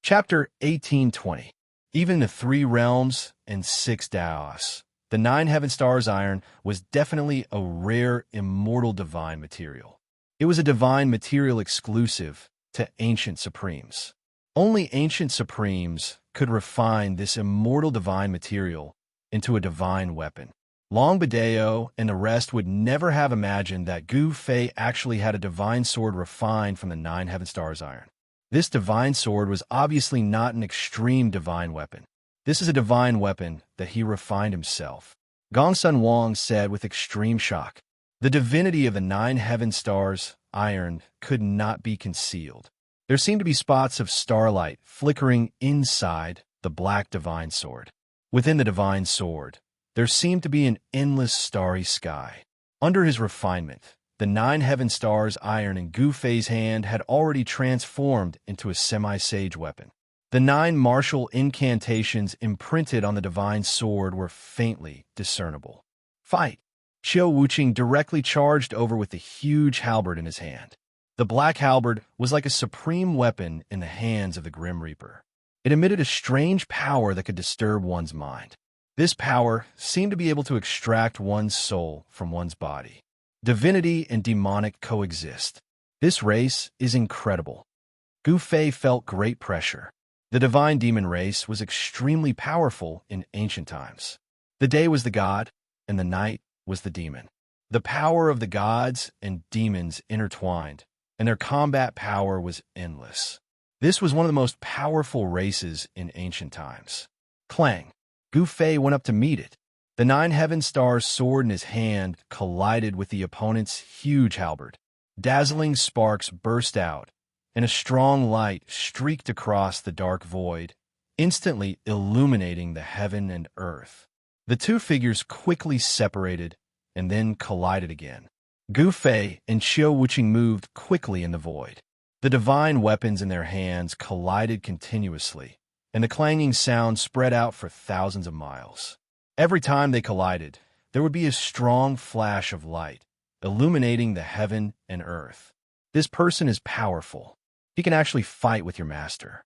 Chapter 1820. Even the 3 realms and 6 Daos. The 9 heaven stars iron was definitely a rare, immortal divine material. It was a divine material exclusive to ancient supremes. Only ancient supremes could refine this immortal divine material into a divine weapon. Long Badeo and the rest would never have imagined that Gu Fei actually had a divine sword refined from the 9 heaven stars iron. This divine sword was obviously not an extreme divine weapon. This is a divine weapon that he refined himself. Gongsun Wang said with extreme shock. The divinity of the 9 heaven stars iron could not be concealed. There seemed to be spots of starlight flickering inside the black divine sword. Within the divine sword, there seemed to be an endless starry sky. Under his refinement, the 9 heaven stars iron in Gu Fei's hand had already transformed into a semi-sage weapon. The 9 martial incantations imprinted on the divine sword were faintly discernible. Fight! Qiu Wuqing directly charged over with the huge halberd in his hand. The black halberd was like a supreme weapon in the hands of the Grim Reaper. It emitted a strange power that could disturb one's mind. This power seemed to be able to extract one's soul from one's body. Divinity and demonic coexist. This race is incredible. Gu Fei felt great pressure. The divine demon race was extremely powerful in ancient times. The day was the god, and the night was the demon. The power of the gods and demons intertwined, and their combat power was endless. This was one of the most powerful races in ancient times. Clang! Gu Fei went up to meet it. The 9 heaven stars sword in his hand collided with the opponent's huge halberd. Dazzling sparks burst out, and a strong light streaked across the dark void, instantly illuminating the heaven and earth. The 2 figures quickly separated and then collided again. Gu Fei and Qiu Wuqing moved quickly in the void. The divine weapons in their hands collided continuously, and the clanging sound spread out for thousands of miles. Every time they collided, there would be a strong flash of light, illuminating the heaven and earth. This person is powerful. He can actually fight with your master.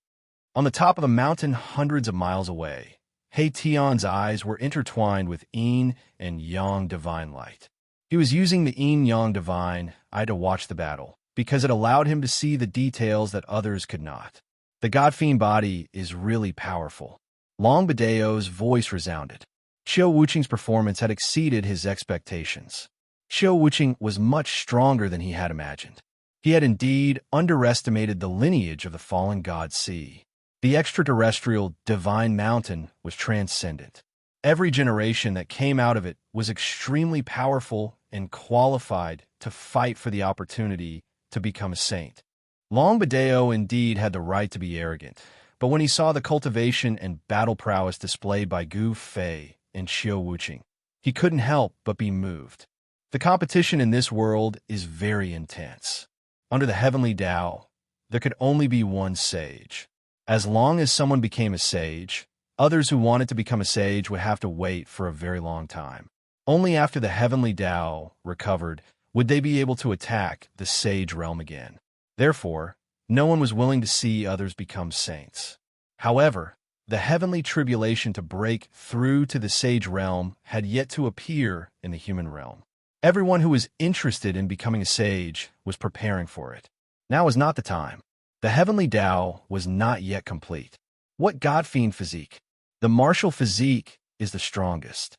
On the top of a mountain hundreds of miles away, He Tian's eyes were intertwined with Yin and Yang divine light. He was using the Yin-Yang divine eye to watch the battle, because it allowed him to see the details that others could not. The God-Fiend body is really powerful. Long Badeo's voice resounded. Qiu Wuqing's performance had exceeded his expectations. Qiu Wuqing was much stronger than he had imagined. He had indeed underestimated the lineage of the fallen god sea. The extraterrestrial divine mountain was transcendent. Every generation that came out of it was extremely powerful and qualified to fight for the opportunity to become a saint. Long Badeo indeed had the right to be arrogant, but when he saw the cultivation and battle prowess displayed by Gu Fei and Qiu Wuqing, he couldn't help but be moved. The competition in this world is very intense. Under the heavenly Tao, there could only be one sage. As long as someone became a sage, others who wanted to become a sage would have to wait for a very long time. Only after the heavenly Tao recovered would they be able to attack the sage realm again. Therefore, no one was willing to see others become saints. However, the heavenly tribulation to break through to the sage realm had yet to appear in the human realm. Everyone who was interested in becoming a sage was preparing for it. Now was not the time. The heavenly Tao was not yet complete. What God-Fiend physique? The martial physique is the strongest.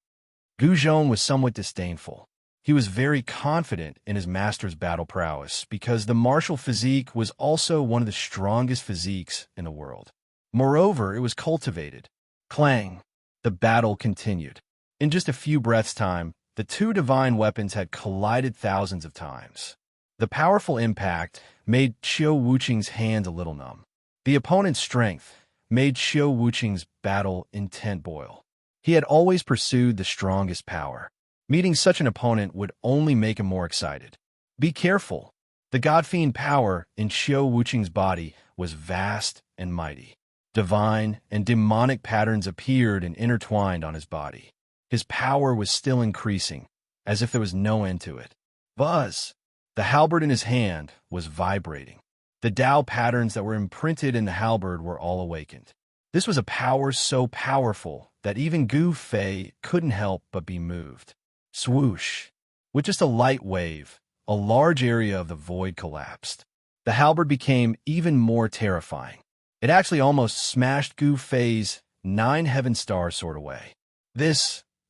Gu Zhong was somewhat disdainful. He was very confident in his master's battle prowess because the martial physique was also one of the strongest physiques in the world. Moreover, it was cultivated. Clang! The battle continued. In just a few breaths' time, the 2 divine weapons had collided thousands of times. The powerful impact made Qiu Wuqing's hands a little numb. The opponent's strength made Qiu Wuqing's battle intent boil. He had always pursued the strongest power. Meeting such an opponent would only make him more excited. Be careful. The God-Fiend power in Qiu Wuqing's body was vast and mighty. Divine and demonic patterns appeared and intertwined on his body. His power was still increasing, as if there was no end to it. Buzz! The halberd in his hand was vibrating. The Tao patterns that were imprinted in the halberd were all awakened. This was a power so powerful that even Gu Fei couldn't help but be moved. Swoosh! With just a light wave, a large area of the void collapsed. The halberd became even more terrifying. It actually almost smashed Gu Fei's 9 heaven star sword away.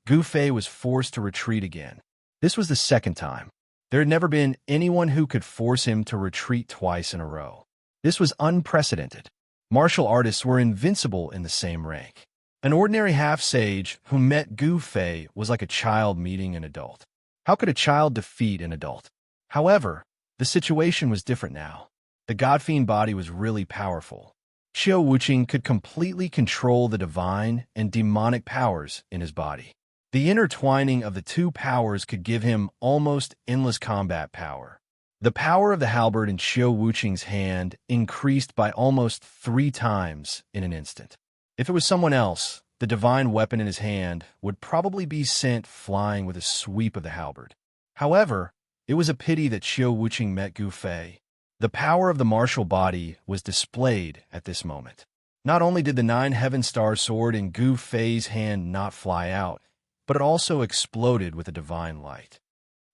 Gu Fei was forced to retreat again. This was the second time. There had never been anyone who could force him to retreat twice in a row. This was unprecedented. Martial artists were invincible in the same rank. An ordinary half-sage who met Gu Fei was like a child meeting an adult. How could a child defeat an adult? However, the situation was different now. The God-Fiend body was really powerful. Xiao Wuqing could completely control the divine and demonic powers in his body. The intertwining of the two powers could give him almost endless combat power. The power of the halberd in Xiao Wuqing's hand increased by almost 3 times in an instant. If it was someone else, the divine weapon in his hand would probably be sent flying with a sweep of the halberd. However, it was a pity that Xiao Wuqing met Gu Fei. The power of the martial body was displayed at this moment. Not only did the 9 heaven star sword in Gu Fei's hand not fly out, but it also exploded with a divine light.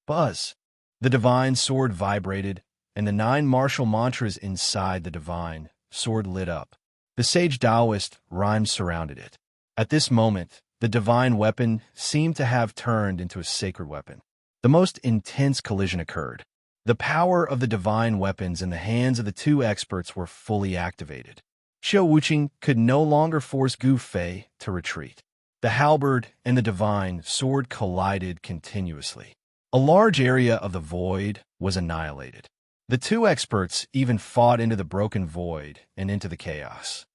Buzz! The divine sword vibrated, and the 9 martial mantras inside the divine sword lit up. The sage Taoist rhymes surrounded it. At this moment, the divine weapon seemed to have turned into a sacred weapon. The most intense collision occurred. The power of the divine weapons in the hands of the 2 experts were fully activated. Xiao Wuqing could no longer force Gu Fei to retreat. The halberd and the divine sword collided continuously. A large area of the void was annihilated. The 2 experts even fought into the broken void and into the chaos.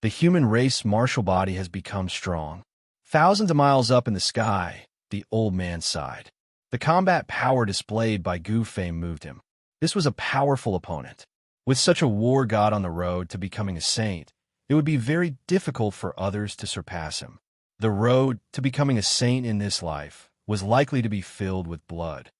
The human race martial body has become strong. Thousands of miles up in the sky, the old man sighed. The combat power displayed by Gu Fei moved him. This was a powerful opponent. With such a war god on the road to becoming a saint, it would be very difficult for others to surpass him. The road to becoming a saint in this life was likely to be filled with blood.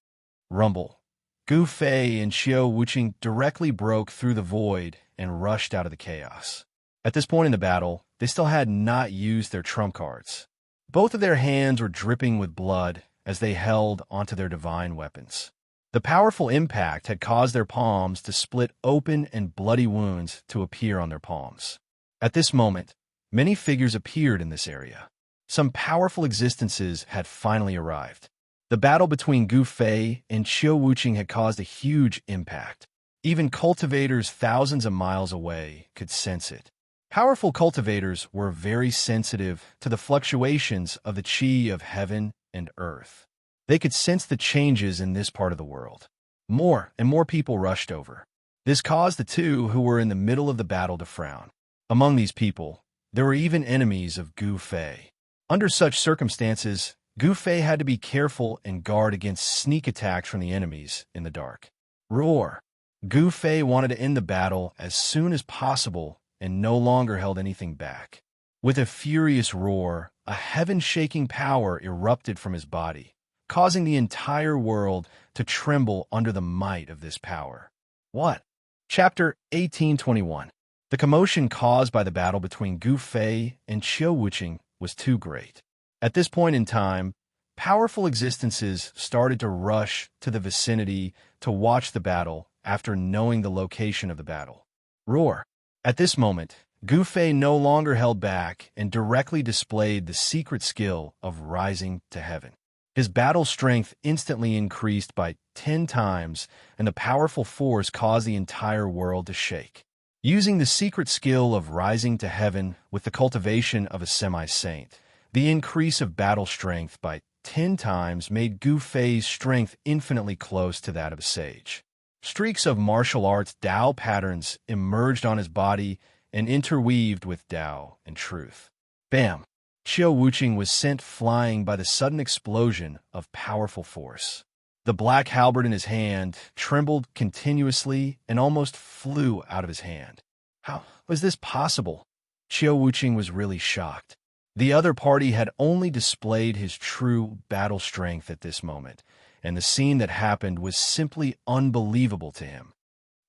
Rumble. Gu Fei and Xiao Wuqing directly broke through the void and rushed out of the chaos. At this point in the battle, they still had not used their trump cards. Both of their hands were dripping with blood as they held onto their divine weapons. The powerful impact had caused their palms to split open and bloody wounds to appear on their palms. At this moment, many figures appeared in this area. Some powerful existences had finally arrived. The battle between Gu Fei and Xiao Wuqing had caused a huge impact. Even cultivators thousands of miles away could sense it. Powerful cultivators were very sensitive to the fluctuations of the qi of heaven and earth. They could sense the changes in this part of the world. More and more people rushed over. This caused the 2 who were in the middle of the battle to frown. Among these people, there were even enemies of Gu Fei. Under such circumstances, Gu Fei had to be careful and guard against sneak attacks from the enemies in the dark. Roar! Gu Fei wanted to end the battle as soon as possible and no longer held anything back. With a furious roar, a heaven-shaking power erupted from his body, causing the entire world to tremble under the might of this power. What? Chapter 1821. The commotion caused by the battle between Gu Fei and Xiao Wuqing was too great. At this point in time, powerful existences started to rush to the vicinity to watch the battle after knowing the location of the battle. Roar! At this moment, Gu Fei no longer held back and directly displayed the secret skill of rising to heaven. His battle strength instantly increased by 10 times, and the powerful force caused the entire world to shake. Using the secret skill of rising to heaven with the cultivation of a semi-saint, the increase of battle strength by 10 times made Gu Fei's strength infinitely close to that of a sage. Streaks of martial arts Tao patterns emerged on his body and interweaved with Tao and truth. Bam! Xiao Wuqing was sent flying by the sudden explosion of powerful force. The black halberd in his hand trembled continuously and almost flew out of his hand. How was this possible? Xiao Wuqing was really shocked. The other party had only displayed his true battle strength at this moment, and the scene that happened was simply unbelievable to him.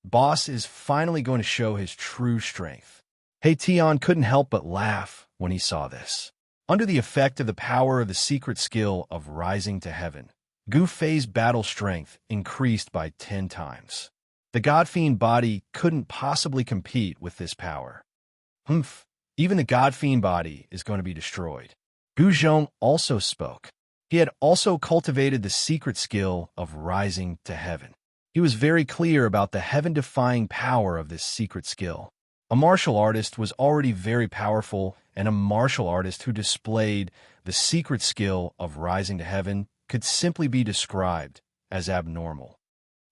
Boss is finally going to show his true strength. Hey Tion couldn't help but laugh when he saw this. Under the effect of the power of the secret skill of rising to heaven, Gu Fei's battle strength increased by 10 times. The God-Fiend body couldn't possibly compete with this power. Humph, even the God-Fiend body is going to be destroyed. Gu Zhong also spoke. He had also cultivated the secret skill of rising to heaven. He was very clear about the heaven-defying power of this secret skill. A martial artist was already very powerful, and a martial artist who displayed the secret skill of rising to heaven could simply be described as abnormal.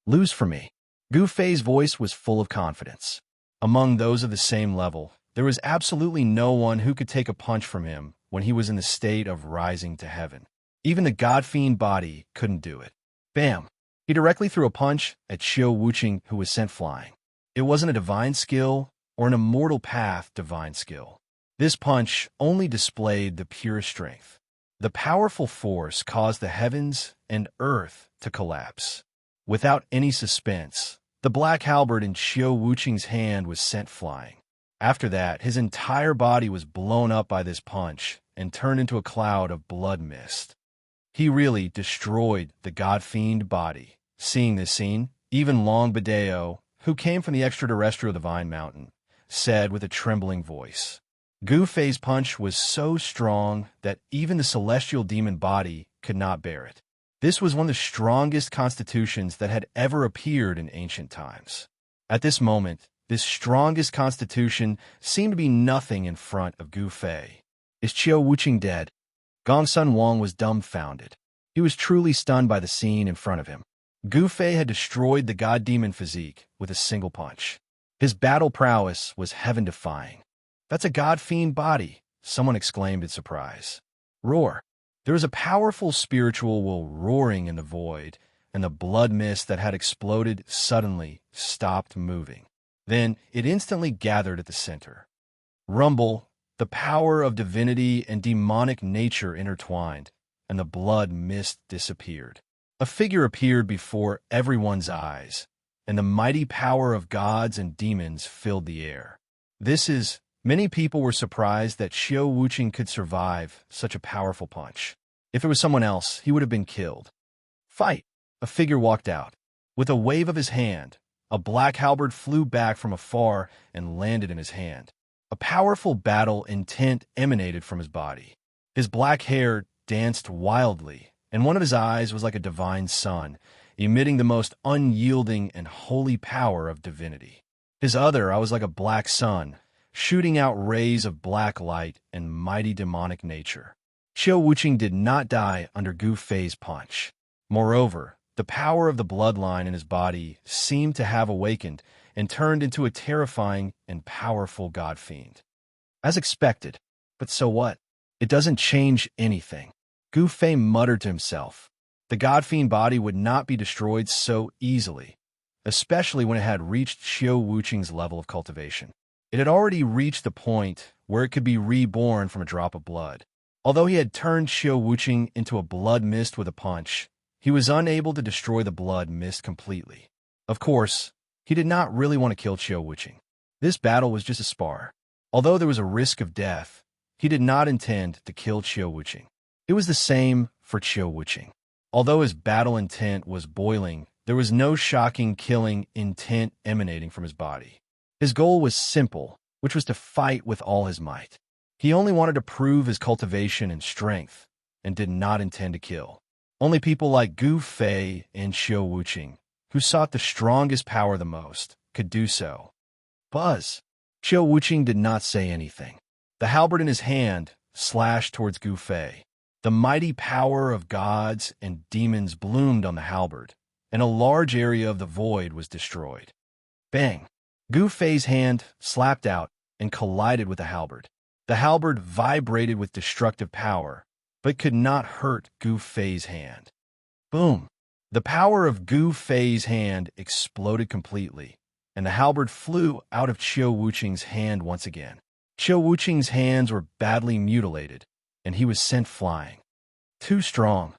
Lose for me. Gu Fei's voice was full of confidence. Among those of the same level, there was absolutely no one who could take a punch from him when he was in the state of rising to heaven. Even the God-Fiend body couldn't do it. Bam! He directly threw a punch at Xiao Wuqing, who was sent flying. It wasn't a divine skill or an immortal path divine skill. This punch only displayed the pure strength. The powerful force caused the heavens and earth to collapse. Without any suspense, the black halberd in Xiao Wuqing's hand was sent flying. After that, his entire body was blown up by this punch and turned into a cloud of blood mist. He really destroyed the God-Fiend body. Seeing this scene, even Long Badeo, who came from the extraterrestrial Divine Mountain, said with a trembling voice, Gu Fei's punch was so strong that even the celestial demon body could not bear it. This was one of the strongest constitutions that had ever appeared in ancient times. At this moment, this strongest constitution seemed to be nothing in front of Gu Fei. Is Xiao Wuqing dead? Gong Sun Wang was dumbfounded. He was truly stunned by the scene in front of him. Gu Fei had destroyed the god-demon physique with a single punch. His battle prowess was heaven-defying. That's a god-fiend body, someone exclaimed in surprise. Roar. There was a powerful spiritual will roaring in the void, and the blood mist that had exploded suddenly stopped moving. Then it instantly gathered at the center. Rumble, the power of divinity and demonic nature intertwined, and the blood mist disappeared. A figure appeared before everyone's eyes, and the mighty power of gods and demons filled the air. Many people were surprised that Xiao Wuqing could survive such a powerful punch. If it was someone else, he would have been killed. Fight! A figure walked out. With a wave of his hand, a black halberd flew back from afar and landed in his hand. A powerful battle intent emanated from his body. His black hair danced wildly, and one of his eyes was like a divine sun, emitting the most unyielding and holy power of divinity. His other eye was like a black sun, shooting out rays of black light and mighty demonic nature. Xiao Wuqing did not die under Gu Fei's punch. Moreover, the power of the bloodline in his body seemed to have awakened and turned into a terrifying and powerful god-fiend. As expected, but so what? It doesn't change anything. Gu Fei muttered to himself. The god-fiend body would not be destroyed so easily, especially when it had reached Xiao Wuqing's level of cultivation. It had already reached the point where it could be reborn from a drop of blood. Although he had turned Xiao Wuqing into a blood mist with a punch, he was unable to destroy the blood mist completely. Of course, he did not really want to kill Xiao Wuqing. This battle was just a spar. Although there was a risk of death, he did not intend to kill Xiao Wuqing. It was the same for Xiao Wuqing. Although his battle intent was boiling, there was no shocking killing intent emanating from his body. His goal was simple, which was to fight with all his might. He only wanted to prove his cultivation and strength, and did not intend to kill. Only people like Gu Fei and Xiao Wuqing, who sought the strongest power the most, could do so. Buzz! Xiao Wuqing did not say anything. The halberd in his hand slashed towards Gu Fei. The mighty power of gods and demons bloomed on the halberd, and a large area of the void was destroyed. Bang! Gu Fei's hand slapped out and collided with the halberd. The halberd vibrated with destructive power, but could not hurt Gu Fei's hand. Boom! The power of Gu Fei's hand exploded completely, and the halberd flew out of Xiao Wuqing's hand once again. Xiao Wuqing's hands were badly mutilated, and he was sent flying. Too strong.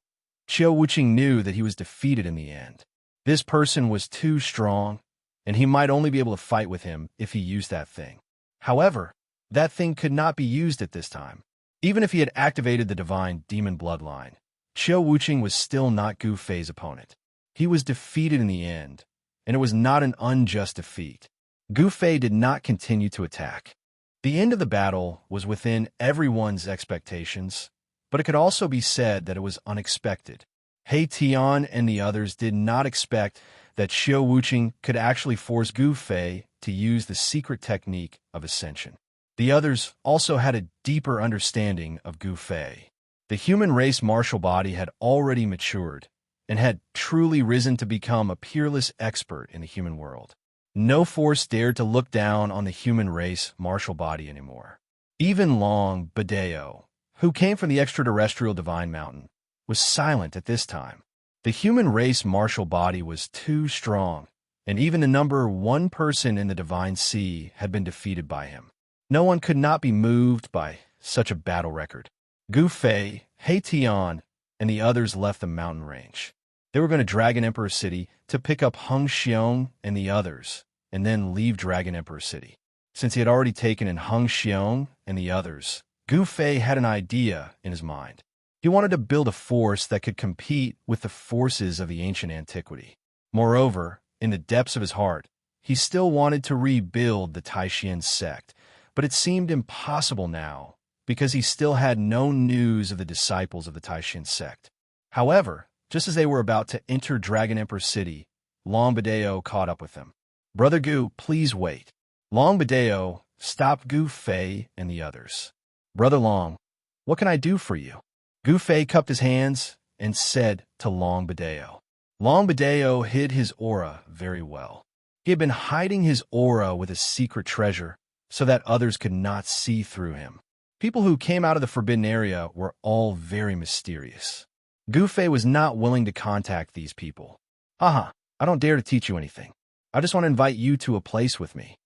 Xiao Wuqing knew that he was defeated in the end. This person was too strong, and he might only be able to fight with him if he used that thing. However, that thing could not be used at this time. Even if he had activated the divine demon bloodline, Qiu Wuqing was still not Gu Fei's opponent. He was defeated in the end, and it was not an unjust defeat. Gu Fei did not continue to attack. The end of the battle was within everyone's expectations, but it could also be said that it was unexpected. He Tian and the others did not expect that Qiu Wuqing could actually force Gu Fei to use the secret technique of ascension. The others also had a deeper understanding of Gu Fei. The human race martial body had already matured and had truly risen to become a peerless expert in the human world. No force dared to look down on the human race martial body anymore. Even Long Badeo, who came from the extraterrestrial divine mountain, was silent at this time. The human race martial body was too strong, and even the number one person in the divine sea had been defeated by him. No one could not be moved by such a battle record. Gu Fei, He Tian, and the others left the mountain range. They were going to Dragon Emperor City to pick up Hung Xiong and the others, and then leave Dragon Emperor City. Since he had already taken in Hung Xiong and the others, Gu Fei had an idea in his mind. He wanted to build a force that could compete with the forces of the ancient antiquity. Moreover, in the depths of his heart, he still wanted to rebuild the Taishan sect, but it seemed impossible now because he still had no news of the disciples of the Taishan sect. However, just as they were about to enter Dragon Emperor City, Long Badeo caught up with them. "Brother Gu, please wait." Long Badeo stopped Gu Fei and the others. "Brother Long, what can I do for you?" Gu Fei cupped his hands and said to Long Badeo. Long Badeo hid his aura very well. He had been hiding his aura with a secret treasure so that others could not see through him. People who came out of the forbidden area were all very mysterious. Gu Fei was not willing to contact these people. "Haha, I don't dare to teach you anything. I just want to invite you to a place with me."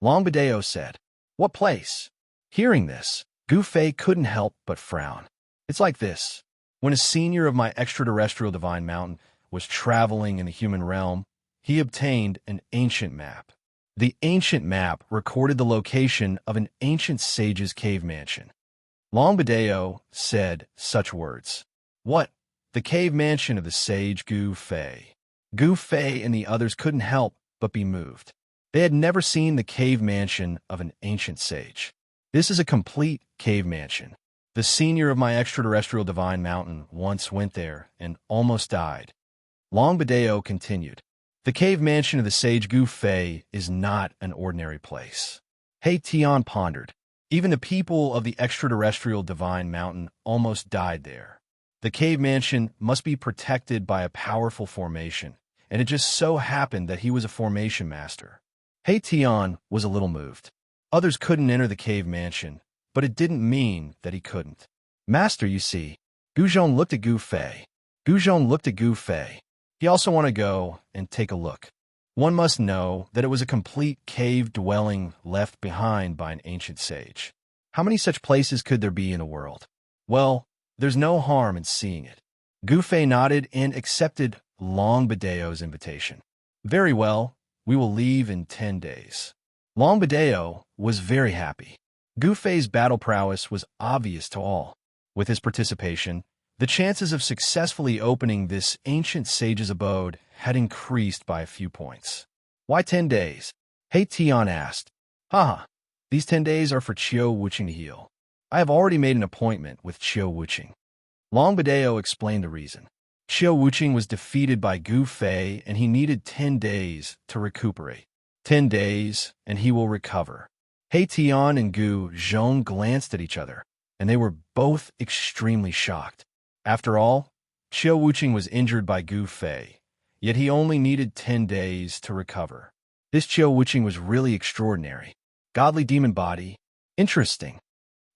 Long Badeo said. "What place?" Hearing this, Gu Fei couldn't help but frown. "It's like this. When a senior of my extraterrestrial divine mountain was traveling in the human realm, he obtained an ancient map. The ancient map recorded the location of an ancient sage's cave mansion." Long Badeo said such words. "What? The cave mansion of the sage Gu Fei." Gu Fei and the others couldn't help but be moved. They had never seen the cave mansion of an ancient sage. "This is a complete cave mansion. The senior of my extraterrestrial divine mountain once went there and almost died." Long Badeo continued. "The cave mansion of the sage Gu Fei is not an ordinary place." He Tian pondered. Even the people of the extraterrestrial divine mountain almost died there. The cave mansion must be protected by a powerful formation, and it just so happened that he was a formation master. He Tian was a little moved. Others couldn't enter the cave mansion, but it didn't mean that he couldn't. "Master, you see." Guzhong looked at Gu Fei. Guzhong looked at Gu Fei. He also wanted to go and take a look. One must know that it was a complete cave dwelling left behind by an ancient sage. How many such places could there be in the world? Well, there's no harm in seeing it. Gu Fei nodded and accepted Long Badeo's invitation. "Very well, we will leave in 10 days. Long Badeo was very happy. Gu Fei's battle prowess was obvious to all. With his participation, the chances of successfully opening this ancient sage's abode had increased by a few points. "Why 10 days? He Tian asked. "Haha, these 10 days are for Qiu Wuqing to heal. I have already made an appointment with Qiu Wuqing." Long Badeo explained the reason. Qiu Wuqing was defeated by Gu Fei, and he needed 10 days to recuperate. 10 days, and he will recover. He Tian and Gu Zhong glanced at each other, and they were both extremely shocked. After all, Qiu Wuqing was injured by Gu Fei, yet he only needed 10 days to recover. This Qiu Wuqing was really extraordinary. Godly demon body. Interesting.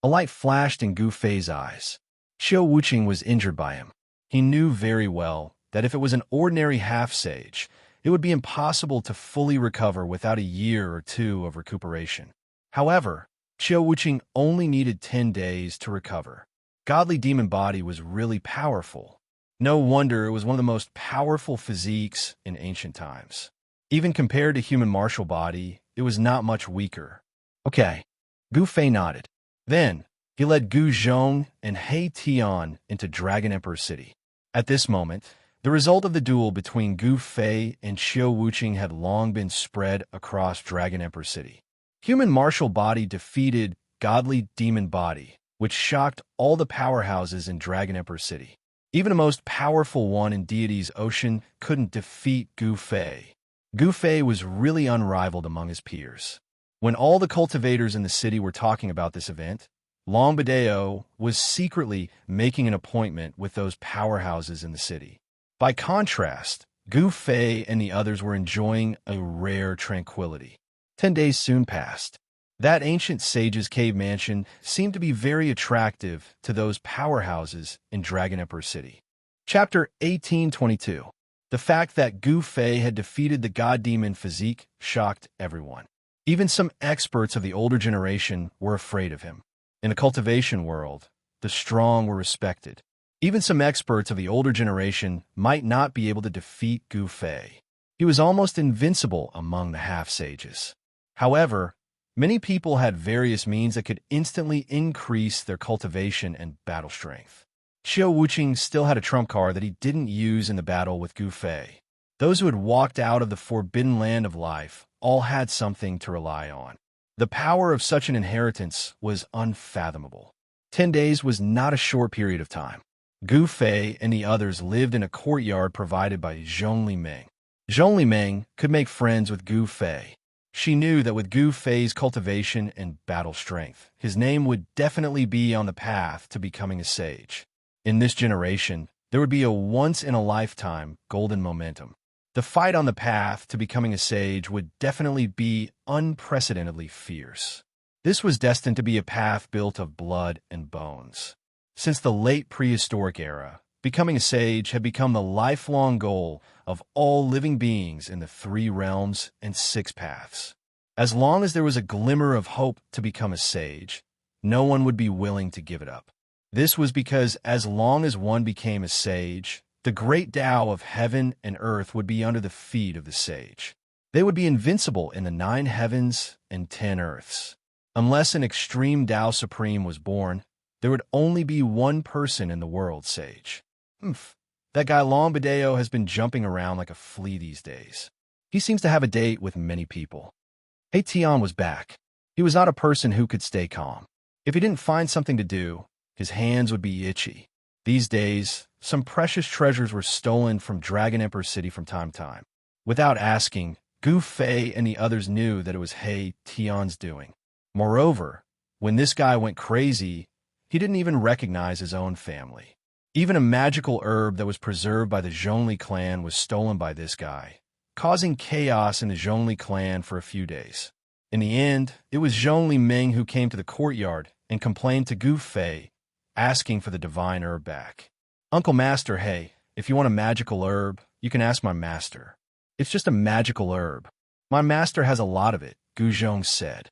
A light flashed in Gu Fei's eyes. Qiu Wuqing was injured by him. He knew very well that if it was an ordinary half-sage, it would be impossible to fully recover without a year or two of recuperation. However, Qiu Wuqing only needed 10 days to recover. Godly demon body was really powerful. No wonder it was one of the most powerful physiques in ancient times. Even compared to human martial body, it was not much weaker. Okay, Gu Fei nodded. Then, he led Gu Zhong and He Tian into Dragon Emperor City. At this moment, the result of the duel between Gu Fei and Xiao Wuqing had long been spread across Dragon Emperor City. Human martial body defeated godly demon body, which shocked all the powerhouses in Dragon Emperor City. Even the most powerful one in Deity's Ocean couldn't defeat Gu Fei. Gu Fei was really unrivaled among his peers. When all the cultivators in the city were talking about this event, Longbadeo was secretly making an appointment with those powerhouses in the city. By contrast, Gu Fei and the others were enjoying a rare tranquility. 10 days soon passed. That ancient sage's cave mansion seemed to be very attractive to those powerhouses in Dragon Emperor City. Chapter 1822. The fact that Gu Fei had defeated the god demon physique shocked everyone. Even some experts of the older generation were afraid of him. In the cultivation world, the strong were respected. Even some experts of the older generation might not be able to defeat Gu Fei. He was almost invincible among the half-sages. However, many people had various means that could instantly increase their cultivation and battle strength. Xiao Wuqing still had a trump card that he didn't use in the battle with Gu Fei. Those who had walked out of the forbidden land of life all had something to rely on. The power of such an inheritance was unfathomable. 10 days was not a short period of time. Gu Fei and the others lived in a courtyard provided by Zhongli Meng. Zhongli Meng could make friends with Gu Fei. She knew that with Gu Fei's cultivation and battle strength, his name would definitely be on the path to becoming a sage. In this generation, there would be a once-in-a-lifetime golden momentum. The fight on the path to becoming a sage would definitely be unprecedentedly fierce. This was destined to be a path built of blood and bones. Since the late prehistoric era, becoming a sage had become the lifelong goal of all living beings in the 3 realms and 6 paths. As long as there was a glimmer of hope to become a sage, no one would be willing to give it up. This was because as long as one became a sage, the great Tao of heaven and earth would be under the feet of the sage. They would be invincible in the 9 heavens and 10 earths. Unless an extreme Tao Supreme was born, there would only be one person in the world sage. That guy Longbadeo has been jumping around like a flea these days. He seems to have a date with many people. He Tian was back. He was not a person who could stay calm. If he didn't find something to do, his hands would be itchy. These days, some precious treasures were stolen from Dragon Emperor City from time to time. Without asking, Gu Fei and the others knew that it was He Tian's doing. Moreover, when this guy went crazy, he didn't even recognize his own family. Even a magical herb that was preserved by the Zhongli clan was stolen by this guy, causing chaos in the Zhongli clan for a few days. In the end, it was Zhongli Ming who came to the courtyard and complained to Gu Fei, asking for the divine herb back. Uncle Master, hey, if you want a magical herb, you can ask my master. It's just a magical herb. My master has a lot of it, Gu Zhong said.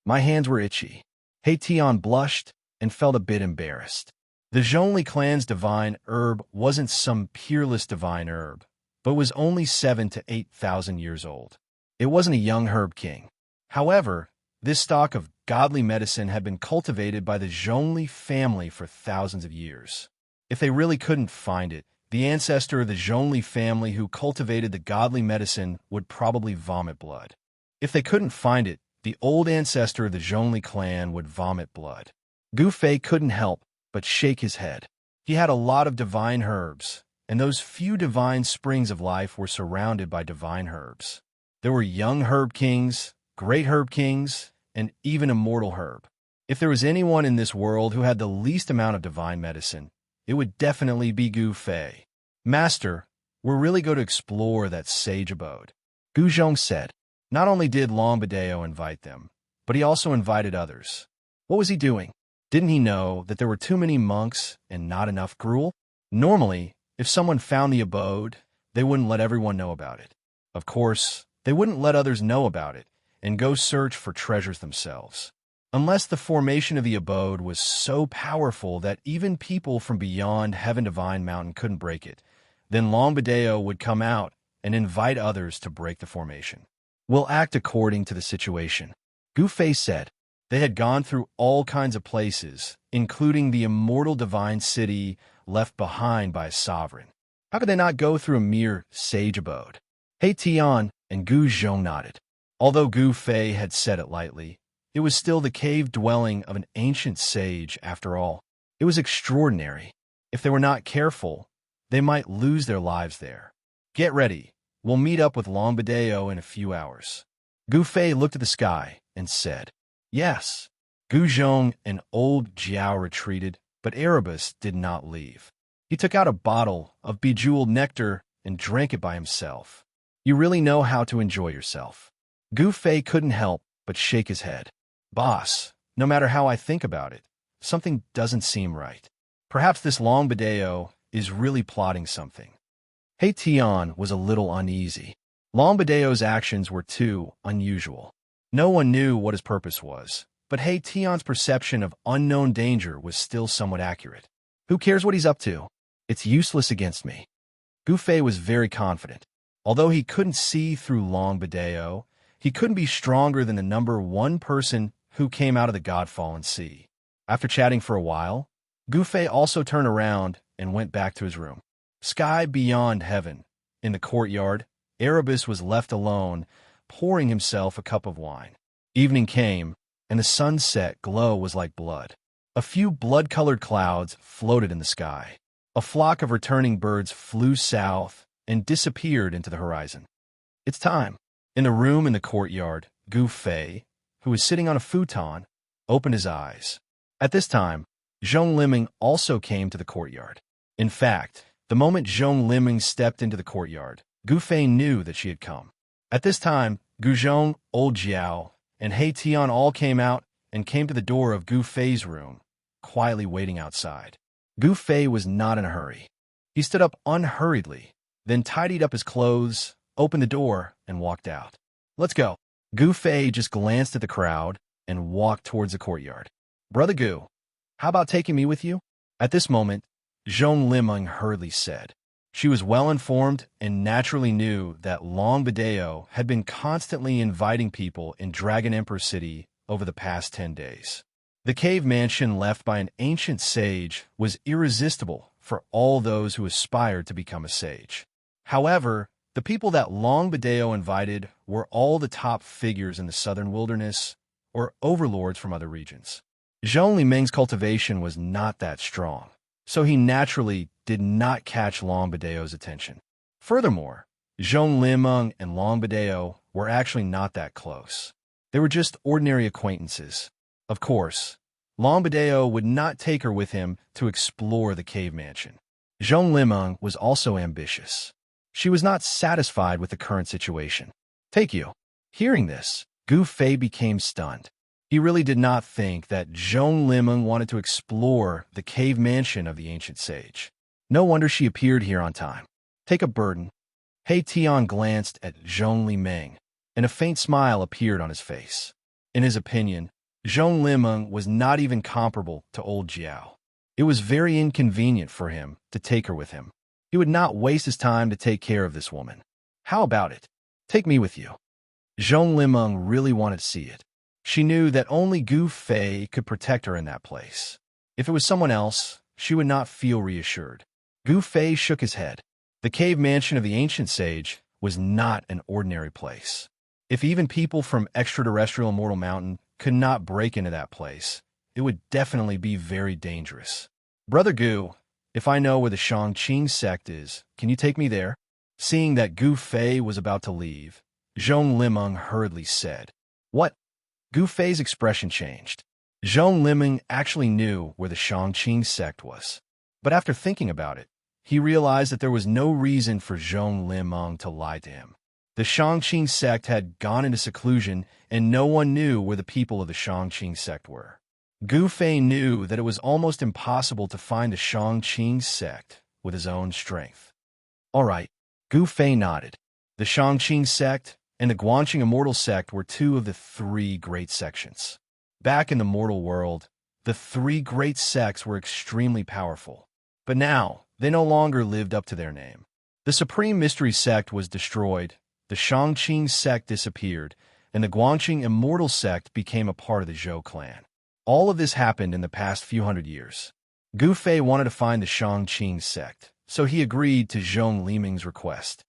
My hands were itchy. He Tian blushed and felt a bit embarrassed. The Zhongli clan's divine herb wasn't some peerless divine herb, but was only 7,000 to 8,000 years old. It wasn't a young herb king. However, this stock of godly medicine had been cultivated by the Zhongli family for thousands of years. If they really couldn't find it, the ancestor of the Zhongli family who cultivated the godly medicine would probably vomit blood. If they couldn't find it, the old ancestor of the Zhongli clan would vomit blood. Gu Fei couldn't help but shake his head. He had a lot of divine herbs, and those few divine springs of life were surrounded by divine herbs. There were young herb kings, great herb kings, and even immortal herb. If there was anyone in this world who had the least amount of divine medicine, it would definitely be Gu Fei. Master, we're really going to explore that sage abode, Gu Zhong said. Not only did Longbadeo invite them, but he also invited others. What was he doing? Didn't he know that there were too many monks and not enough gruel? Normally, if someone found the abode, they wouldn't let everyone know about it. Of course, they wouldn't let others know about it and go search for treasures themselves. Unless the formation of the abode was so powerful that even people from beyond Heaven Divine Mountain couldn't break it, then Longbadeo would come out and invite others to break the formation. We'll act according to the situation, Gu Fei said. They had gone through all kinds of places, including the immortal divine city left behind by a sovereign. How could they not go through a mere sage abode? He Tian and Gu Zhong nodded. Although Gu Fei had said it lightly, it was still the cave dwelling of an ancient sage after all. It was extraordinary. If they were not careful, they might lose their lives there. Get ready. We'll meet up with Longbadeo in a few hours. Gu Fei looked at the sky and said, Yes. Gu Zhong and old Jiao retreated, but Erebus did not leave. He took out a bottle of bejeweled nectar and drank it by himself. You really know how to enjoy yourself. Gu Fei couldn't help but shake his head. Boss, no matter how I think about it, something doesn't seem right. Perhaps this Longbadeo is really plotting something. He Tian was a little uneasy. Longbadeo's actions were too unusual. No one knew what his purpose was, but He Tian's perception of unknown danger was still somewhat accurate. Who cares what he's up to? It's useless against me. Gu Fei was very confident. Although he couldn't see through Longbadeo, he couldn't be stronger than the number one person who came out of the God-fallen sea. After chatting for a while, Gu Fei also turned around and went back to his room. Sky beyond heaven. In the courtyard, Erebus was left alone, pouring himself a cup of wine. Evening came, and the sunset glow was like blood. A few blood-colored clouds floated in the sky. A flock of returning birds flew south and disappeared into the horizon. It's time. In the room in the courtyard, Gu Fei, who was sitting on a futon, opened his eyes. At this time, Zhong Liming also came to the courtyard. In fact, the moment Zhong Liming stepped into the courtyard, Gu Fei knew that she had come. At this time, Gu Zhong, old Jiao, and He Tian all came out and came to the door of Gu Fei's room, quietly waiting outside. Gu Fei was not in a hurry. He stood up unhurriedly, then tidied up his clothes, opened the door, and walked out. Let's go. Gu Fei just glanced at the crowd and walked towards the courtyard. Brother Gu, how about taking me with you? At this moment, Zhong Liming hurriedly said. She was well-informed and naturally knew that Longbadeo had been constantly inviting people in Dragon Emperor City over the past 10 days. The cave mansion left by an ancient sage was irresistible for all those who aspired to become a sage. However, the people that Longbadeo invited were all the top figures in the southern wilderness or overlords from other regions. Zhong Liming's cultivation was not that strong, so he naturally did not catch Longbadeo's attention. Furthermore, Zhong Liming and Longbadeo were actually not that close. They were just ordinary acquaintances. Of course, Longbadeo would not take her with him to explore the cave mansion. Zhong Liming was also ambitious. She was not satisfied with the current situation. Take you. Hearing this, Gu Fei became stunned. He really did not think that Zhong Liming wanted to explore the cave mansion of the ancient sage. No wonder she appeared here on time. Take a burden. He Tian glanced at Zhong Liming, and a faint smile appeared on his face. In his opinion, Zhong Liming was not even comparable to old Jiao. It was very inconvenient for him to take her with him. He would not waste his time to take care of this woman. How about it? Take me with you. Zhong Liming really wanted to see it. She knew that only Gu Fei could protect her in that place. If it was someone else, she would not feel reassured. Gu Fei shook his head. The cave mansion of the ancient sage was not an ordinary place. If even people from extraterrestrial Immortal Mountain could not break into that place, it would definitely be very dangerous. Brother Gu, if I know where the Shangqing sect is, can you take me there? Seeing that Gu Fei was about to leave, Zhong Liming hurriedly said. What? Gu Fei's expression changed. Zhong Liming actually knew where the Shangqing sect was. But after thinking about it, he realized that there was no reason for Zhong Liming to lie to him. The Shangqing sect had gone into seclusion, and no one knew where the people of the Shangqing sect were. Gu Fei knew that it was almost impossible to find the Shangqing sect with his own strength. All right, Gu Fei nodded. The Shangqing sect and the Guanqing Immortal sect were two of the three great sections. Back in the mortal world, the three great sects were extremely powerful. But now, they no longer lived up to their name. The Supreme Mystery Sect was destroyed, the Shangqing sect disappeared, and the Guangqing Immortal sect became a part of the Zhou clan. All of this happened in the past few hundred years. Gu Fei wanted to find the Shangqing sect, so he agreed to Zhong Liming's request.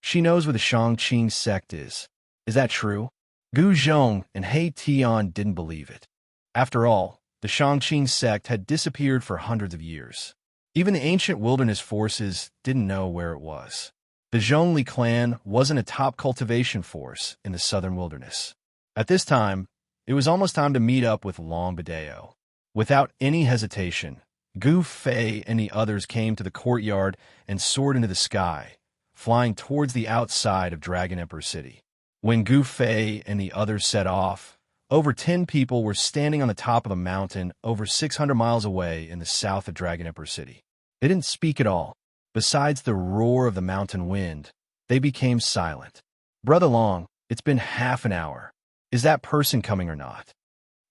She knows where the Shangqing sect is. Is that true? Gu Zhong and He Tian didn't believe it. After all, the Shangqing sect had disappeared for hundreds of years. Even the ancient wilderness forces didn't know where it was. The Zhongli clan wasn't a top cultivation force in the southern wilderness. At this time, it was almost time to meet up with Long Bideo. Without any hesitation, Gu Fei and the others came to the courtyard and soared into the sky, flying towards the outside of Dragon Emperor City. When Gu Fei and the others set off, over 10 people were standing on the top of a mountain over 600 miles away in the south of Dragon Emperor City. They didn't speak at all. Besides the roar of the mountain wind, they became silent. Brother Long, it's been half an hour. Is that person coming or not?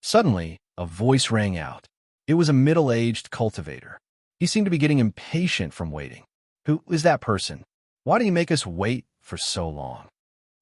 Suddenly, a voice rang out. It was a middle-aged cultivator. He seemed to be getting impatient from waiting. Who is that person? Why do you make us wait for so long?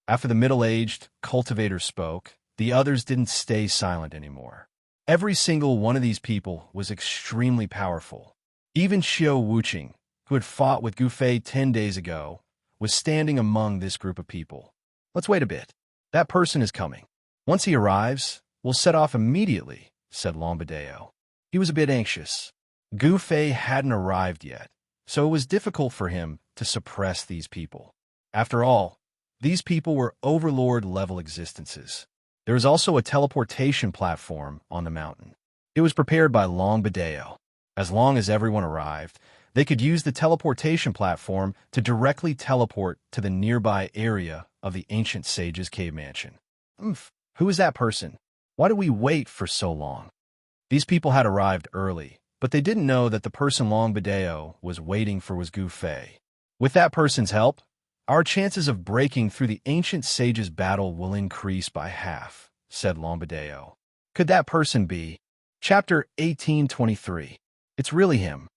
After the middle-aged cultivator spoke, the others didn't stay silent anymore. Every single one of these people was extremely powerful. Even Xiao Wuqing, who had fought with Gu Fei 10 days ago, was standing among this group of people. Let's wait a bit. That person is coming. Once he arrives, we'll set off immediately, said Long Bideo. He was a bit anxious. Gu Fei hadn't arrived yet, so it was difficult for him to suppress these people. After all, these people were overlord-level existences. There was also a teleportation platform on the mountain. It was prepared by Long Bideo. As long as everyone arrived, they could use the teleportation platform to directly teleport to the nearby area of the ancient sage's cave mansion. Who is that person? Why did we wait for so long? These people had arrived early, but they didn't know that the person Long Bideo was waiting for was Gu Fei. With that person's help, our chances of breaking through the ancient sage's battle will increase by half, said Long Bideo. Could that person be? Chapter 1823. It's really him.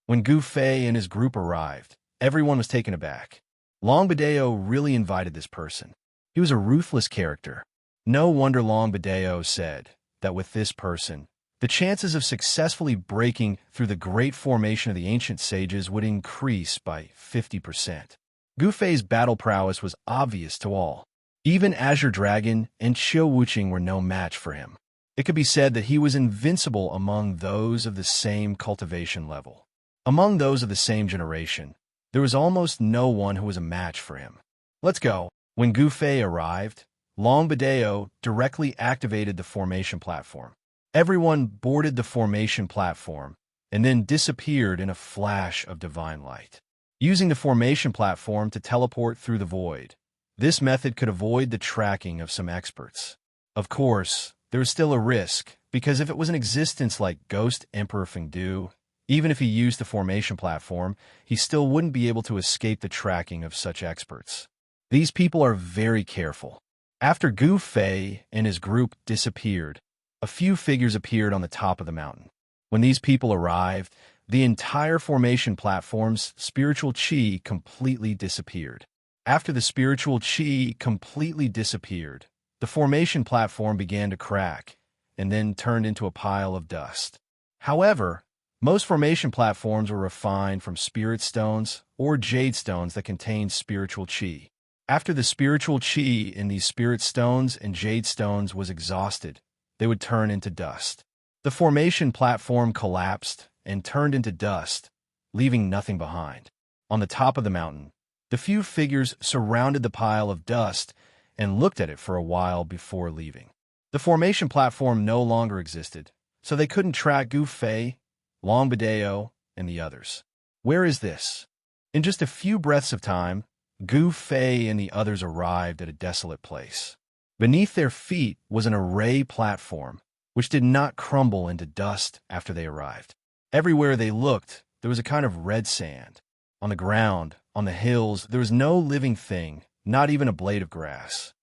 When Gu Fei and his group arrived, everyone was taken aback. Long Bideo really invited this person. He was a ruthless character. No wonder Long Bideo said that with this person, the chances of successfully breaking through the great formation of the ancient sages would increase by 50%. Gu Fei's battle prowess was obvious to all. Even Azure Dragon and Xiao Wuqing were no match for him. It could be said that he was invincible among those of the same cultivation level. Among those of the same generation, there was almost no one who was a match for him. Let's go. When Gu Fei arrived, Long Bideo directly activated the formation platform. Everyone boarded the formation platform and then disappeared in a flash of divine light. Using the formation platform to teleport through the void, this method could avoid the tracking of some experts. Of course, there was still a risk, because if it was an existence like Ghost Emperor Fengdu, even if he used the formation platform, he still wouldn't be able to escape the tracking of such experts. These people are very careful. After Gu Fei and his group disappeared, a few figures appeared on the top of the mountain. When these people arrived, the entire formation platform's spiritual qi completely disappeared. After the spiritual qi completely disappeared, the formation platform began to crack and then turned into a pile of dust. However, most formation platforms were refined from spirit stones or jade stones that contained spiritual qi. After the spiritual qi in these spirit stones and jade stones was exhausted, they would turn into dust. The formation platform collapsed and turned into dust, leaving nothing behind. On the top of the mountain, the few figures surrounded the pile of dust and looked at it for a while before leaving. The formation platform no longer existed, so they couldn't track Gu Fei, Long Bideo, and the others. Where is this? In just a few breaths of time, Gu Fei and the others arrived at a desolate place. Beneath their feet was an array platform, which did not crumble into dust after they arrived. Everywhere they looked, there was a kind of red sand. On the ground, on the hills, there was no living thing, not even a blade of grass.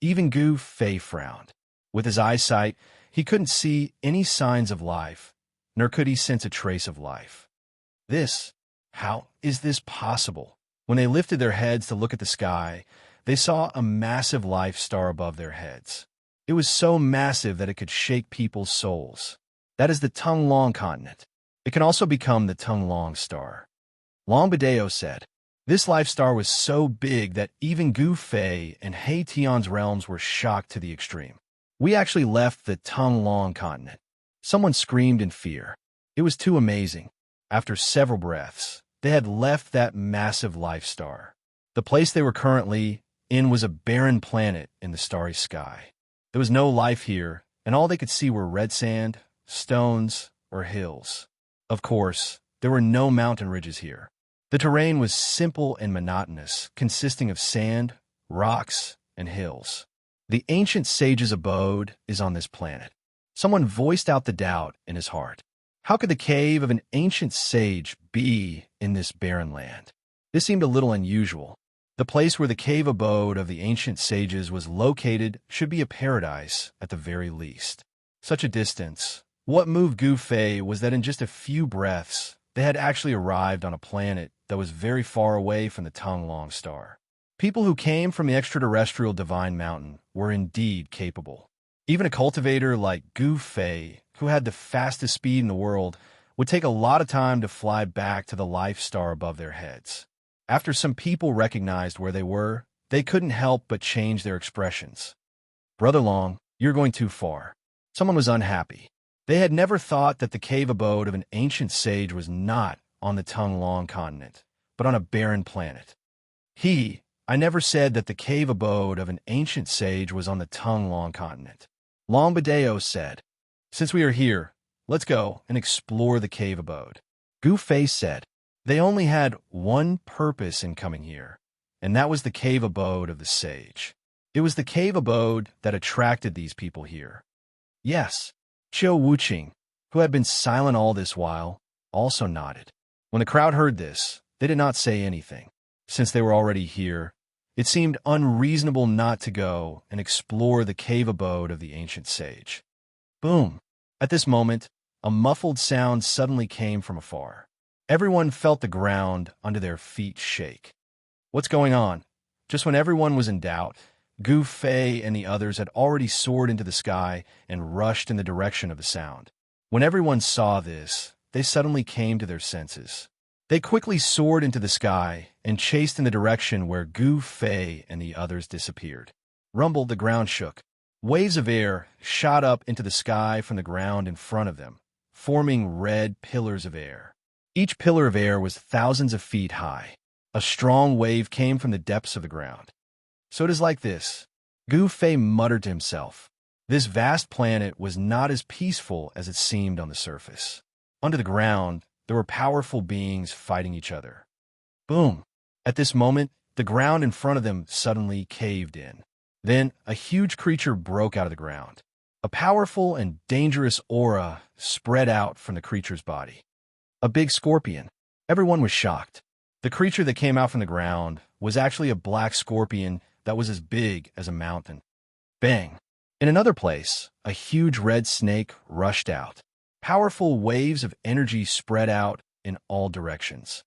Even Gu Fei frowned. With his eyesight, he couldn't see any signs of life, nor could he sense a trace of life. How is this possible? When they lifted their heads to look at the sky, they saw a massive life star above their heads. It was so massive that it could shake people's souls. That is the Tung Long continent. It can also become the Tung Long star. Long Bideo said, "This life star was so big that even Gu Fei and He Tian's realms were shocked to the extreme. We actually left the Tung Long continent." Someone screamed in fear. It was too amazing. After several breaths, they had left that massive life star. The place they were currently in was a barren planet in the starry sky. There was no life here, and all they could see were red sand, stones, or hills. Of course, there were no mountain ridges here. The terrain was simple and monotonous, consisting of sand, rocks, and hills. The ancient sage's abode is on this planet. Someone voiced out the doubt in his heart. How could the cave of an ancient sage be in this barren land? This seemed a little unusual. The place where the cave abode of the ancient sages was located should be a paradise at the very least. Such a distance. What moved Gu Fei was that in just a few breaths, they had actually arrived on a planet that was very far away from the Tung Long star. People who came from the extraterrestrial divine mountain were indeed capable. Even a cultivator like Gu Fei, who had the fastest speed in the world, would take a lot of time to fly back to the life star above their heads. After some people recognized where they were, they couldn't help but change their expressions. "Brother Long, you're going too far." Someone was unhappy. They had never thought that the cave abode of an ancient sage was not on the Tung Long continent, but on a barren planet. I never said that the cave abode of an ancient sage was on the Tung Long continent. Long Bideo said, "Since we are here, let's go and explore the cave abode." Gu Fei said, they only had one purpose in coming here, and that was the cave abode of the sage. It was the cave abode that attracted these people here. Yes, Qiu Wuqing, who had been silent all this while, also nodded. When the crowd heard this, they did not say anything. Since they were already here, it seemed unreasonable not to go and explore the cave abode of the ancient sage. Boom! At this moment, a muffled sound suddenly came from afar. Everyone felt the ground under their feet shake. What's going on? Just when everyone was in doubt, Gu Fei and the others had already soared into the sky and rushed in the direction of the sound. When everyone saw this, they suddenly came to their senses. They quickly soared into the sky and chased in the direction where Gu Fei and the others disappeared. Rumble, the ground shook. Waves of air shot up into the sky from the ground in front of them, forming red pillars of air. Each pillar of air was thousands of feet high. A strong wave came from the depths of the ground. "So it is like this," Gu Fei muttered to himself. This vast planet was not as peaceful as it seemed on the surface. Under the ground, there were powerful beings fighting each other. Boom! At this moment, the ground in front of them suddenly caved in. Then, a huge creature broke out of the ground. A powerful and dangerous aura spread out from the creature's body. A big scorpion. Everyone was shocked. The creature that came out from the ground was actually a black scorpion that was as big as a mountain. Bang! In another place, a huge red snake rushed out. Powerful waves of energy spread out in all directions.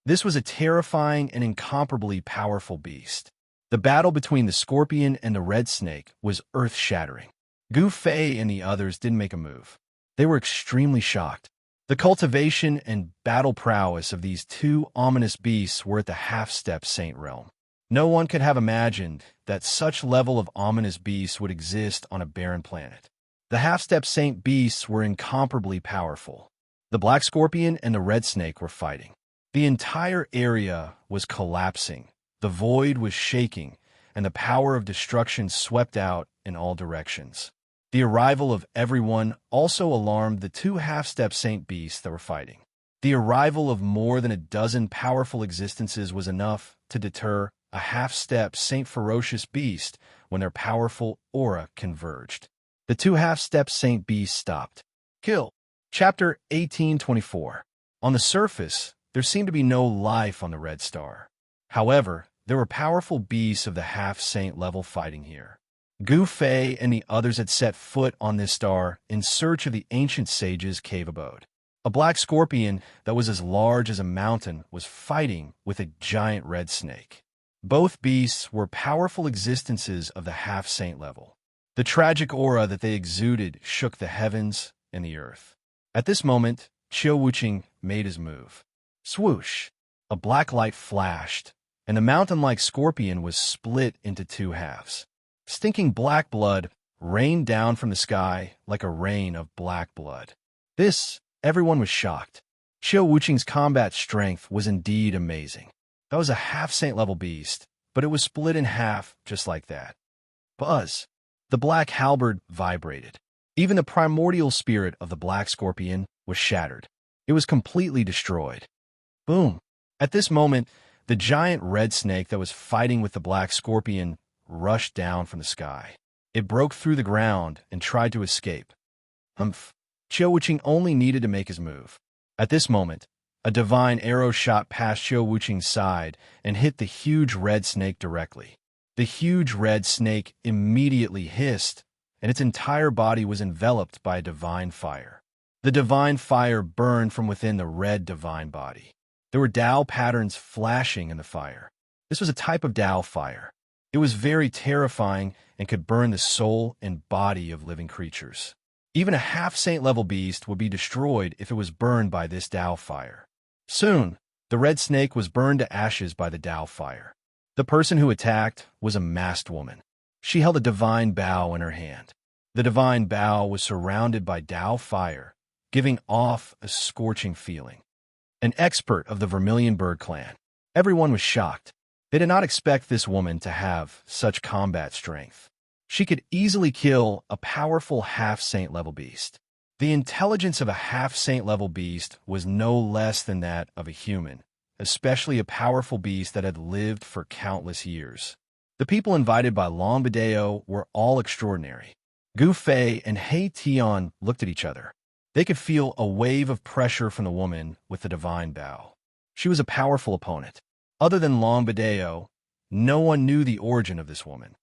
This was a terrifying and incomparably powerful beast. The battle between the scorpion and the red snake was earth-shattering. Gu Fei and the others didn't make a move. They were extremely shocked. The cultivation and battle prowess of these two ominous beasts were at the half-step saint realm. No one could have imagined that such level of ominous beasts would exist on a barren planet. The half-step saint beasts were incomparably powerful. The black scorpion and the red snake were fighting. The entire area was collapsing. The void was shaking, and the power of destruction swept out in all directions. The arrival of everyone also alarmed the two half-step saint beasts that were fighting. The arrival of more than a dozen powerful existences was enough to deter a half-step saint ferocious beast when their powerful aura converged. The two half-step saint beasts stopped. Kill. Chapter 1824. On the surface, there seemed to be no life on the red star. However, there were powerful beasts of the half-saint level fighting here. Gu Fei and the others had set foot on this star in search of the ancient sage's cave abode. A black scorpion that was as large as a mountain was fighting with a giant red snake. Both beasts were powerful existences of the half-saint level. The tragic aura that they exuded shook the heavens and the earth. At this moment, Qiu Wuqing made his move. Swoosh! A black light flashed, and the mountain-like scorpion was split into two halves. Stinking black blood rained down from the sky like a rain of black blood. Everyone was shocked. Qiu Wuqing's combat strength was indeed amazing. That was a half-saint level beast, but it was split in half just like that. Buzz! The black halberd vibrated. Even the primordial spirit of the black scorpion was shattered. It was completely destroyed. Boom! At this moment, the giant red snake that was fighting with the black scorpion rushed down from the sky. It broke through the ground and tried to escape. Qiu Wuqing only needed to make his move. At this moment, a divine arrow shot past Qiu Wuqing's side and hit the huge red snake directly. The huge red snake immediately hissed, and its entire body was enveloped by a divine fire. The divine fire burned from within the red divine body. There were Tao patterns flashing in the fire. This was a type of Tao fire. It was very terrifying and could burn the soul and body of living creatures. Even a half-saint level beast would be destroyed if it was burned by this Tao fire. Soon, the red snake was burned to ashes by the Tao fire. The person who attacked was a masked woman. She held a divine bow in her hand. The divine bow was surrounded by Tao fire, giving off a scorching feeling. An expert of the Vermilion Bird clan. Everyone was shocked. They did not expect this woman to have such combat strength. She could easily kill a powerful half-saint level beast. The intelligence of a half-saint level beast was no less than that of a human, especially a powerful beast that had lived for countless years. The people invited by Long Bideo were all extraordinary. Gu Fei and He Tian looked at each other. They could feel a wave of pressure from the woman with the divine bow. She was a powerful opponent. Other than Long Bideo, no one knew the origin of this woman.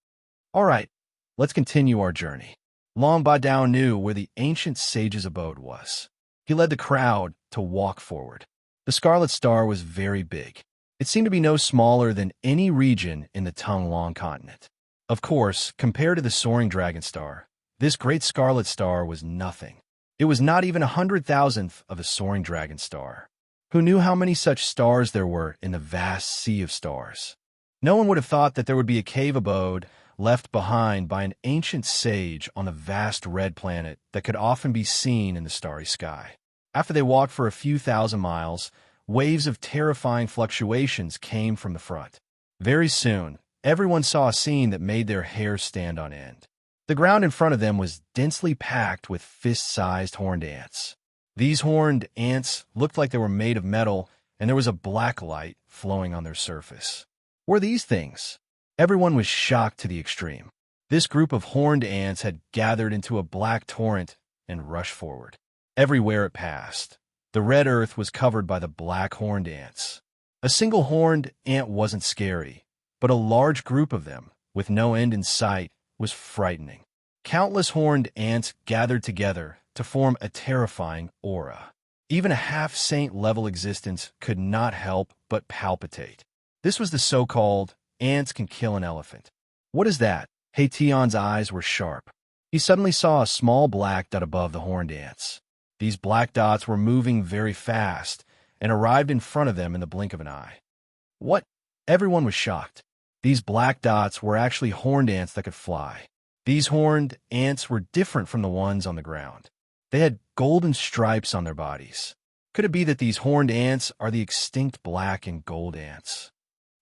All right, let's continue our journey. Long Badao knew where the ancient sage's abode was. He led the crowd to walk forward. The Scarlet Star was very big. It seemed to be no smaller than any region in the Tonglong continent. Of course, compared to the Soaring Dragon Star, this great Scarlet Star was nothing. It was not even 100,000th of a Soaring Dragon Star. Who knew how many such stars there were in the vast sea of stars? No one would have thought that there would be a cave abode left behind by an ancient sage on the vast red planet that could often be seen in the starry sky. After they walked for a few thousand miles, waves of terrifying fluctuations came from the front. Very soon, everyone saw a scene that made their hair stand on end. The ground in front of them was densely packed with fist-sized horned ants. These horned ants looked like they were made of metal, and there was a black light flowing on their surface. What were these things? Everyone was shocked to the extreme. This group of horned ants had gathered into a black torrent and rushed forward. Everywhere it passed, the red earth was covered by the black horned ants. A single horned ant wasn't scary, but a large group of them, with no end in sight, was frightening. Countless horned ants gathered together to form a terrifying aura. Even a half-saint level existence could not help but palpitate. This was the so-called ants can kill an elephant. What is that? He Tian's eyes were sharp. He suddenly saw a small black dot above the horned ants. These black dots were moving very fast and arrived in front of them in the blink of an eye. What? Everyone was shocked. These black dots were actually horned ants that could fly. These horned ants were different from the ones on the ground. They had golden stripes on their bodies. Could it be that these horned ants are the extinct black and gold ants?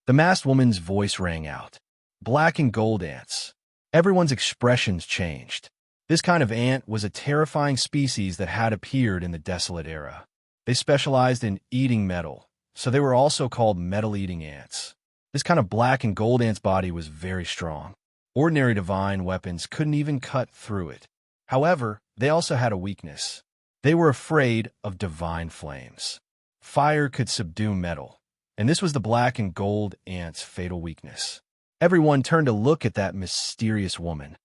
The masked woman's voice rang out. Black and gold ants. Everyone's expressions changed. This kind of ant was a terrifying species that had appeared in the Desolate Era. They specialized in eating metal, so they were also called metal-eating ants. This kind of black and gold ant's body was very strong. Ordinary divine weapons couldn't even cut through it. However, they also had a weakness. They were afraid of divine flames. Fire could subdue metal, and this was the black and gold ant's fatal weakness. Everyone turned to look at that mysterious woman.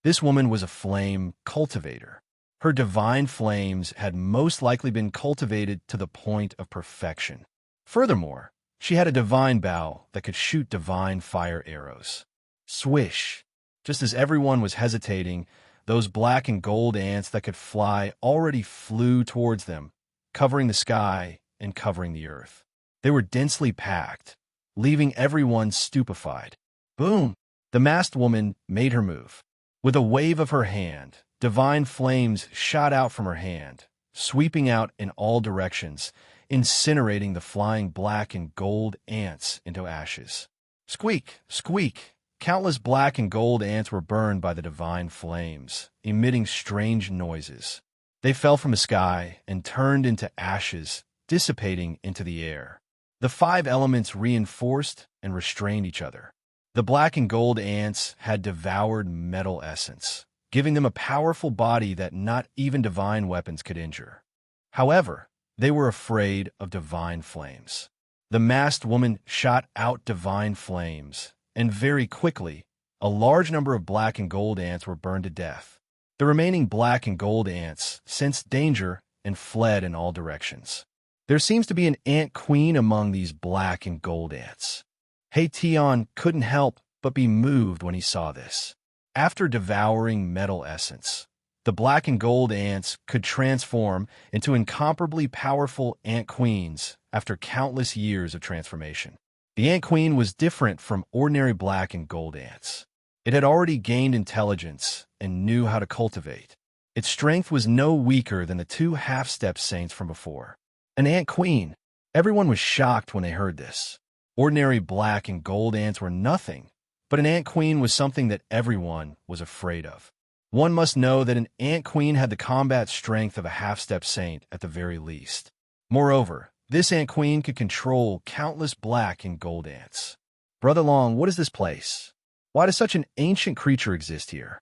This woman was a flame cultivator. Her divine flames had most likely been cultivated to the point of perfection. Furthermore, she had a divine bow that could shoot divine fire arrows. Swish! Just as everyone was hesitating, those black and gold ants that could fly already flew towards them, covering the sky and covering the earth. They were densely packed, leaving everyone stupefied. Boom! The masked woman made her move. With a wave of her hand, divine flames shot out from her hand, sweeping out in all directions, incinerating the flying black and gold ants into ashes. Squeak! Squeak! Countless black and gold ants were burned by the divine flames, emitting strange noises. They fell from the sky and turned into ashes, dissipating into the air. The 5 elements reinforced and restrained each other. The black and gold ants had devoured metal essence, giving them a powerful body that not even divine weapons could injure. However, they were afraid of divine flames. The masked woman shot out divine flames, and very quickly, a large number of black and gold ants were burned to death. The remaining black and gold ants sensed danger and fled in all directions. There seems to be an ant queen among these black and gold ants. Tion couldn't help but be moved when he saw this. After devouring metal essence, the black and gold ants could transform into incomparably powerful ant queens after countless years of transformation. The ant queen was different from ordinary black and gold ants. It had already gained intelligence and knew how to cultivate. Its strength was no weaker than the 2 half-step saints from before. An ant queen. Everyone was shocked when they heard this. Ordinary black and gold ants were nothing, but an ant queen was something that everyone was afraid of. One must know that an ant queen had the combat strength of a half-step saint at the very least. Moreover, this ant queen could control countless black and gold ants. Brother Long, what is this place? Why does such an ancient creature exist here?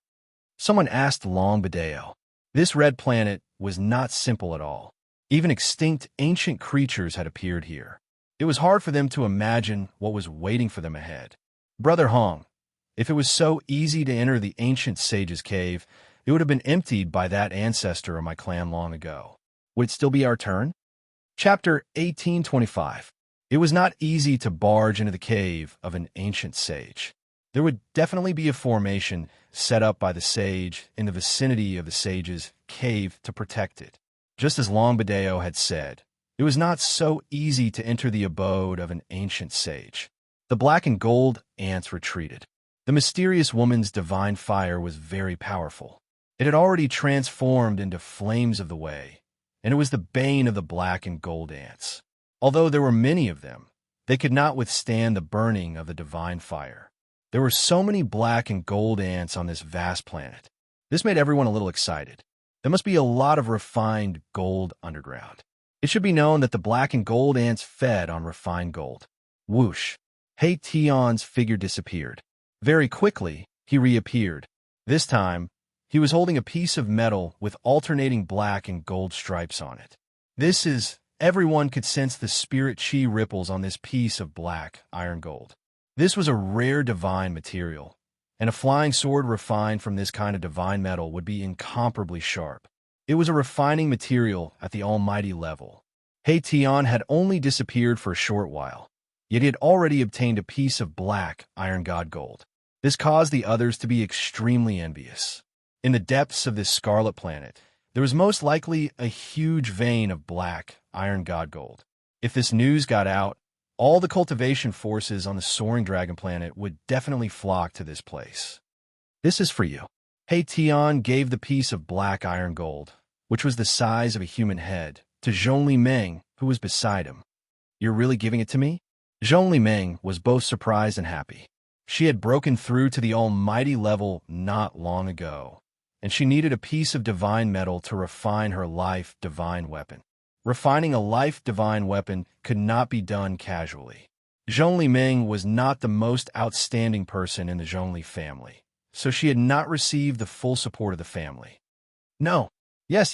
Someone asked Long Bideo. This red planet was not simple at all. Even extinct ancient creatures had appeared here. It was hard for them to imagine what was waiting for them ahead. Brother Hong, if it was so easy to enter the ancient sage's cave, it would have been emptied by that ancestor of my clan long ago. Would it still be our turn? Chapter 1825. It was not easy to barge into the cave of an ancient sage. There would definitely be a formation set up by the sage in the vicinity of the sage's cave to protect it. Just as Long Bideo had said, it was not so easy to enter the abode of an ancient sage. The black and gold ants retreated. The mysterious woman's divine fire was very powerful. It had already transformed into flames of the way, and it was the bane of the black and gold ants. Although there were many of them, they could not withstand the burning of the divine fire. There were so many black and gold ants on this vast planet. This made everyone a little excited. There must be a lot of refined gold underground. It should be known that the black and gold ants fed on refined gold. Whoosh! Tion's figure disappeared. Very quickly, he reappeared. This time, he was holding a piece of metal with alternating black and gold stripes on it. Everyone could sense the spirit chi ripples on this piece of black iron gold. This was a rare divine material, and a flying sword refined from this kind of divine metal would be incomparably sharp. It was a refining material at the almighty level. Tion had only disappeared for a short while, yet he had already obtained a piece of black iron god gold. This caused the others to be extremely envious. In the depths of this scarlet planet, there was most likely a huge vein of black iron god gold. If this news got out, all the cultivation forces on the soaring dragon planet would definitely flock to this place. This is for you. Tion gave the piece of black iron gold, which was the size of a human head, to Zhongli Meng, who was beside him. You're really giving it to me? Zhongli Meng was both surprised and happy. She had broken through to the almighty level not long ago, and she needed a piece of divine metal to refine her life divine weapon. Refining a life divine weapon could not be done casually. Zhongli Meng was not the most outstanding person in the Zhongli family, so she had not received the full support of the family. No. Yes.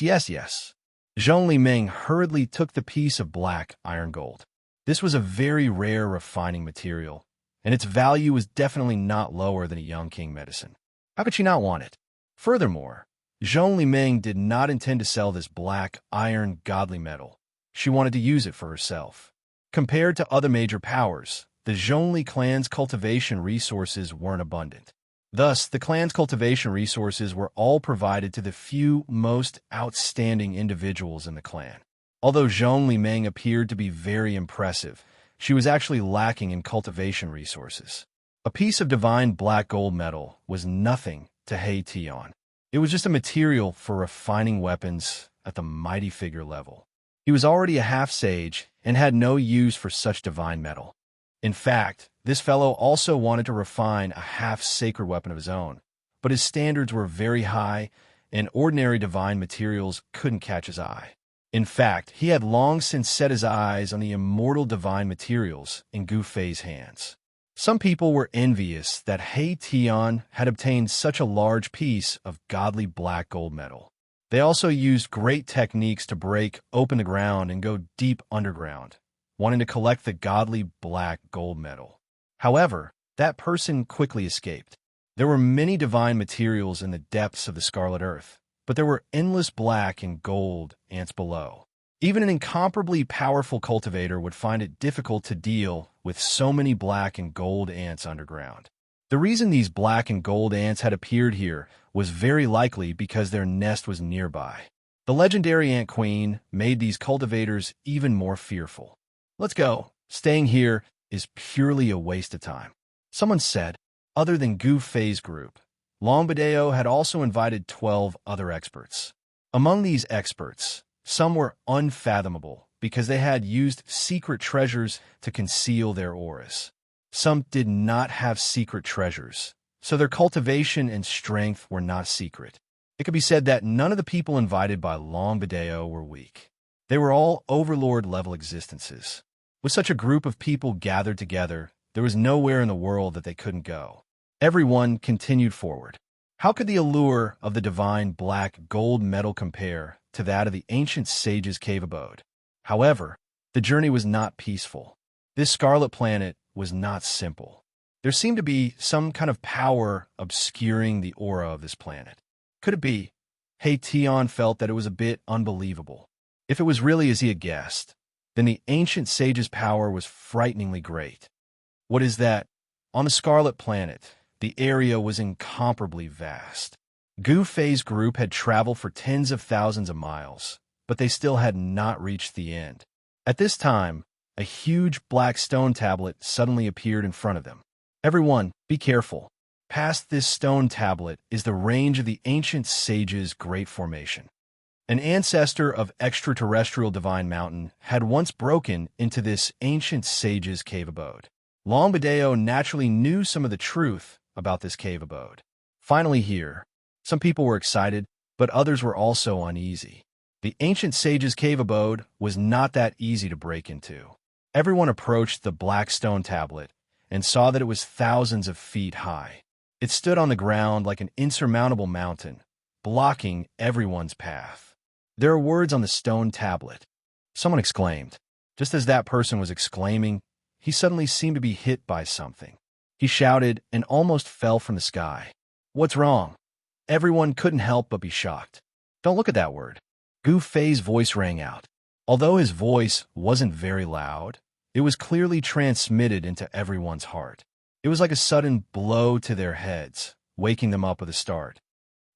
Zhongli Meng hurriedly took the piece of black iron gold. This was a very rare refining material, and its value was definitely not lower than a Young King medicine. How could she not want it? Furthermore, Zhong Liming did not intend to sell this black iron godly metal. She wanted to use it for herself. Compared to other major powers, the Zhongli clan's cultivation resources weren't abundant. Thus, the clan's cultivation resources were all provided to the few most outstanding individuals in the clan. Although Zhong Liming appeared to be very impressive, she was actually lacking in cultivation resources. A piece of divine black gold metal was nothing to He Tian. It was just a material for refining weapons at the mighty figure level. He was already a half-sage and had no use for such divine metal. In fact, this fellow also wanted to refine a half-sacred weapon of his own, but his standards were very high, and ordinary divine materials couldn't catch his eye. In fact, he had long since set his eyes on the immortal divine materials in Gu Fei's hands. Some people were envious that He Tian had obtained such a large piece of godly black gold metal. They also used great techniques to break open the ground and go deep underground, wanting to collect the godly black gold metal. However, that person quickly escaped. There were many divine materials in the depths of the Scarlet Earth, but there were endless black and gold ants below. Even an incomparably powerful cultivator would find it difficult to deal with so many black and gold ants underground. The reason these black and gold ants had appeared here was very likely because their nest was nearby. The legendary Ant Queen made these cultivators even more fearful. "Let's go. Staying here is purely a waste of time," someone said. Other than Gu Fei's group, Longbadeo had also invited 12 other experts. Among these experts, some were unfathomable because they had used secret treasures to conceal their auras. Some did not have secret treasures, so their cultivation and strength were not secret. It could be said that none of the people invited by Longbadeo were weak. They were all overlord-level existences. With such a group of people gathered together, there was nowhere in the world that they couldn't go. Everyone continued forward. How could the allure of the divine black gold metal compare to that of the ancient sage's cave abode? However, the journey was not peaceful. This scarlet planet was not simple. There seemed to be some kind of power obscuring the aura of this planet. Could it be? He Tian felt that it was a bit unbelievable. If it was really as he had guessed, then the ancient sage's power was frighteningly great. What is that? On the Scarlet Planet, the area was incomparably vast. Gu Fei's group had traveled for tens of thousands of miles, but they still had not reached the end. At this time, a huge black stone tablet suddenly appeared in front of them. "Everyone, be careful. Past this stone tablet is the range of the ancient sage's great formation." An ancestor of extraterrestrial divine mountain had once broken into this ancient sage's cave abode. Longbadeo naturally knew some of the truth about this cave abode. Finally here, some people were excited, but others were also uneasy. The ancient sage's cave abode was not that easy to break into. Everyone approached the black stone tablet and saw that it was thousands of feet high. It stood on the ground like an insurmountable mountain, blocking everyone's path. "There are words on the stone tablet," someone exclaimed. Just as that person was exclaiming, he suddenly seemed to be hit by something. He shouted and almost fell from the sky. "What's wrong?" Everyone couldn't help but be shocked. "Don't look at that word." Gu Fei's voice rang out. Although his voice wasn't very loud, it was clearly transmitted into everyone's heart. It was like a sudden blow to their heads, waking them up with a start.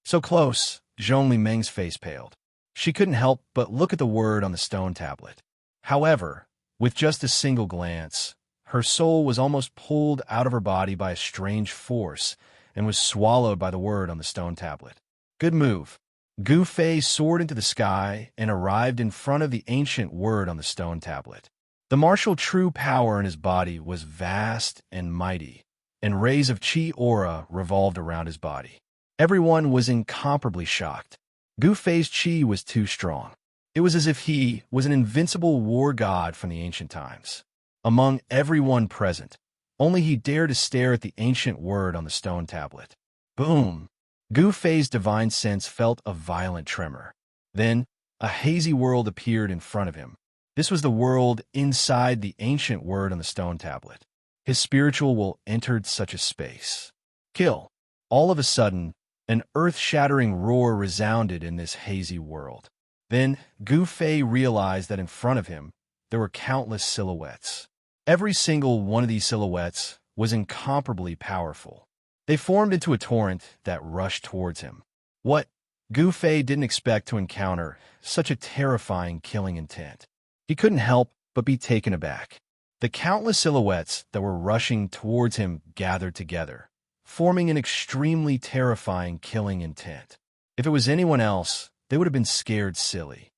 So close, Zhong Liming's face paled. She couldn't help but look at the word on the stone tablet. However, with just a single glance, her soul was almost pulled out of her body by a strange force and was swallowed by the word on the stone tablet. Good move. Gu Fei soared into the sky and arrived in front of the ancient word on the stone tablet. The martial true power in his body was vast and mighty, and rays of chi aura revolved around his body. Everyone was incomparably shocked. Gu Fei's chi was too strong. It was as if he was an invincible war god from the ancient times. Among everyone present, only he dared to stare at the ancient word on the stone tablet. Boom! Gu Fei's divine sense felt a violent tremor. Then, a hazy world appeared in front of him. This was the world inside the ancient word on the stone tablet. His spiritual will entered such a space. Kill. All of a sudden, An earth-shattering roar resounded in this hazy world. Then, Gu Fei realized that in front of him, there were countless silhouettes. Every single one of these silhouettes was incomparably powerful. They formed into a torrent that rushed towards him. What? Gu Fei didn't expect to encounter such a terrifying killing intent. He couldn't help but be taken aback. The countless silhouettes that were rushing towards him gathered together, forming an extremely terrifying killing intent. If it was anyone else, they would have been scared silly.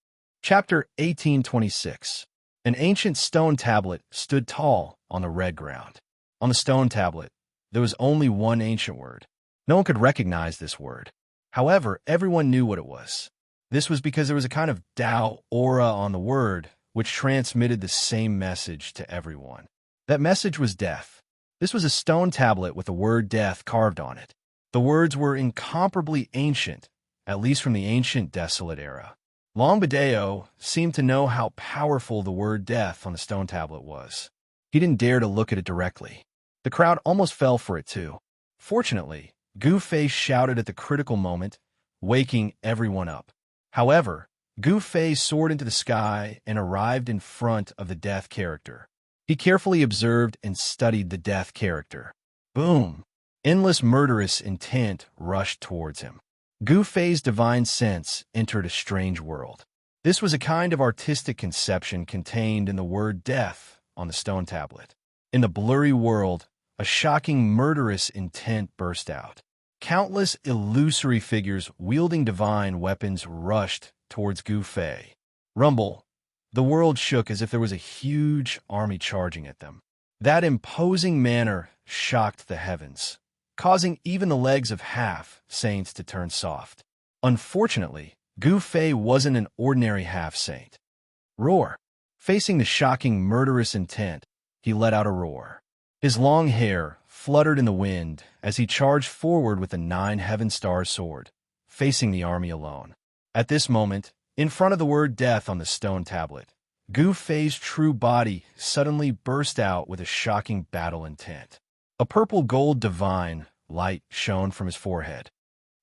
Chapter 1826. An ancient stone tablet stood tall on the red ground. On the stone tablet, there was only one ancient word. No one could recognize this word. However, everyone knew what it was. This was because there was a kind of Tao aura on the word, which transmitted the same message to everyone. That message was death. This was a stone tablet with the word death carved on it. The words were incomparably ancient, at least from the ancient desolate era. Longbadeo seemed to know how powerful the word death on the stone tablet was. He didn't dare to look at it directly. The crowd almost fell for it too. Fortunately, Gu Fei shouted at the critical moment, waking everyone up. However, Gu Fei soared into the sky and arrived in front of the death character. He carefully observed and studied the death character. Boom! Endless murderous intent rushed towards him. Gu Fei's divine sense entered a strange world. This was a kind of artistic conception contained in the word death on the stone tablet. In the blurry world, a shocking murderous intent burst out. Countless illusory figures wielding divine weapons rushed towards Gu Fei. Rumble! The world shook as if there was a huge army charging at them. That imposing manner shocked the heavens, causing even the legs of half-saints to turn soft. Unfortunately, Gu Fei wasn't an ordinary half-saint. Roar! Facing the shocking murderous intent, he let out a roar. His long hair fluttered in the wind as he charged forward with the 9 heaven-star sword, facing the army alone. At this moment, in front of the word death on the stone tablet, Gu Fei's true body suddenly burst out with a shocking battle intent. A purple-gold divine light shone from his forehead.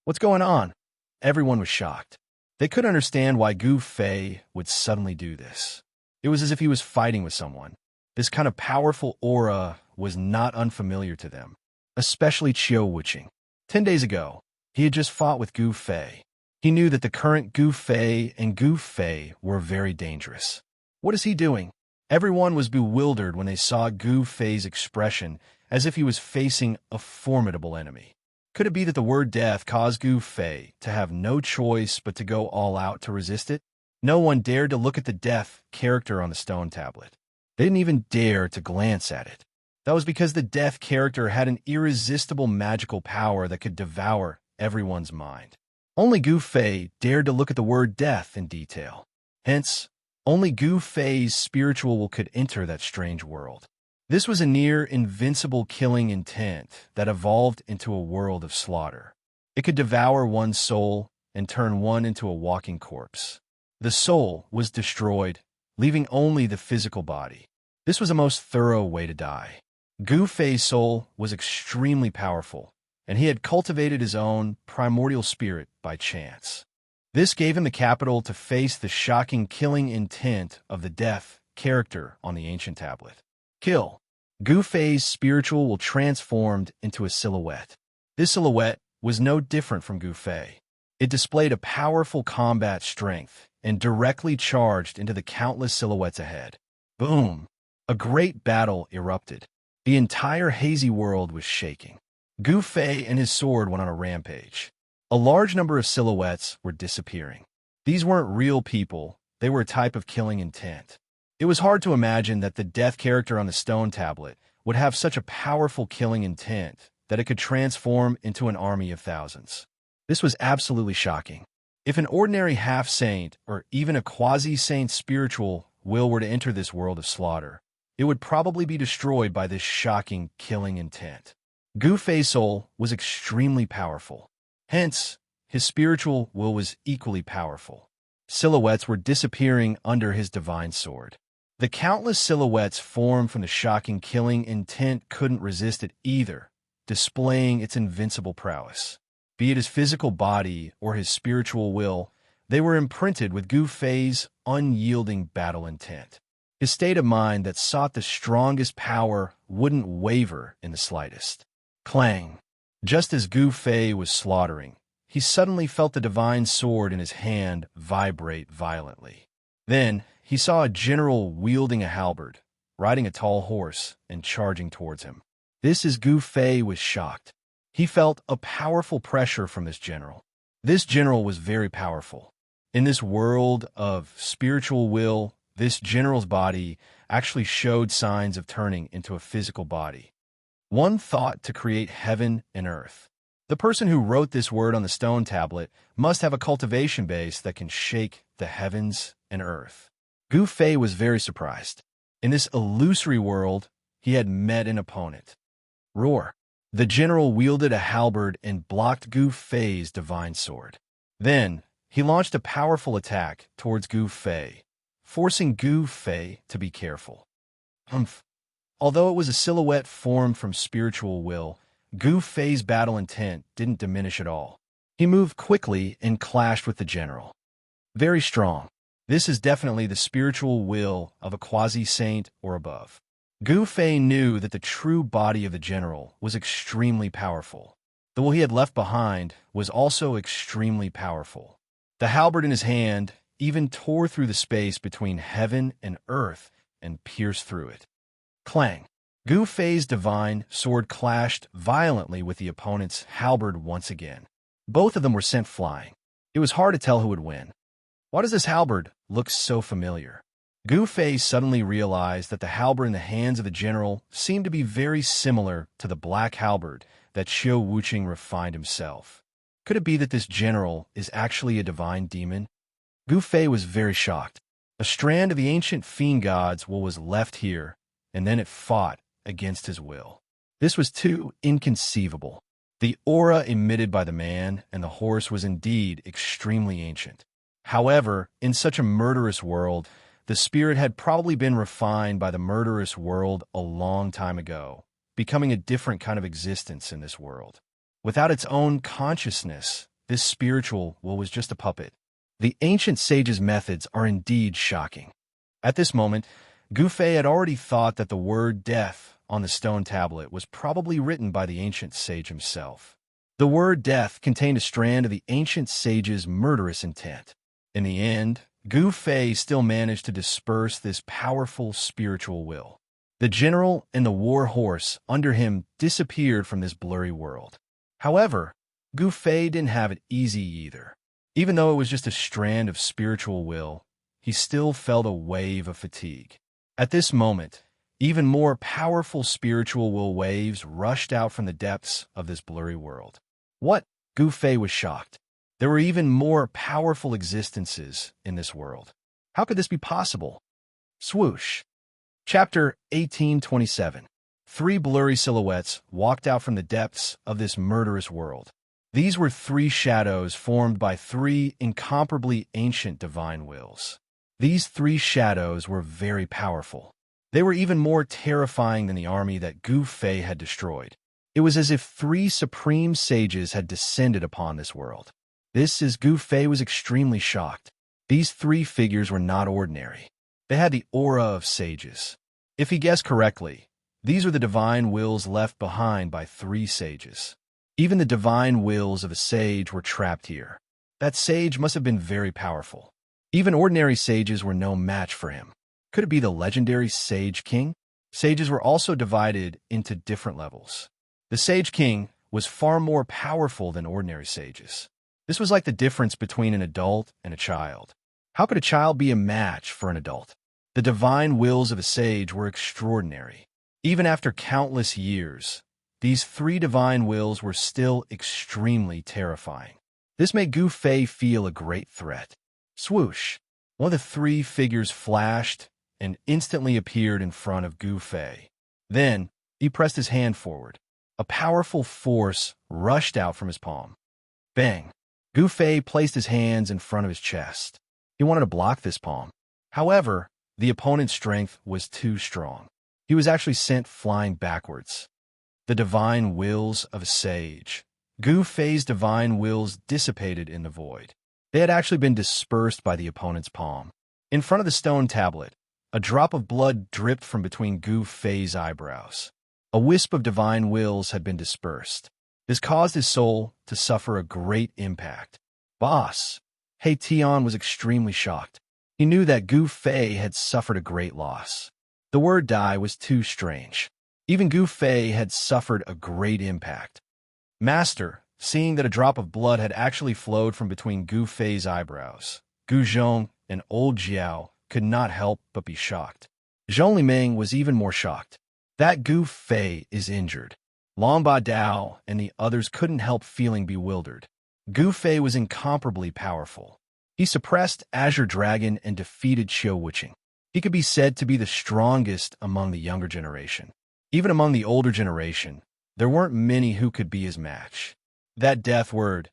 What's going on? Everyone was shocked. They couldn't understand why Gu Fei would suddenly do this. It was as if he was fighting with someone. This kind of powerful aura was not unfamiliar to them, especially Qiu Wuqing. 10 days ago, he had just fought with Gu Fei. He knew that the current Gu Fei and Gu Fei were very dangerous. What is he doing? Everyone was bewildered when they saw Gu Fei's expression as if he was facing a formidable enemy. Could it be that the word death caused Gu Fei to have no choice but to go all out to resist it? No one dared to look at the death character on the stone tablet. They didn't even dare to glance at it. That was because the death character had an irresistible magical power that could devour everyone's mind. Only Gu Fei dared to look at the word death in detail. Hence, only Gu Fei's spiritual will could enter that strange world. This was a near-invincible killing intent that evolved into a world of slaughter. It could devour one's soul and turn one into a walking corpse. The soul was destroyed, leaving only the physical body. This was a most thorough way to die. Gu Fei's soul was extremely powerful, and he had cultivated his own primordial spirit by chance. This gave him the capital to face the shocking killing intent of the death character on the ancient tablet. Kill. Gu Fei's spiritual will transformed into a silhouette. This silhouette was no different from Gu Fei. It displayed a powerful combat strength and directly charged into the countless silhouettes ahead. Boom! A great battle erupted. The entire hazy world was shaking. Gu Fei and his sword went on a rampage. A large number of silhouettes were disappearing. These weren't real people, they were a type of killing intent. It was hard to imagine that the death character on the stone tablet would have such a powerful killing intent that it could transform into an army of thousands. This was absolutely shocking. If an ordinary half-saint or even a quasi-saint spiritual will were to enter this world of slaughter, it would probably be destroyed by this shocking killing intent. Gu Fei's soul was extremely powerful. Hence, his spiritual will was equally powerful. Silhouettes were disappearing under his divine sword. The countless silhouettes formed from the shocking killing intent couldn't resist it either, displaying its invincible prowess. be it his physical body or his spiritual will, they were imprinted with Gu Fei's unyielding battle intent. His state of mind that sought the strongest power wouldn't waver in the slightest. Clang! Just as Gu Fei was slaughtering, he suddenly felt the divine sword in his hand vibrate violently. Then he saw a general wielding a halberd, riding a tall horse, and charging towards him. This is Gu Fei was shocked. He felt a powerful pressure from this general. This general was very powerful. In this world of spiritual will, this general's body actually showed signs of turning into a physical body. One thought to create heaven and earth. The person who wrote this word on the stone tablet must have a cultivation base that can shake the heavens and earth. Gu Fei was very surprised. In this illusory world, he had met an opponent. Roar! The general wielded a halberd and blocked Gu Fei's divine sword. Then, he launched a powerful attack towards Gu Fei, forcing Gu Fei to be careful. Humph! Although it was a silhouette formed from spiritual will, Gu Fei's battle intent didn't diminish at all. He moved quickly and clashed with the general. Very strong. This is definitely the spiritual will of a quasi-saint or above. Gu Fei knew that the true body of the general was extremely powerful. The will he had left behind was also extremely powerful. The halberd in his hand even tore through the space between heaven and earth and pierced through it. Clang! Gu Fei's divine sword clashed violently with the opponent's halberd once again. Both of them were sent flying. It was hard to tell who would win. Why does this halberd look so familiar? Gu Fei suddenly realized that the halberd in the hands of the general seemed to be very similar to the black halberd that Qiu Wuqing refined himself. Could it be that this general is actually a divine demon? Gu Fei was very shocked. A strand of the ancient fiend god's will was left here, and then it fought against his will. This was too inconceivable. The aura emitted by the man and the horse was indeed extremely ancient. However, in such a murderous world, the spirit had probably been refined by the murderous world a long time ago, becoming a different kind of existence in this world. Without its own consciousness, this spiritual will was just a puppet. The ancient sage's methods are indeed shocking. At this moment, Gu Fei had already thought that the word death on the stone tablet was probably written by the ancient sage himself. The word death contained a strand of the ancient sage's murderous intent. In the end, Gu Fei still managed to disperse this powerful spiritual will. The general and the war horse under him disappeared from this blurry world. However, Gu Fei didn't have it easy either. Even though it was just a strand of spiritual will, he still felt a wave of fatigue. At this moment, even more powerful spiritual will waves rushed out from the depths of this blurry world. What? Gu Fei was shocked. There were even more powerful existences in this world. How could this be possible? Swoosh. Chapter 1827. Three blurry silhouettes walked out from the depths of this murderous world. These were three shadows formed by three incomparably ancient divine wills. These three shadows were very powerful. They were even more terrifying than the army that Gu Fei had destroyed. It was as if three supreme sages had descended upon this world. This is Gu Fei was extremely shocked. These three figures were not ordinary. They had the aura of sages. If he guessed correctly, these were the divine wills left behind by three sages. Even the divine wills of a sage were trapped here. That sage must have been very powerful. Even ordinary sages were no match for him. Could it be the legendary Sage King? Sages were also divided into different levels. The Sage King was far more powerful than ordinary sages. This was like the difference between an adult and a child. How could a child be a match for an adult? The divine wills of a sage were extraordinary. Even after countless years, these three divine wills were still extremely terrifying. This made Gu Fei feel a great threat. Swoosh! One of the three figures flashed and instantly appeared in front of Gu Fei. Then, he pressed his hand forward. A powerful force rushed out from his palm. Bang! Gu Fei placed his hands in front of his chest. He wanted to block this palm. However, the opponent's strength was too strong. He was actually sent flying backwards. The divine wills of a sage. Gu Fei's divine wills dissipated in the void. They had actually been dispersed by the opponent's palm. In front of the stone tablet, a drop of blood dripped from between Gu Fei's eyebrows. A wisp of divine wills had been dispersed. This caused his soul to suffer a great impact. Boss! He Tian was extremely shocked. He knew that Gu Fei had suffered a great loss. The word die was too strange. Even Gu Fei had suffered a great impact. Master, seeing that a drop of blood had actually flowed from between Gu Fei's eyebrows, Gu Zhong and old Jiao could not help but be shocked. Zhong Liming was even more shocked. That Gu Fei is injured. Long Ba Dao and the others couldn't help feeling bewildered. Gu Fei was incomparably powerful. He suppressed Azure Dragon and defeated Qiu Wuqing. He could be said to be the strongest among the younger generation. Even among the older generation, there weren't many who could be his match. That death word.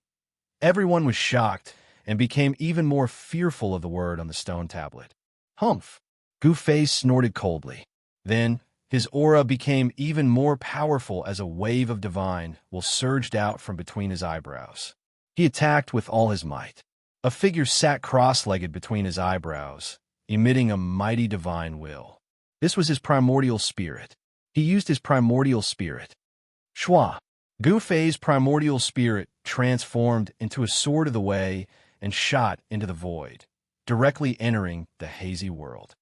Everyone was shocked and became even more fearful of the word on the stone tablet. Humph! Gu Fei snorted coldly. Then, his aura became even more powerful as a wave of divine will surged out from between his eyebrows. He attacked with all his might. A figure sat cross-legged between his eyebrows, emitting a mighty divine will. This was his primordial spirit. He used his primordial spirit. Shua! Gu Fei's primordial spirit transformed into a sword of the way and shot into the void, directly entering the hazy world.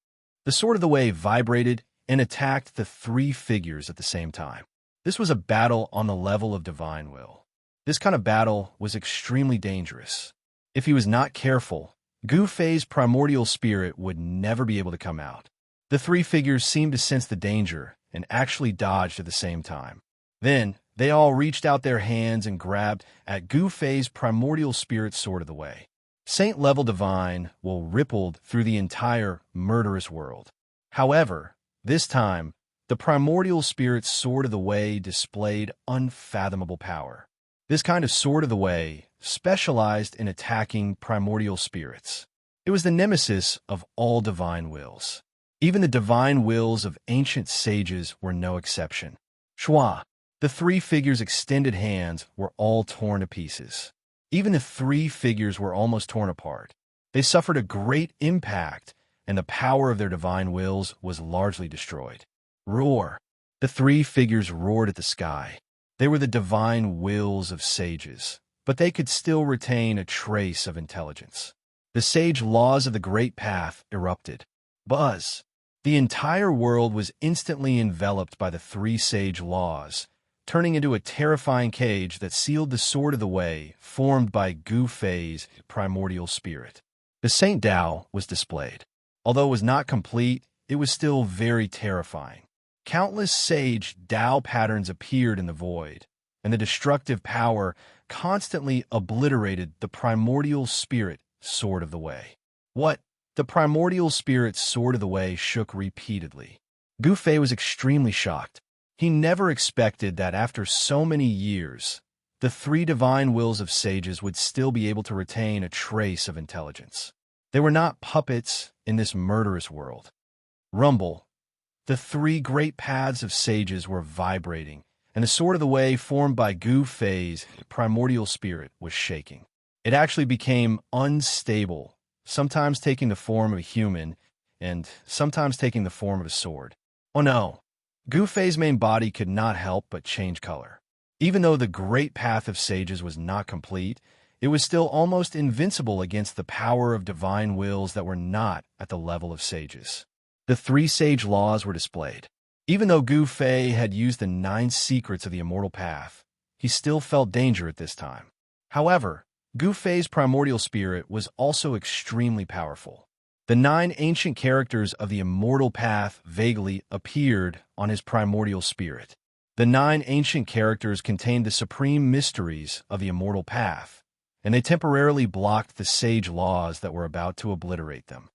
The sword of the way vibrated and attacked the three figures at the same time. This was a battle on the level of divine will. This kind of battle was extremely dangerous. If he was not careful, Gu Fei's primordial spirit would never be able to come out. The three figures seemed to sense the danger and actually dodged at the same time. Then, they all reached out their hands and grabbed at Gu Fei's primordial spirit sword of the way. Saint-level divine will rippled through the entire murderous world. However, this time, the primordial spirit sword of the way displayed unfathomable power. This kind of sword of the way specialized in attacking primordial spirits. It was the nemesis of all divine wills. Even the divine wills of ancient sages were no exception. Shua! The three figures' extended hands were all torn to pieces. Even the three figures were almost torn apart. They suffered a great impact, and the power of their divine wills was largely destroyed. Roar! The three figures roared at the sky. They were the divine wills of sages, but they could still retain a trace of intelligence. The sage laws of the Great Path erupted. Buzz! The entire world was instantly enveloped by the three sage laws, turning into a terrifying cage that sealed the sword of the way formed by Gu Fei's primordial spirit. The Saint Dao was displayed. Although it was not complete, it was still very terrifying. Countless sage Dao patterns appeared in the void, and the destructive power constantly obliterated the primordial spirit sword of the way. What? The primordial spirit sword of the way shook repeatedly. Gu Fei was extremely shocked. He never expected that after so many years, the three divine wills of sages would still be able to retain a trace of intelligence. They were not puppets in this murderous world. Rumble! The three great paths of sages were vibrating, and the sword of the way formed by Gu Fei's primordial spirit was shaking. It actually became unstable, sometimes taking the form of a human, and sometimes taking the form of a sword. Oh no! Gu Fei's main body could not help but change color. Even though the great path of sages was not complete, it was still almost invincible against the power of divine wills that were not at the level of sages. The three sage laws were displayed. Even though Gu Fei had used the 9 secrets of the immortal path, he still felt danger at this time. However, Gu Fei's primordial spirit was also extremely powerful. The 9 ancient characters of the immortal path vaguely appeared on his primordial spirit. The 9 ancient characters contained the supreme mysteries of the immortal path, and they temporarily blocked the sage laws that were about to obliterate them.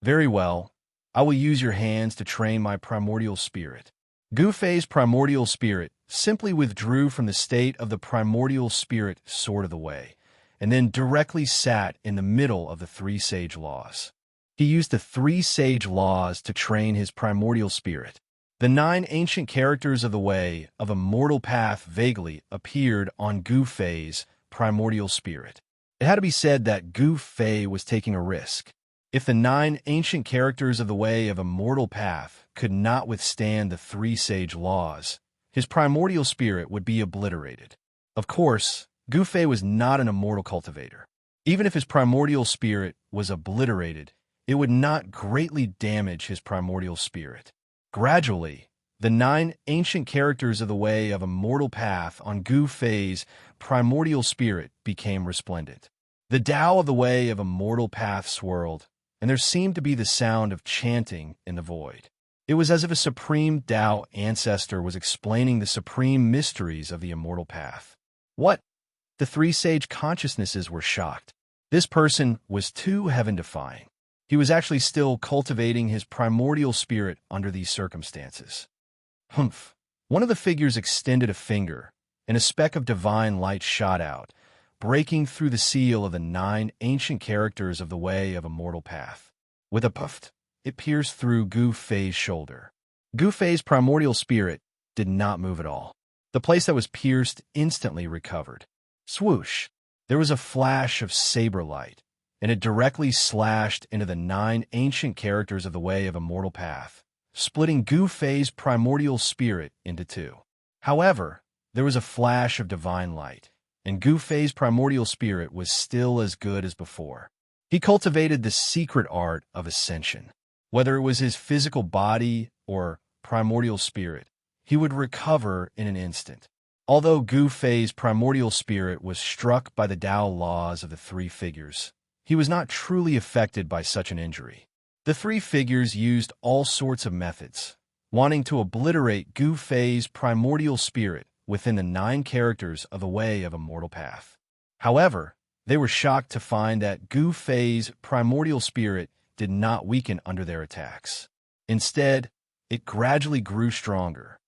Very well, I will use your hands to train my primordial spirit. Gu Fei's primordial spirit simply withdrew from the state of the primordial spirit sword of the way, and then directly sat in the middle of the 3 sage laws. He used the 3 sage laws to train his primordial spirit. The 9 ancient characters of the way of a mortal path vaguely appeared on Gu Fei's primordial spirit. It had to be said that Gu Fei was taking a risk. If the 9 ancient characters of the way of a mortal path could not withstand the 3 sage laws, his primordial spirit would be obliterated. Of course, Gu Fei was not an immortal cultivator. Even if his primordial spirit was obliterated, it would not greatly damage his primordial spirit. Gradually, the 9 ancient characters of the way of a mortal path on Gu Fei's primordial spirit became resplendent. The Tao of the way of a mortal path swirled, and there seemed to be the sound of chanting in the void. It was as if a supreme Tao ancestor was explaining the supreme mysteries of the immortal path. What? The 3 sage consciousnesses were shocked. This person was too heaven-defying. He was actually still cultivating his primordial spirit under these circumstances. Humph! One of the figures extended a finger, and a speck of divine light shot out, breaking through the seal of the 9 ancient characters of the way of a mortal path. With a puff, it pierced through Gu Fei's shoulder. Gu Fei's primordial spirit did not move at all. The place that was pierced instantly recovered. Swoosh! There was a flash of saber light, and it directly slashed into the 9 ancient characters of the way of a mortal path, splitting Gu Fei's primordial spirit into 2. However, there was a flash of divine light, and Gu Fei's primordial spirit was still as good as before. He cultivated the secret art of ascension. Whether it was his physical body or primordial spirit, he would recover in an instant. Although Gu Fei's primordial spirit was struck by the Tao laws of the 3 figures, he was not truly affected by such an injury. The 3 figures used all sorts of methods, wanting to obliterate Gu Fei's primordial spirit within the 9 characters of the way of a mortal path. However, they were shocked to find that Gu Fei's primordial spirit did not weaken under their attacks. Instead, it gradually grew stronger.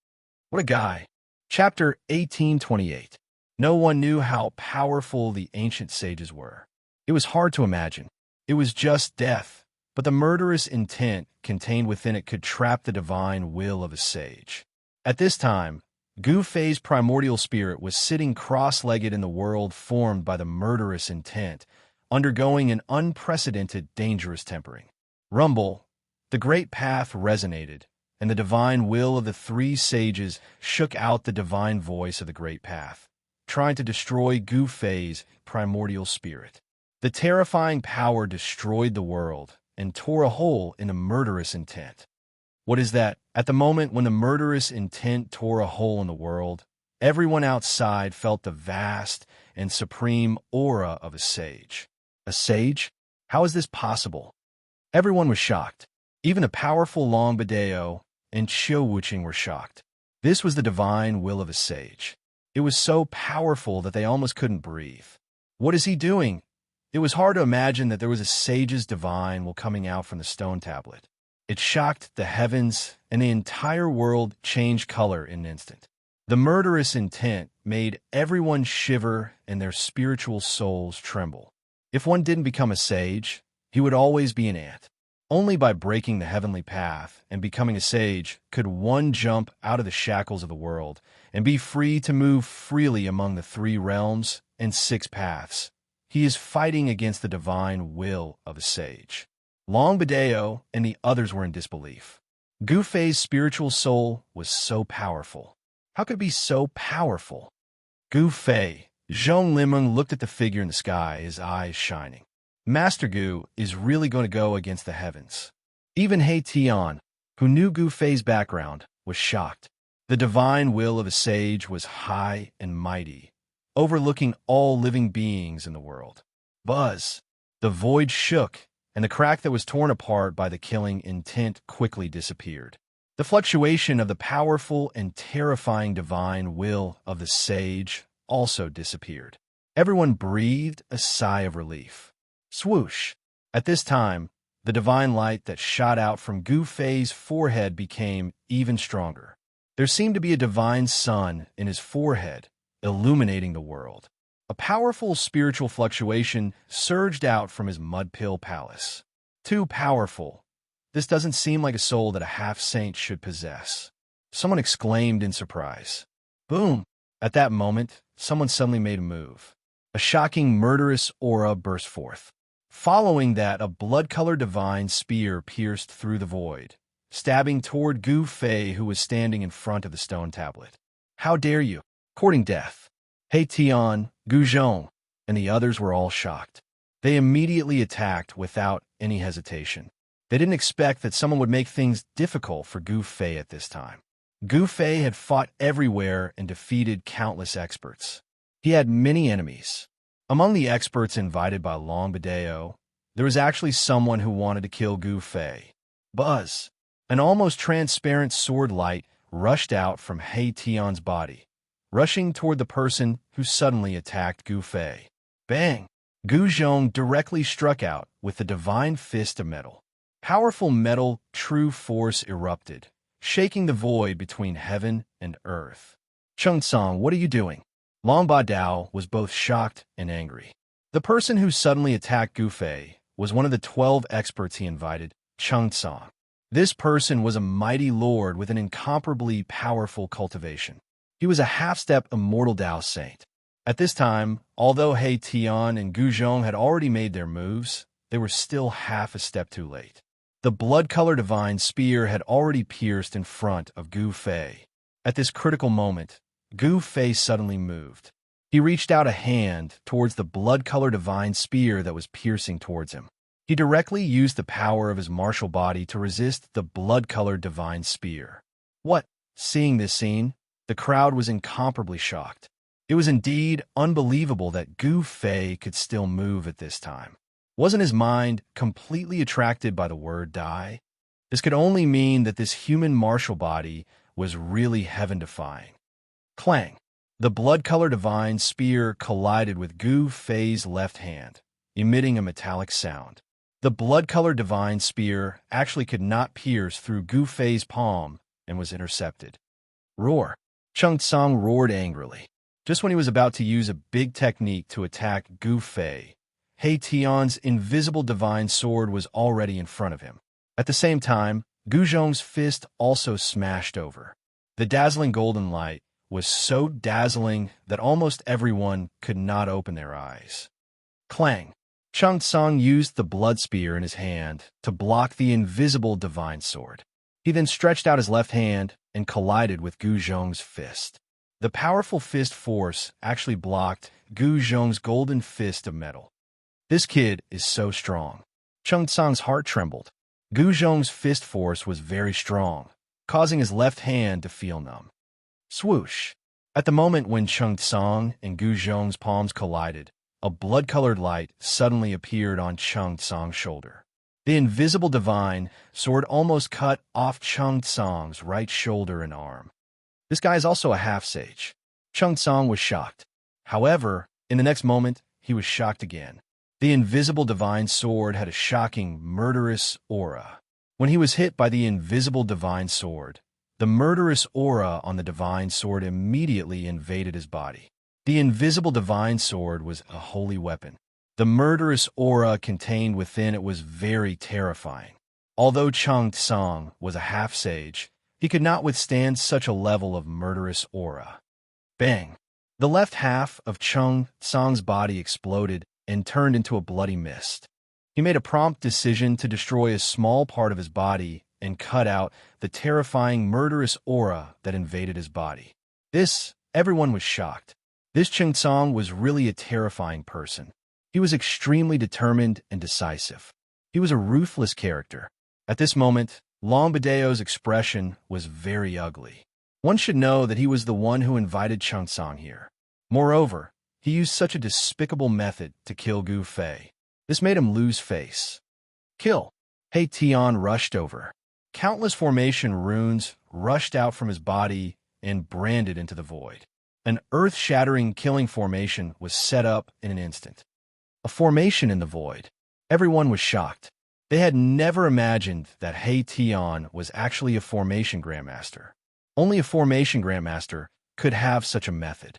What a guy! Chapter 1828. No one knew how powerful the ancient sages were. It was hard to imagine. It was just death, but the murderous intent contained within it could trap the divine will of a sage. At this time, Gu Fei's primordial spirit was sitting cross-legged in the world formed by the murderous intent, undergoing an unprecedented dangerous tempering. Rumble, the great path resonated, and the divine will of the 3 sages shook out the divine voice of the great path, trying to destroy Gu Fei's primordial spirit. The terrifying power destroyed the world and tore a hole in the murderous intent. What is that? At the moment when the murderous intent tore a hole in the world, everyone outside felt the vast and supreme aura of a sage. A sage? How is this possible? Everyone was shocked. Even the powerful Long Bideo and Qiu Wuqing were shocked. This was the divine will of a sage. It was so powerful that they almost couldn't breathe. What is he doing? It was hard to imagine that there was a sage's divine will coming out from the stone tablet. It shocked the heavens, and the entire world changed color in an instant. The murderous intent made everyone shiver and their spiritual souls tremble. If one didn't become a sage, he would always be an ant. Only by breaking the heavenly path and becoming a sage could one jump out of the shackles of the world and be free to move freely among the 3 realms and 6 paths. He is fighting against the divine will of a sage. Long Bideo and the others were in disbelief. Gu Fei's spiritual soul was so powerful. How could it be so powerful? Gu Fei. Zhong Limeng looked at the figure in the sky, his eyes shining. Master Gu is really going to go against the heavens. Even He Tian, who knew Gu Fei's background, was shocked. The divine will of a sage was high and mighty, overlooking all living beings in the world. Buzz! The void shook, and the crack that was torn apart by the killing intent quickly disappeared. The fluctuation of the powerful and terrifying divine will of the sage also disappeared. Everyone breathed a sigh of relief. Swoosh! At this time, the divine light that shot out from Gu Fei's forehead became even stronger. There seemed to be a divine sun in his forehead, illuminating the world. A powerful spiritual fluctuation surged out from his mud-pill palace. Too powerful. This doesn't seem like a soul that a half-saint should possess. Someone exclaimed in surprise. Boom! At that moment, someone suddenly made a move. A shocking, murderous aura burst forth. Following that, a blood-colored divine spear pierced through the void, stabbing toward Gu Fei, who was standing in front of the stone tablet. How dare you! Courting death! He Tian, Gu Zhong, and the others were all shocked. They immediately attacked without any hesitation. They didn't expect that someone would make things difficult for Gu Fei at this time. Gu Fei had fought everywhere and defeated countless experts. He had many enemies. Among the experts invited by Long Bideo, there was actually someone who wanted to kill Gu Fei. Buzz! An almost transparent sword light rushed out from He Tian's body, rushing toward the person who suddenly attacked Gu Fei. Bang! Gu Zhong directly struck out with the divine fist of metal. Powerful metal true force erupted, shaking the void between heaven and earth. Cheng Song, what are you doing? Long Dao was both shocked and angry. The person who suddenly attacked Gu Fei was one of the 12 experts he invited, Cheng Song. This person was a mighty lord with an incomparably powerful cultivation. He was a half-step immortal Dao saint. At this time, although He Tian and Gu Zhong had already made their moves, they were still half a step too late. The blood-colored divine spear had already pierced in front of Gu Fei. At this critical moment, Gu Fei suddenly moved. He reached out a hand towards the blood-colored divine spear that was piercing towards him. He directly used the power of his martial body to resist the blood-colored divine spear. What? Seeing this scene, the crowd was incomparably shocked. It was indeed unbelievable that Gu Fei could still move at this time. Wasn't his mind completely attracted by the word die? This could only mean that this human martial body was really heaven-defying. Clang! The blood-colored divine spear collided with Gu Fei's left hand, emitting a metallic sound. The blood-colored divine spear actually could not pierce through Gu Fei's palm and was intercepted. Roar! Cheng Song roared angrily. Just when he was about to use a big technique to attack Gu Fei, He Tian's invisible divine sword was already in front of him. At the same time, Gu Zhong's fist also smashed over. The dazzling golden light was so dazzling that almost everyone could not open their eyes. Clang! Cheng Song used the blood spear in his hand to block the invisible divine sword. He then stretched out his left hand and collided with Gu Zhong's fist. The powerful fist force actually blocked Gu Zhong's golden fist of metal. This kid is so strong. Cheng Song's heart trembled. Gu Zhong's fist force was very strong, causing his left hand to feel numb. Swoosh! At the moment when Cheng Song and Gu Zhong's palms collided, a blood-colored light suddenly appeared on Cheng Song's shoulder. The invisible divine sword almost cut off Cheng Song's right shoulder and arm. This guy is also a half-sage. Cheng Song was shocked. However, in the next moment, he was shocked again. The invisible divine sword had a shocking, murderous aura. When he was hit by the invisible divine sword, the murderous aura on the divine sword immediately invaded his body. The invisible divine sword was a holy weapon. The murderous aura contained within it was very terrifying. Although Cheng Song was a half-sage, he could not withstand such a level of murderous aura. Bang! The left half of Cheng Song's body exploded and turned into a bloody mist. He made a prompt decision to destroy a small part of his body and cut out the terrifying murderous aura that invaded his body. Everyone was shocked. This Cheng Song was really a terrifying person. He was extremely determined and decisive. He was a ruthless character. At this moment, Long Bideo's expression was very ugly. One should know that he was the one who invited Cheng Song here. Moreover, he used such a despicable method to kill Gu Fei. This made him lose face. Kill! He Tian rushed over. Countless formation runes rushed out from his body and branded into the void. An earth-shattering killing formation was set up in an instant. A formation in the void. Everyone was shocked. They had never imagined that He Tian was actually a formation grandmaster. Only a formation grandmaster could have such a method.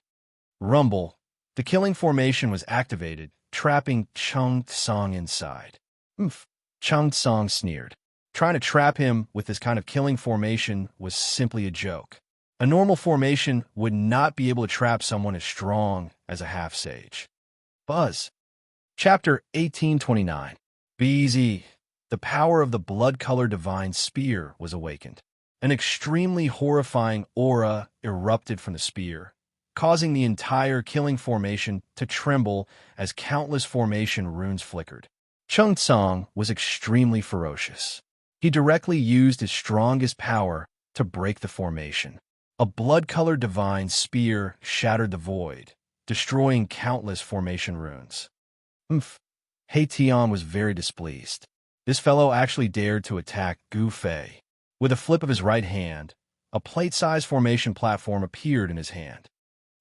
Rumble. The killing formation was activated, trapping Cheng Song inside. Cheng Song sneered. Trying to trap him with this kind of killing formation was simply a joke. A normal formation would not be able to trap someone as strong as a half-sage. Buzz. Chapter 1829. BZ. The power of the blood-colored divine spear was awakened. An extremely horrifying aura erupted from the spear, causing the entire killing formation to tremble as countless formation runes flickered. Chung Tsang was extremely ferocious. He directly used his strongest power to break the formation. A blood-colored divine spear shattered the void, destroying countless formation runes. He Tian was very displeased. This fellow actually dared to attack Gu Fei. With a flip of his right hand, a plate-sized formation platform appeared in his hand.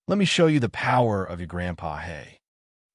Let me show you the power of your grandpa, He.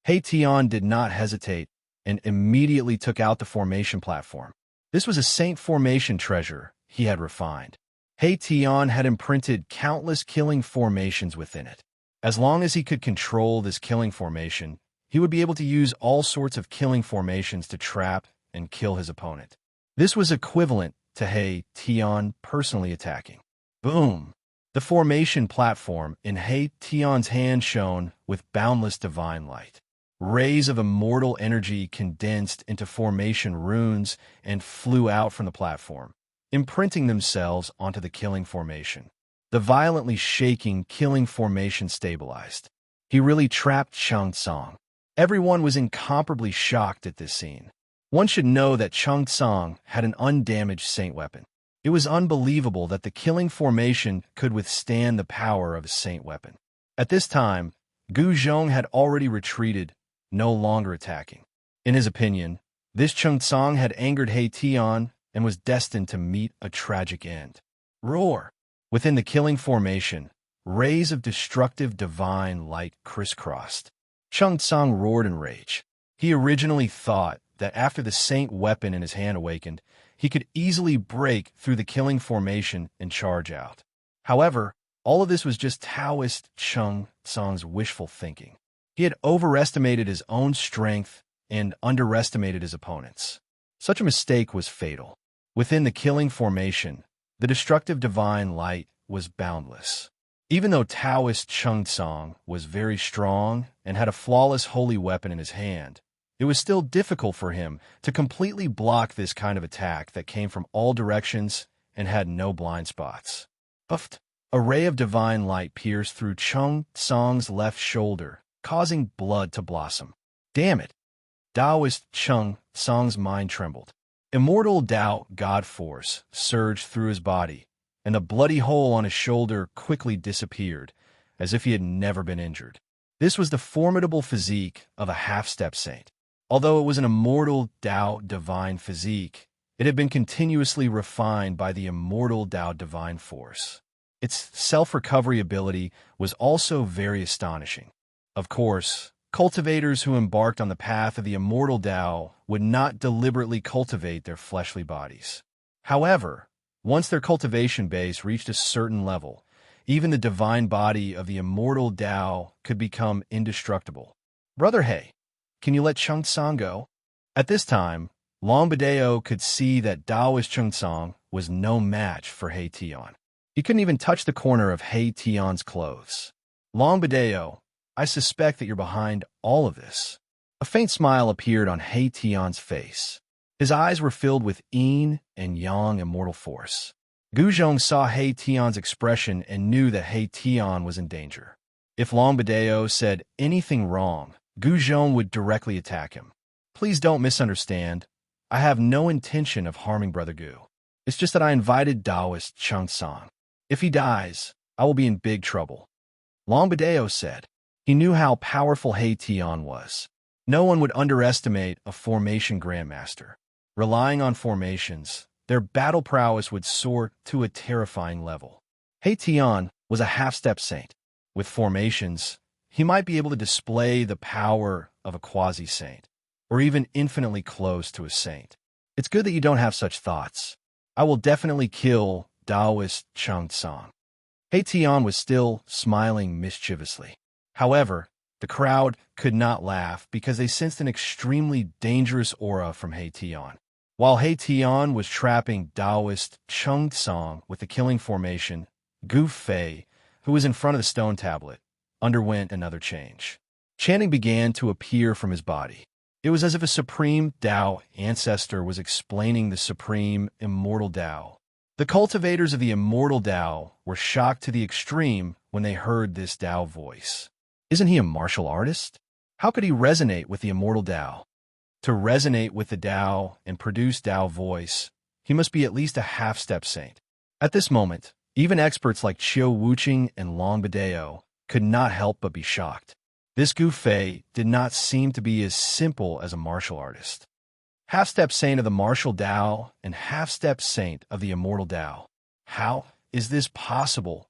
He Tian did not hesitate and immediately took out the formation platform. This was a saint formation treasure he had refined. He Tian had imprinted countless killing formations within it. As long as he could control this killing formation, he would be able to use all sorts of killing formations to trap and kill his opponent. This was equivalent to He Tian personally attacking. Boom! The formation platform in He Tian's hand shone with boundless divine light. Rays of immortal energy condensed into formation runes and flew out from the platform, imprinting themselves onto the killing formation. The violently shaking killing formation stabilized. He really trapped Chung Tsang. Everyone was incomparably shocked at this scene. One should know that Chung Tsang had an undamaged saint weapon. It was unbelievable that the killing formation could withstand the power of a saint weapon. At this time, Gu Zhong had already retreated, no longer attacking. In his opinion, this Chung Tsang had angered He Tian and was destined to meet a tragic end. Roar! Within the killing formation, rays of destructive divine light crisscrossed. Chung Tsang roared in rage. He originally thought that after the saint weapon in his hand awakened, he could easily break through the killing formation and charge out. However, all of this was just Taoist Chung Tsang's wishful thinking. He had overestimated his own strength and underestimated his opponent's. Such a mistake was fatal. Within the killing formation, the destructive divine light was boundless. Even though Taoist Chung Tsang was very strong and had a flawless holy weapon in his hand, it was still difficult for him to completely block this kind of attack that came from all directions and had no blind spots. Puffed! A ray of divine light pierced through Chung Tsang's left shoulder, causing blood to blossom. Damn it! Taoist Chung Tsang's mind trembled. Immortal Tao God Force surged through his body, and the bloody hole on his shoulder quickly disappeared, as if he had never been injured. This was the formidable physique of a half-step saint. Although it was an immortal Tao divine physique, it had been continuously refined by the immortal Tao divine force. Its self-recovery ability was also very astonishing. Of course, cultivators who embarked on the path of the immortal Tao would not deliberately cultivate their fleshly bodies. However, once their cultivation base reached a certain level, even the divine body of the immortal Tao could become indestructible. Brother He, can you let Chung Tsang go? At this time, Long Badeo could see that Taoist Chung Tsang was no match for He Tian. He couldn't even touch the corner of He Tian's clothes. Long Badeo, I suspect that you're behind all of this. A faint smile appeared on He Tian's face. His eyes were filled with yin and yang immortal force. Gu Zhong saw He Tian's expression and knew that He Tian was in danger. If Long Badeo said anything wrong, Gu Zhong would directly attack him. Please don't misunderstand. I have no intention of harming Brother Gu. It's just that I invited Taoist Chung Tsang. If he dies, I will be in big trouble. Long Badeo said. He knew how powerful He Tian was. No one would underestimate a formation grandmaster. Relying on formations, their battle prowess would soar to a terrifying level. He Tian was a half-step saint. With formations, he might be able to display the power of a quasi-saint, or even infinitely close to a saint. It's good that you don't have such thoughts. I will definitely kill Taoist Chung Tsang. He Tian was still smiling mischievously. However, the crowd could not laugh because they sensed an extremely dangerous aura from He Tian. While He Tian was trapping Taoist Chung Song with the killing formation, Gu Fei, who was in front of the stone tablet, underwent another change. Chanting began to appear from his body. It was as if a supreme Tao ancestor was explaining the supreme immortal Tao. The cultivators of the immortal Tao were shocked to the extreme when they heard this Tao voice. Isn't he a martial artist? How could he resonate with the immortal Tao? To resonate with the Tao and produce Tao voice, he must be at least a half-step saint. At this moment, even experts like Chiu Wuqing and Long Badeo could not help but be shocked. This Gu Fei did not seem to be as simple as a martial artist. Half-step saint of the martial Tao and half-step saint of the immortal Tao. How is this possible?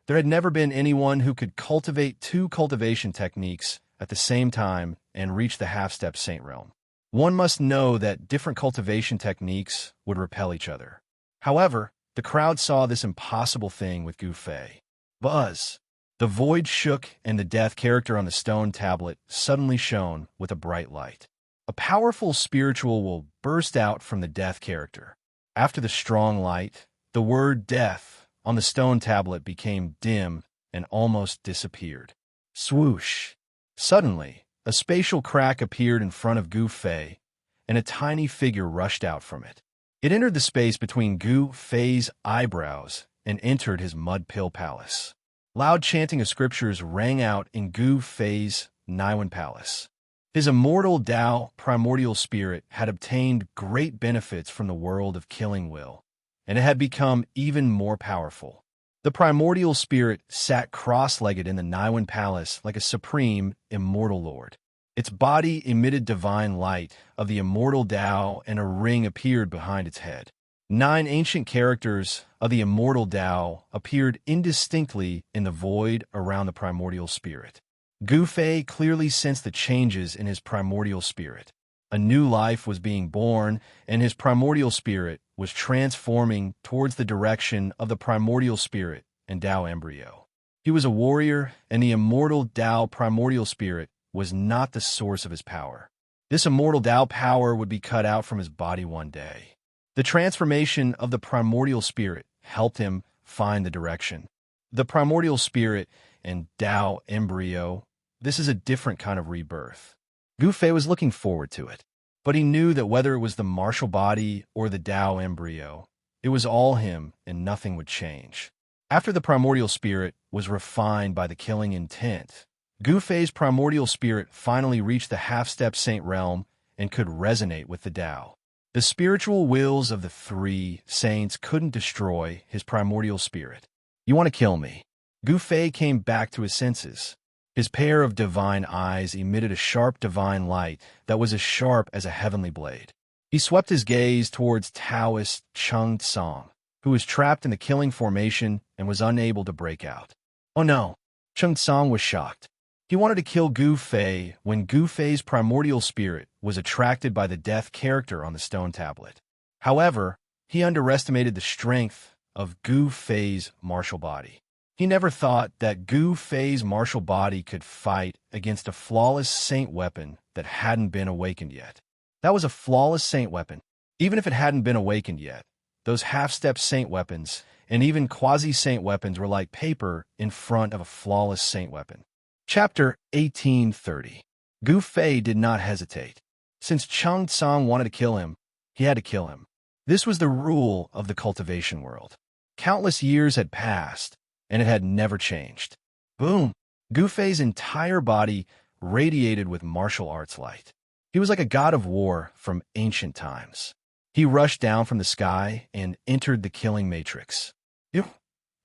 There had never been anyone who could cultivate two cultivation techniques at the same time and reach the half-step saint realm. One must know that different cultivation techniques would repel each other. However, the crowd saw this impossible thing with Gu Fei. Buzz! The void shook and the death character on the stone tablet suddenly shone with a bright light. A powerful spiritual will burst out from the death character. After the strong light, the word death on the stone tablet became dim and almost disappeared. Swoosh! Suddenly, a spatial crack appeared in front of Gu Fei, and a tiny figure rushed out from it. It entered the space between Gu Fei's eyebrows and entered his mud pill palace. Loud chanting of scriptures rang out in Gu Fei's Niwen palace. His immortal Tao primordial spirit had obtained great benefits from the world of killing will, and it had become even more powerful. The primordial spirit sat cross-legged in the Niwen palace like a supreme, immortal lord. Its body emitted divine light of the immortal Tao, and a ring appeared behind its head. 9 ancient characters of the immortal Tao appeared indistinctly in the void around the primordial spirit. Gu Fei clearly sensed the changes in his primordial spirit. A new life was being born, and his primordial spirit was transforming towards the direction of the primordial spirit and Tao embryo. He was a warrior, and the immortal Tao primordial spirit was not the source of his power. This immortal Tao power would be cut out from his body one day. The transformation of the primordial spirit helped him find the direction. The primordial spirit and Tao embryo, this is a different kind of rebirth. Gu Fei was looking forward to it, but he knew that whether it was the martial body or the Tao embryo, it was all him and nothing would change. After the primordial spirit was refined by the killing intent, Gu Fei's primordial spirit finally reached the half-step saint realm and could resonate with the Tao. The spiritual wills of the 3 saints couldn't destroy his primordial spirit. You want to kill me? Gu Fei came back to his senses. His pair of divine eyes emitted a sharp divine light that was as sharp as a heavenly blade. He swept his gaze towards Taoist Chung Song, who was trapped in the killing formation and was unable to break out. Oh no! Chung Song was shocked. He wanted to kill Gu Fei when Gu Fei's primordial spirit was attracted by the death character on the stone tablet. However, he underestimated the strength of Gu Fei's martial body. He never thought that Gu Fei's martial body could fight against a flawless saint weapon that hadn't been awakened yet. That was a flawless saint weapon. Even if it hadn't been awakened yet, those half-step saint weapons and even quasi-saint weapons were like paper in front of a flawless saint weapon. Chapter 1830. Gu Fei did not hesitate. Since Chung Tsang wanted to kill him, he had to kill him. This was the rule of the cultivation world. Countless years had passed, and it had never changed. Boom! Gu Fei's entire body radiated with martial arts light. He was like a god of war from ancient times. He rushed down from the sky and entered the killing matrix.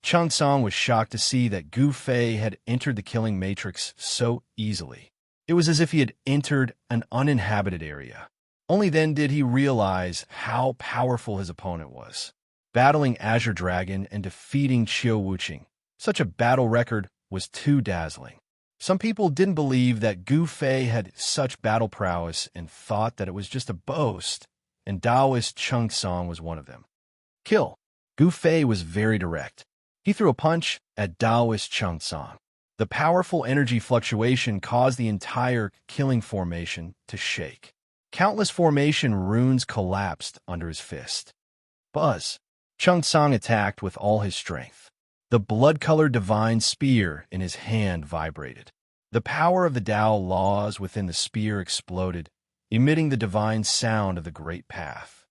Chung Song was shocked to see that Gu Fei had entered the killing matrix so easily. It was as if he had entered an uninhabited area. Only then did he realize how powerful his opponent was. Battling Azure Dragon and defeating Chiu Wuqing, such a battle record was too dazzling. Some people didn't believe that Gu Fei had such battle prowess and thought that it was just a boast, and Taoist Chung Song was one of them. Kill. Gu Fei was very direct. He threw a punch at Taoist Chung Song. The powerful energy fluctuation caused the entire killing formation to shake. Countless formation runes collapsed under his fist. Buzz! Chung Tsang attacked with all his strength. The blood-colored divine spear in his hand vibrated. The power of the Tao laws within the spear exploded, emitting the divine sound of the great path.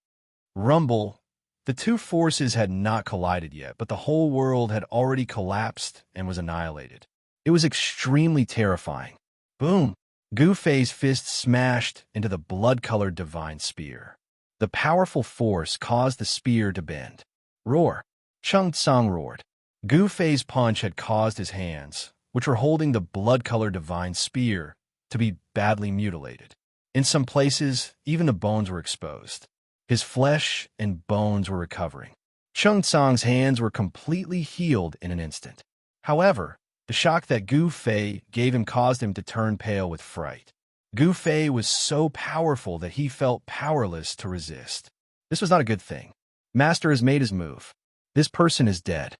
Rumble! The two forces had not collided yet, but the whole world had already collapsed and was annihilated. It was extremely terrifying. Boom! Gu Fei's fist smashed into the blood-colored divine spear. The powerful force caused the spear to bend. Roar! Chung Tsang roared. Gu Fei's punch had caused his hands, which were holding the blood-colored divine spear, to be badly mutilated. In some places, even the bones were exposed. His flesh and bones were recovering. Chung Tsang's hands were completely healed in an instant. However, the shock that Gu Fei gave him caused him to turn pale with fright. Gu Fei was so powerful that he felt powerless to resist. This was not a good thing. Master has made his move. This person is dead.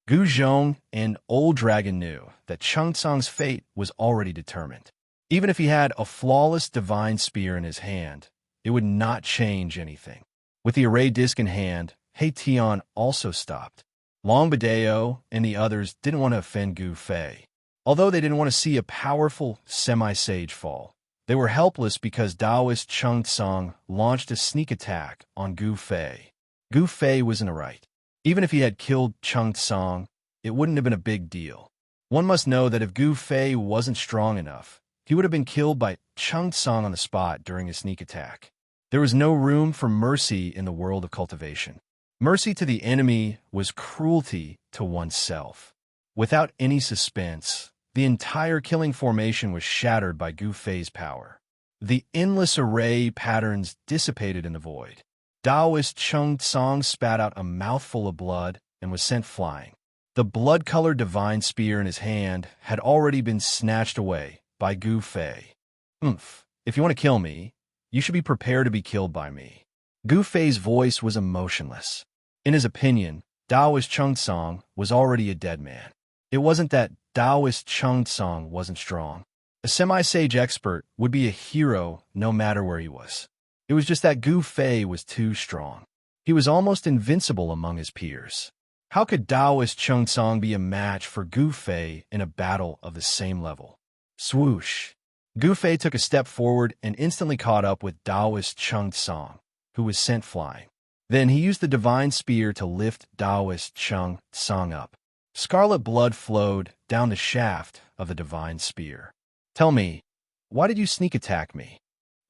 Gu Zhong and Old Dragon knew that Chung Tsang's fate was already determined. Even if he had a flawless divine spear in his hand, it would not change anything. With the array disc in hand, He Tian also stopped. Long Badeo and the others didn't want to offend Gu Fei. Although they didn't want to see a powerful semi-sage fall, they were helpless because Taoist Chung Tsang launched a sneak attack on Gu Fei. Gu Fei was in the right. Even if he had killed Chung Tsang, it wouldn't have been a big deal. One must know that if Gu Fei wasn't strong enough, he would have been killed by Chung Tsang on the spot during a sneak attack. There was no room for mercy in the world of cultivation. Mercy to the enemy was cruelty to oneself. Without any suspense, the entire killing formation was shattered by Gu Fei's power. The endless array patterns dissipated in the void. Taoist Chung Tsang spat out a mouthful of blood and was sent flying. The blood-colored divine spear in his hand had already been snatched away by Gu Fei. If you want to kill me, you should be prepared to be killed by me. Gu Fei's voice was emotionless. In his opinion, Taoist Chung Tsang was already a dead man. It wasn't that Taoist Chung Tsang wasn't strong. A semi-sage expert would be a hero no matter where he was. It was just that Gu Fei was too strong. He was almost invincible among his peers. How could Taoist Chung Tsang be a match for Gu Fei in a battle of the same level? Swoosh! Gu Fei took a step forward and instantly caught up with Taoist Chung Tsang, who was sent flying. Then he used the divine spear to lift Taoist Chung Tsang up. Scarlet blood flowed down the shaft of the divine spear. Tell me, why did you sneak attack me?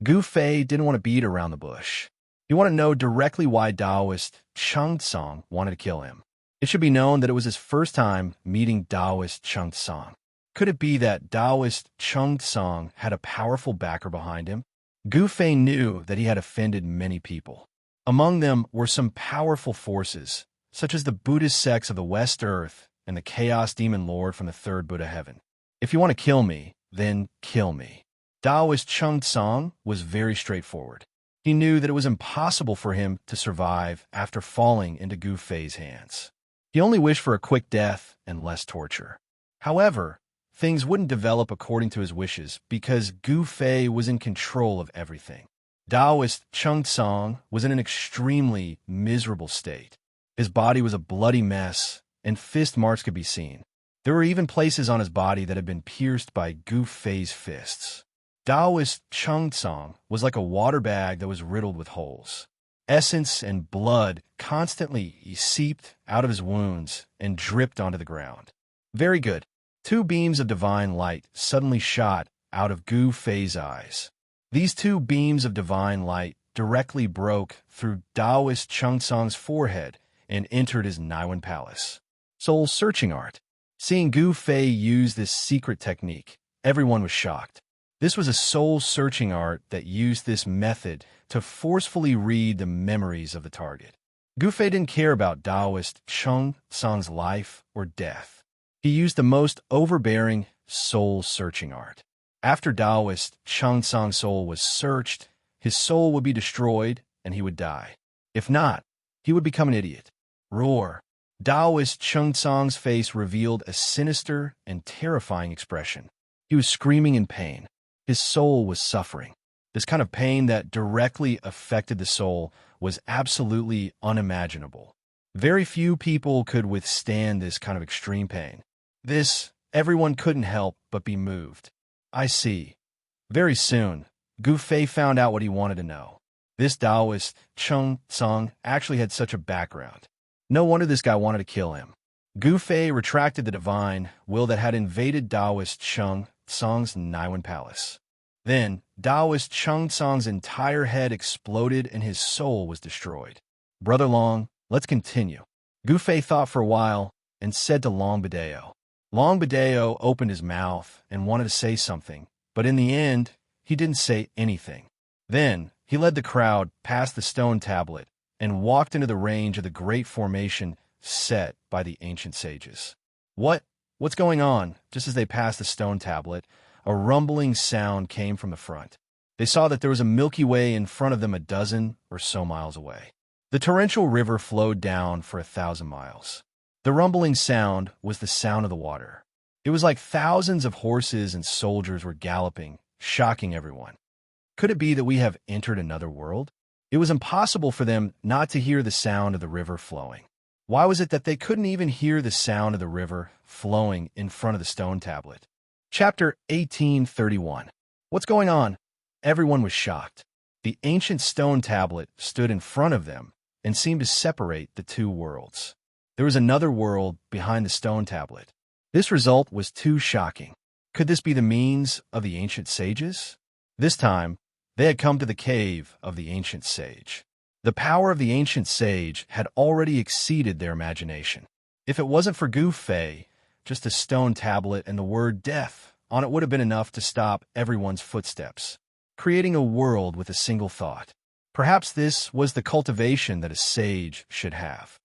Gu Fei didn't want to beat around the bush. He wanted to know directly why Taoist Chung Tsang wanted to kill him. It should be known that it was his first time meeting Taoist Chung Tsang. Could it be that Taoist Chung Tsang had a powerful backer behind him? Gu Fei knew that he had offended many people. Among them were some powerful forces, such as the Buddhist sects of the West Earth and the Chaos Demon Lord from the Third Buddha Heaven. If you want to kill me, then kill me. Taoist Chung Tsang was very straightforward. He knew that it was impossible for him to survive after falling into Gu Fei's hands. He only wished for a quick death and less torture. However, things wouldn't develop according to his wishes because Gu Fei was in control of everything. Taoist Chung Tsang was in an extremely miserable state. His body was a bloody mess, and fist marks could be seen. There were even places on his body that had been pierced by Gu Fei's fists. Taoist Chung Tsang was like a water bag that was riddled with holes. Essence and blood constantly seeped out of his wounds and dripped onto the ground. Very good. 2 beams of divine light suddenly shot out of Gu Fei's eyes. These 2 beams of divine light directly broke through Taoist Chung Tsang's forehead and entered his Naiwan palace. Soul searching art. Seeing Gu Fei use this secret technique, everyone was shocked. This was a soul-searching art that used this method to forcefully read the memories of the target. Gu Fei didn't care about Taoist Chung Tsang's life or death. He used the most overbearing soul-searching art. After Taoist Chung Tsang's soul was searched, his soul would be destroyed and he would die. If not, he would become an idiot. Roar! Taoist Chung Tsang's face revealed a sinister and terrifying expression. He was screaming in pain. His soul was suffering. This kind of pain that directly affected the soul was absolutely unimaginable. Very few people could withstand this kind of extreme pain. Everyone couldn't help but be moved. I see. Very soon, Gu Fei found out what he wanted to know. This Taoist, Cheng Tsang, actually had such a background. No wonder this guy wanted to kill him. Gu Fei retracted the divine will that had invaded Taoist Cheng Tsang's Naiwan palace. Then, Taoist Cheng Tsang's entire head exploded and his soul was destroyed. Brother Long, let's continue. Gu Fei thought for a while and said to Long Bideo. Long Bideo opened his mouth and wanted to say something, but in the end, he didn't say anything. Then, he led the crowd past the stone tablet and walked into the range of the great formation set by the ancient sages. What's going on? Just as they passed the stone tablet, a rumbling sound came from the front. They saw that there was a Milky Way in front of them a dozen or so miles away. The torrential river flowed down for 1,000 miles. The rumbling sound was the sound of the water. It was like thousands of horses and soldiers were galloping, shocking everyone. Could it be that we have entered another world? It was impossible for them not to hear the sound of the river flowing. Why was it that they couldn't even hear the sound of the river flowing in front of the stone tablet? Chapter 1831. What's going on? Everyone was shocked. The ancient stone tablet stood in front of them and seemed to separate the two worlds. There was another world behind the stone tablet. This result was too shocking. Could this be the means of the ancient sages? This time, they had come to the cave of the ancient sage. The power of the ancient sage had already exceeded their imagination. If it wasn't for Gu Fei, just a stone tablet and the word death on it would have been enough to stop everyone's footsteps, creating a world with a single thought. Perhaps this was the cultivation that a sage should have.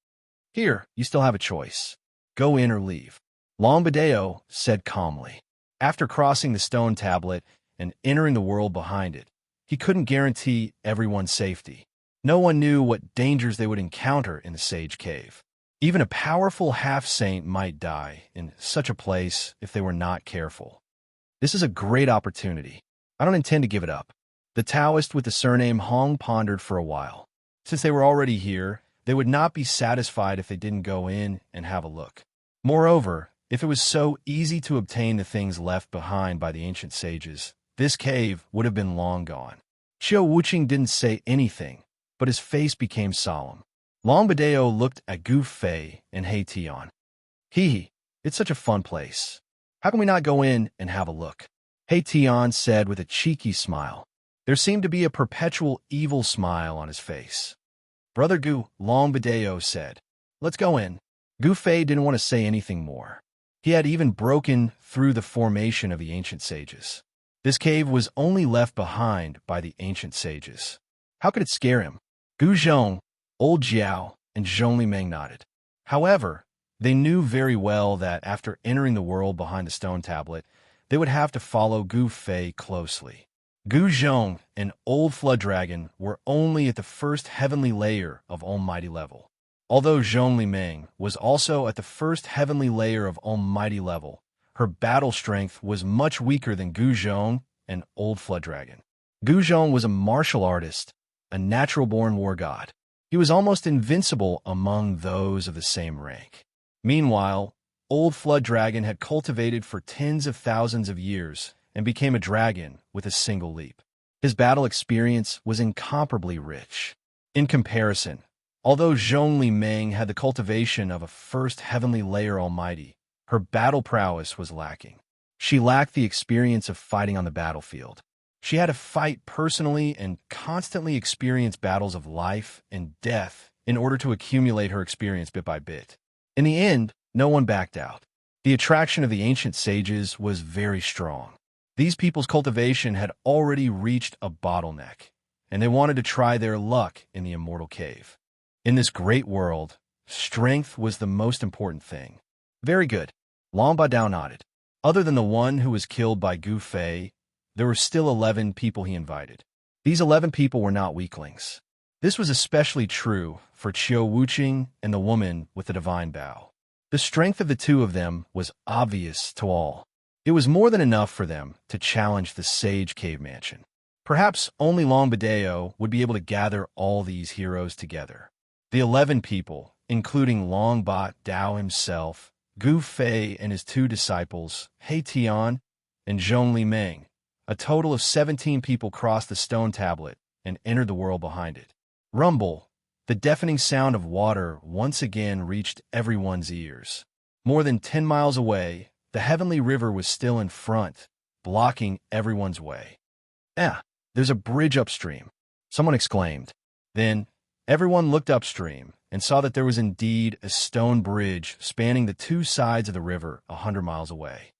Here, you still have a choice. Go in or leave. Long Bideo said calmly. After crossing the stone tablet and entering the world behind it, he couldn't guarantee everyone's safety. No one knew what dangers they would encounter in the sage cave. Even a powerful half-saint might die in such a place if they were not careful. This is a great opportunity. I don't intend to give it up. The Taoist with the surname Hong pondered for a while. Since they were already here, they would not be satisfied if they didn't go in and have a look. Moreover, if it was so easy to obtain the things left behind by the ancient sages, this cave would have been long gone. Qiu Wuqing didn't say anything, but his face became solemn. Long Bideo looked at Gu Fei and He Tian. It's such a fun place. How can we not go in and have a look? He Tian said with a cheeky smile. There seemed to be a perpetual evil smile on his face. Brother Gu, Long Bideo said. Let's go in. Gu Fei didn't want to say anything more. He had even broken through the formation of the ancient sages. This cave was only left behind by the ancient sages. How could it scare him? Gu Zhong, Old Jiao, and Zhong Limeng nodded. However, they knew very well that after entering the world behind the stone tablet, they would have to follow Gu Fei closely. Gu Zhong and Old Flood Dragon were only at the first heavenly layer of Almighty level. Although Zhong Limeng was also at the first heavenly layer of Almighty level, her battle strength was much weaker than Gu Zhong and Old Flood Dragon. Gu Zhong was a martial artist, a natural-born war god. He was almost invincible among those of the same rank. Meanwhile, Old Flood Dragon had cultivated for tens of thousands of years and became a dragon with a single leap. His battle experience was incomparably rich. In comparison, although Zhong Limeng had the cultivation of a first heavenly layer almighty, her battle prowess was lacking. She lacked the experience of fighting on the battlefield. She had to fight personally and constantly experience battles of life and death in order to accumulate her experience bit by bit. In the end, no one backed out. The attraction of the ancient sages was very strong. These people's cultivation had already reached a bottleneck, and they wanted to try their luck in the immortal cave. In this great world, strength was the most important thing. Very good. Long Badao nodded. Other than the one who was killed by Gu Fei, there were still 11 people he invited. These 11 people were not weaklings. This was especially true for Qiu Wuqing and the woman with the divine bow. The strength of the two of them was obvious to all. It was more than enough for them to challenge the sage cave mansion. Perhaps only Longbadeo would be able to gather all these heroes together. The 11 people, including Longbot Dao himself, Gu Fei and his 2 disciples, He Tian and Zhong Li Meng. A total of 17 people crossed the stone tablet and entered the world behind it. Rumble, the deafening sound of water once again reached everyone's ears. More than 10 miles away, the heavenly river was still in front, blocking everyone's way. There's a bridge upstream, someone exclaimed. Then, everyone looked upstream and saw that there was indeed a stone bridge spanning the 2 sides of the river 100 miles away.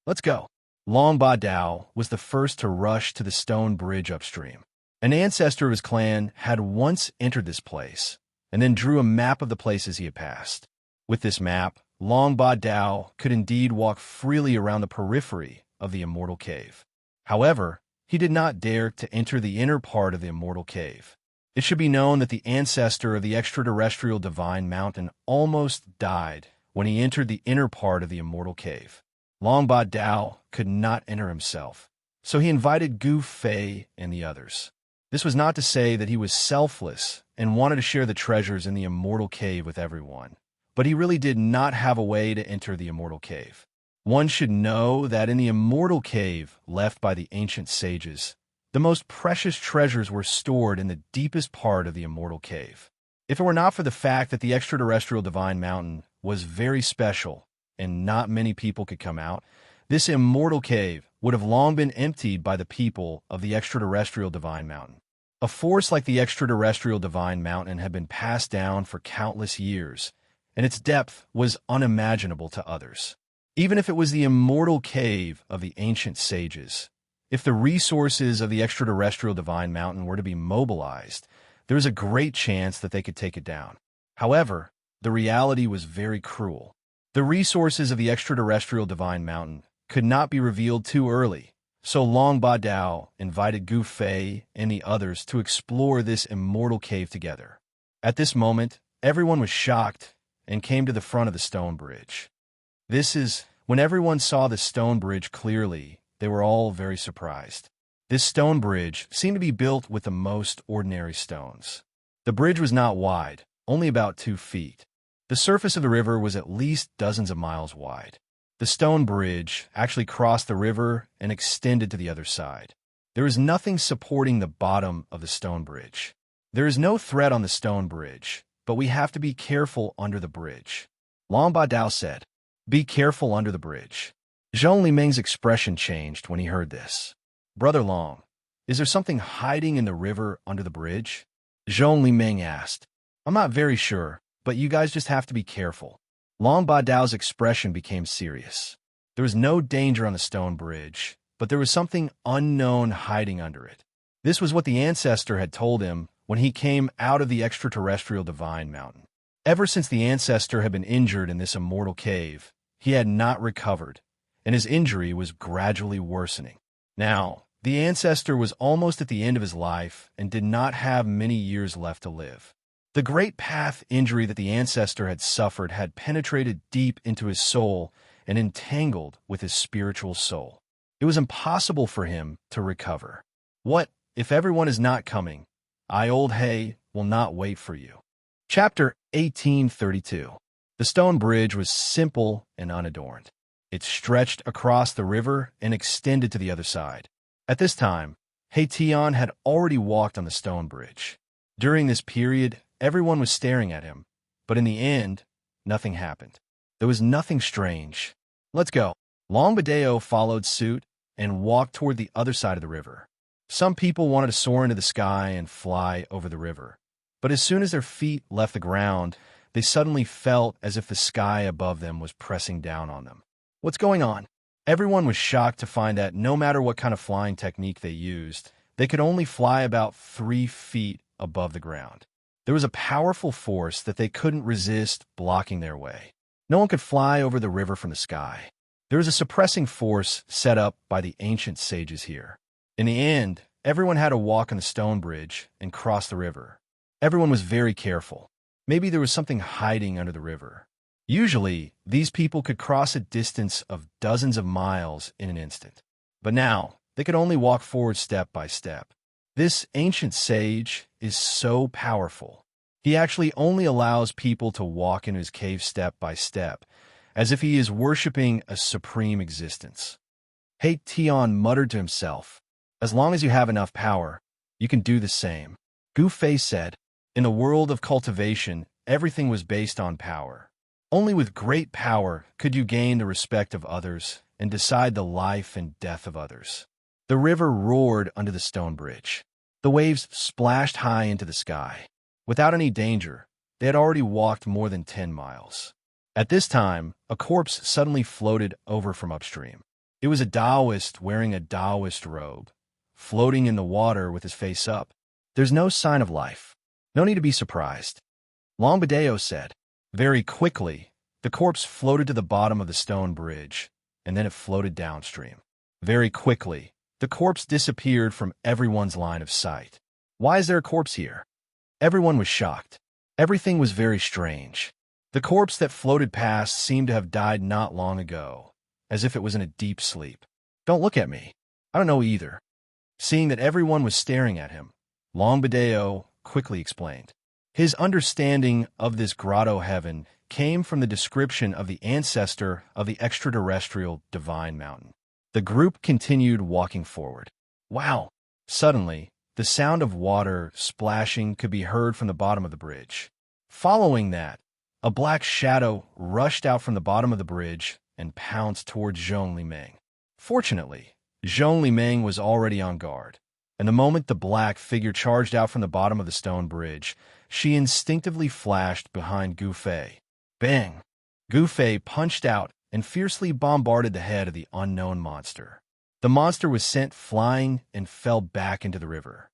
Let's go. Longba Dao was the first to rush to the stone bridge upstream. An ancestor of his clan had once entered this place, and then drew a map of the places he had passed. With this map, Longba Dao could indeed walk freely around the periphery of the immortal cave. However, he did not dare to enter the inner part of the immortal cave. It should be known that the ancestor of the extraterrestrial divine mountain almost died when he entered the inner part of the immortal cave. Longba Dao could not enter himself, so he invited Gu Fei and the others. This was not to say that he was selfless and wanted to share the treasures in the immortal cave with everyone, but he really did not have a way to enter the immortal cave. One should know that in the immortal cave left by the ancient sages, the most precious treasures were stored in the deepest part of the immortal cave. If it were not for the fact that the extraterrestrial divine mountain was very special and not many people could come out, this immortal cave would have long been emptied by the people of the extraterrestrial divine mountain. A force like the extraterrestrial divine mountain had been passed down for countless years, and its depth was unimaginable to others. Even if it was the immortal cave of the ancient sages, if the resources of the extraterrestrial divine mountain were to be mobilized, there was a great chance that they could take it down. However, the reality was very cruel. The resources of the extraterrestrial divine mountain could not be revealed too early, so Longba Dao invited Gu Fei and the others to explore this immortal cave together. At this moment, everyone was shocked and came to the front of the stone bridge. When everyone saw the stone bridge clearly, they were all very surprised. This stone bridge seemed to be built with the most ordinary stones. The bridge was not wide, only about 2 feet. The surface of the river was at least dozens of miles wide. The stone bridge actually crossed the river and extended to the other side. There is nothing supporting the bottom of the stone bridge. There is no threat on the stone bridge, but we have to be careful under the bridge. Longba Dao said, "Be careful under the bridge." Zhong Li Meng's expression changed when he heard this. "Brother Long, is there something hiding in the river under the bridge?" Zhong Li Meng asked. "I'm not very sure, but you guys just have to be careful." Longba Dao's expression became serious. There was no danger on the stone bridge, but there was something unknown hiding under it. This was what the ancestor had told him when he came out of the extraterrestrial divine mountain. Ever since the ancestor had been injured in this immortal cave, he had not recovered, and his injury was gradually worsening. Now, the ancestor was almost at the end of his life and did not have many years left to live. The great path injury that the ancestor had suffered had penetrated deep into his soul and entangled with his spiritual soul. It was impossible for him to recover. What if everyone is not coming? I, Old Hay, will not wait for you. Chapter 1832. The stone bridge was simple and unadorned. It stretched across the river and extended to the other side. At this time, He Tian had already walked on the stone bridge. During this period, everyone was staring at him, but in the end, nothing happened. There was nothing strange. Let's go. Longbadeo followed suit and walked toward the other side of the river. Some people wanted to soar into the sky and fly over the river, but as soon as their feet left the ground, they suddenly felt as if the sky above them was pressing down on them. What's going on? Everyone was shocked to find that no matter what kind of flying technique they used, they could only fly about 3 feet above the ground. There was a powerful force that they couldn't resist blocking their way. No one could fly over the river from the sky. There was a suppressing force set up by the ancient sages here. In the end, everyone had to walk on the stone bridge and cross the river. Everyone was very careful. Maybe there was something hiding under the river. Usually, these people could cross a distance of dozens of miles in an instant. But now, they could only walk forward step by step. This ancient sage is so powerful. He actually only allows people to walk in his cave step by step, as if he is worshipping a supreme existence. Hey Tion muttered to himself, as long as you have enough power, you can do the same. Gu Fei said, in the world of cultivation, everything was based on power. Only with great power could you gain the respect of others and decide the life and death of others. The river roared under the stone bridge. The waves splashed high into the sky. Without any danger, they had already walked more than 10 miles. At this time, a corpse suddenly floated over from upstream. It was a Taoist wearing a Taoist robe, floating in the water with his face up. There's no sign of life. No need to be surprised. Longbadeo said. Very quickly, the corpse floated to the bottom of the stone bridge, and then it floated downstream. Very quickly, the corpse disappeared from everyone's line of sight. Why is there a corpse here? Everyone was shocked. Everything was very strange. The corpse that floated past seemed to have died not long ago, as if it was in a deep sleep. Don't look at me. I don't know either. Seeing that everyone was staring at him, Longbadeo quickly explained. His understanding of this grotto heaven came from the description of the ancestor of the extraterrestrial divine mountain. The group continued walking forward. Wow! Suddenly, the sound of water splashing could be heard from the bottom of the bridge. Following that, a black shadow rushed out from the bottom of the bridge and pounced towards Zhong Limeng. Fortunately, Zhong Limeng was already on guard, and the moment the black figure charged out from the bottom of the stone bridge, she instinctively flashed behind Gu Fei. Bang! Gu Fei punched out and fiercely bombarded the head of the unknown monster. The monster was sent flying and fell back into the river.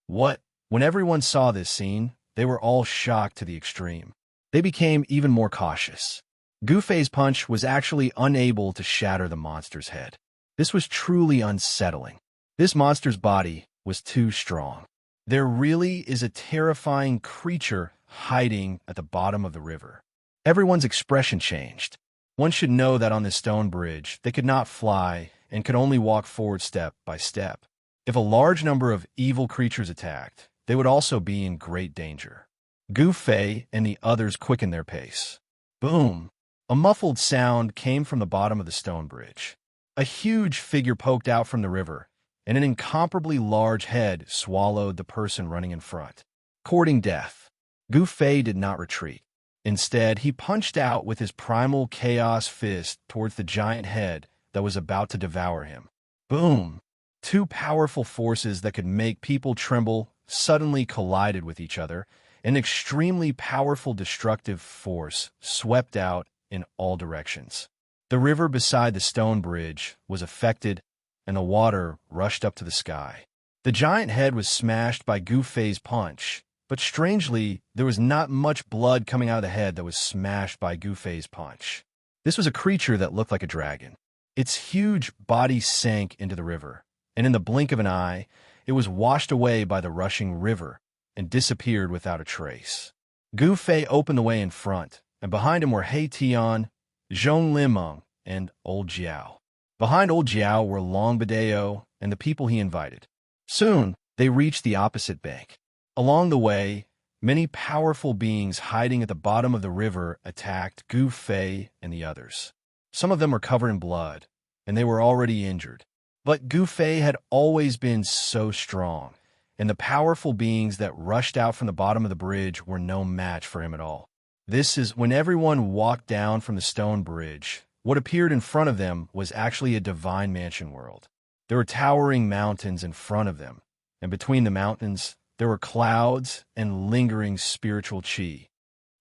What? When everyone saw this scene, they were all shocked to the extreme. They became even more cautious. Gu Fei's punch was actually unable to shatter the monster's head. This was truly unsettling. This monster's body was too strong. There really is a terrifying creature hiding at the bottom of the river. Everyone's expression changed. One should know that on this stone bridge, they could not fly and could only walk forward step by step. If a large number of evil creatures attacked, they would also be in great danger. Gu Fei and the others quickened their pace. Boom! A muffled sound came from the bottom of the stone bridge. A huge figure poked out from the river, and an incomparably large head swallowed the person running in front. Courting death, Gu Fei did not retreat. Instead, he punched out with his primal chaos fist towards the giant head that was about to devour him. Boom! Two powerful forces that could make people tremble suddenly collided with each other. An extremely powerful destructive force swept out in all directions. The river beside the stone bridge was affected, and the water rushed up to the sky. The giant head was smashed by Gu Fei's punch, but strangely, there was not much blood coming out of the head that was smashed by Gu Fei's punch. This was a creature that looked like a dragon. Its huge body sank into the river, and in the blink of an eye, it was washed away by the rushing river and disappeared without a trace. Gu Fei opened the way in front, and behind him were He Tian, Zhong Limeng, and Old Jiao. Behind Old Jiao were Longbadeo and the people he invited. Soon, they reached the opposite bank. Along the way, many powerful beings hiding at the bottom of the river attacked Gu Fei and the others. Some of them were covered in blood, and they were already injured. But Gu Fei had always been so strong, and the powerful beings that rushed out from the bottom of the bridge were no match for him at all. This is when everyone walked down from the stone bridge. What appeared in front of them was actually a divine mansion world. There were towering mountains in front of them, and between the mountains, there were clouds and lingering spiritual chi.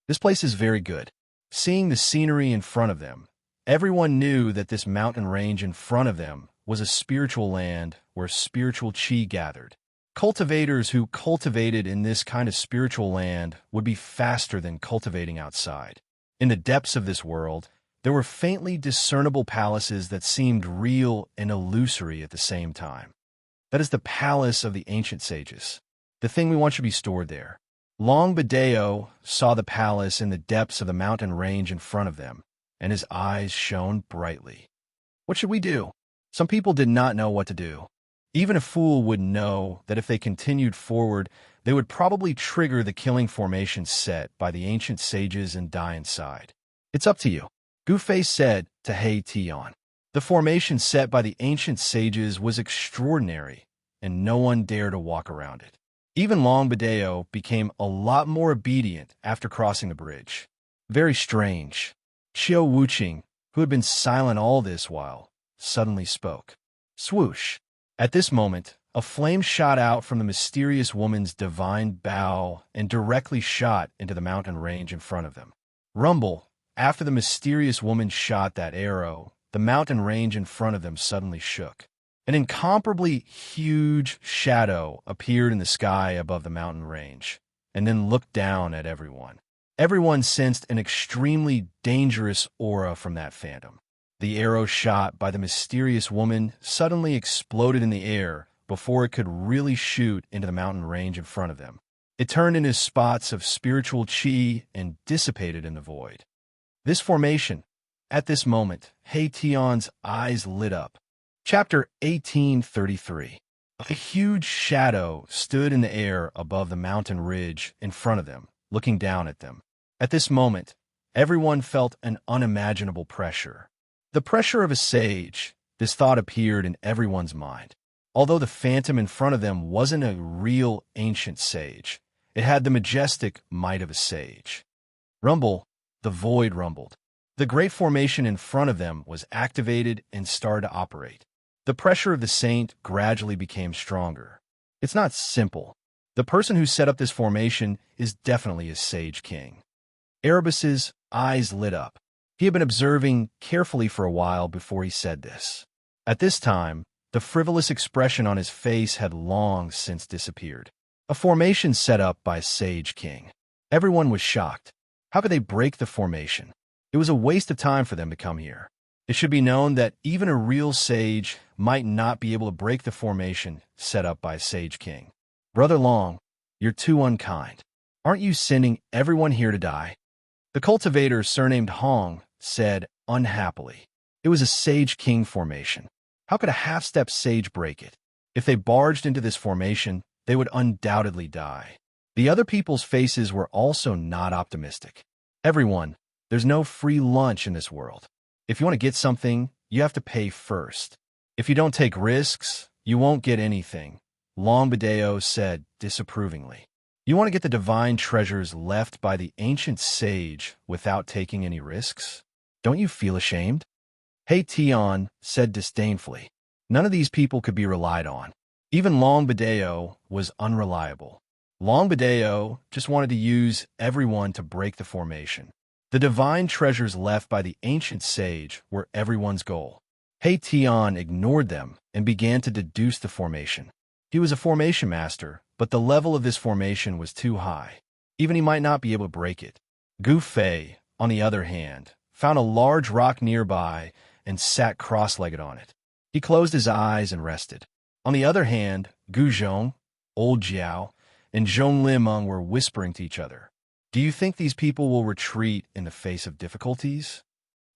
This place is very good. Seeing the scenery in front of them, everyone knew that this mountain range in front of them was a spiritual land where spiritual chi gathered. Cultivators who cultivated in this kind of spiritual land would be faster than cultivating outside. In the depths of this world, there were faintly discernible palaces that seemed real and illusory at the same time. That is the palace of the ancient sages. The thing we want should be stored there. Longbadeo saw the palace in the depths of the mountain range in front of them, and his eyes shone brightly. What should we do? Some people did not know what to do. Even a fool would know that if they continued forward, they would probably trigger the killing formation set by the ancient sages and die inside. It's up to you, Gufei said to Hei Tian. The formation set by the ancient sages was extraordinary, and no one dared to walk around it. Even Long Badeo became a lot more obedient after crossing the bridge. Very strange. Xiao Wuqing, who had been silent all this while, suddenly spoke. Swoosh! At this moment, a flame shot out from the mysterious woman's divine bow and directly shot into the mountain range in front of them. Rumble! After the mysterious woman shot that arrow, the mountain range in front of them suddenly shook. An incomparably huge shadow appeared in the sky above the mountain range, and then looked down at everyone. Everyone sensed an extremely dangerous aura from that phantom. The arrow shot by the mysterious woman suddenly exploded in the air before it could really shoot into the mountain range in front of them. It turned into spots of spiritual chi and dissipated in the void. This formation, at this moment, Hei Tian's eyes lit up. Chapter 1833. A huge shadow stood in the air above the mountain ridge in front of them, looking down at them. At this moment, everyone felt an unimaginable pressure. The pressure of a sage. This thought appeared in everyone's mind. Although the phantom in front of them wasn't a real ancient sage, it had the majestic might of a sage. Rumble, the void rumbled. The great formation in front of them was activated and started to operate. The pressure of the saint gradually became stronger. It's not simple. The person who set up this formation is definitely a sage king. Erebus's eyes lit up. He had been observing carefully for a while before he said this. At this time, the frivolous expression on his face had long since disappeared. A formation set up by a sage king. Everyone was shocked. How could they break the formation? It was a waste of time for them to come here. It should be known that even a real sage might not be able to break the formation set up by a sage king. Brother Long, you're too unkind. Aren't you sending everyone here to die? The cultivator, surnamed Hong, said unhappily. It was a sage king formation. How could a half-step sage break it? If they barged into this formation, they would undoubtedly die. The other people's faces were also not optimistic. Everyone, there's no free lunch in this world. If you want to get something, you have to pay first. If you don't take risks, you won't get anything, Long Badeo said disapprovingly. You want to get the divine treasures left by the ancient sage without taking any risks? Don't you feel ashamed? Hei Tian said disdainfully. None of these people could be relied on. Even Long Badeo was unreliable. Long Badeo just wanted to use everyone to break the formation. The divine treasures left by the ancient sage were everyone's goal. Hei Tian ignored them and began to deduce the formation. He was a formation master, but the level of this formation was too high. Even he might not be able to break it. Gu Fei, on the other hand, found a large rock nearby and sat cross-legged on it. He closed his eyes and rested. On the other hand, Gu Zhong, Old Jiao, and Zhong Limeng were whispering to each other. Do you think these people will retreat in the face of difficulties?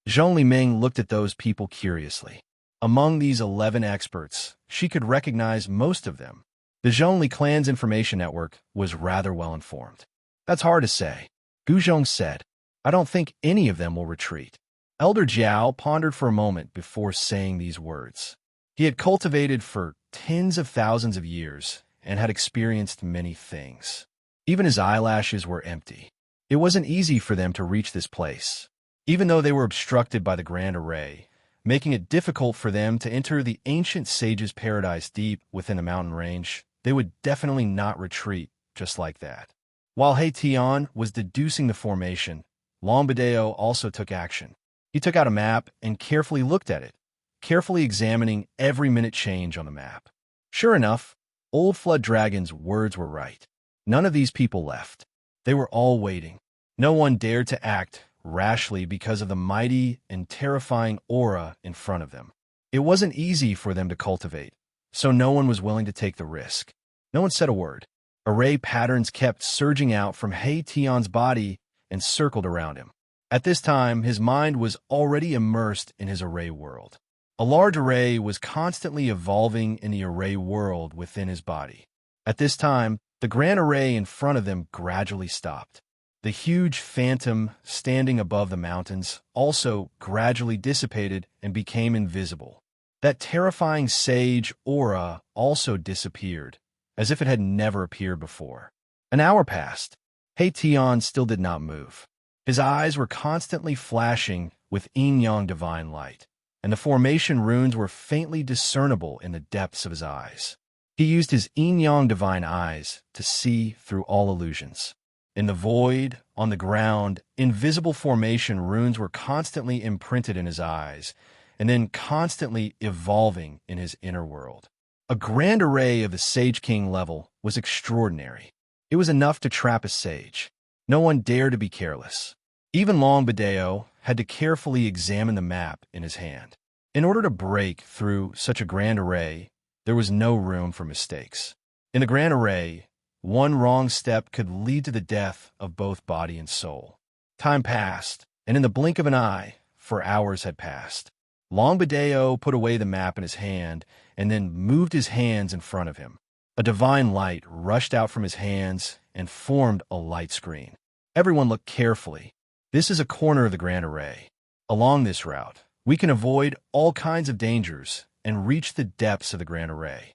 Zhong Limeng looked at those people curiously. Among these 11 experts, she could recognize most of them. The Zhongli clan's information network was rather well informed. That's hard to say, Gu Zhong said. I don't think any of them will retreat. Elder Jiao pondered for a moment before saying these words. He had cultivated for tens of thousands of years and had experienced many things. Even his eyelashes were empty. It wasn't easy for them to reach this place. Even though they were obstructed by the Grand Array, making it difficult for them to enter the ancient sage's paradise deep within the mountain range, they would definitely not retreat just like that. While Hei Tian was deducing the formation, Long Badeo also took action. He took out a map and carefully looked at it, carefully examining every minute change on the map. Sure enough, Old Flood Dragon's words were right. None of these people left. They were all waiting. No one dared to act rashly because of the mighty and terrifying aura in front of them. It wasn't easy for them to cultivate, so no one was willing to take the risk. No one said a word. Array patterns kept surging out from Hei Tian's body and circled around him. At this time, his mind was already immersed in his array world. A large array was constantly evolving in the array world within his body. At this time, the grand array in front of them gradually stopped. The huge phantom standing above the mountains also gradually dissipated and became invisible. That terrifying sage aura also disappeared, as if it had never appeared before. An hour passed. Tion still did not move. His eyes were constantly flashing with yin-yang divine light, and the formation runes were faintly discernible in the depths of his eyes. He used his yin-yang divine eyes to see through all illusions. In the void, on the ground, invisible formation runes were constantly imprinted in his eyes, and then constantly evolving in his inner world. A grand array of the Sage King level was extraordinary. It was enough to trap a sage. No one dared to be careless. Even Long Bideo had to carefully examine the map in his hand. In order to break through such a grand array, there was no room for mistakes. In the grand array, one wrong step could lead to the death of both body and soul. Time passed, and in the blink of an eye, 4 hours had passed. Long Bideo put away the map in his hand and then moved his hands in front of him. A divine light rushed out from his hands and formed a light screen. Everyone looked carefully. This is a corner of the grand array. Along this route, we can avoid all kinds of dangers and reach the depths of the grand array.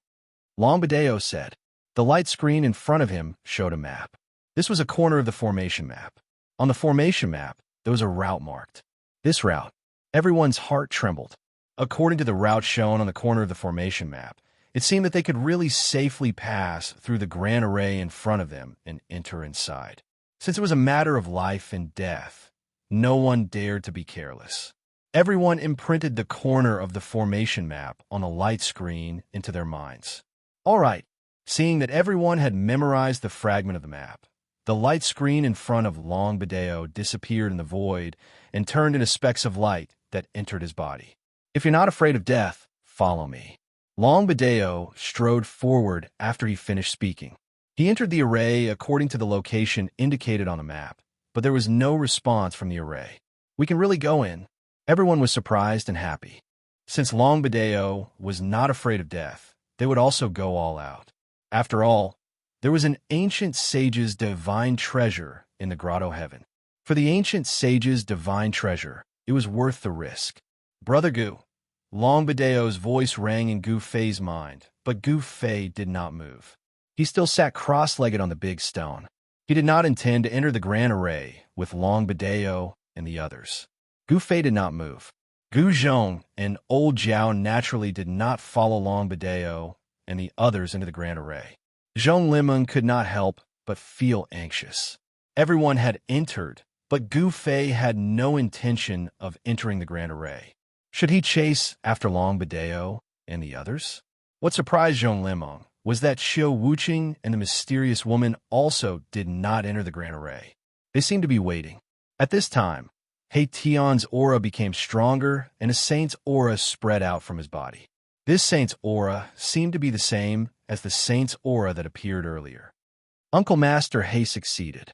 Long Bideo said. The light screen in front of him showed a map. This was a corner of the formation map. On the formation map, there was a route marked. This route, everyone's heart trembled. According to the route shown on the corner of the formation map, it seemed that they could really safely pass through the grand array in front of them and enter inside. Since it was a matter of life and death, no one dared to be careless. Everyone imprinted the corner of the formation map on a light screen into their minds. All right. Seeing that everyone had memorized the fragment of the map, the light screen in front of Long Bideo disappeared in the void and turned into specks of light that entered his body. If you're not afraid of death, follow me. Long Bideo strode forward after he finished speaking. He entered the array according to the location indicated on the map, but there was no response from the array. We can really go in. Everyone was surprised and happy. Since Long Bideo was not afraid of death, they would also go all out. After all, there was an ancient sage's divine treasure in the grotto heaven. For the ancient sage's divine treasure, it was worth the risk. Brother Gu. Long Bideo's voice rang in Gu Fei's mind, but Gu Fei did not move. He still sat cross-legged on the big stone. He did not intend to enter the grand array with Long Bideo and the others. Gu Fei did not move. Gu Zhong and Old Jiao naturally did not follow Long Bideo and the others into the grand array. Zhong Limeng could not help but feel anxious. Everyone had entered, but Gu Fei had no intention of entering the grand array. Should he chase after Long Bideo and the others? What surprised Zhong Limeng was that Xiao Wuqing and the mysterious woman also did not enter the grand array. They seemed to be waiting. At this time, Tion's aura became stronger and a saint's aura spread out from his body. This saint's aura seemed to be the same as the saint's aura that appeared earlier. Uncle Master He succeeded.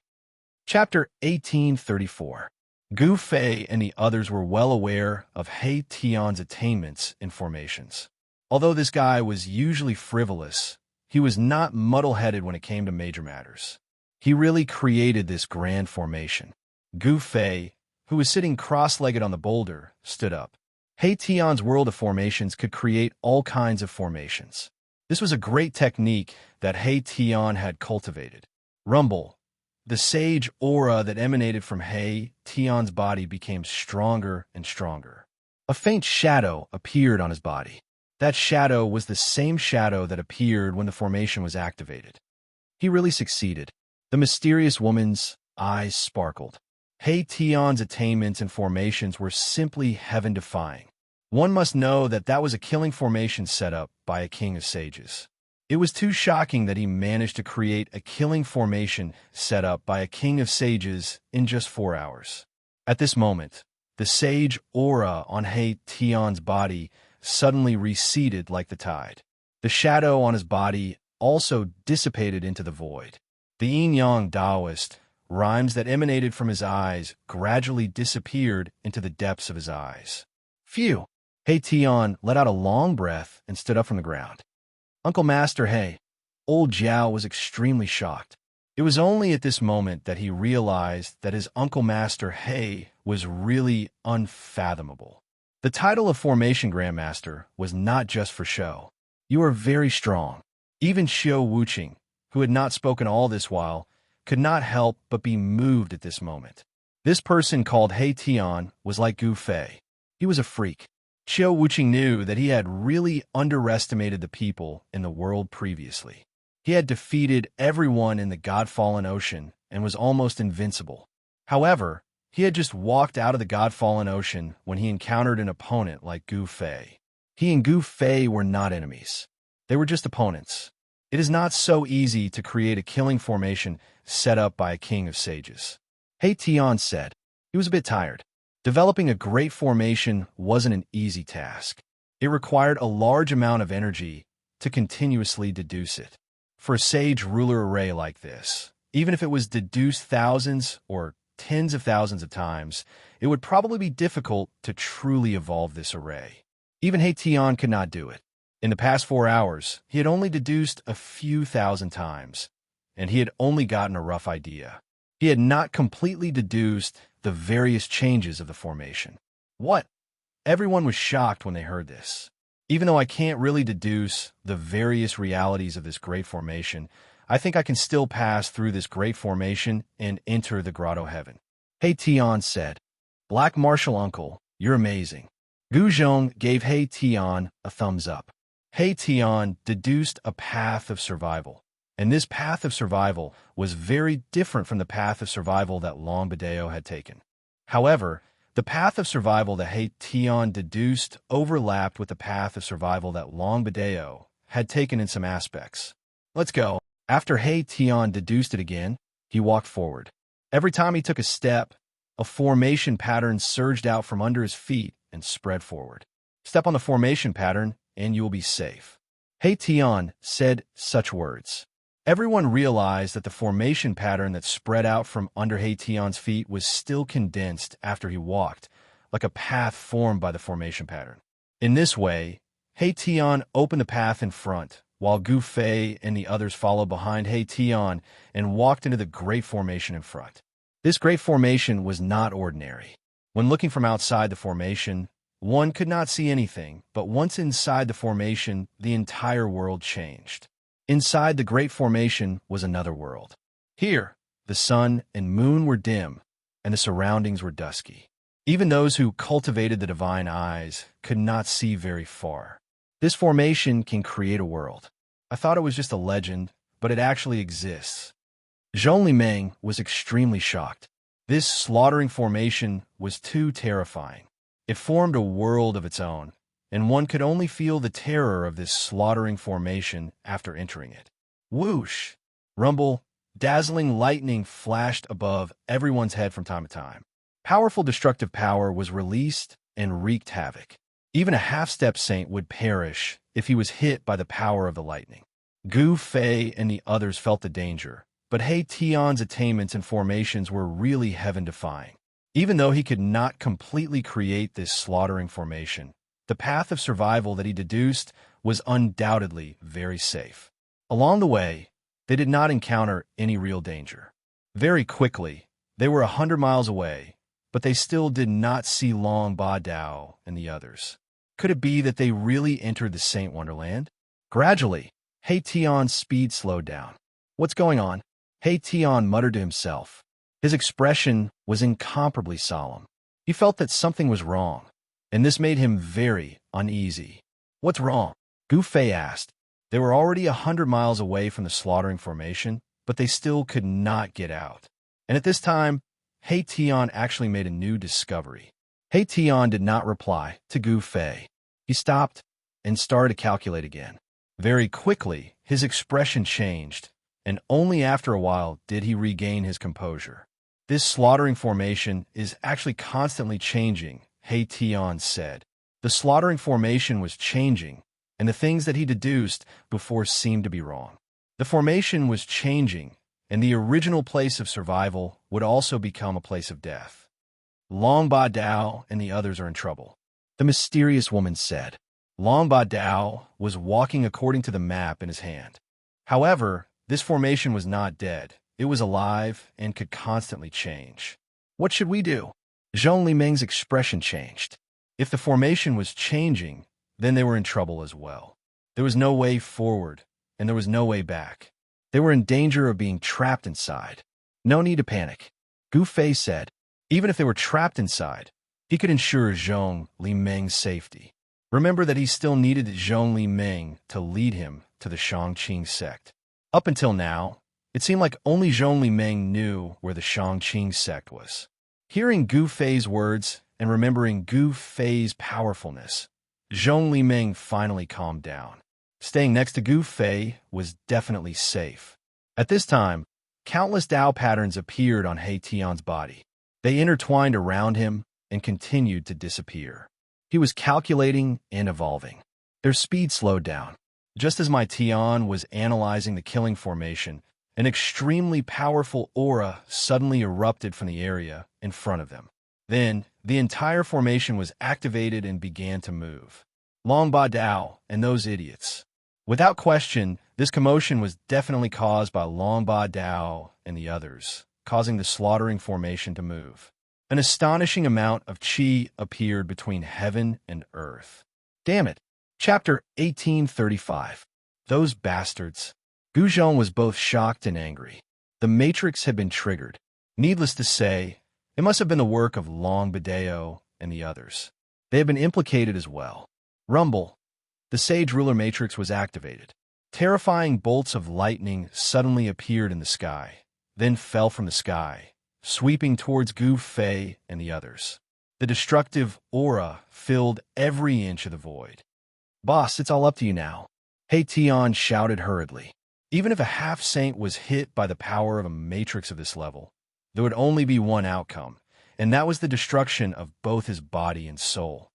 Chapter 1834. Gu Fei and the others were well aware of Tion's attainments in formations. Although this guy was usually frivolous, he was not muddle-headed when it came to major matters. He really created this grand formation. Gu Fei, who was sitting cross-legged on the boulder, stood up. Tion's world of formations could create all kinds of formations. This was a great technique that Tion had cultivated. Rumble, the sage aura that emanated from Tion's body became stronger and stronger. A faint shadow appeared on his body. That shadow was the same shadow that appeared when the formation was activated. He really succeeded. The mysterious woman's eyes sparkled. Tion's attainments and formations were simply heaven-defying. One must know that that was a killing formation set up by a king of sages. It was too shocking that he managed to create a killing formation set up by a king of sages in just 4 hours. At this moment, the sage aura on Tion's body suddenly receded like the tide. The shadow on his body also dissipated into the void. The yin-yang Taoist rhymes that emanated from his eyes gradually disappeared into the depths of his eyes. Phew! Hey Tian let out a long breath and stood up from the ground. Uncle Master Hey. Old Jiao was extremely shocked. It was only at this moment that he realized that his Uncle Master Hey was really unfathomable. The title of Formation Grandmaster was not just for show. You are very strong. Even Xiao Wuqing, who had not spoken all this while, could not help but be moved at this moment. This person called He Tian was like Gu Fei. He was a freak. Xiao Wuqing knew that he had really underestimated the people in the world previously. He had defeated everyone in the God-Fallen Ocean and was almost invincible. However, he had just walked out of the God-Fallen Ocean when he encountered an opponent like Gu Fei. He and Gu Fei were not enemies. They were just opponents. It is not so easy to create a killing formation set up by a king of sages. He Tian said. He was a bit tired. Developing a great formation wasn't an easy task. It required a large amount of energy to continuously deduce it. For a sage ruler array like this, even if it was deduced thousands or tens of thousands of times, it would probably be difficult to truly evolve this array. Even He Tian could not do it. In the past 4 hours, he had only deduced a few thousand times, and he had only gotten a rough idea. He had not completely deduced the various changes of the formation. What? Everyone was shocked when they heard this. Even though I can't really deduce the various realities of this great formation, I think I can still pass through this great formation and enter the grotto heaven. He Tian said. Black Martial Uncle, you're amazing. Gu Zhong gave He Tian a thumbs up. He Tian deduced a path of survival. And this path of survival was very different from the path of survival that Long Badeo had taken. However, the path of survival that He Tian deduced overlapped with the path of survival that Long Badeo had taken in some aspects. Let's go. After He Tian deduced it again, he walked forward. Every time he took a step, a formation pattern surged out from under his feet and spread forward. Step on the formation pattern and you will be safe. He Tian said such words. Everyone realized that the formation pattern that spread out from under He Tian's feet was still condensed after he walked, like a path formed by the formation pattern. In this way, He Tian opened the path in front, while Gu Fei and the others followed behind He Tian and walked into the great formation in front. This great formation was not ordinary. When looking from outside the formation, one could not see anything, but once inside the formation, the entire world changed. Inside the great formation was another world. Here, the sun and moon were dim, and the surroundings were dusky. Even those who cultivated the divine eyes could not see very far. This formation can create a world. I thought it was just a legend, but it actually exists. Zhong Limeng was extremely shocked. This slaughtering formation was too terrifying. It formed a world of its own, and one could only feel the terror of this slaughtering formation after entering it. Whoosh! Rumble, dazzling lightning flashed above everyone's head from time to time. Powerful destructive power was released and wreaked havoc. Even a half-step saint would perish if he was hit by the power of the lightning. Gu Fei and the others felt the danger, but He Tian's attainments and formations were really heaven-defying. Even though he could not completely create this slaughtering formation, the path of survival that he deduced was undoubtedly very safe. Along the way, they did not encounter any real danger. Very quickly, they were 100 miles away, but they still did not see Long Ba Dao and the others. Could it be that they really entered the Saint Wonderland? Gradually, He Tian's speed slowed down. What's going on? He Tian muttered to himself. His expression was incomparably solemn. He felt that something was wrong, and this made him very uneasy. What's wrong? Gu Fei asked. They were already 100 miles away from the slaughtering formation, but they still could not get out. And at this time, He Tian actually made a new discovery. He Tian did not reply to Gu Fei. He stopped and started to calculate again. Very quickly, his expression changed, and only after a while did he regain his composure. This slaughtering formation is actually constantly changing, He Tian said. The slaughtering formation was changing, and the things that he deduced before seemed to be wrong. The formation was changing, and the original place of survival would also become a place of death. Long Ba Dao and the others are in trouble. the mysterious woman said. Long Ba Dao was walking according to the map in his hand. However, this formation was not dead. It was alive and could constantly change. What should we do? Zhong Liming's expression changed. If the formation was changing, then they were in trouble as well. There was no way forward, and there was no way back. They were in danger of being trapped inside. No need to panic, Gu Fei said. Even if they were trapped inside, he could ensure Zhong Liming's safety. Remember that he still needed Zhong Liming to lead him to the Shangqing sect. Up until now, it seemed like only Zhong Liming knew where the Shangqing sect was. Hearing Gu Fei's words and remembering Gu Fei's powerfulness, Zhong Liming finally calmed down. Staying next to Gu Fei was definitely safe. At this time, countless Dao patterns appeared on He Tian's body. They intertwined around him and continued to disappear. He was calculating and evolving. Their speed slowed down. Just as my Tian was analyzing the killing formation, an extremely powerful aura suddenly erupted from the area in front of them. Then, the entire formation was activated and began to move. Long Ba Dao and those idiots. Without question, this commotion was definitely caused by Long Ba Dao and the others, causing the slaughtering formation to move. An astonishing amount of qi appeared between heaven and earth. Damn it. Chapter 1835. Those bastards. Gu Zhong was both shocked and angry. The Matrix had been triggered. Needless to say, it must have been the work of Long Ba Dao and the others. They had been implicated as well. Rumble. The Sage Ruler Matrix was activated. Terrifying bolts of lightning suddenly appeared in the sky, then fell from the sky, sweeping towards Gu Fei and the others. The destructive aura filled every inch of the void. Boss, it's all up to you now, He Tian shouted hurriedly. Even if a half-saint was hit by the power of a matrix of this level, there would only be one outcome, and that was the destruction of both his body and soul.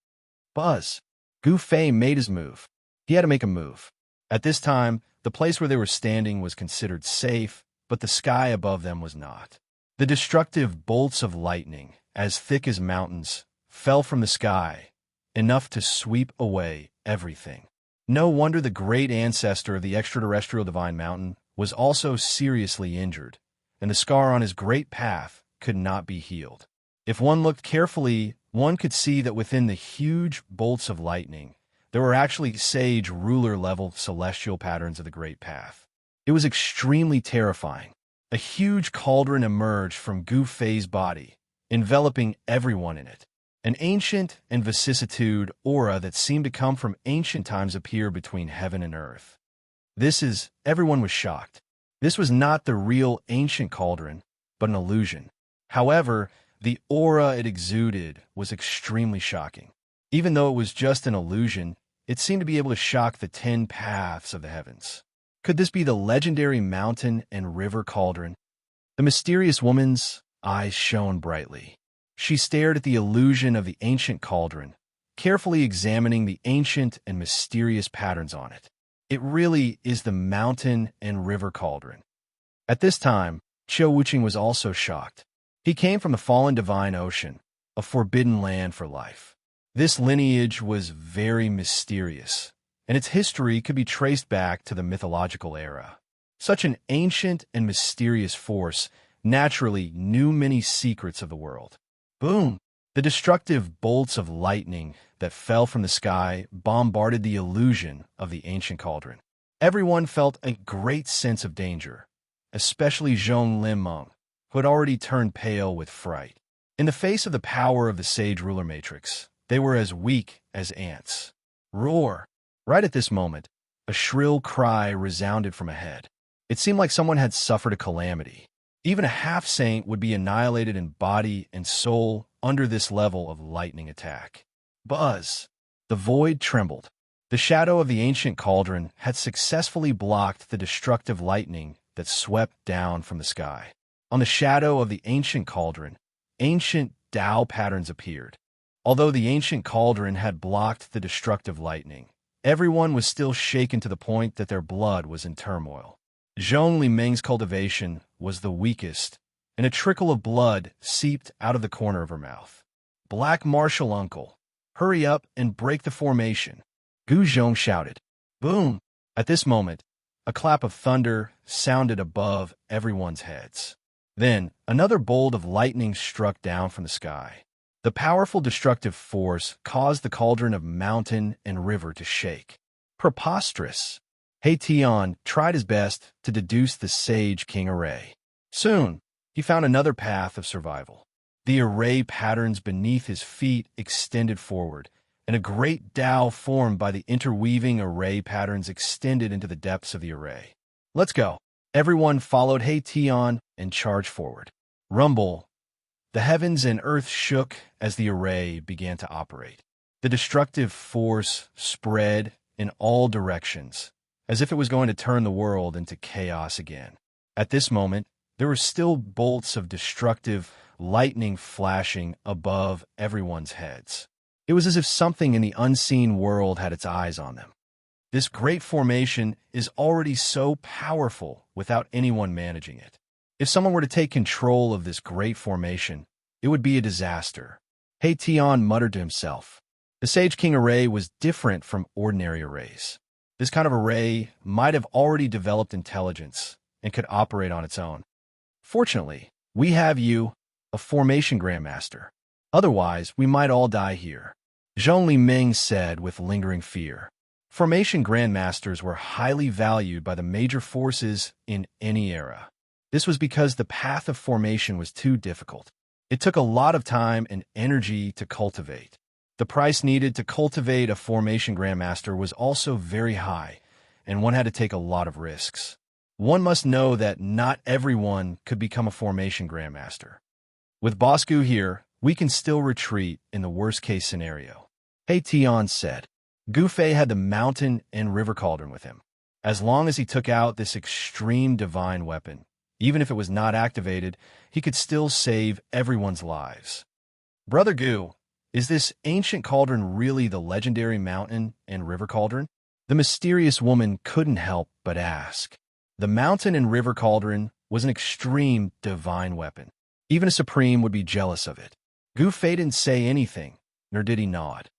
Buzz. Gu Fei made his move. He had to make a move. At this time, the place where they were standing was considered safe, but the sky above them was not. The destructive bolts of lightning, as thick as mountains, fell from the sky, enough to sweep away everything. No wonder the great ancestor of the extraterrestrial divine mountain was also seriously injured, and the scar on his great path could not be healed. If one looked carefully, one could see that within the huge bolts of lightning, there were actually Sage Ruler-level celestial patterns of the Great Path. It was extremely terrifying. A huge cauldron emerged from Gu Fei's body, enveloping everyone in it. An ancient and vicissitude aura that seemed to come from ancient times appeared between heaven and earth. Everyone was shocked. This was not the real ancient cauldron, but an illusion. However, the aura it exuded was extremely shocking. Even though it was just an illusion, it seemed to be able to shock the 10 paths of the heavens. Could this be the legendary mountain and river cauldron? The mysterious woman's eyes shone brightly. She stared at the illusion of the ancient cauldron, carefully examining the ancient and mysterious patterns on it. It really is the mountain and river cauldron. At this time, Qiu Wuqing was also shocked. He came from the fallen divine ocean, a forbidden land for life. This lineage was very mysterious, and its history could be traced back to the mythological era. Such an ancient and mysterious force naturally knew many secrets of the world. Boom! The destructive bolts of lightning that fell from the sky bombarded the illusion of the ancient cauldron. Everyone felt a great sense of danger, especially Zhong Liming, who had already turned pale with fright. In the face of the power of the Sage Ruler Matrix, they were as weak as ants. Roar! Right at this moment, a shrill cry resounded from ahead. It seemed like someone had suffered a calamity. Even a half-saint would be annihilated in body and soul under this level of lightning attack. Buzz! The void trembled. The shadow of the ancient cauldron had successfully blocked the destructive lightning that swept down from the sky. On the shadow of the ancient cauldron, ancient Tao patterns appeared. Although the ancient cauldron had blocked the destructive lightning, everyone was still shaken to the point that their blood was in turmoil. Zhong Liming's cultivation was the weakest, and a trickle of blood seeped out of the corner of her mouth. Black Martial Uncle. Hurry up and break the formation. Gu Zhong shouted. Boom! At this moment, a clap of thunder sounded above everyone's heads. Then, another bolt of lightning struck down from the sky. The powerful destructive force caused the cauldron of mountain and river to shake. Preposterous! He Tian tried his best to deduce the sage king array. Soon, he found another path of survival. The array patterns beneath his feet extended forward, and a great Tao formed by the interweaving array patterns extended into the depths of the array. Let's go. Everyone followed He Tian and charged forward. Rumble. The heavens and earth shook as the array began to operate. The destructive force spread in all directions, as if it was going to turn the world into chaos again. At this moment, there were still bolts of destructive lightning flashing above everyone's heads. It was as if something in the unseen world had its eyes on them. This great formation is already so powerful without anyone managing it. If someone were to take control of this great formation, it would be a disaster. He Tian muttered to himself. The Sage King array was different from ordinary arrays. This kind of array might have already developed intelligence and could operate on its own. Fortunately, we have you, a formation grandmaster. Otherwise, we might all die here. Zhong Liming said with lingering fear. Formation grandmasters were highly valued by the major forces in any era. This was because the path of formation was too difficult. It took a lot of time and energy to cultivate. The price needed to cultivate a formation grandmaster was also very high, and one had to take a lot of risks. One must know that not everyone could become a formation grandmaster. With Bosku here, we can still retreat in the worst-case scenario. He Tian said. Gu Fei had the mountain and river cauldron with him. As long as he took out this extreme divine weapon, even if it was not activated, he could still save everyone's lives. Brother Gu, is this ancient cauldron really the legendary mountain and river cauldron? The mysterious woman couldn't help but ask. The mountain and river cauldron was an extreme divine weapon. Even a supreme would be jealous of it. Gu Fei didn't say anything, nor did he nod.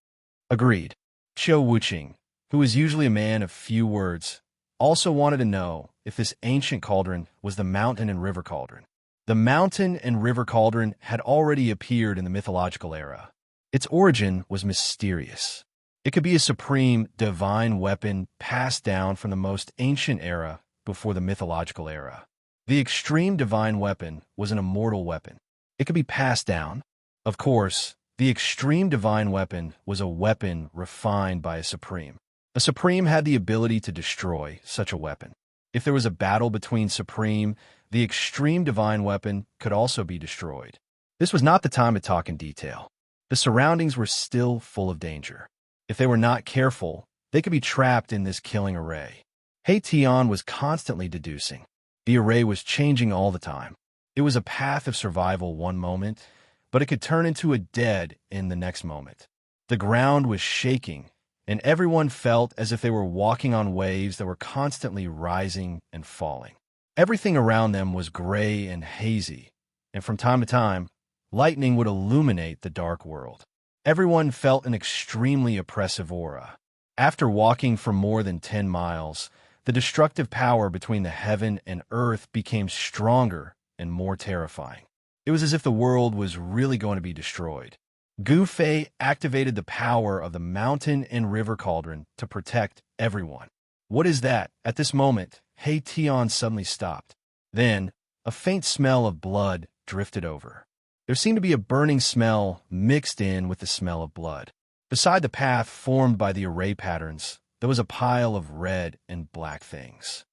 Agreed. Qiu Wuqing, who was usually a man of few words, also wanted to know if this ancient cauldron was the mountain and river cauldron. The mountain and river cauldron had already appeared in the mythological era. Its origin was mysterious. It could be a supreme divine weapon passed down from the most ancient era before the mythological era. The extreme divine weapon was an immortal weapon. It could be passed down. Of course, the extreme divine weapon was a weapon refined by a supreme. A supreme had the ability to destroy such a weapon. If there was a battle between supreme, the extreme divine weapon could also be destroyed. This was not the time to talk in detail. The surroundings were still full of danger. If they were not careful, they could be trapped in this killing array. He Tian was constantly deducing. The array was changing all the time. It was a path of survival one moment, but it could turn into a dead in the next moment. The ground was shaking, and everyone felt as if they were walking on waves that were constantly rising and falling. Everything around them was gray and hazy, and from time to time, lightning would illuminate the dark world. Everyone felt an extremely oppressive aura. After walking for more than 10 miles, the destructive power between the heaven and earth became stronger and more terrifying. It was as if the world was really going to be destroyed. Gu Fei activated the power of the mountain and river cauldron to protect everyone. What is that? At this moment, He Tian suddenly stopped. Then, a faint smell of blood drifted over. There seemed to be a burning smell mixed in with the smell of blood. Beside the path formed by the array patterns, there was a pile of red and black things.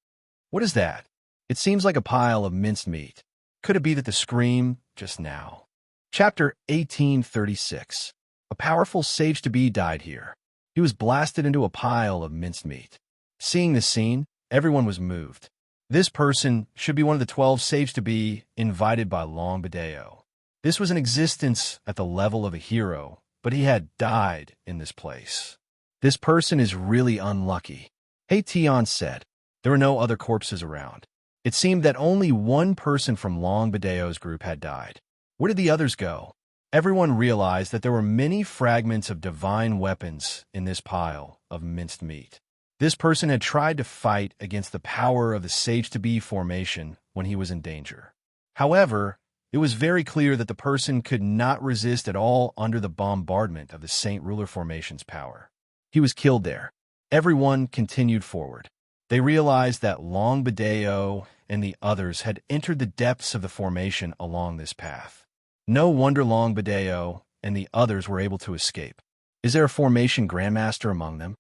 What is that? It seems like a pile of minced meat. Could it be that the scream just now? Chapter 1836. A powerful sage-to-be died here. He was blasted into a pile of minced meat. Seeing this scene, everyone was moved. This person should be one of the 12 sage-to-be invited by Long Bideo. This was an existence at the level of a hero, but he had died in this place. This person is really unlucky. He Tian said. There were no other corpses around. It seemed that only one person from Long Bideo's group had died. Where did the others go? Everyone realized that there were many fragments of divine weapons in this pile of minced meat. This person had tried to fight against the power of the Sage-to-Be formation when he was in danger. However, it was very clear that the person could not resist at all under the bombardment of the Saint Ruler formation's power. He was killed there. Everyone continued forward. They realized that Long Badeo and the others had entered the depths of the formation along this path. No wonder Long Badeo and the others were able to escape. Is there a formation grandmaster among them?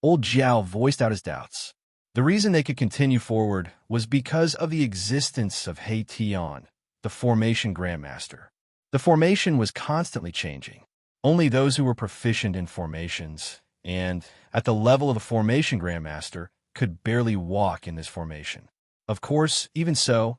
Old Jiao voiced out his doubts. The reason they could continue forward was because of the existence of He Tian, the formation grandmaster. The formation was constantly changing. Only those who were proficient in formations and at the level of a formation grandmaster could barely walk in this formation. Of course, even so,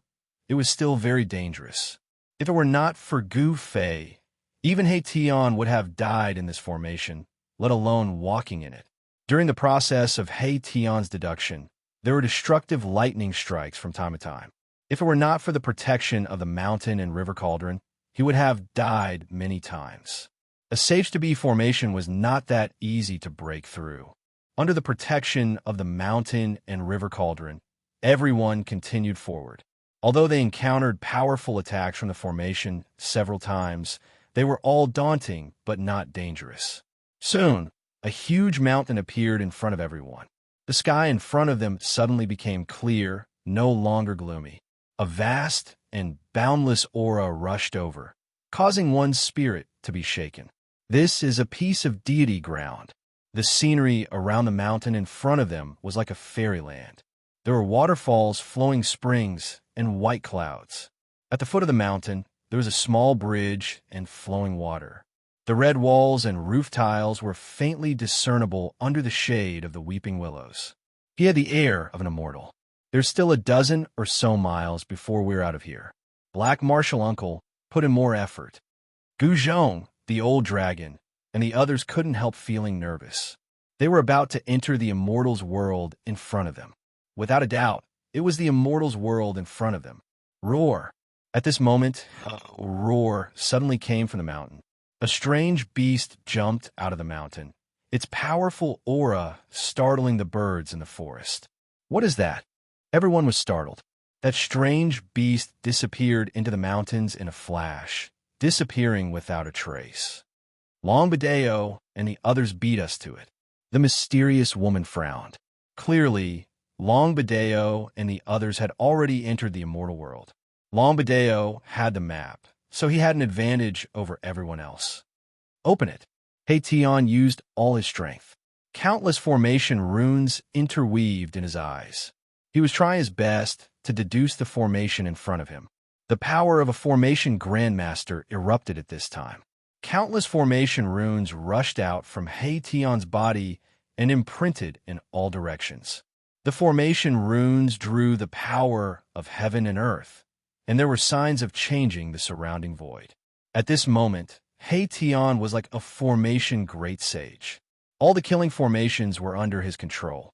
it was still very dangerous. If it were not for Gu Fei, even He Tian would have died in this formation, let alone walking in it. During the process of He Tian's deduction, there were destructive lightning strikes from time to time. If it were not for the protection of the mountain and river cauldron, he would have died many times. A Sage-to-Be formation was not that easy to break through. Under the protection of the mountain and river cauldron, everyone continued forward. Although they encountered powerful attacks from the formation several times, they were all daunting but not dangerous. Soon, a huge mountain appeared in front of everyone. The sky in front of them suddenly became clear, no longer gloomy. A vast and boundless aura rushed over, causing one's spirit to be shaken. This is a piece of deity ground. The scenery around the mountain in front of them was like a fairyland. There were waterfalls, flowing springs, and white clouds. At the foot of the mountain, there was a small bridge and flowing water. The red walls and roof tiles were faintly discernible under the shade of the weeping willows. He had the air of an immortal. There's still a dozen or so miles before we're out of here. Black Martial Uncle put in more effort. Gu Zhong, the old dragon, and the others couldn't help feeling nervous. They were about to enter the immortal's world in front of them. Without a doubt, it was the immortal's world in front of them. Roar! At this moment, a roar suddenly came from the mountain. A strange beast jumped out of the mountain, its powerful aura startling the birds in the forest. What is that? Everyone was startled. That strange beast disappeared into the mountains in a flash, disappearing without a trace. Long Badeo and the others beat us to it. The mysterious woman frowned. Clearly, Long Badeo and the others had already entered the immortal world. Long Badeo had the map, so he had an advantage over everyone else. Open it. He Tian used all his strength. Countless formation runes interweaved in his eyes. He was trying his best to deduce the formation in front of him. The power of a formation grandmaster erupted at this time. Countless formation runes rushed out from He Tian's body and imprinted in all directions. The formation runes drew the power of heaven and earth, and there were signs of changing the surrounding void. At this moment, He Tian was like a formation great sage. All the killing formations were under his control.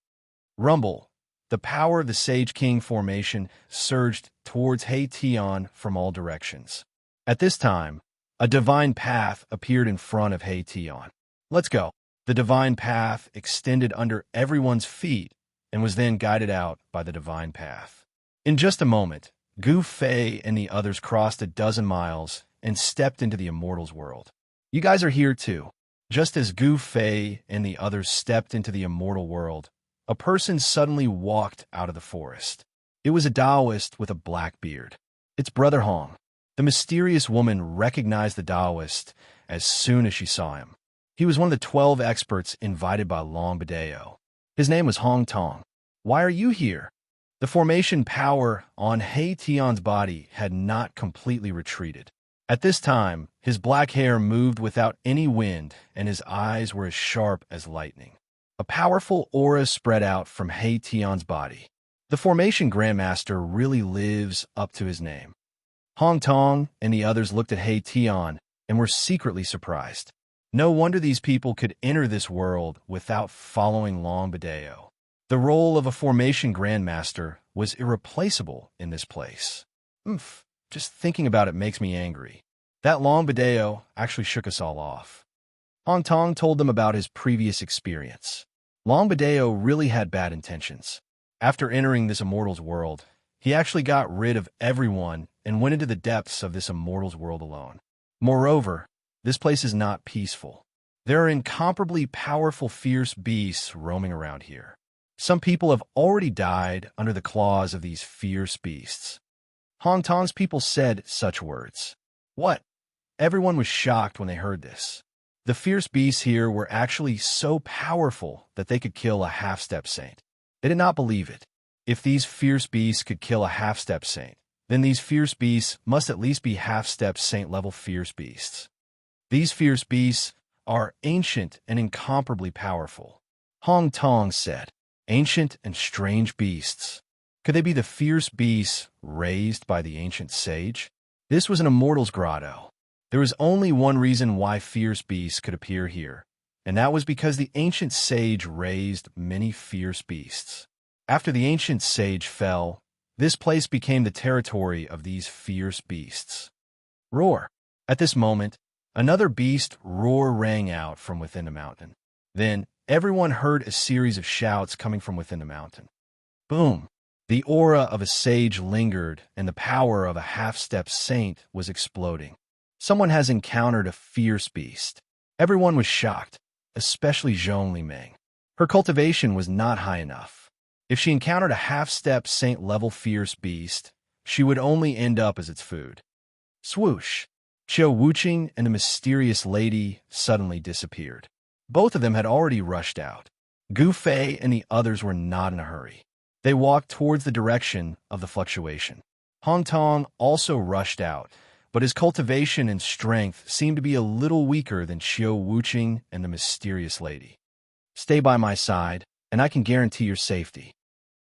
Rumble, the power of the Sage King formation, surged towards He Tian from all directions. At this time, a divine path appeared in front of He Tian. Let's go. The divine path extended under everyone's feet and was then guided out by the divine path. In just a moment, Gu Fei and the others crossed a dozen miles and stepped into the immortal's world. You guys are here too. Just as Gu Fei and the others stepped into the immortal world, a person suddenly walked out of the forest. It was a Taoist with a black beard. It's Brother Hong. The mysterious woman recognized the Taoist as soon as she saw him. He was one of the 12 experts invited by Long Badeo. His name was Hong Tong. Why are you here? The formation power on He Tian's body had not completely retreated. At this time, his black hair moved without any wind, and his eyes were as sharp as lightning. A powerful aura spread out from He Tian's body. The formation grandmaster really lives up to his name. Hong Tong and the others looked at He Tian and were secretly surprised. No wonder these people could enter this world without following Long Badeo. The role of a formation grandmaster was irreplaceable in this place. Just thinking about it makes me angry. That long video actually shook us all off. Hong Tong told them about his previous experience. Long Video really had bad intentions. After entering this immortal's world, he actually got rid of everyone and went into the depths of this immortal's world alone. Moreover, this place is not peaceful. There are incomparably powerful, fierce beasts roaming around here. Some people have already died under the claws of these fierce beasts. Hong Tong's people said such words. What? Everyone was shocked when they heard this. The fierce beasts here were actually so powerful that they could kill a half-step saint. They did not believe it. If these fierce beasts could kill a half-step saint, then these fierce beasts must at least be half-step saint-level fierce beasts. These fierce beasts are ancient and incomparably powerful. Hong Tong said, ancient and strange beasts. Could they be the fierce beasts raised by the ancient sage? This was an immortal's grotto. There was only one reason why fierce beasts could appear here, and that was because the ancient sage raised many fierce beasts. After the ancient sage fell, this place became the territory of these fierce beasts. Roar! At this moment, another beast roar rang out from within the mountain. Then, everyone heard a series of shouts coming from within the mountain. Boom! The aura of a sage lingered, and the power of a half-step saint was exploding. Someone has encountered a fierce beast. Everyone was shocked, especially Zhong Limeng. Her cultivation was not high enough. If she encountered a half-step saint-level fierce beast, she would only end up as its food. Swoosh! Qiu Wuqing and the mysterious lady suddenly disappeared. Both of them had already rushed out. Gu Fei and the others were not in a hurry. They walked towards the direction of the fluctuation. Hong Tong also rushed out, but his cultivation and strength seemed to be a little weaker than Qiu Wuqing and the mysterious lady. Stay by my side, and I can guarantee your safety.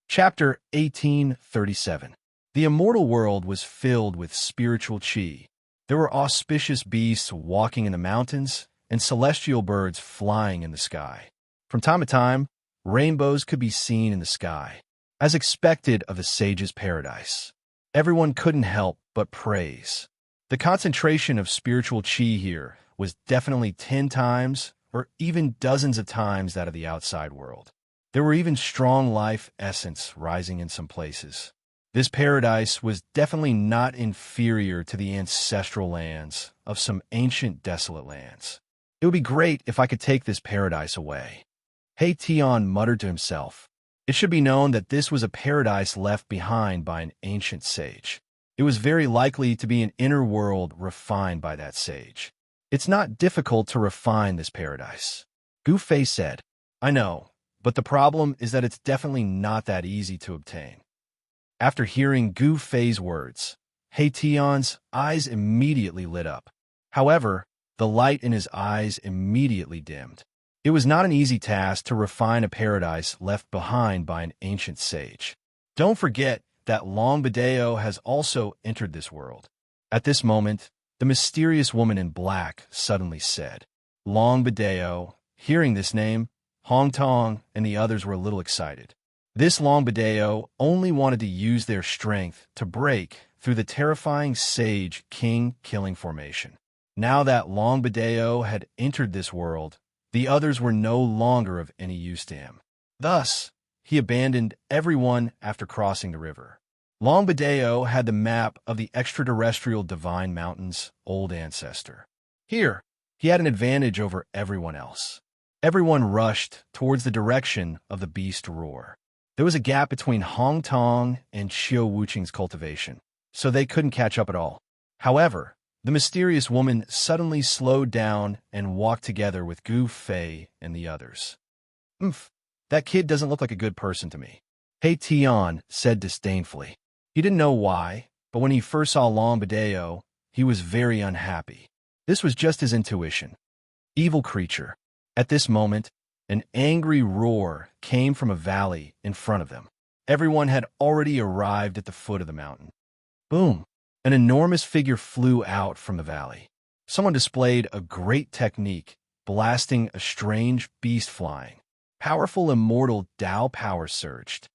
Chapter 1837. The immortal world was filled with spiritual qi. There were auspicious beasts walking in the mountains and celestial birds flying in the sky. From time to time, rainbows could be seen in the sky, as expected of the sage's paradise. Everyone couldn't help but praise. The concentration of spiritual qi here was definitely 10 times or even dozens of times that of the outside world. There were even strong life essence rising in some places. This paradise was definitely not inferior to the ancestral lands of some ancient desolate lands. It would be great if I could take this paradise away. He Tian muttered to himself. It should be known that this was a paradise left behind by an ancient sage. It was very likely to be an inner world refined by that sage. It's not difficult to refine this paradise. Gu Fei said, I know, but the problem is that it's definitely not that easy to obtain. After hearing Gu Fei's words, He Tian's eyes immediately lit up. However, the light in his eyes immediately dimmed. It was not an easy task to refine a paradise left behind by an ancient sage. Don't forget that Long Video has also entered this world. At this moment, the mysterious woman in black suddenly said, Long Video. Hearing this name, Hong Tong and the others were a little excited. This Long Video only wanted to use their strength to break through the terrifying sage king killing formation. Now that Long Video had entered this world, the others were no longer of any use to him. Thus, he abandoned everyone after crossing the river. Long Video had the map of the extraterrestrial divine mountain's old ancestor. Here, he had an advantage over everyone else. Everyone rushed towards the direction of the beast roar. There was a gap between Hong Tong and Qiu Wuqing's cultivation, so they couldn't catch up at all. However, the mysterious woman suddenly slowed down and walked together with Gu Fei and the others. That kid doesn't look like a good person to me, He Tian said disdainfully. He didn't know why, but when he first saw Long Video, he was very unhappy. This was just his intuition. Evil creature. At this moment, an angry roar came from a valley in front of them. Everyone had already arrived at the foot of the mountain. Boom! An enormous figure flew out from the valley. Someone displayed a great technique, blasting a strange beast flying. Powerful immortal Tao power surged.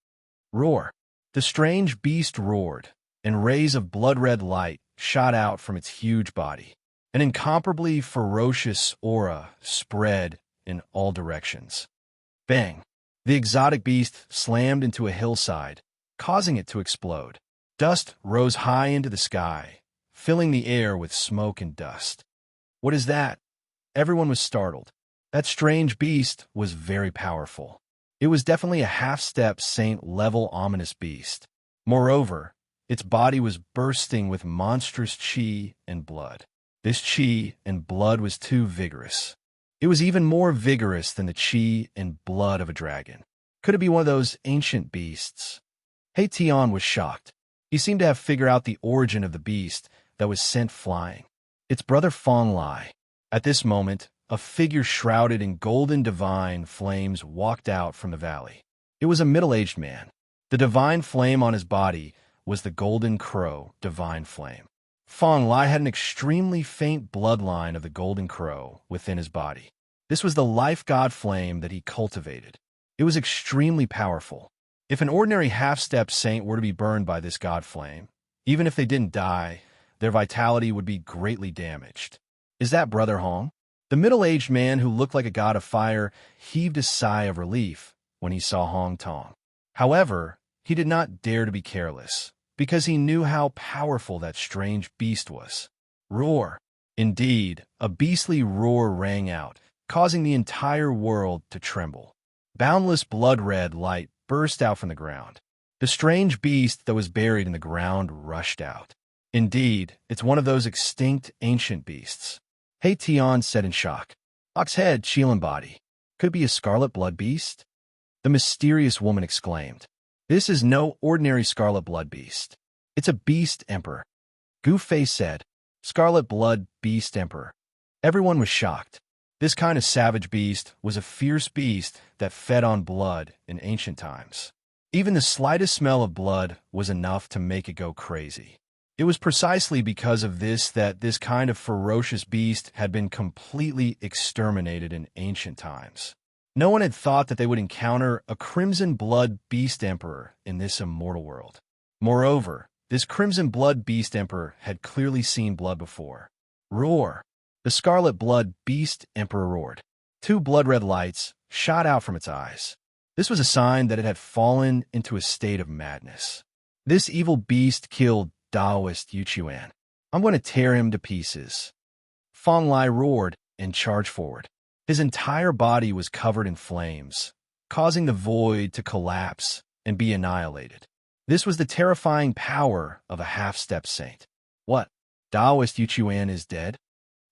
Roar! The strange beast roared, and rays of blood-red light shot out from its huge body. An incomparably ferocious aura spread in all directions. Bang! The exotic beast slammed into a hillside, causing it to explode. Dust rose high into the sky, filling the air with smoke and dust. What is that? Everyone was startled. That strange beast was very powerful. It was definitely a half-step saint-level ominous beast. Moreover, its body was bursting with monstrous chi and blood. This chi and blood was too vigorous. It was even more vigorous than the chi and blood of a dragon. Could it be one of those ancient beasts? Tian was shocked. He seemed to have figured out the origin of the beast that was sent flying. Its brother Fong Lai. At this moment, a figure shrouded in golden divine flames walked out from the valley. It was a middle-aged man. The divine flame on his body was the golden crow divine flame. Fong Lai had an extremely faint bloodline of the golden crow within his body. This was the life god flame that he cultivated. It was extremely powerful. If an ordinary half-step saint were to be burned by this god flame, even if they didn't die, their vitality would be greatly damaged. Is that Brother Hong? The middle-aged man who looked like a god of fire heaved a sigh of relief when he saw Hong Tong. However, he did not dare to be careless, because he knew how powerful that strange beast was. Roar! Indeed, a beastly roar rang out, causing the entire world to tremble. Boundless blood-red light burst out from the ground. The strange beast that was buried in the ground rushed out. Indeed, it's one of those extinct ancient beasts. Tian said in shock. Ox head, Shielan body. Could it be a scarlet blood beast? The mysterious woman exclaimed. This is no ordinary scarlet blood beast. It's a beast emperor. Gu Fei said. Scarlet blood beast emperor. Everyone was shocked. This kind of savage beast was a fierce beast that fed on blood in ancient times. Even the slightest smell of blood was enough to make it go crazy. It was precisely because of this that this kind of ferocious beast had been completely exterminated in ancient times. No one had thought that they would encounter a crimson blood beast emperor in this immortal world. Moreover, this crimson blood beast emperor had clearly seen blood before. Roar! The scarlet blood beast emperor roared. Two blood-red lights shot out from its eyes. This was a sign that it had fallen into a state of madness. This evil beast killed Taoist Yuchuan. I'm going to tear him to pieces. Fong Lai roared and charged forward. His entire body was covered in flames, causing the void to collapse and be annihilated. This was the terrifying power of a half-step saint. What? Taoist Yuchuan is dead?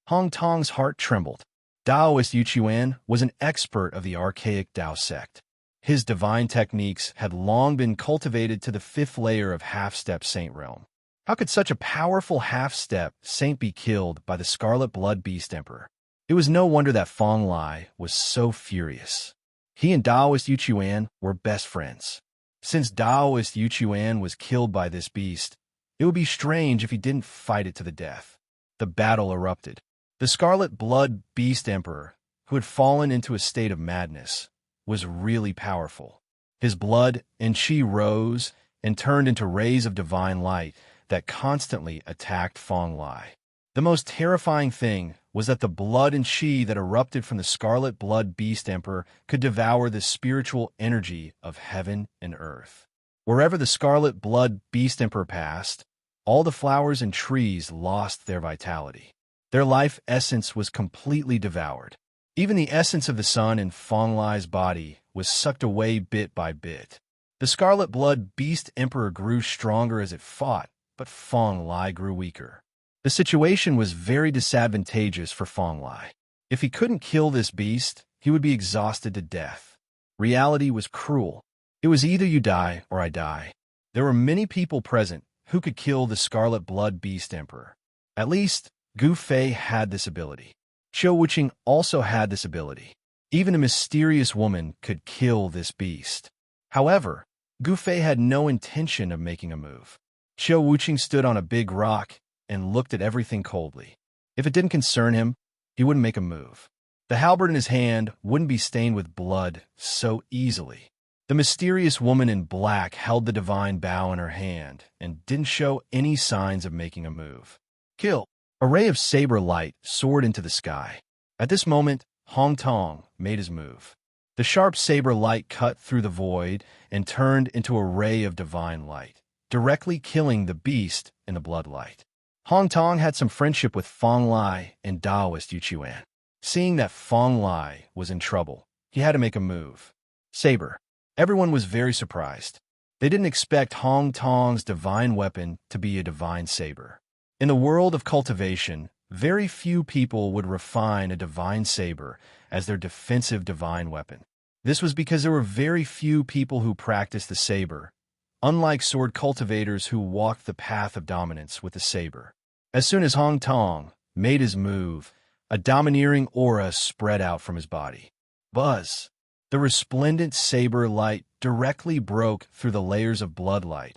Hong Tong's heart trembled. Taoist Yuchuan was an expert of the archaic Tao sect. His divine techniques had long been cultivated to the fifth layer of half-step saint realm. How could such a powerful half-step saint be killed by the scarlet blood beast emperor? It was no wonder that Fong Lai was so furious. He and Taoist Yuchuan were best friends. Since Taoist Yuchuan was killed by this beast, it would be strange if he didn't fight it to the death. The battle erupted. The scarlet blood beast emperor, who had fallen into a state of madness, was really powerful. His blood and chi rose and turned into rays of divine light that constantly attacked Fong Lai. The most terrifying thing was that the blood and chi that erupted from the scarlet blood beast emperor could devour the spiritual energy of heaven and earth. Wherever the scarlet blood beast emperor passed, all the flowers and trees lost their vitality. Their life essence was completely devoured. Even the essence of the sun in Fong Lai's body was sucked away bit by bit. The scarlet blood beast emperor grew stronger as it fought, but Fong Lai grew weaker. The situation was very disadvantageous for Fong Lai. If he couldn't kill this beast, he would be exhausted to death. Reality was cruel. It was either you die or I die. There were many people present who could kill the scarlet blood beast emperor. At least, Gu Fei had this ability. Qiu Wuqing also had this ability. Even a mysterious woman could kill this beast. However, Gu Fei had no intention of making a move. Qiu Wuqing stood on a big rock and looked at everything coldly. If it didn't concern him, he wouldn't make a move. The halberd in his hand wouldn't be stained with blood so easily. The mysterious woman in black held the divine bow in her hand and didn't show any signs of making a move. Kill! A ray of saber light soared into the sky. At this moment, Hong Tong made his move. The sharp saber light cut through the void and turned into a ray of divine light, directly killing the beast in the bloodlight. Hong Tong had some friendship with Fong Lai and Taoist Yu Chuan. Seeing that Fong Lai was in trouble, he had to make a move. Saber. Everyone was very surprised. They didn't expect Hong Tong's divine weapon to be a divine saber. In the world of cultivation, very few people would refine a divine saber as their defensive divine weapon. This was because there were very few people who practiced the saber, unlike sword cultivators who walked the path of dominance with the saber. As soon as Hong Tong made his move, a domineering aura spread out from his body. Buzz! The resplendent saber light directly broke through the layers of bloodlight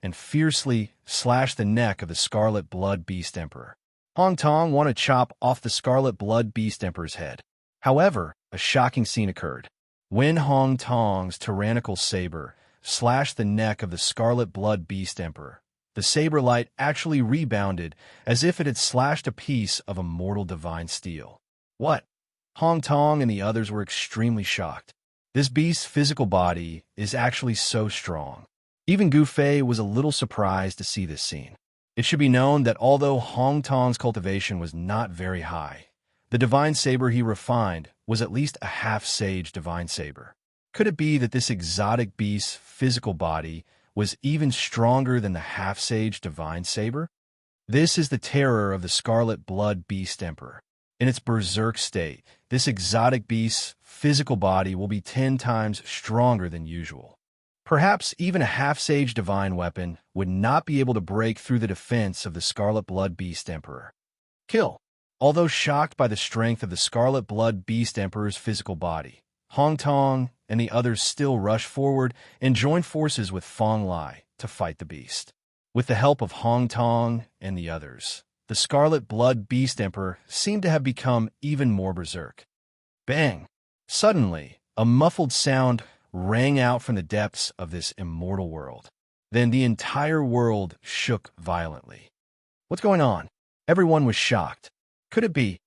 and fiercely slashed the neck of the Scarlet Blood Beast Emperor. Hong Tong wanted to chop off the Scarlet Blood Beast Emperor's head. However, a shocking scene occurred. When Hong Tong's tyrannical saber slashed the neck of the Scarlet Blood Beast Emperor, the saber light actually rebounded as if it had slashed a piece of immortal divine steel. What? Hong Tong and the others were extremely shocked. This beast's physical body is actually so strong. Even Gu Fei was a little surprised to see this scene. It should be known that although Hong Tong's cultivation was not very high, the divine saber he refined was at least a half-sage divine saber. Could it be that this exotic beast's physical body was even stronger than the half-sage divine saber? This is the terror of the Scarlet Blood Beast Emperor. In its berserk state, this exotic beast's physical body will be 10 times stronger than usual. Perhaps even a half-sage divine weapon would not be able to break through the defense of the Scarlet Blood Beast Emperor. Kill. Although shocked by the strength of the Scarlet Blood Beast Emperor's physical body, Hong Tong and the others still rushed forward and joined forces with Fong Lai to fight the beast. With the help of Hong Tong and the others, the Scarlet Blood Beast Emperor seemed to have become even more berserk. Bang! Suddenly, a muffled sound rang out from the depths of this immortal world. Then the entire world shook violently. What's going on? Everyone was shocked. Could it be?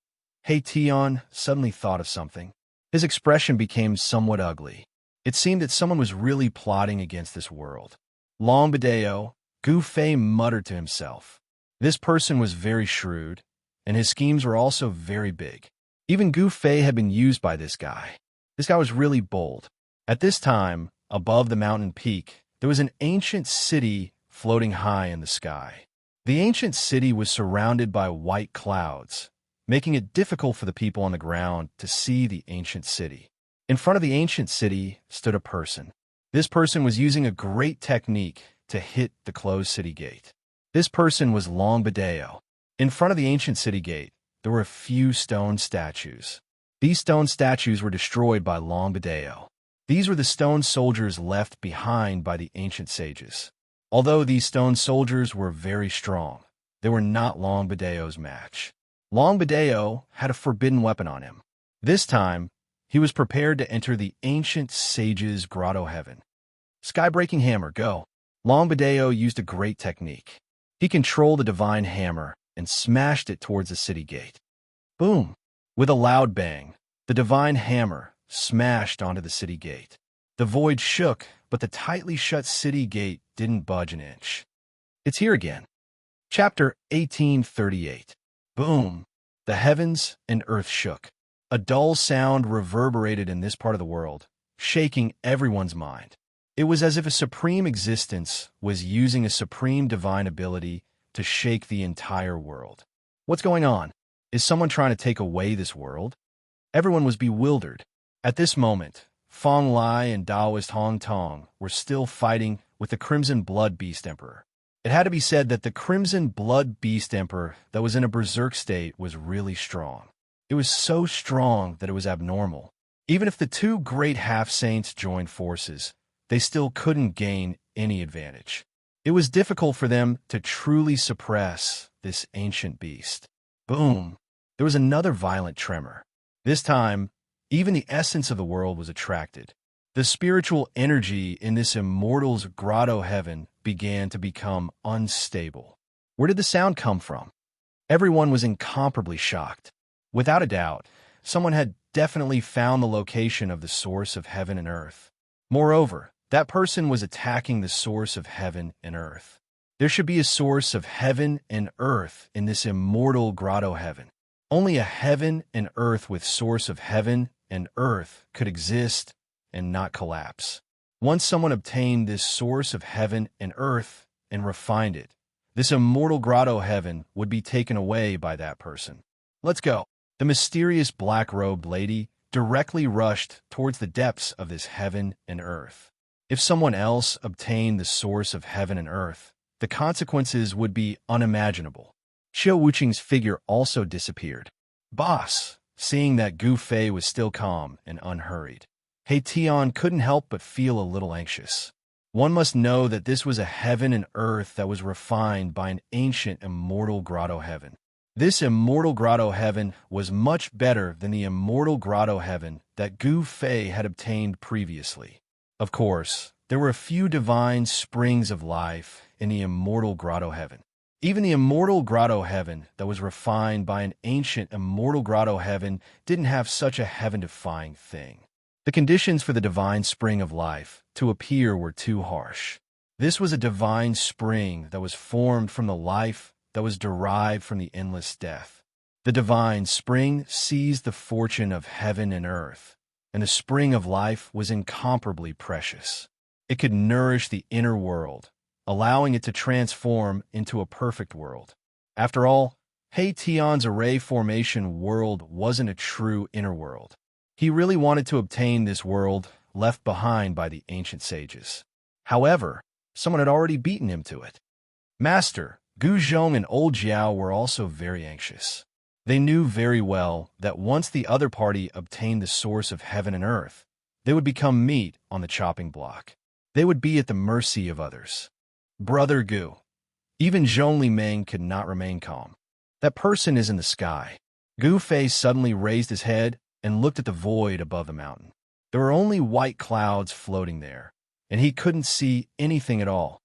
Hey Tion suddenly thought of something. His expression became somewhat ugly. It seemed that someone was really plotting against this world. Long Bideo, Gu Fei muttered to himself. This person was very shrewd, and his schemes were also very big. Even Gu Fei had been used by this guy. This guy was really bold. At this time, above the mountain peak, there was an ancient city floating high in the sky. The ancient city was surrounded by white clouds, making it difficult for the people on the ground to see the ancient city. In front of the ancient city stood a person. This person was using a great technique to hit the closed city gate. This person was Long Bideo. In front of the ancient city gate, there were a few stone statues. These stone statues were destroyed by Long Bideo. These were the stone soldiers left behind by the ancient sages. Although these stone soldiers were very strong, they were not Long Bideo's match. Long Bideo had a forbidden weapon on him. This time, he was prepared to enter the ancient sage's grotto heaven. Sky-breaking hammer, go. Long Bideo used a great technique. He controlled the divine hammer and smashed it towards the city gate. Boom! With a loud bang, the divine hammer smashed onto the city gate. The void shook, but the tightly shut city gate didn't budge an inch. It's here again. Chapter 1838. Boom! The heavens and earth shook. A dull sound reverberated in this part of the world, shaking everyone's mind. It was as if a supreme existence was using a supreme divine ability to shake the entire world. What's going on? Is someone trying to take away this world? Everyone was bewildered. At this moment, Fong Lai and Taoist Hong Tong were still fighting with the Crimson Blood Beast Emperor. It had to be said that the Crimson Blood Beast Emperor that was in a berserk state was really strong. It was so strong that it was abnormal. Even if the two great half-saints joined forces, they still couldn't gain any advantage. It was difficult for them to truly suppress this ancient beast. Boom! There was another violent tremor. This time, even the essence of the world was attracted. The spiritual energy in this immortal's grotto heaven began to become unstable. Where did the sound come from? Everyone was incomparably shocked. Without a doubt, someone had definitely found the location of the source of heaven and earth. Moreover, that person was attacking the source of heaven and earth. There should be a source of heaven and earth in this immortal grotto heaven. Only a heaven and earth with source of heaven and earth could exist and not collapse. Once someone obtained this source of heaven and earth and refined it, this immortal grotto heaven would be taken away by that person. Let's go. The mysterious black-robed lady directly rushed towards the depths of this heaven and earth. If someone else obtained the source of heaven and earth, the consequences would be unimaginable. Xiao Wuqing's figure also disappeared. Boss, seeing that Gu Fei was still calm and unhurried, He Tian couldn't help but feel a little anxious. One must know that this was a heaven and earth that was refined by an ancient immortal grotto heaven. This immortal grotto heaven was much better than the immortal grotto heaven that Gu Fei had obtained previously. Of course, there were a few divine springs of life in the immortal grotto heaven. Even the immortal grotto heaven that was refined by an ancient immortal grotto heaven didn't have such a heaven-defying thing. The conditions for the divine spring of life to appear were too harsh. This was a divine spring that was formed from the life that was derived from the endless death. The divine spring seized the fortune of heaven and earth, and the spring of life was incomparably precious. It could nourish the inner world, allowing it to transform into a perfect world. After all, He Tian's array formation world wasn't a true inner world. He really wanted to obtain this world left behind by the ancient sages. However, someone had already beaten him to it. Master, Gu Zhong and Old Jiao were also very anxious. They knew very well that once the other party obtained the source of heaven and earth, they would become meat on the chopping block. They would be at the mercy of others. Brother Gu. Even Zhong Limeng could not remain calm. That person is in the sky. Gu Fei suddenly raised his head and looked at the void above the mountain. There were only white clouds floating there, and he couldn't see anything at all.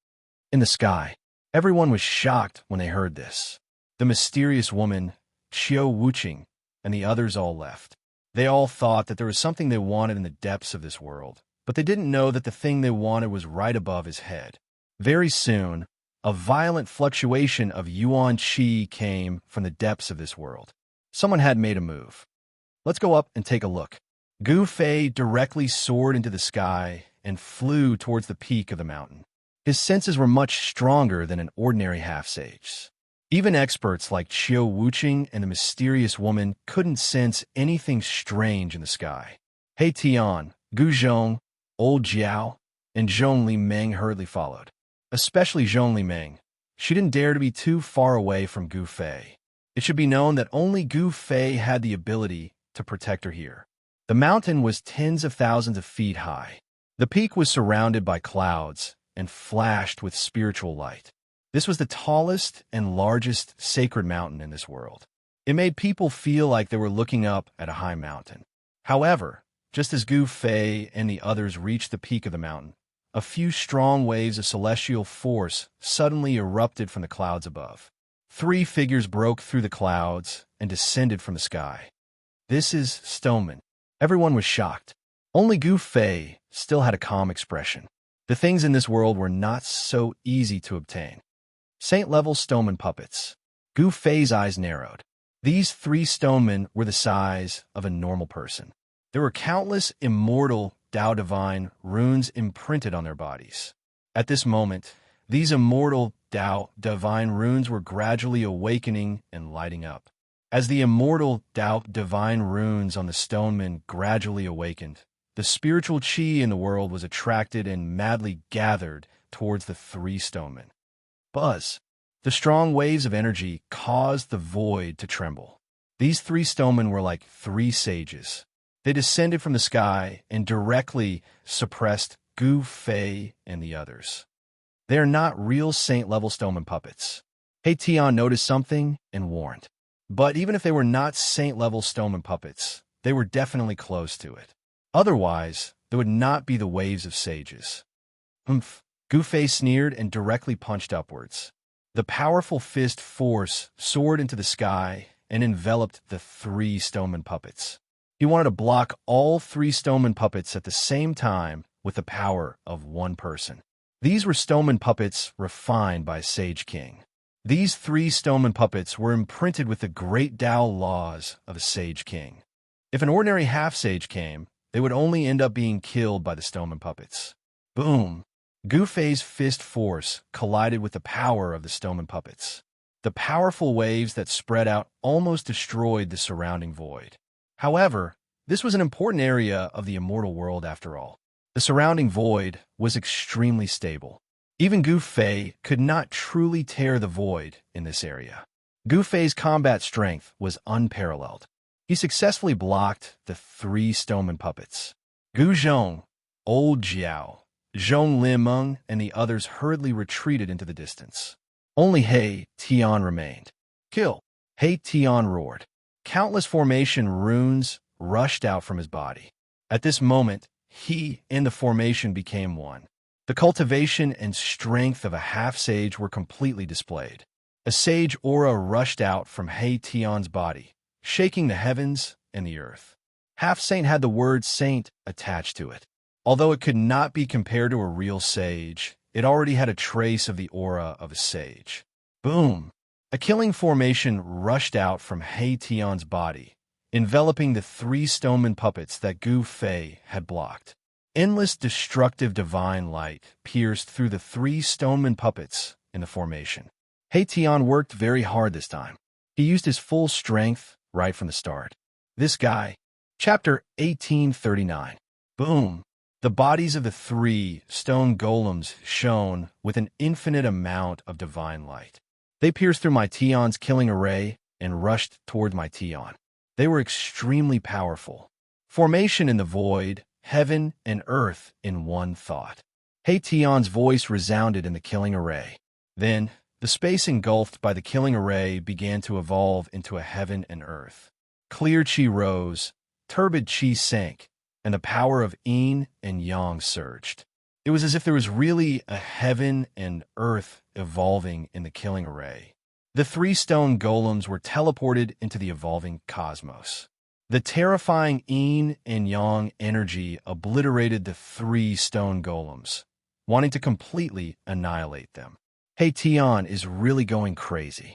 In the sky, everyone was shocked when they heard this. The mysterious woman, Xiao Wuqing, and the others all left. They all thought that there was something they wanted in the depths of this world, but they didn't know that the thing they wanted was right above his head. Very soon, a violent fluctuation of yuan qi came from the depths of this world. Someone had made a move. Let's go up and take a look. Gu Fei directly soared into the sky and flew towards the peak of the mountain. His senses were much stronger than an ordinary half-sage's. Even experts like Xiao Wuqing and the mysterious woman couldn't sense anything strange in the sky. He Tian, Gu Zhong, Old Jiao, and Zhong Limeng hurriedly followed. Especially Zhong Limeng. She didn't dare to be too far away from Gu Fei. It should be known that only Gu Fei had the ability to protect her here. The mountain was tens of thousands of feet high. The peak was surrounded by clouds and flashed with spiritual light. This was the tallest and largest sacred mountain in this world. It made people feel like they were looking up at a high mountain. However, just as Gu Fei and the others reached the peak of the mountain, a few strong waves of celestial force suddenly erupted from the clouds above. 3 figures broke through the clouds and descended from the sky. This is Stoneman. Everyone was shocked. Only Gu Fei still had a calm expression. The things in this world were not so easy to obtain. Saint-level stoneman puppets. Gu Fei's eyes narrowed. These 3 stonemen were the size of a normal person. There were countless immortal Tao Divine runes imprinted on their bodies. At this moment, these immortal Tao Divine runes were gradually awakening and lighting up. As the immortal Tao Divine runes on the stonemen gradually awakened, the spiritual qi in the world was attracted and madly gathered towards the 3 stonemen. Buzz. The strong waves of energy caused the void to tremble. These 3 stonemen were like 3 sages. They descended from the sky and directly suppressed Gu Fei and the others. They are not real saint-level stoneman puppets. He Tian noticed something and warned. But even if they were not saint-level stoneman puppets, they were definitely close to it. Otherwise, there would not be the waves of sages. Gu Fei sneered and directly punched upwards. The powerful fist force soared into the sky and enveloped the three stoneman puppets. He wanted to block all three stoneman puppets at the same time with the power of one person. These were stoneman puppets refined by Sage King. These three stoneman puppets were imprinted with the great Tao laws of a Sage King. If an ordinary half-sage came, they would only end up being killed by the stoneman puppets. Boom! Gu Fei's fist force collided with the power of the stoneman puppets. The powerful waves that spread out almost destroyed the surrounding void. However, this was an important area of the immortal world after all. The surrounding void was extremely stable. Even Gu Fei could not truly tear the void in this area. Gu Fei's combat strength was unparalleled. He successfully blocked the three stoneman puppets. Gu Zhong, Old Jiao, Zhong Limeng, and the others hurriedly retreated into the distance. Only He Tian remained. Kill! He Tian roared. Countless formation runes rushed out from his body. At this moment, he and the formation became one. The cultivation and strength of a half-sage were completely displayed. A sage aura rushed out from He Tian's body, shaking the heavens and the earth. Half-saint had the word saint attached to it. Although it could not be compared to a real sage, it already had a trace of the aura of a sage. Boom! A killing formation rushed out from He Tian's body, enveloping the three stoneman puppets that Gu Fei had blocked. Endless destructive divine light pierced through the three stoneman puppets in the formation. He Tian worked very hard this time. He used his full strength right from the start. This guy. Chapter 1839. Boom! The bodies of the three stone golems shone with an infinite amount of divine light. They pierced through my Tian's killing array and rushed toward my Tian. They were extremely powerful. Formation in the void, heaven and earth in one thought. He Tian's voice resounded in the killing array. Then, the space engulfed by the killing array began to evolve into a heaven and earth. Clear chi rose, turbid chi sank, and the power of yin and yang surged. It was as if there was really a heaven and earth evolving in the killing array. The three stone golems were teleported into the evolving cosmos. The terrifying yin and yang energy obliterated the three stone golems, wanting to completely annihilate them. He Tian is really going crazy.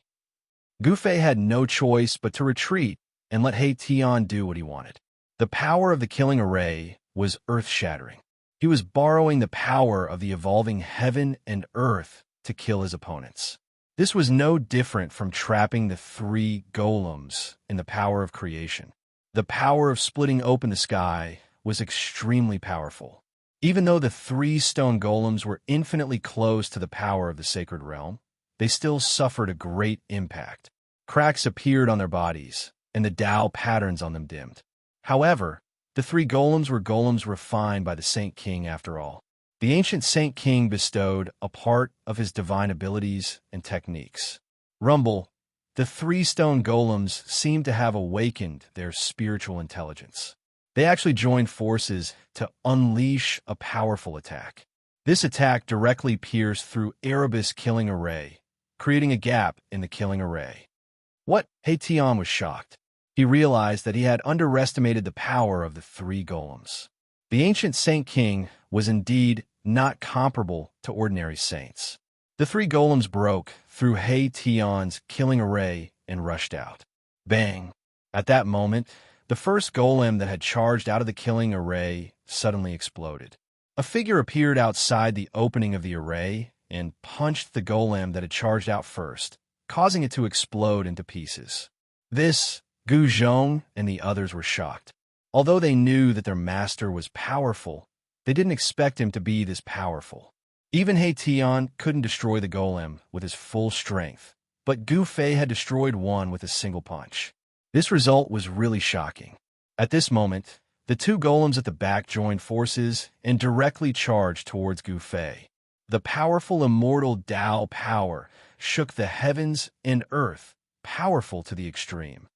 Gu Fei had no choice but to retreat and let He Tian do what he wanted. The power of the killing array was earth-shattering. He was borrowing the power of the evolving heaven and earth to kill his opponents. This was no different from trapping the three golems in the power of creation. The power of splitting open the sky was extremely powerful. Even though the three stone golems were infinitely close to the power of the sacred realm, they still suffered a great impact. Cracks appeared on their bodies, and the Tao patterns on them dimmed. However, the three golems were golems refined by the Saint King after all. The ancient Saint King bestowed a part of his divine abilities and techniques. Rumble, the three stone golems seemed to have awakened their spiritual intelligence. They actually joined forces to unleash a powerful attack. This attack directly pierced through Erebus' killing array, creating a gap in the killing array. What? He Tian was shocked. He realized that he had underestimated the power of the three golems. The ancient Saint King was indeed not comparable to ordinary saints. The three golems broke through He Tian's killing array and rushed out. Bang! At that moment, the first golem that had charged out of the killing array suddenly exploded. A figure appeared outside the opening of the array and punched the golem that had charged out first, causing it to explode into pieces. This, Gu Zhong and the others were shocked. Although they knew that their master was powerful, they didn't expect him to be this powerful. Even He Tian couldn't destroy the golem with his full strength, but Gu Fei had destroyed one with a single punch. This result was really shocking. At this moment, the two golems at the back joined forces and directly charged towards Gu Fei. The powerful immortal Tao power shook the heavens and earth, powerful to the extreme.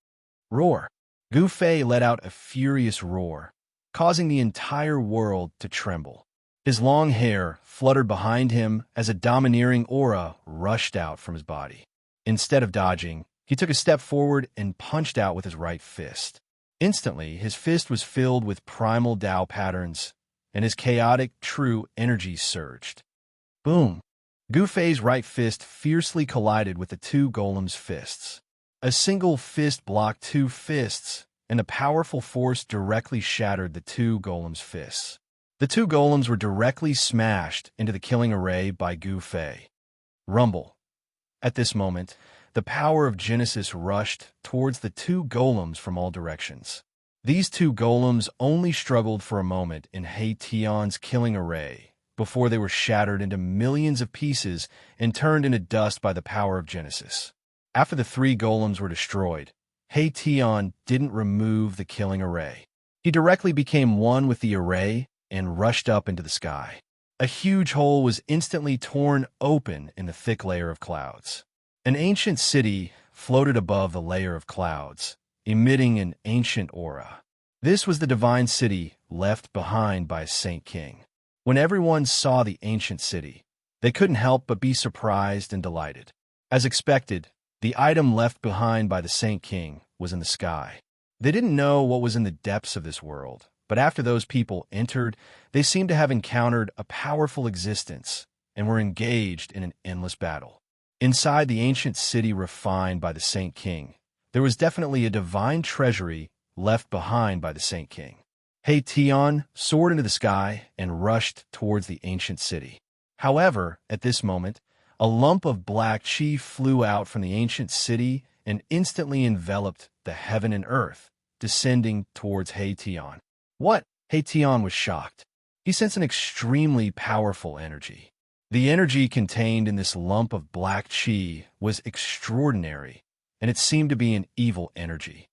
Roar! Gu Fei let out a furious roar, causing the entire world to tremble. His long hair fluttered behind him as a domineering aura rushed out from his body. Instead of dodging, he took a step forward and punched out with his right fist. Instantly, his fist was filled with primal Tao patterns, and his chaotic, true energy surged. Boom! Gu Fei's right fist fiercely collided with the two golems' fists. A single fist blocked two fists, and a powerful force directly shattered the two golems' fists. The two golems were directly smashed into the killing array by Gu Fei. Rumble. At this moment, the power of Genesis rushed towards the two golems from all directions. These two golems only struggled for a moment in He Tian's killing array before they were shattered into millions of pieces and turned into dust by the power of Genesis. After the three golems were destroyed, He Tian didn't remove the killing array. He directly became one with the array and rushed up into the sky. A huge hole was instantly torn open in the thick layer of clouds. An ancient city floated above the layer of clouds, emitting an ancient aura. This was the divine city left behind by a Saint King. When everyone saw the ancient city, they couldn't help but be surprised and delighted. As expected, the item left behind by the Saint King was in the sky. They didn't know what was in the depths of this world, but after those people entered, they seemed to have encountered a powerful existence and were engaged in an endless battle. Inside the ancient city refined by the Saint King, there was definitely a divine treasury left behind by the Saint King. He Tian soared into the sky and rushed towards the ancient city. However, at this moment, a lump of black chi flew out from the ancient city and instantly enveloped the heaven and earth, descending towards He Tian. What? He Tian was shocked. He sensed an extremely powerful energy. The energy contained in this lump of black chi was extraordinary, and it seemed to be an evil energy.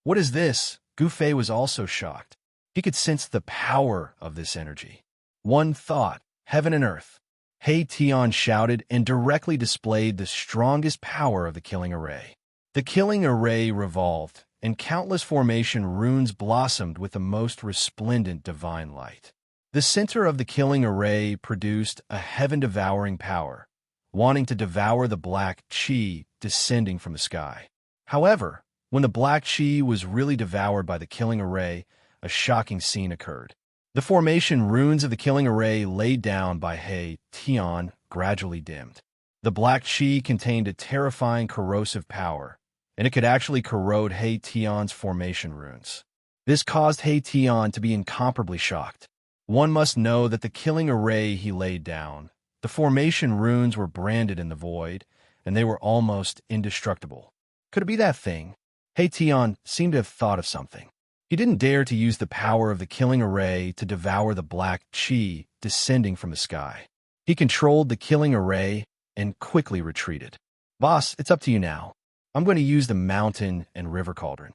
What is this? Gu Fei was also shocked. He could sense the power of this energy. One thought, heaven and earth. He Tian shouted and directly displayed the strongest power of the killing array. The killing array revolved, and countless formation runes blossomed with the most resplendent divine light. The center of the killing array produced a heaven-devouring power, wanting to devour the black chi descending from the sky. However, when the black chi was really devoured by the killing array, a shocking scene occurred. The formation runes of the killing array laid down by He Tian gradually dimmed. The black chi contained a terrifying corrosive power, and it could actually corrode He Tian's formation runes. This caused He Tian to be incomparably shocked. One must know that the killing array he laid down, the formation runes were branded in the void, and they were almost indestructible. Could it be that thing? He Tian seemed to have thought of something. He didn't dare to use the power of the killing array to devour the black chi descending from the sky. He controlled the killing array and quickly retreated. Boss, it's up to you now. I'm going to use the mountain and river cauldron.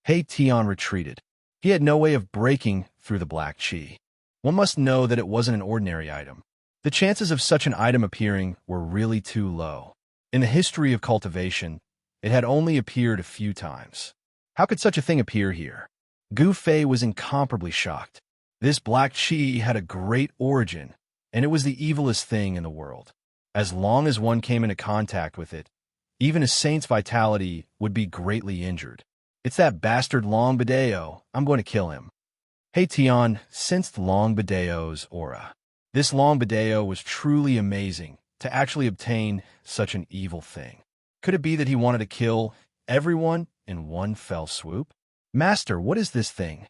He Tian retreated. He had no way of breaking through the black chi. One must know that it wasn't an ordinary item. The chances of such an item appearing were really too low. In the history of cultivation, it had only appeared a few times. How could such a thing appear here? Gu Fei was incomparably shocked. This black chi had a great origin, and it was the evilest thing in the world. As long as one came into contact with it, even a saint's vitality would be greatly injured. It's that bastard Long Bideo. I'm going to kill him. He Tian sensed Long Bideo's aura. This Long Bideo was truly amazing to actually obtain such an evil thing. Could it be that he wanted to kill everyone in one fell swoop? Master, what is this thing?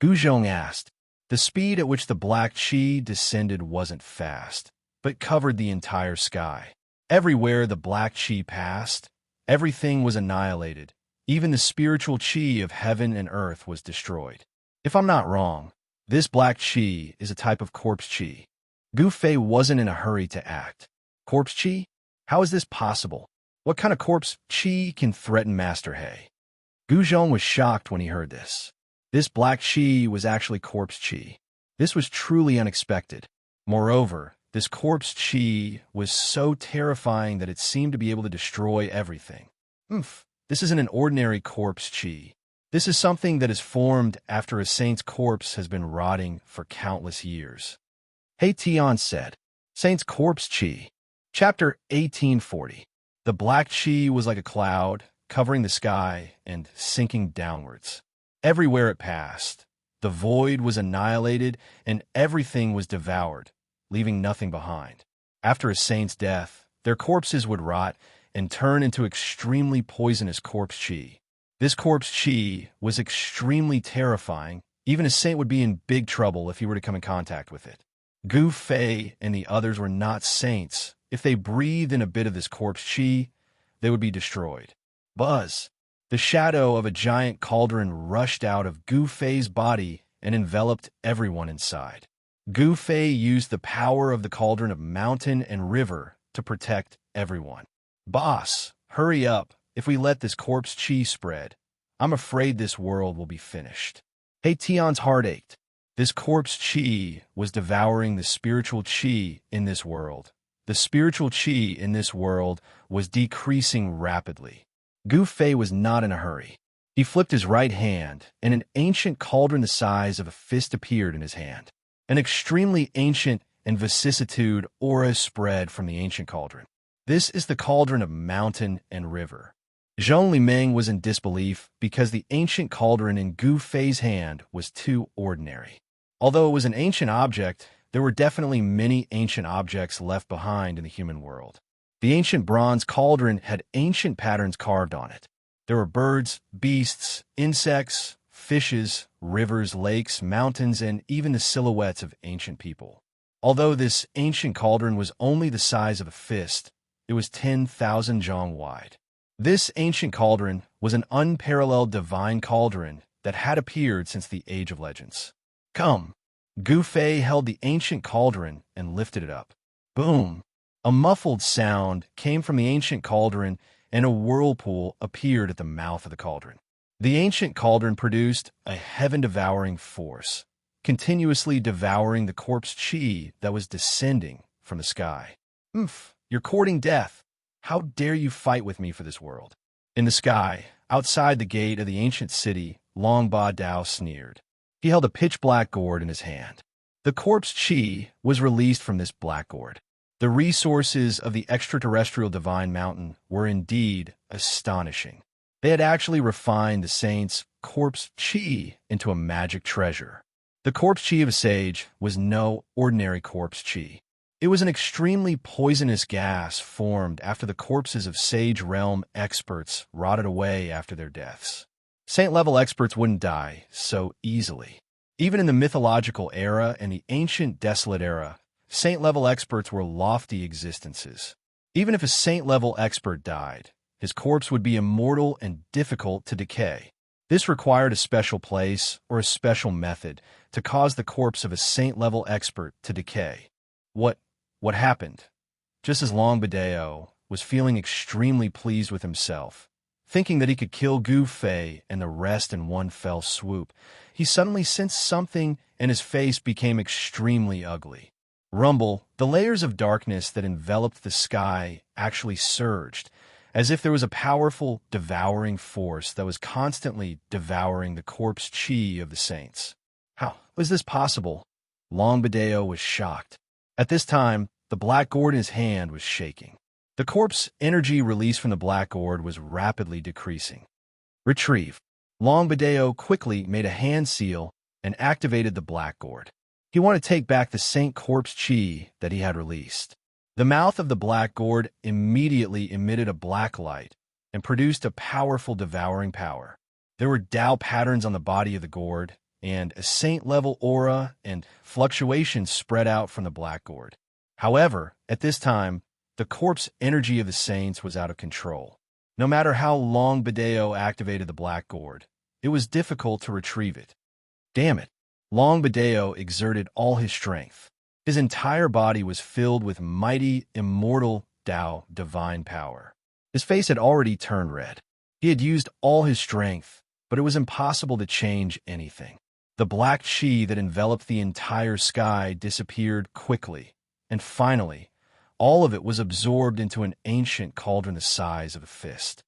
Gu Zhong asked. The speed at which the black chi descended wasn't fast, but covered the entire sky. Everywhere the black chi passed, everything was annihilated. Even the spiritual chi of heaven and earth was destroyed. If I'm not wrong, this black chi is a type of corpse chi. Gu Fei wasn't in a hurry to act. Corpse chi? How is this possible? What kind of corpse chi can threaten Master He? Gu Zhong was shocked when he heard this. This black chi was actually corpse chi. This was truly unexpected. Moreover, this corpse chi was so terrifying that it seemed to be able to destroy everything. This isn't an ordinary corpse chi. This is something that is formed after a saint's corpse has been rotting for countless years. Tion said. Saint's Corpse Chi. Chapter 1840. The black chi was like a cloud, covering the sky and sinking downwards. Everywhere it passed, the void was annihilated and everything was devoured, leaving nothing behind. After a saint's death, their corpses would rot and turn into extremely poisonous corpse chi. This corpse chi was extremely terrifying. Even a saint would be in big trouble if he were to come in contact with it. Gu Fei and the others were not saints. If they breathed in a bit of this corpse chi, they would be destroyed. Buzz! The shadow of a giant cauldron rushed out of Gu Fei's body and enveloped everyone inside. Gu Fei used the power of the cauldron of mountain and river to protect everyone. Boss, hurry up. If we let this corpse chi spread, I'm afraid this world will be finished. Tion's heart ached. This corpse chi was devouring the spiritual chi in this world. The spiritual chi in this world was decreasing rapidly. Gu Fei was not in a hurry. He flipped his right hand, and an ancient cauldron the size of a fist appeared in his hand. An extremely ancient and vicissitude aura spread from the ancient cauldron. This is the cauldron of mountain and river. Zhong Limeng was in disbelief because the ancient cauldron in Gu Fei's hand was too ordinary. Although it was an ancient object, there were definitely many ancient objects left behind in the human world. The ancient bronze cauldron had ancient patterns carved on it. There were birds, beasts, insects, fishes, rivers, lakes, mountains, and even the silhouettes of ancient people. Although this ancient cauldron was only the size of a fist, it was 10,000 zhong wide. This ancient cauldron was an unparalleled divine cauldron that had appeared since the Age of Legends. Come! Gu Fei held the ancient cauldron and lifted it up. Boom! A muffled sound came from the ancient cauldron and a whirlpool appeared at the mouth of the cauldron. The ancient cauldron produced a heaven-devouring force, continuously devouring the corpse chi that was descending from the sky. You're courting death. How dare you fight with me for this world? In the sky, outside the gate of the ancient city, Long Ba Dao sneered. He held a pitch-black gourd in his hand. The corpse chi was released from this black gourd. The resources of the extraterrestrial divine mountain were indeed astonishing. They had actually refined the saint's corpse chi into a magic treasure. The corpse chi of a sage was no ordinary corpse chi. It was an extremely poisonous gas formed after the corpses of sage realm experts rotted away after their deaths. Saint-level experts wouldn't die so easily. Even in the mythological era and the ancient desolate era, saint-level experts were lofty existences. Even if a saint-level expert died, his corpse would be immortal and difficult to decay. This required a special place or a special method to cause the corpse of a saint-level expert to decay. What happened? Just as Long Badeo was feeling extremely pleased with himself, thinking that he could kill Gu Fei and the rest in one fell swoop, he suddenly sensed something and his face became extremely ugly. Rumble, the layers of darkness that enveloped the sky actually surged, as if there was a powerful, devouring force that was constantly devouring the corpse chi of the saints. How was this possible? Long Badeo was shocked. At this time, the black gourd in his hand was shaking. The corpse energy released from the black gourd was rapidly decreasing. Retrieve. Long Badeo quickly made a hand seal and activated the black gourd. He wanted to take back the saint corpse chi that he had released. The mouth of the black gourd immediately emitted a black light and produced a powerful devouring power. There were Tao patterns on the body of the gourd, and a saint-level aura and fluctuations spread out from the black gourd. However, at this time, the corpse energy of the saints was out of control. No matter how long Badeo activated the black gourd, it was difficult to retrieve it. Damn it! Long Badeo exerted all his strength. His entire body was filled with mighty, immortal Tao divine power. His face had already turned red. He had used all his strength, but it was impossible to change anything. The black chi that enveloped the entire sky disappeared quickly, and finally, all of it was absorbed into an ancient cauldron the size of a fist.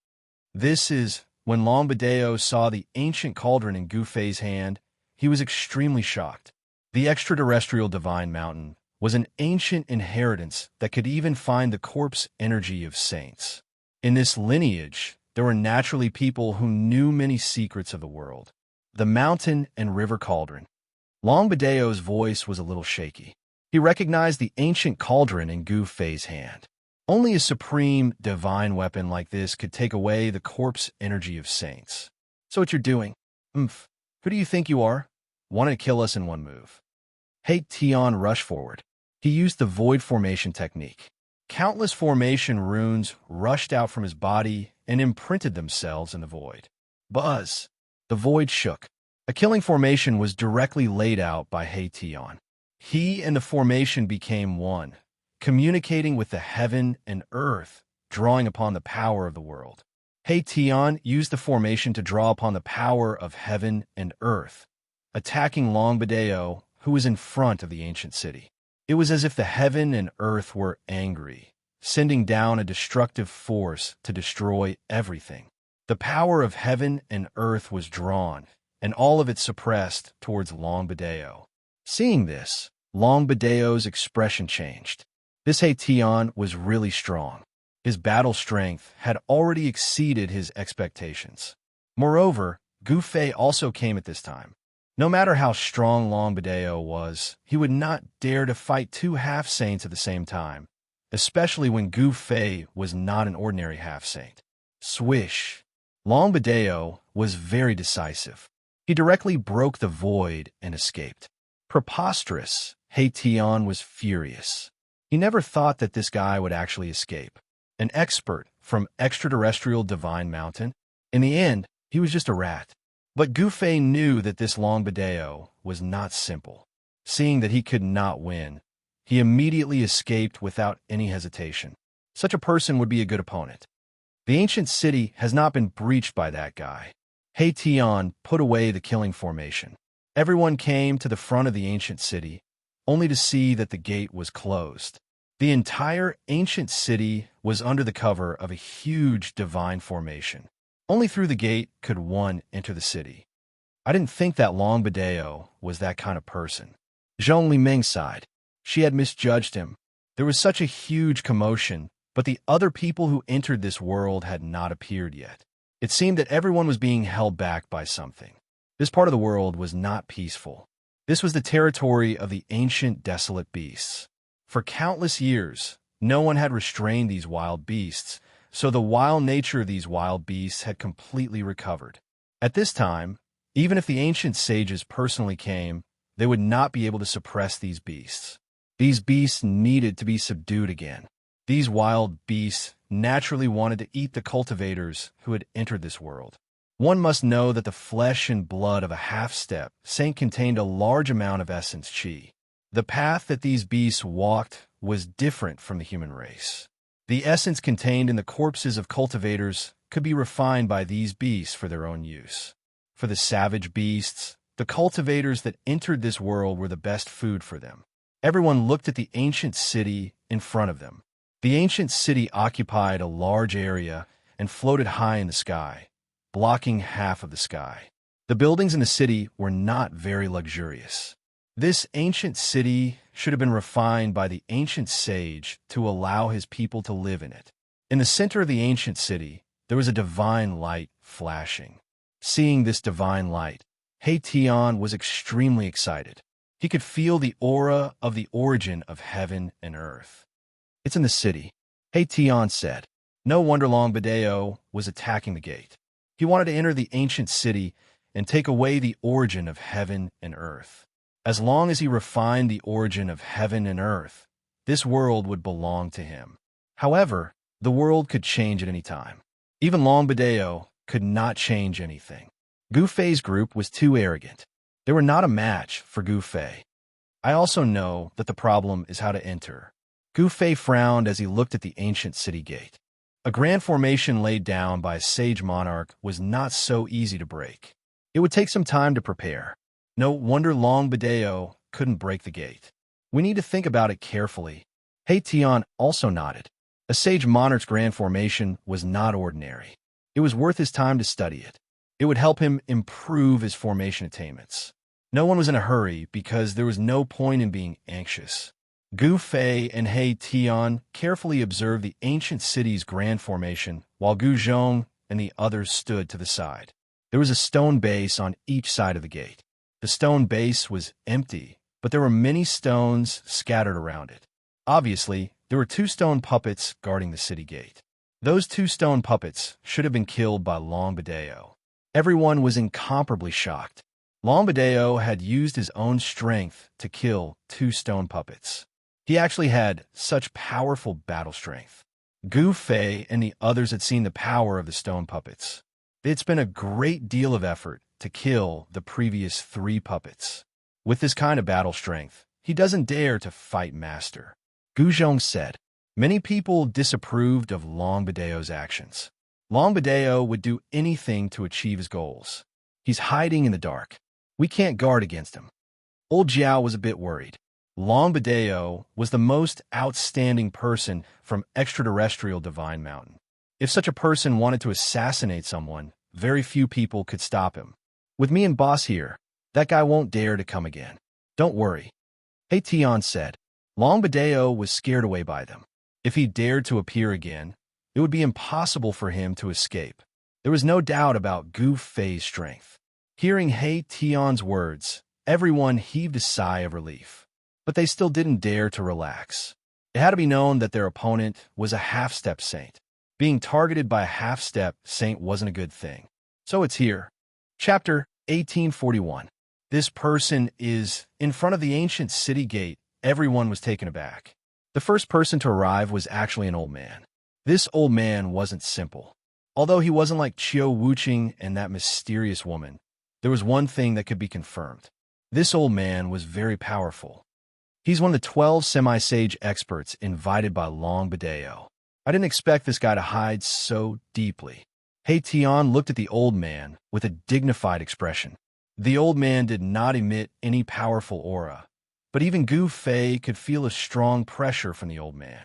This is when Long Badeo saw the ancient cauldron in Gu Fei's hand, he was extremely shocked. The extraterrestrial divine mountain was an ancient inheritance that could even find the corpse energy of saints. In this lineage, there were naturally people who knew many secrets of the world. The mountain and river cauldron. Longbadeo's voice was a little shaky. He recognized the ancient cauldron in Gu Fei's hand. Only a supreme, divine weapon like this could take away the corpse energy of saints. So what you're doing? Who do you think you are? Wanted to kill us in one move. Tian rushed forward. He used the void formation technique. Countless formation runes rushed out from his body and imprinted themselves in the void. Buzz! The void shook. A killing formation was directly laid out by Tian. He and the formation became one, communicating with the heaven and earth, drawing upon the power of the world. Tian used the formation to draw upon the power of heaven and earth, attacking Longbadeo, who was in front of the ancient city. It was as if the heaven and earth were angry, sending down a destructive force to destroy everything. The power of heaven and earth was drawn, and all of it suppressed towards Longbadeo. Seeing this, Longbadeo's expression changed. This Tian was really strong. His battle strength had already exceeded his expectations. Moreover, Gu Fei also came at this time. No matter how strong Longbadeo was, he would not dare to fight two half-saints at the same time, especially when Gu Fei was not an ordinary half-saint. Swish! Longbadeo was very decisive. He directly broke the void and escaped. Preposterous! Tian was furious. He never thought that this guy would actually escape. An expert from extraterrestrial divine mountain? In the end, he was just a rat. But Gu Fei knew that this Longbadeo was not simple. Seeing that he could not win, he immediately escaped without any hesitation. Such a person would be a good opponent. The ancient city has not been breached by that guy. Tian put away the killing formation. Everyone came to the front of the ancient city, only to see that the gate was closed. The entire ancient city was under the cover of a huge divine formation. Only through the gate could one enter the city. I didn't think that Longbadeo was that kind of person. Zhong Liming sighed. She had misjudged him. There was such a huge commotion, but the other people who entered this world had not appeared yet. It seemed that everyone was being held back by something. This part of the world was not peaceful. This was the territory of the ancient desolate beasts. For countless years, no one had restrained these wild beasts, so the wild nature of these wild beasts had completely recovered. At this time, even if the ancient sages personally came, they would not be able to suppress these beasts. These beasts needed to be subdued again. These wild beasts naturally wanted to eat the cultivators who had entered this world. One must know that the flesh and blood of a half-step saint contained a large amount of essence chi. The path that these beasts walked was different from the human race. The essence contained in the corpses of cultivators could be refined by these beasts for their own use. For the savage beasts, the cultivators that entered this world were the best food for them. Everyone looked at the ancient city in front of them. The ancient city occupied a large area and floated high in the sky, blocking half of the sky. The buildings in the city were not very luxurious. This ancient city should have been refined by the ancient sage to allow his people to live in it. In the center of the ancient city, there was a divine light flashing. Seeing this divine light, Tian was extremely excited. He could feel the aura of the origin of heaven and earth. It's in the city, Tian said. No wonder Longbadeo was attacking the gate. He wanted to enter the ancient city and take away the origin of heaven and earth. As long as he refined the origin of heaven and earth, this world would belong to him. However, the world could change at any time. Even Longbadeo could not change anything. Gu Fei's group was too arrogant. They were not a match for Gu Fei. I also know that the problem is how to enter. Gu Fei frowned as he looked at the ancient city gate. A grand formation laid down by a sage monarch was not so easy to break. It would take some time to prepare. No wonder Longbadeo couldn't break the gate. We need to think about it carefully. Tian also nodded. A sage monarch's grand formation was not ordinary. It was worth his time to study it. It would help him improve his formation attainments. No one was in a hurry because there was no point in being anxious. Gu Fei and He Tian carefully observed the ancient city's grand formation, while Gu Zhong and the others stood to the side. There was a stone base on each side of the gate. The stone base was empty, but there were many stones scattered around it. Obviously, there were 2 stone puppets guarding the city gate. Those 2 stone puppets should have been killed by Longbadeo. Everyone was incomparably shocked. Longbadeo had used his own strength to kill 2 stone puppets. He actually had such powerful battle strength. Gu Fei and the others had seen the power of the stone puppets. They had spent a great deal of effort to kill the previous 3 puppets. With this kind of battle strength, he doesn't dare to fight Master. Gu Zhong said. Many people disapproved of Longbadeo's actions. Longbadeo would do anything to achieve his goals. He's hiding in the dark. We can't guard against him. Old Jiao was a bit worried. Longbadeo was the most outstanding person from extraterrestrial Divine Mountain. If such a person wanted to assassinate someone, very few people could stop him. With me and Boss here, that guy won't dare to come again. Don't worry. He Tian said. Longbadeo was scared away by them. If he dared to appear again, it would be impossible for him to escape. There was no doubt about Gu Fei's strength. Hearing He Tian's words, everyone heaved a sigh of relief. But they still didn't dare to relax. It had to be known that their opponent was a half-step saint. Being targeted by a half-step saint wasn't a good thing. So it's here. Chapter 1841. This person is in front of the ancient city gate. Everyone was taken aback. The first person to arrive was actually an old man. This old man wasn't simple. Although he wasn't like Qiu Wuqing and that mysterious woman, there was one thing that could be confirmed. This old man was very powerful. He's one of the 12 semi-sage experts invited by Longbadeo. I didn't expect this guy to hide so deeply. He Tian looked at the old man with a dignified expression. The old man did not emit any powerful aura, but even Gu Fei could feel a strong pressure from the old man.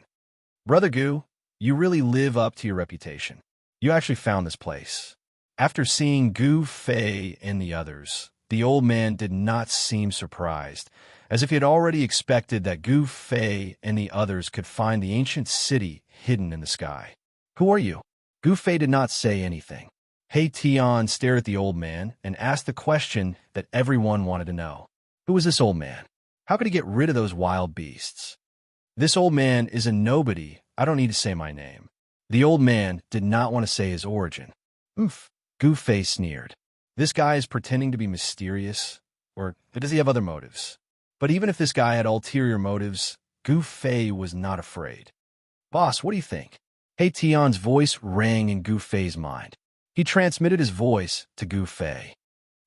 Brother Gu, you really live up to your reputation. You actually found this place. After seeing Gu Fei and the others, the old man did not seem surprised, as if he had already expected that Gu Fei and the others could find the ancient city hidden in the sky. Who are you? Gu Fei did not say anything. He Tian stared at the old man and asked the question that everyone wanted to know. Who is this old man? How could he get rid of those wild beasts? This old man is a nobody. I don't need to say my name. The old man did not want to say his origin. Oof. Gu Fei sneered. This guy is pretending to be mysterious, or does he have other motives? But even if this guy had ulterior motives, Gu Fei was not afraid. Boss, what do you think? He Tian's voice rang in Gu Fei's mind. He transmitted his voice to Gu Fei.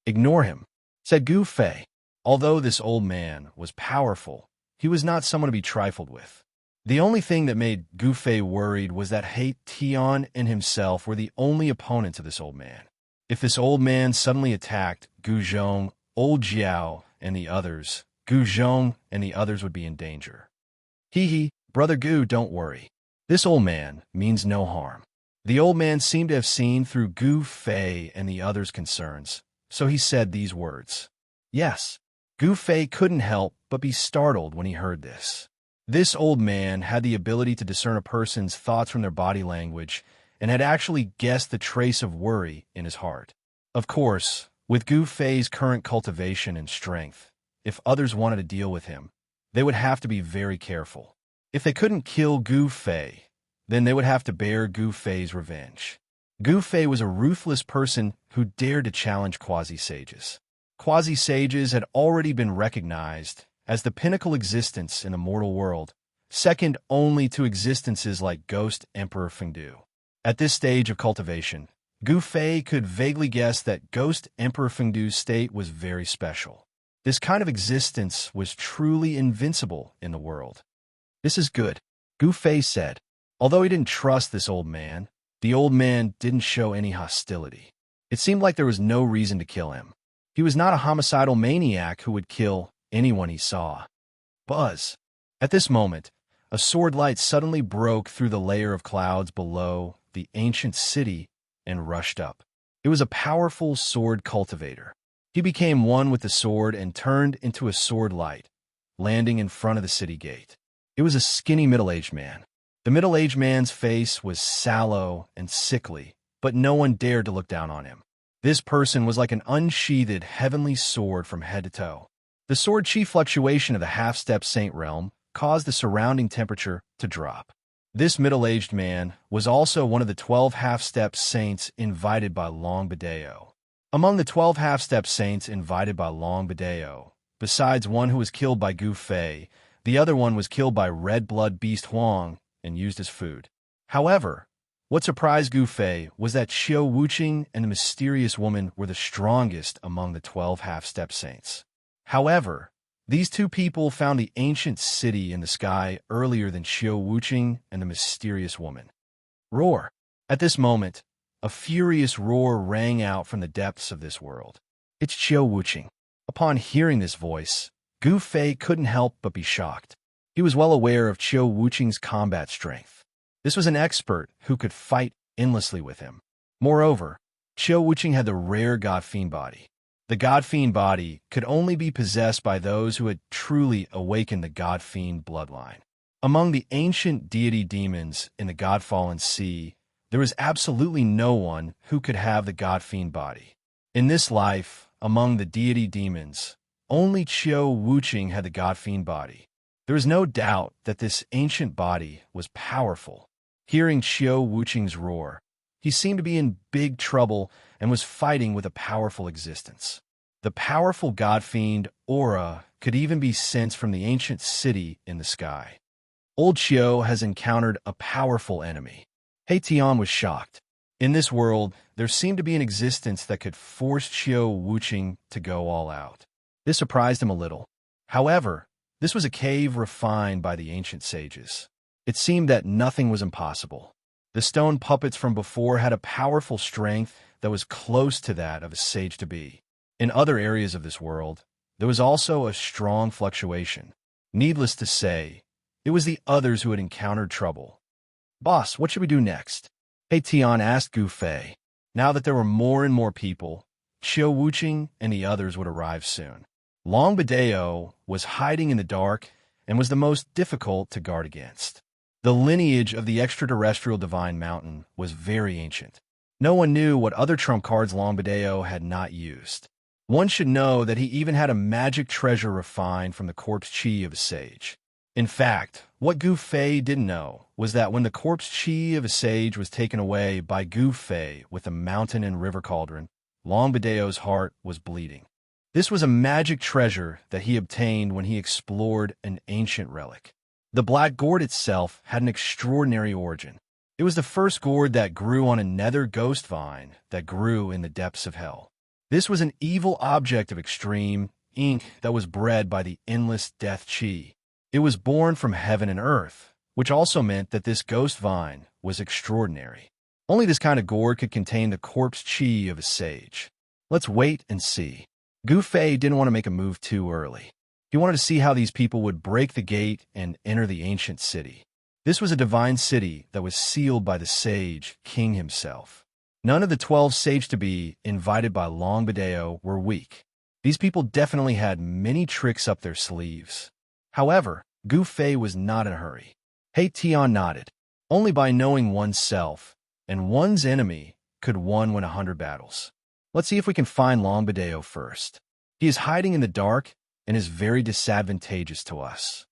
Ignore him, said Gu Fei. Although this old man was powerful, he was not someone to be trifled with. The only thing that made Gu Fei worried was that He Tian and himself were the only opponents of this old man. If this old man suddenly attacked Gu Zhong, old Jiao, and the others, Gu Zhong and the others would be in danger. Hee, Brother Gu, don't worry. This old man means no harm. The old man seemed to have seen through Gu Fei and the others' concerns, so he said these words. Yes. Gu Fei couldn't help but be startled when he heard this. This old man had the ability to discern a person's thoughts from their body language and had actually guessed the trace of worry in his heart. Of course, with Gu Fei's current cultivation and strength, if others wanted to deal with him, they would have to be very careful. If they couldn't kill Gu Fei, then they would have to bear Gu Fei's revenge. Gu Fei was a ruthless person who dared to challenge quasi-sages. Quasi-sages had already been recognized as the pinnacle existence in the mortal world, second only to existences like Ghost Emperor Fengdu. At this stage of cultivation, Gu Fei could vaguely guess that Ghost Emperor Fengdu's state was very special. This kind of existence was truly invincible in the world. This is good, Gu Fei said. Although he didn't trust this old man, the old man didn't show any hostility. It seemed like there was no reason to kill him. He was not a homicidal maniac who would kill anyone he saw. Buzz. At this moment, a sword light suddenly broke through the layer of clouds below the ancient city and rushed up. It was a powerful sword cultivator. He became one with the sword and turned into a sword light, landing in front of the city gate. It was a skinny middle-aged man. The middle-aged man's face was sallow and sickly, but no one dared to look down on him. This person was like an unsheathed heavenly sword from head to toe. The sword chi fluctuation of the half-step saint realm caused the surrounding temperature to drop. This middle-aged man was also one of the 12 half-step saints invited by Long Bideo. Among the 12 half-step saints invited by Long Bideo, besides one who was killed by Gu Fei, the other one was killed by Red Blood Beast Huang and used as food. However, what surprised Gu Fei was that Xiao Wuqing and the mysterious woman were the strongest among the 12 half-step saints. However, these two people found the ancient city in the sky earlier than Xiao Wuqing and the mysterious woman. Roar! At this moment, a furious roar rang out from the depths of this world. It's Xiao Wuqing. Upon hearing this voice, Gu Fei couldn't help but be shocked. He was well aware of Xiao Wuqing's combat strength. This was an expert who could fight endlessly with him. Moreover, Xiao Wuqing had the rare God Fiend body. The God Fiend body could only be possessed by those who had truly awakened the God Fiend bloodline. Among the ancient deity demons in the God-fallen sea, there was absolutely no one who could have the God Fiend body. In this life, among the deity demons, only Xiao Wuqing had the God Fiend body. There was no doubt that this ancient body was powerful. Hearing Xiao Wuqing's roar, he seemed to be in big trouble and was fighting with a powerful existence. The powerful God Fiend aura could even be sensed from the ancient city in the sky. Old Xiao has encountered a powerful enemy. He Tian was shocked. In this world, there seemed to be an existence that could force Xiao Wuqing to go all out. This surprised him a little. However, this was a cave refined by the ancient sages. It seemed that nothing was impossible. The stone puppets from before had a powerful strength that was close to that of a sage-to-be. In other areas of this world, there was also a strong fluctuation. Needless to say, it was the others who had encountered trouble. "Boss, what should we do next?" He Tian asked Gu Fei. Now that there were more and more people, Xiao Wuqing and the others would arrive soon. Long Bideo was hiding in the dark and was the most difficult to guard against. The lineage of the extraterrestrial divine mountain was very ancient. No one knew what other trump cards Long Bideo had not used. One should know that he even had a magic treasure refined from the corpse chi of a sage. In fact, what Gu Fei didn't know was that when the corpse chi of a sage was taken away by Gu Fei with the mountain and river cauldron, Long Bideo's heart was bleeding. This was a magic treasure that he obtained when he explored an ancient relic. The black gourd itself had an extraordinary origin. It was the first gourd that grew on a nether ghost vine that grew in the depths of hell. This was an evil object of extreme ink that was bred by the endless death chi. It was born from heaven and earth, which also meant that this ghost vine was extraordinary. Only this kind of gourd could contain the corpse chi of a sage. Let's wait and see. Gu Fei didn't want to make a move too early. He wanted to see how these people would break the gate and enter the ancient city. This was a divine city that was sealed by the sage king himself. None of the 12 sage-to-be invited by Long Bideo were weak. These people definitely had many tricks up their sleeves. However, Gu Fei was not in a hurry. He Tian nodded. Only by knowing oneself and one's enemy could one win 100 battles. Let's see if we can find Long Bideo first. He is hiding in the dark and is very disadvantageous to us.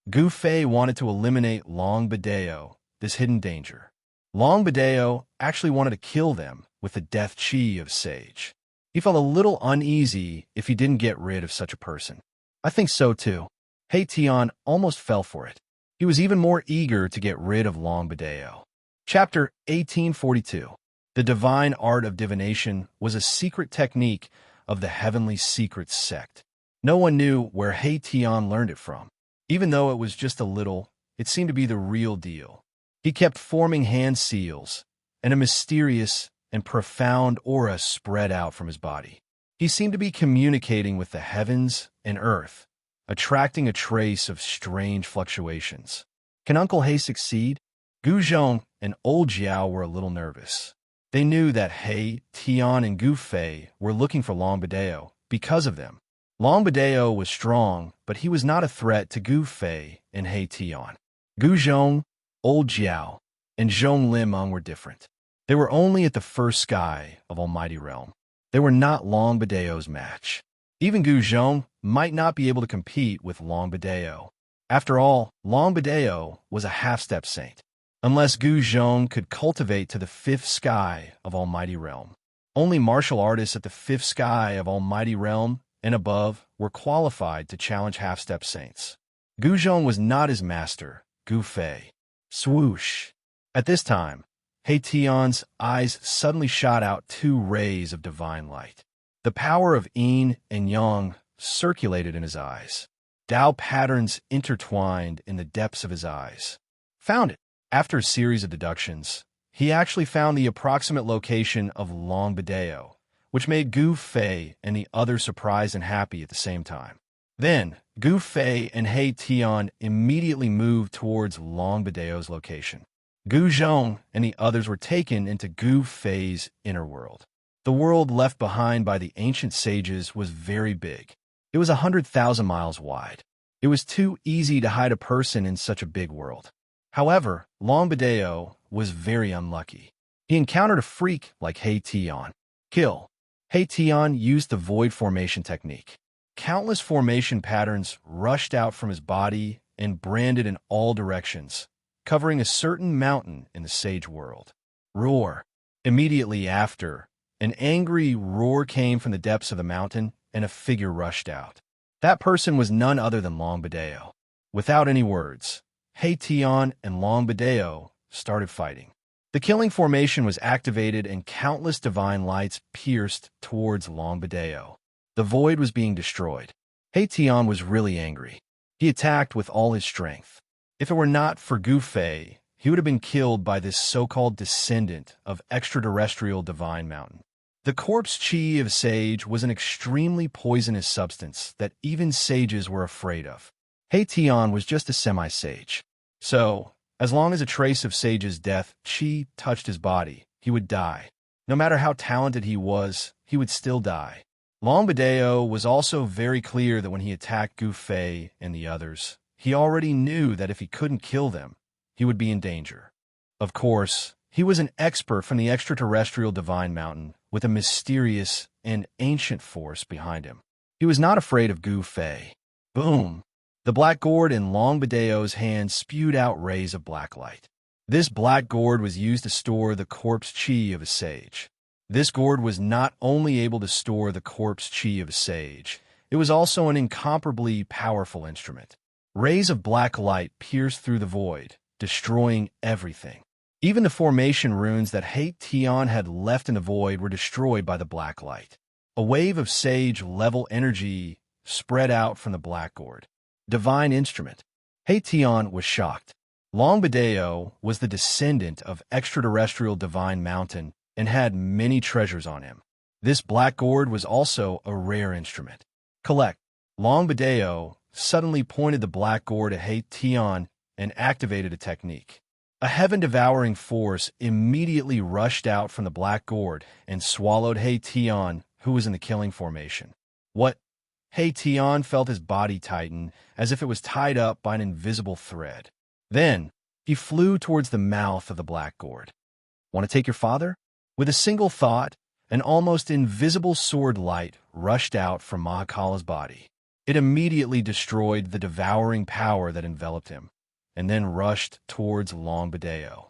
Gu Fei wanted to eliminate Long Bideo, this hidden danger. Long Bideo actually wanted to kill them with the death chi of Sage. He felt a little uneasy if he didn't get rid of such a person. I think so too. He Tian almost fell for it. He was even more eager to get rid of Long Bideo. Chapter 1842. The divine art of divination was a secret technique of the Heavenly Secrets sect. No one knew where He Tian learned it from. Even though it was just a little, it seemed to be the real deal. He kept forming hand seals, and a mysterious and profound aura spread out from his body. He seemed to be communicating with the heavens and earth, attracting a trace of strange fluctuations. Can Uncle He succeed? Gu Zhong and Old Jiao were a little nervous. They knew that He, Tian, and Gu Fei were looking for Long Bideo because of them. Long Bideo was strong, but he was not a threat to Gu Fei and He Tian. Gu Zhong, Old Jiao, and Zhong Limeng were different. They were only at the first sky of Almighty Realm. They were not Long Badeo's match. Even Gu Zhong might not be able to compete with Long Badeo. After all, Long Badeo was a half-step saint. Unless Gu Zhong could cultivate to the fifth sky of Almighty Realm. Only martial artists at the fifth sky of Almighty Realm and above were qualified to challenge half-step saints. Gu Zhong was not his master, Gu Fei. Swoosh! At this time, He Tian's eyes suddenly shot out two rays of divine light. The power of yin and yang circulated in his eyes. Tao patterns intertwined in the depths of his eyes. Found it. After a series of deductions, he actually found the approximate location of Long Badeo, which made Gu Fei and the others surprised and happy at the same time. Then, Gu Fei and He Tian immediately moved towards Long Badeo's location. Gu Zhong and the others were taken into Gu Fei's inner world. The world left behind by the ancient sages was very big. It was 100,000 miles wide. It was too easy to hide a person in such a big world. However, Long Badeo was very unlucky. He encountered a freak like He Tian. Kill. He Tian used the void formation technique. Countless formation patterns rushed out from his body and branded in all directions, covering a certain mountain in the sage world. Roar. Immediately after, an angry roar came from the depths of the mountain, and a figure rushed out. That person was none other than Long Badeo. Without any words, He Tian and Long Badeo started fighting. The killing formation was activated and countless divine lights pierced towards Long Badeo. The void was being destroyed. He Tian was really angry. He attacked with all his strength. If it were not for Gu Fei, he would have been killed by this so-called descendant of extraterrestrial divine mountain. The corpse chi of sage was an extremely poisonous substance that even sages were afraid of. He Tian was just a semi-sage. So, as long as a trace of sage's death chi touched his body, he would die. No matter how talented he was, he would still die. Long Badeo was also very clear that when he attacked Gu Fei and the others, he already knew that if he couldn't kill them, he would be in danger. Of course, he was an expert from the extraterrestrial divine mountain with a mysterious and ancient force behind him. He was not afraid of Gu Fei. Boom! The black gourd in Long Badeo's hand spewed out rays of black light. This black gourd was used to store the corpse chi of a sage. This gourd was not only able to store the corpse chi of a sage, it was also an incomparably powerful instrument. Rays of black light pierced through the void, destroying everything. Even the formation runes that He Tian had left in the void were destroyed by the black light. A wave of sage-level energy spread out from the black gourd. Divine instrument. He Tian was shocked. Long Badeo was the descendant of extraterrestrial divine mountain and had many treasures on him. This black gourd was also a rare instrument. Collect. Long Badeo suddenly pointed the black gourd at He Tian and activated a technique. A heaven-devouring force immediately rushed out from the black gourd and swallowed He Tian, who was in the killing formation. What? He Tian felt his body tighten, as if it was tied up by an invisible thread. Then, he flew towards the mouth of the black gourd. Want to take your father? With a single thought, an almost invisible sword light rushed out from Mahakala's body. It immediately destroyed the devouring power that enveloped him, and then rushed towards Long Badeo.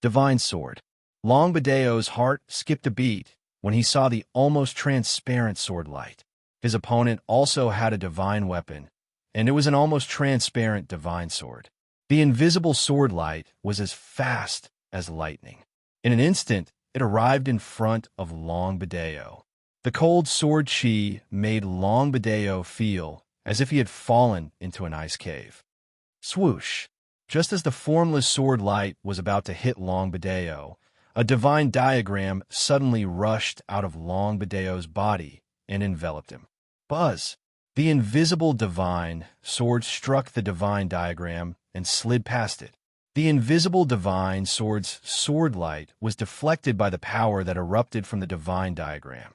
Divine Sword. Long Badeo's heart skipped a beat when he saw the almost transparent sword light. His opponent also had a divine weapon, and it was an almost transparent divine sword. The invisible sword light was as fast as lightning. In an instant, it arrived in front of Long Badeo. The cold sword chi made Long Badeo feel as if he had fallen into an ice cave. Swoosh! Just as the formless sword light was about to hit Long Badeo, a divine diagram suddenly rushed out of Long Badeo's body and enveloped him. Buzz! The invisible divine sword struck the divine diagram and slid past it. The invisible divine sword's sword light was deflected by the power that erupted from the divine diagram.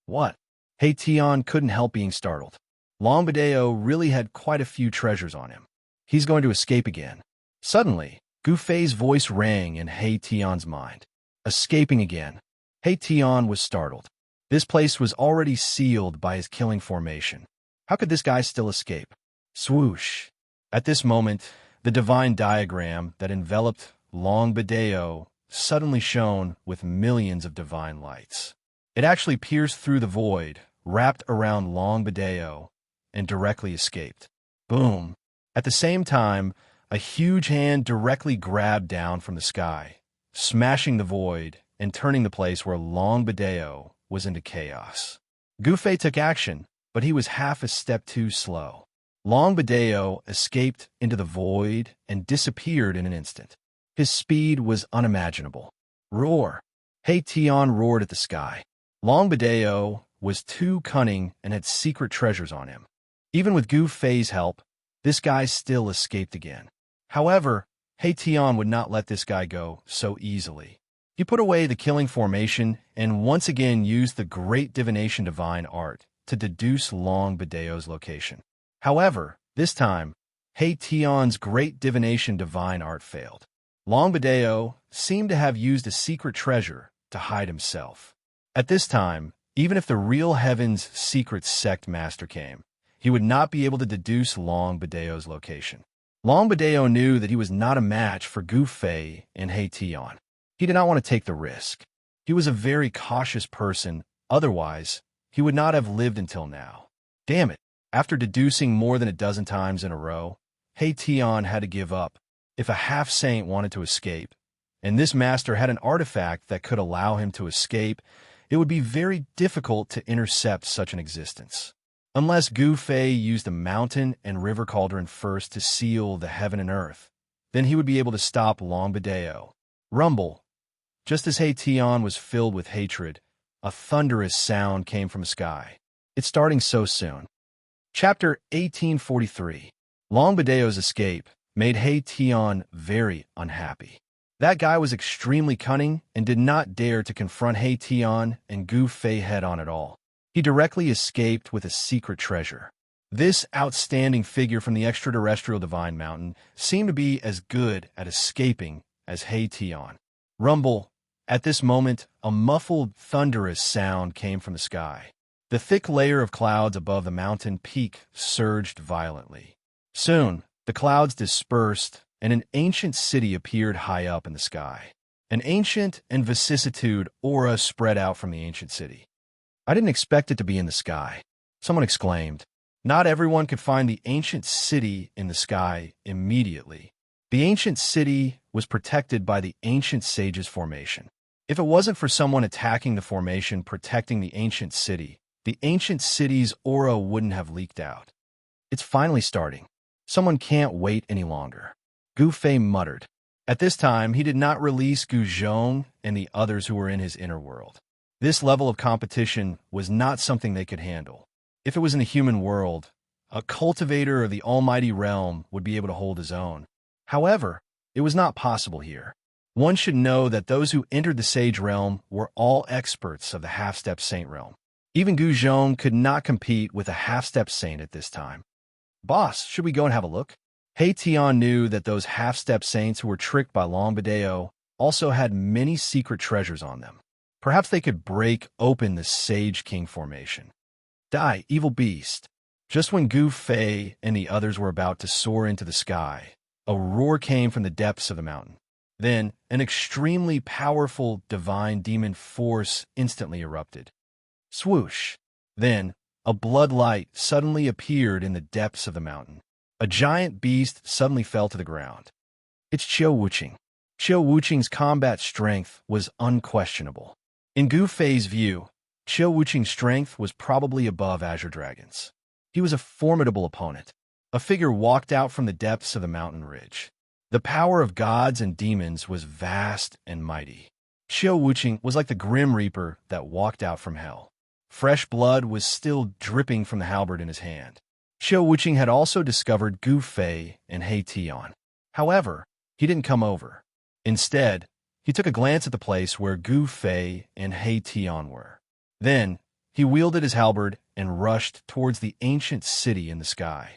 What? He Tian couldn't help being startled. Long Badeo really had quite a few treasures on him. He's going to escape again. Suddenly, Gu Fei's voice rang in He Tian's mind. Escaping again. He Tian was startled. This place was already sealed by his killing formation. How could this guy still escape? Swoosh. At this moment, the divine diagram that enveloped Long Bideo suddenly shone with millions of divine lights. It actually pierced through the void, wrapped around Long Bideo, and directly escaped. Boom. At the same time, a huge hand directly grabbed down from the sky, smashing the void and turning the place where Long Bideo was into chaos. Gu Fei took action, but he was half a step too slow. Long Bideo escaped into the void and disappeared in an instant. His speed was unimaginable. Roar! He Tian roared at the sky. Long Bideo was too cunning and had secret treasures on him. Even with Gu Fei's help, this guy still escaped again. However, He Tian would not let this guy go so easily. He put away the killing formation and once again used the great divination divine art to deduce Long Bideo's location. However, this time, He Tian's great divination divine art failed. Long Bideo seemed to have used a secret treasure to hide himself. At this time, even if the real Heaven's secret sect master came, he would not be able to deduce Long Bideo's location. Long Bideo knew that he was not a match for Gu Fei and He Tian. He did not want to take the risk. He was a very cautious person, otherwise, he would not have lived until now. Damn it, after deducing more than a dozen times in a row, He Tian had to give up. If a half-saint wanted to escape, and this master had an artifact that could allow him to escape, it would be very difficult to intercept such an existence. Unless Gu Fei used the mountain and river cauldron first to seal the heaven and earth, then he would be able to stop Long Bideo. Rumble. Just as He Tian was filled with hatred, a thunderous sound came from the sky. It's starting so soon. Chapter 1843. Long Bideo's escape made He Tian very unhappy. That guy was extremely cunning and did not dare to confront He Tian and Gu Fei head-on at all. He directly escaped with a secret treasure. This outstanding figure from the extraterrestrial divine mountain seemed to be as good at escaping as He Tian. Rumble. At this moment, a muffled, thunderous sound came from the sky. The thick layer of clouds above the mountain peak surged violently. Soon, the clouds dispersed, and an ancient city appeared high up in the sky. An ancient and vicissitude aura spread out from the ancient city. I didn't expect it to be in the sky, someone exclaimed. Not everyone could find the ancient city in the sky immediately. The ancient city was protected by the ancient sage's formation. If it wasn't for someone attacking the formation protecting the ancient city's aura wouldn't have leaked out. It's finally starting. Someone can't wait any longer. Gu Fei muttered. At this time, he did not release Gu Zhong and the others who were in his inner world. This level of competition was not something they could handle. If it was in the human world, a cultivator of the almighty realm would be able to hold his own. However, it was not possible here. One should know that those who entered the sage realm were all experts of the half-step saint realm. Even Gu Zhong could not compete with a half-step saint at this time. Boss, should we go and have a look? He Tian knew that those half-step saints who were tricked by Long Bideo also had many secret treasures on them. Perhaps they could break open the Sage King formation. Die, evil beast. Just when Gu Fei and the others were about to soar into the sky, a roar came from the depths of the mountain. Then, an extremely powerful divine demon force instantly erupted. Swoosh. Then, a blood light suddenly appeared in the depths of the mountain. A giant beast suddenly fell to the ground. It's Qiu Wuqing. Qiu Wuqing's combat strength was unquestionable. In Gu Fei's view, Qiu Wuqing's strength was probably above Azure Dragon's. He was a formidable opponent. A figure walked out from the depths of the mountain ridge. The power of gods and demons was vast and mighty. Qiu Wuqing was like the Grim Reaper that walked out from hell. Fresh blood was still dripping from the halberd in his hand. Qiu Wuqing had also discovered Gu Fei and He Tian. However, he didn't come over. Instead, he took a glance at the place where Gu Fei and He Tian were. Then, he wielded his halberd and rushed towards the ancient city in the sky.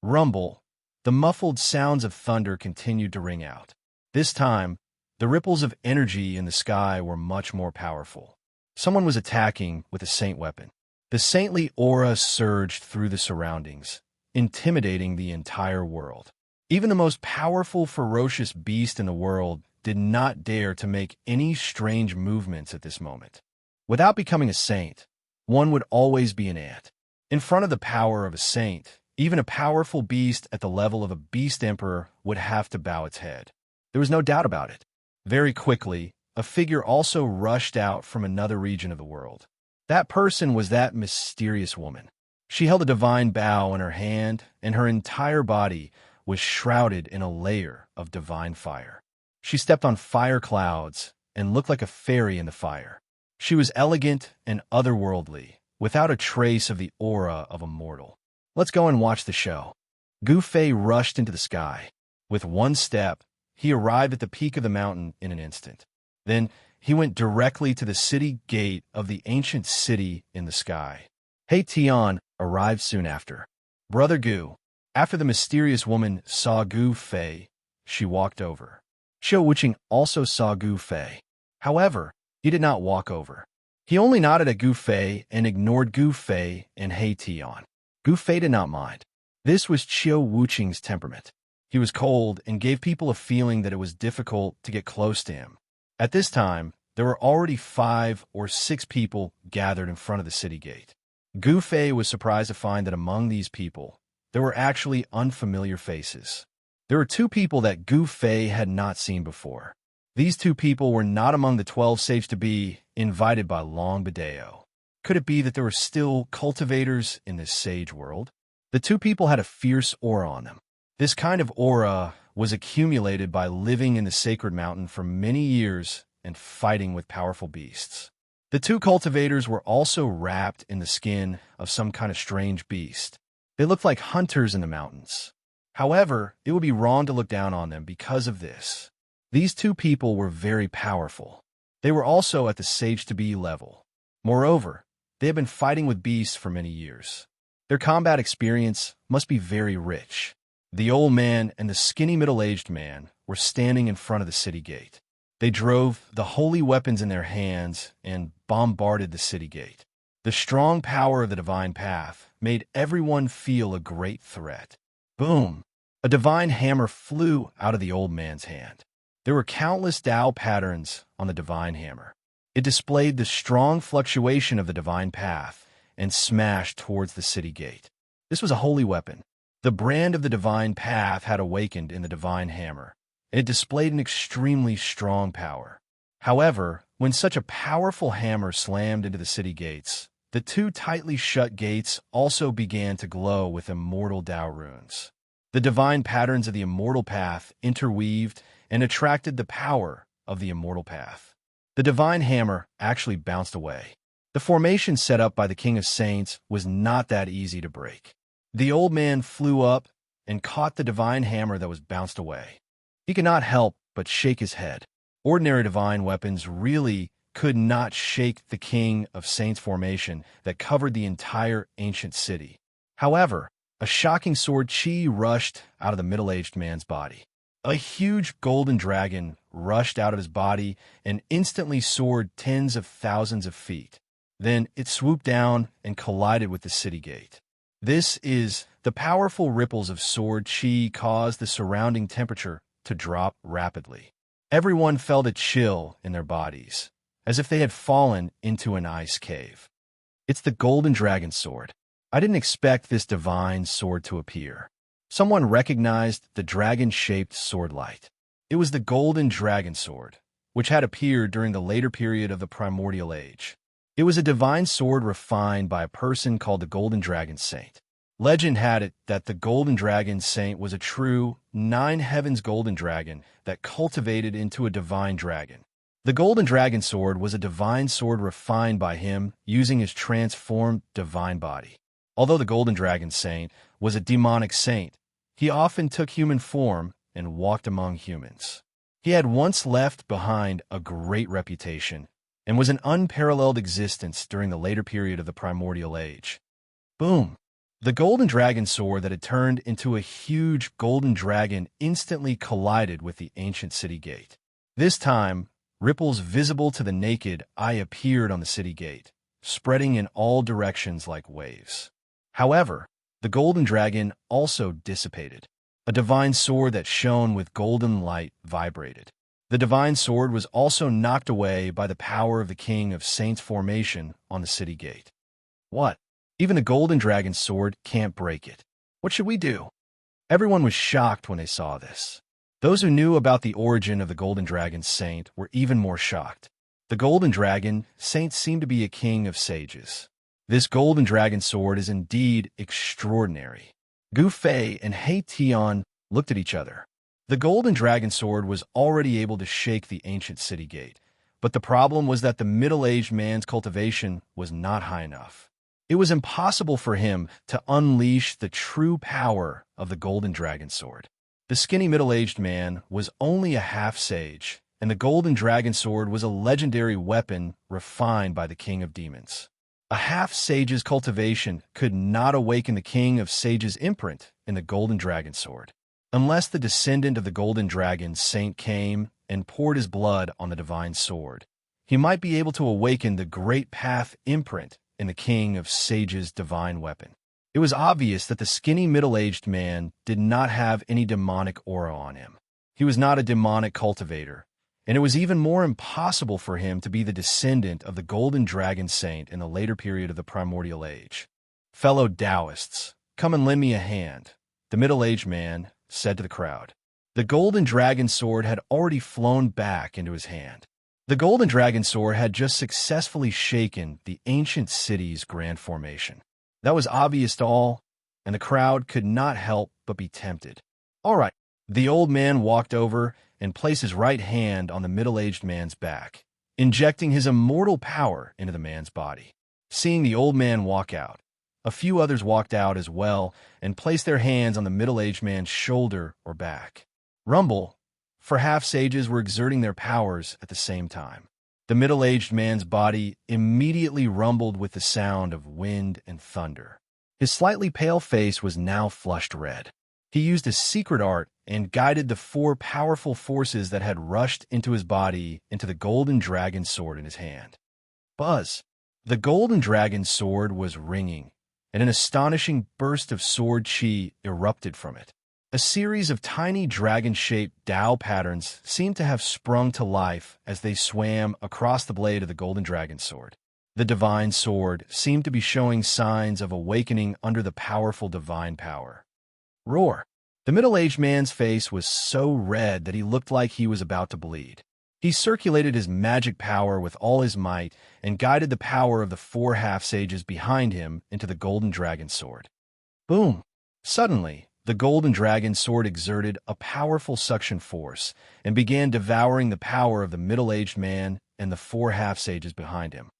Rumble. The muffled sounds of thunder continued to ring out. This time, the ripples of energy in the sky were much more powerful. Someone was attacking with a saint weapon. The saintly aura surged through the surroundings, intimidating the entire world. Even the most powerful, ferocious beast in the world did not dare to make any strange movements at this moment. Without becoming a saint, one would always be an ant. In front of the power of a saint, even a powerful beast at the level of a beast emperor would have to bow its head. There was no doubt about it. Very quickly, a figure also rushed out from another region of the world. That person was that mysterious woman. She held a divine bow in her hand, and her entire body was shrouded in a layer of divine fire. She stepped on fire clouds and looked like a fairy in the fire. She was elegant and otherworldly, without a trace of the aura of a mortal. Let's go and watch the show. Gu Fei rushed into the sky. With one step, he arrived at the peak of the mountain in an instant. Then he went directly to the city gate of the ancient city in the sky. He Tian arrived soon after. Brother Gu. After the mysterious woman saw Gu Fei, she walked over. Xiao Wuqing also saw Gu Fei. However, he did not walk over. He only nodded at Gu Fei and ignored Gu Fei and He Tian. Gu Fei did not mind. This was Xiao Wuqing's temperament. He was cold and gave people a feeling that it was difficult to get close to him. At this time, there were already 5 or 6 people gathered in front of the city gate. Gu Fei was surprised to find that among these people, there were actually unfamiliar faces. There were 2 people that Gu Fei had not seen before. These 2 people were not among the 12 sages-to-be invited by Long Bideo. Could it be that there were still cultivators in this sage world? The 2 people had a fierce aura on them. This kind of aura was accumulated by living in the sacred mountain for many years and fighting with powerful beasts. The 2 cultivators were also wrapped in the skin of some kind of strange beast. They looked like hunters in the mountains. However, it would be wrong to look down on them because of this. These 2 people were very powerful. They were also at the sage-to-be level. Moreover, they had been fighting with beasts for many years. Their combat experience must be very rich. The old man and the skinny middle-aged man were standing in front of the city gate. They drove the holy weapons in their hands and bombarded the city gate. The strong power of the divine path made everyone feel a great threat. Boom! A divine hammer flew out of the old man's hand. There were countless Tao patterns on the divine hammer. It displayed the strong fluctuation of the divine path and smashed towards the city gate. This was a holy weapon. The brand of the divine path had awakened in the divine hammer. It displayed an extremely strong power. However, when such a powerful hammer slammed into the city gates, the 2 tightly shut gates also began to glow with immortal Tao runes. The divine patterns of the immortal path interweaved and attracted the power of the immortal path. The divine hammer actually bounced away. The formation set up by the King of Saints was not that easy to break. The old man flew up and caught the divine hammer that was bounced away. He could not help but shake his head. Ordinary divine weapons really could not shake the King of Saints formation that covered the entire ancient city. However, a shocking sword chi rushed out of the middle-aged man's body. A huge golden dragon rushed out of his body and instantly soared tens of thousands of feet. Then it swooped down and collided with the city gate. This is the powerful ripples of sword chi caused the surrounding temperature to drop rapidly. Everyone felt a chill in their bodies, as if they had fallen into an ice cave. It's the golden dragon sword. I didn't expect this divine sword to appear. Someone recognized the dragon-shaped sword light. It was the golden dragon sword, which had appeared during the later period of the primordial age. It was a divine sword refined by a person called the Golden Dragon Saint. Legend had it that the Golden Dragon Saint was a true 9 heavens golden dragon that cultivated into a divine dragon. The Golden Dragon Sword was a divine sword refined by him using his transformed divine body. Although the Golden Dragon Saint was a demonic saint, he often took human form and walked among humans. He had once left behind a great reputation and was an unparalleled existence during the later period of the primordial age. Boom! The golden dragon sword that had turned into a huge golden dragon instantly collided with the ancient city gate. This time, ripples visible to the naked eye appeared on the city gate, spreading in all directions like waves. However, the golden dragon also dissipated. A divine sword that shone with golden light vibrated. The divine sword was also knocked away by the power of the King of Saints formation on the city gate. What? Even the golden dragon's sword can't break it. What should we do? Everyone was shocked when they saw this. Those who knew about the origin of the golden dragon's saint were even more shocked. The golden dragon saint seemed to be a king of sages. This golden dragon sword is indeed extraordinary. Gu Fei and He Tian looked at each other. The golden dragon sword was already able to shake the ancient city gate, but the problem was that the middle-aged man's cultivation was not high enough. It was impossible for him to unleash the true power of the golden dragon sword. The skinny middle-aged man was only a half-sage, and the golden dragon sword was a legendary weapon refined by the king of demons. A half-sage's cultivation could not awaken the king of sages' imprint in the golden dragon sword. Unless the descendant of the golden dragon saint came and poured his blood on the divine sword, he might be able to awaken the great path imprint in the king of sages' divine weapon. It was obvious that the skinny middle-aged man did not have any demonic aura on him. He was not a demonic cultivator, and it was even more impossible for him to be the descendant of the golden dragon saint in the later period of the primordial age. "Fellow Taoists, come and lend me a hand," the middle-aged man said to the crowd. The golden dragon sword had already flown back into his hand. The golden dragon sword had just successfully shaken the ancient city's grand formation. That was obvious to all, and the crowd could not help but be tempted. All right, the old man walked over and placed his right hand on the middle-aged man's back, injecting his immortal power into the man's body. Seeing the old man walk out, a few others walked out as well and placed their hands on the middle-aged man's shoulder or back. Rumble, for half-sages were exerting their powers at the same time. The middle-aged man's body immediately rumbled with the sound of wind and thunder. His slightly pale face was now flushed red. He used his secret art and guided the 4 powerful forces that had rushed into his body into the golden dragon sword in his hand. Buzz! The golden dragon sword was ringing, and an astonishing burst of sword chi erupted from it. A series of tiny dragon-shaped Tao patterns seemed to have sprung to life as they swam across the blade of the golden dragon sword. The divine sword seemed to be showing signs of awakening under the powerful divine power. Roar! The middle-aged man's face was so red that he looked like he was about to bleed. He circulated his magic power with all his might and guided the power of the 4 half-sages behind him into the golden dragon sword. Boom! Suddenly, the golden dragon sword exerted a powerful suction force and began devouring the power of the middle-aged man and the 4 half-sages behind him.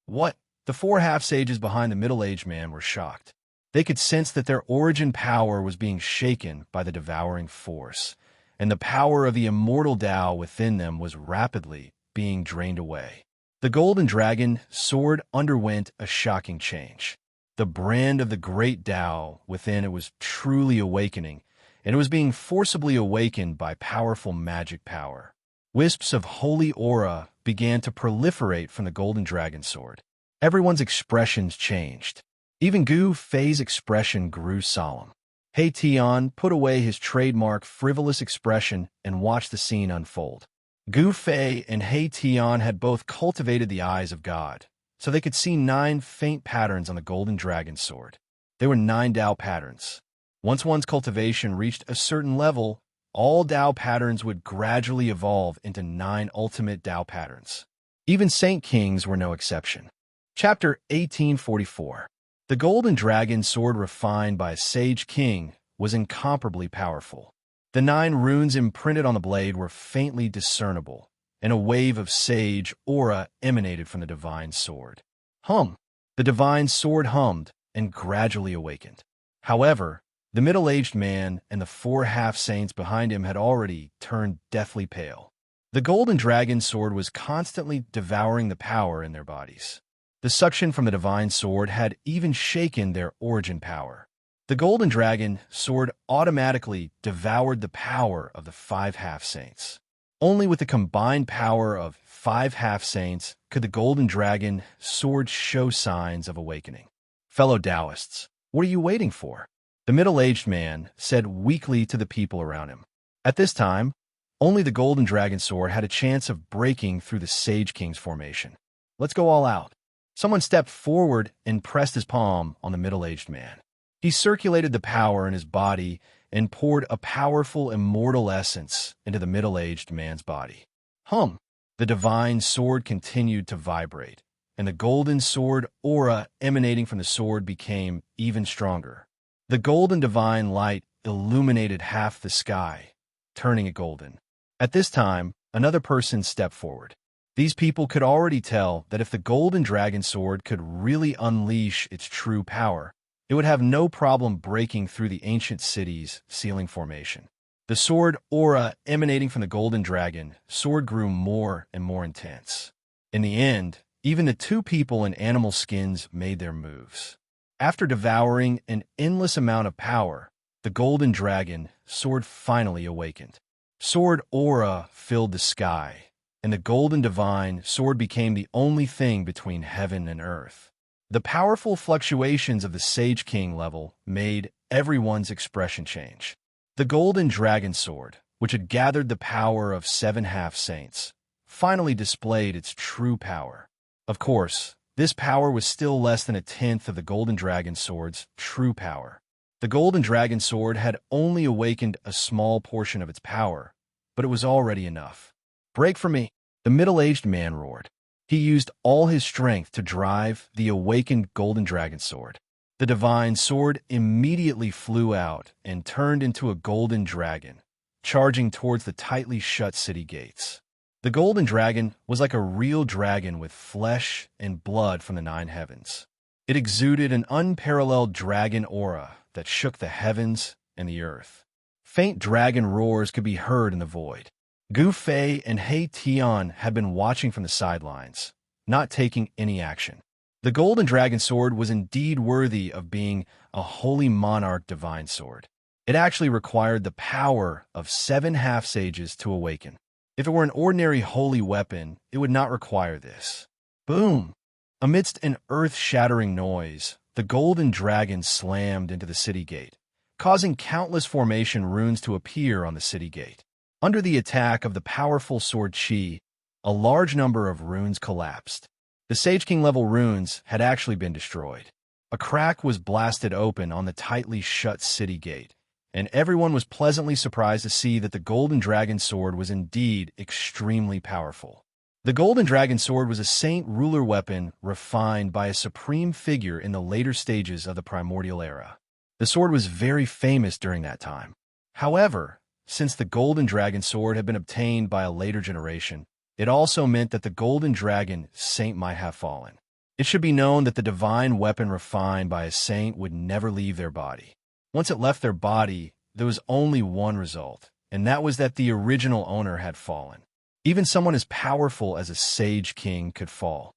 What? The 4 half-sages behind the middle-aged man were shocked. They could sense that their origin power was being shaken by the devouring force, and the power of the immortal Tao within them was rapidly being drained away. The golden dragon sword underwent a shocking change. The brand of the great Tao within it was truly awakening, and it was being forcibly awakened by powerful magic power. Wisps of holy aura began to proliferate from the golden dragon sword. Everyone's expressions changed. Even Gu Fei's expression grew solemn. He Tian put away his trademark frivolous expression and watched the scene unfold. Gu Fei and He Tian had both cultivated the eyes of God, so they could see 9 faint patterns on the golden dragon sword. They were 9 Tao patterns. Once one's cultivation reached a certain level, all Tao patterns would gradually evolve into 9 ultimate Tao patterns. Even Saint Kings were no exception. Chapter 1844. The golden dragon sword refined by a sage king was incomparably powerful. The 9 runes imprinted on the blade were faintly discernible, and a wave of sage aura emanated from the divine sword. Hum! The divine sword hummed and gradually awakened. However, the middle-aged man and the 4 half-saints behind him had already turned deathly pale. The golden dragon sword was constantly devouring the power in their bodies. The suction from the divine sword had even shaken their origin power. The golden dragon sword automatically devoured the power of the 5 half-saints. Only with the combined power of 5 half-saints could the golden dragon sword show signs of awakening. Fellow Taoists, what are you waiting for? The middle-aged man said weakly to the people around him. At this time, only the golden dragon sword had a chance of breaking through the Sage King's formation. Let's go all out. Someone stepped forward and pressed his palm on the middle-aged man. He circulated the power in his body and poured a powerful immortal essence into the middle-aged man's body. The divine sword continued to vibrate, and the golden sword aura emanating from the sword became even stronger. The golden divine light illuminated half the sky, turning it golden. At this time, another person stepped forward. These people could already tell that if the golden dragon sword could really unleash its true power, it would have no problem breaking through the ancient city's ceiling formation. The sword aura emanating from the golden dragon sword grew more and more intense. In the end, even the two people in animal skins made their moves. After devouring an endless amount of power, the golden dragon sword finally awakened. Sword aura filled the sky, and the golden divine sword became the only thing between heaven and earth. The powerful fluctuations of the Sage King level made everyone's expression change. The golden dragon sword, which had gathered the power of 7 half-saints, finally displayed its true power. Of course, this power was still less than a tenth of the golden dragon sword's true power. The golden dragon sword had only awakened a small portion of its power, but it was already enough. "Break from me!" the middle-aged man roared. He used all his strength to drive the awakened golden dragon sword. The divine sword immediately flew out and turned into a golden dragon, charging towards the tightly shut city gates. The golden dragon was like a real dragon with flesh and blood from the 9 heavens. It exuded an unparalleled dragon aura that shook the heavens and the earth. Faint dragon roars could be heard in the void. Gu Fei and He Tian had been watching from the sidelines, not taking any action. The golden dragon sword was indeed worthy of being a holy monarch divine sword. It actually required the power of 7 half-sages to awaken. If it were an ordinary holy weapon, it would not require this. Boom! Amidst an earth-shattering noise, the golden dragon slammed into the city gate, causing countless formation runes to appear on the city gate. Under the attack of the powerful sword Qi, a large number of runes collapsed. The Sage King level runes had actually been destroyed. A crack was blasted open on the tightly shut city gate, and everyone was pleasantly surprised to see that the golden dragon sword was indeed extremely powerful. The golden dragon sword was a saint ruler weapon refined by a supreme figure in the later stages of the primordial era. The sword was very famous during that time. However, since the golden dragon sword had been obtained by a later generation, it also meant that the golden dragon saint might have fallen. It should be known that the divine weapon refined by a saint would never leave their body. Once it left their body, there was only one result, and that was that the original owner had fallen. Even someone as powerful as a Sage King could fall.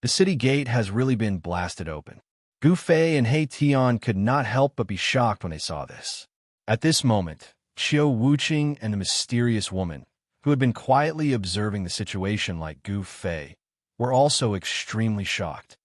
The city gate has really been blasted open. Gu Fei and He Tian could not help but be shocked when they saw this. At this moment, Qiu Wuqing and the mysterious woman, who had been quietly observing the situation like Gu Fei, were also extremely shocked.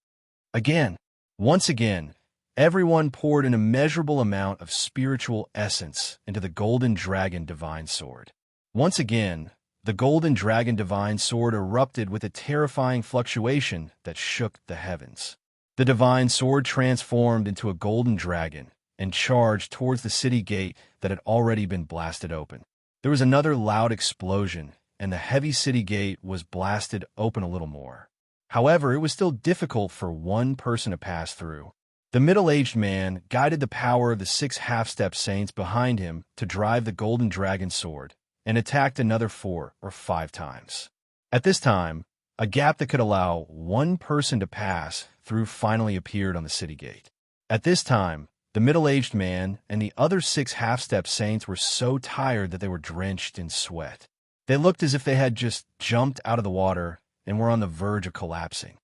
Once again, everyone poured an immeasurable amount of spiritual essence into the golden dragon divine sword. Once again, the golden dragon divine sword erupted with a terrifying fluctuation that shook the heavens. The divine sword transformed into a golden dragon and charged towards the city gate that had already been blasted open. There was another loud explosion, and the heavy city gate was blasted open a little more. However, it was still difficult for one person to pass through. The middle-aged man guided the power of the 6 half-step saints behind him to drive the golden dragon sword, and attacked another 4 or 5 times. At this time, a gap that could allow one person to pass through finally appeared on the city gate. At this time, the middle-aged man and the other 6 half-step saints were so tired that they were drenched in sweat. They looked as if they had just jumped out of the water and were on the verge of collapsing.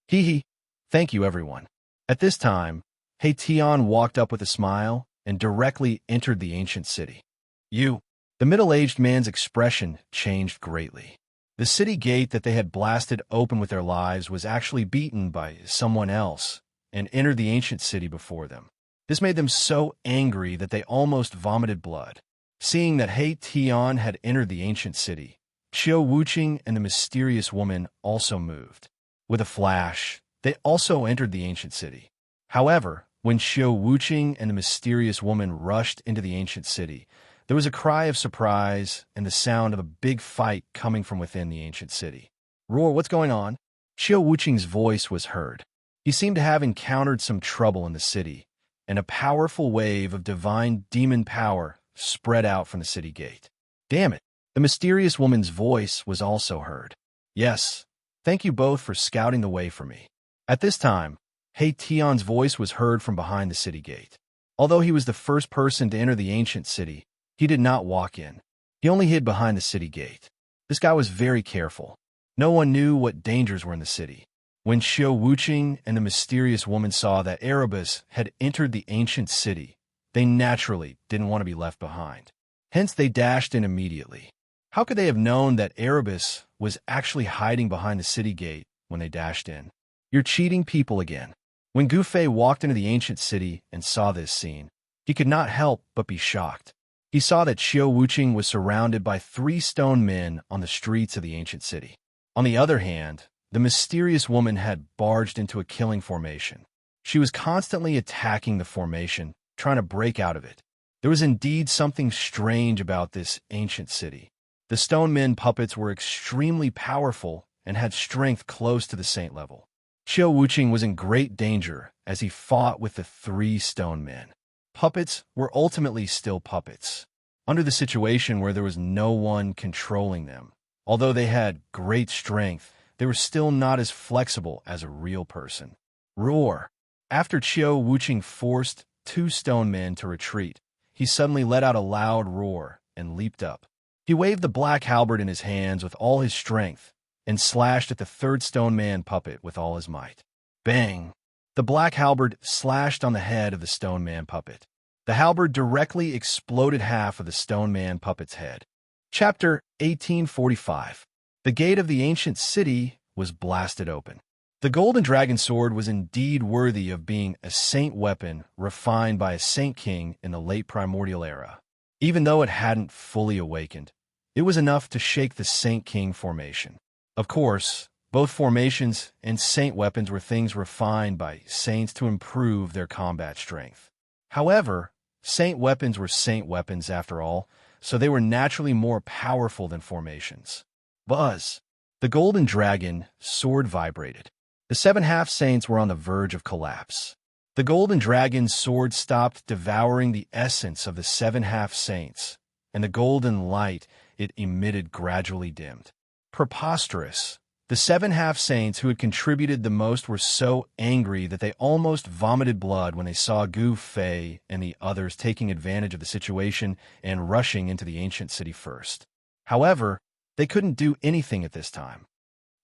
Thank you, everyone. At this time, Heian walked up with a smile and directly entered the ancient city. You. The middle-aged man's expression changed greatly. The city gate that they had blasted open with their lives was actually beaten by someone else and entered the ancient city before them. This made them so angry that they almost vomited blood. Seeing that Heian had entered the ancient city, Qiu Wuqing and the mysterious woman also moved. With a flash, they also entered the ancient city. However, when Qiu Wuqing and the mysterious woman rushed into the ancient city, there was a cry of surprise and the sound of a big fight coming from within the ancient city. Roar, what's going on? Qiu Wuqing's voice was heard. He seemed to have encountered some trouble in the city, and a powerful wave of divine demon power spread out from the city gate. Damn it! The mysterious woman's voice was also heard. Yes, thank you both for scouting the way for me. At this time, Heian's voice was heard from behind the city gate. Although he was the first person to enter the ancient city, he did not walk in. He only hid behind the city gate. This guy was very careful. No one knew what dangers were in the city. When Qiu Wuqing and the mysterious woman saw that Erebus had entered the ancient city, they naturally didn't want to be left behind. Hence, they dashed in immediately. How could they have known that Erebus was actually hiding behind the city gate when they dashed in? You're cheating people again. When Gufei walked into the ancient city and saw this scene, he could not help but be shocked. He saw that Qiu Wuqing was surrounded by 3 stone men on the streets of the ancient city. On the other hand, the mysterious woman had barged into a killing formation. She was constantly attacking the formation, trying to break out of it. There was indeed something strange about this ancient city. The stone men puppets were extremely powerful and had strength close to the saint level. Qiu Wuqing was in great danger as he fought with the 3 stone men. Puppets were ultimately still puppets, under the situation where there was no one controlling them. Although they had great strength, they were still not as flexible as a real person. Roar! After Qiu Wuqing forced 2 stone men to retreat, he suddenly let out a loud roar and leaped up. He waved the black halberd in his hands with all his strength and slashed at the 3rd stone man puppet with all his might. Bang! The black halberd slashed on the head of the stone man puppet. The halberd directly exploded half of the stone man puppet's head. Chapter 1845. The gate of the ancient city was blasted open. The golden dragon sword was indeed worthy of being a saint weapon refined by a saint king in the late primordial era. Even though it hadn't fully awakened, it was enough to shake the saint king formation. Of course, both formations and saint weapons were things refined by saints to improve their combat strength. However, saint weapons were saint weapons after all, so they were naturally more powerful than formations. Buzz! The golden dragon sword vibrated. The 7 half-saints were on the verge of collapse. The golden dragon's sword stopped devouring the essence of the 7 half-saints, and the golden light it emitted gradually dimmed. Preposterous! The 7 half-saints who had contributed the most were so angry that they almost vomited blood when they saw Gu Fei and the others taking advantage of the situation and rushing into the ancient city first. However, they couldn't do anything at this time.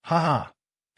Ha ha!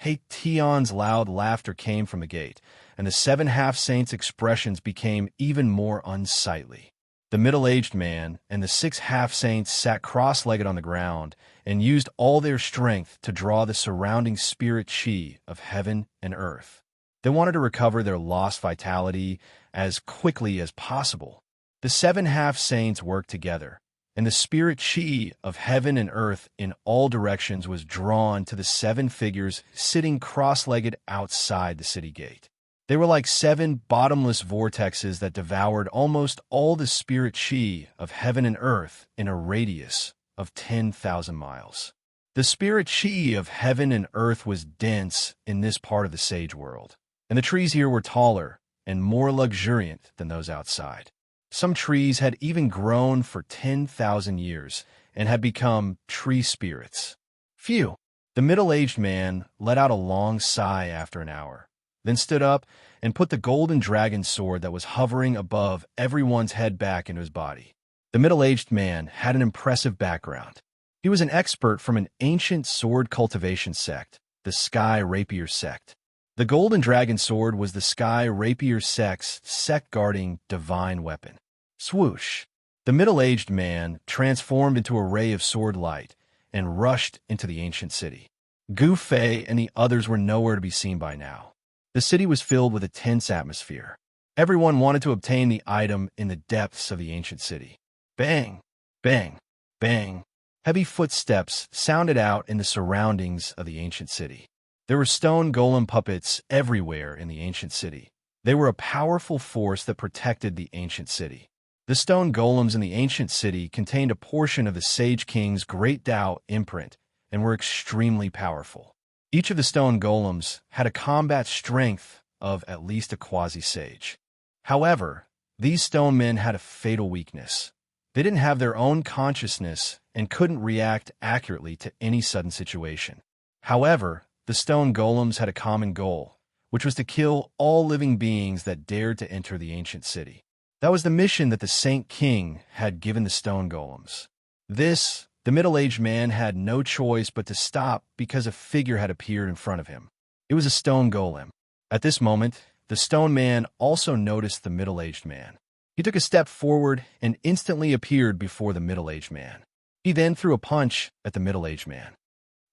Heian's loud laughter came from the gate, and the 7 half-saints' expressions became even more unsightly. The middle-aged man and the 6 half-saints sat cross-legged on the ground and used all their strength to draw the surrounding spirit chi of heaven and earth. They wanted to recover their lost vitality as quickly as possible. The 7 half-saints worked together, and the spirit chi of heaven and earth in all directions was drawn to the 7 figures sitting cross-legged outside the city gate. They were like 7 bottomless vortexes that devoured almost all the spirit chi of heaven and earth in a radius of 10,000 miles. The spirit chi of heaven and earth was dense in this part of the sage world, and the trees here were taller and more luxuriant than those outside. Some trees had even grown for 10,000 years and had become tree spirits. Phew! The middle-aged man let out a long sigh after an hour, then stood up and put the golden dragon sword that was hovering above everyone's head back into his body. The middle-aged man had an impressive background. He was an expert from an ancient sword cultivation sect, the Sky Rapier sect. The golden dragon sword was the sky rapier sect-guarding divine weapon. Swoosh! The middle-aged man transformed into a ray of sword light and rushed into the ancient city. Gu Fei and the others were nowhere to be seen by now. The city was filled with a tense atmosphere. Everyone wanted to obtain the item in the depths of the ancient city. Bang! Bang! Bang! Heavy footsteps sounded out in the surroundings of the ancient city. There were stone golem puppets everywhere in the ancient city. They were a powerful force that protected the ancient city. The stone golems in the ancient city contained a portion of the Sage King's great Tao imprint and were extremely powerful. Each of the stone golems had a combat strength of at least a quasi-sage. However, these stone men had a fatal weakness. They didn't have their own consciousness and couldn't react accurately to any sudden situation. However, the stone golems had a common goal, which was to kill all living beings that dared to enter the ancient city. That was the mission that the Saint King had given the stone golems. The middle-aged man had no choice but to stop because a figure had appeared in front of him. It was a stone golem. At this moment, the stone man also noticed the middle-aged man. He took a step forward and instantly appeared before the middle-aged man. He then threw a punch at the middle-aged man.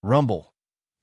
Rumble.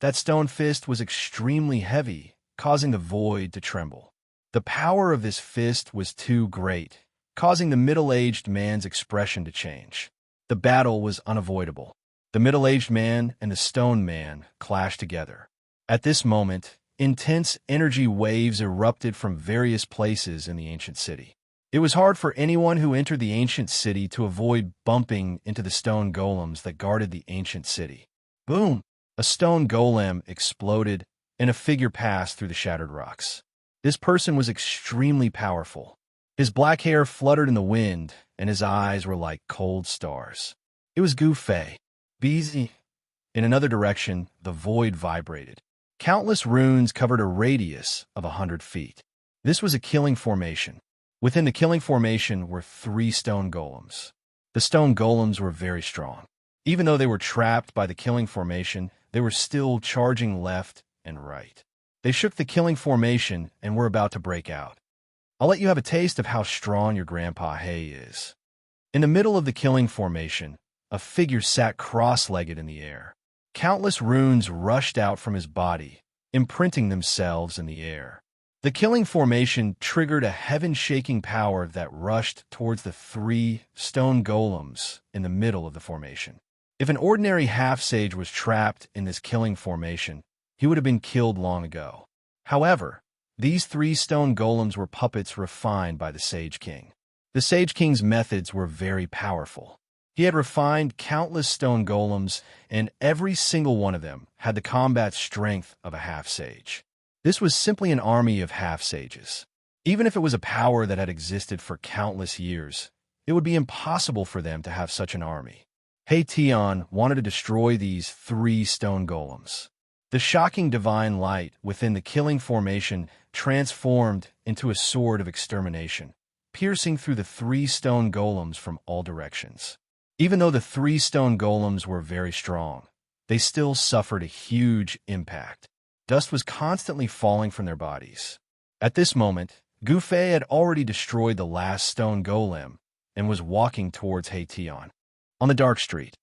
That stone fist was extremely heavy, causing the void to tremble. The power of this fist was too great, causing the middle-aged man's expression to change. The battle was unavoidable. The middle-aged man and the stone man clashed together. At this moment, intense energy waves erupted from various places in the ancient city. It was hard for anyone who entered the ancient city to avoid bumping into the stone golems that guarded the ancient city. Boom! A stone golem exploded, and a figure passed through the shattered rocks. This person was extremely powerful. His black hair fluttered in the wind, and his eyes were like cold stars. It was Gu Fei. Busy. In another direction, the void vibrated. Countless runes covered a radius of 100 feet. This was a killing formation. Within the killing formation were 3 stone golems. The stone golems were very strong. Even though they were trapped by the killing formation, they were still charging left and right. They shook the killing formation and were about to break out. I'll let you have a taste of how strong your Grandpa Hay is. In the middle of the killing formation, a figure sat cross-legged in the air. Countless runes rushed out from his body, imprinting themselves in the air. The killing formation triggered a heaven-shaking power that rushed towards the 3 stone golems in the middle of the formation. If an ordinary half-sage was trapped in this killing formation, he would have been killed long ago. However, these 3 stone golems were puppets refined by the Sage King. The Sage King's methods were very powerful. He had refined countless stone golems, and every single one of them had the combat strength of a half-sage. This was simply an army of half-sages. Even if it was a power that had existed for countless years, it would be impossible for them to have such an army. Hei Tian wanted to destroy these 3 stone golems. The shocking divine light within the killing formation transformed into a sword of extermination, piercing through the 3 stone golems from all directions. Even though the 3 stone golems were very strong, they still suffered a huge impact. Dust was constantly falling from their bodies. At this moment, Gu Fei had already destroyed the last stone golem and was walking towards Hei Tian. On the dark street,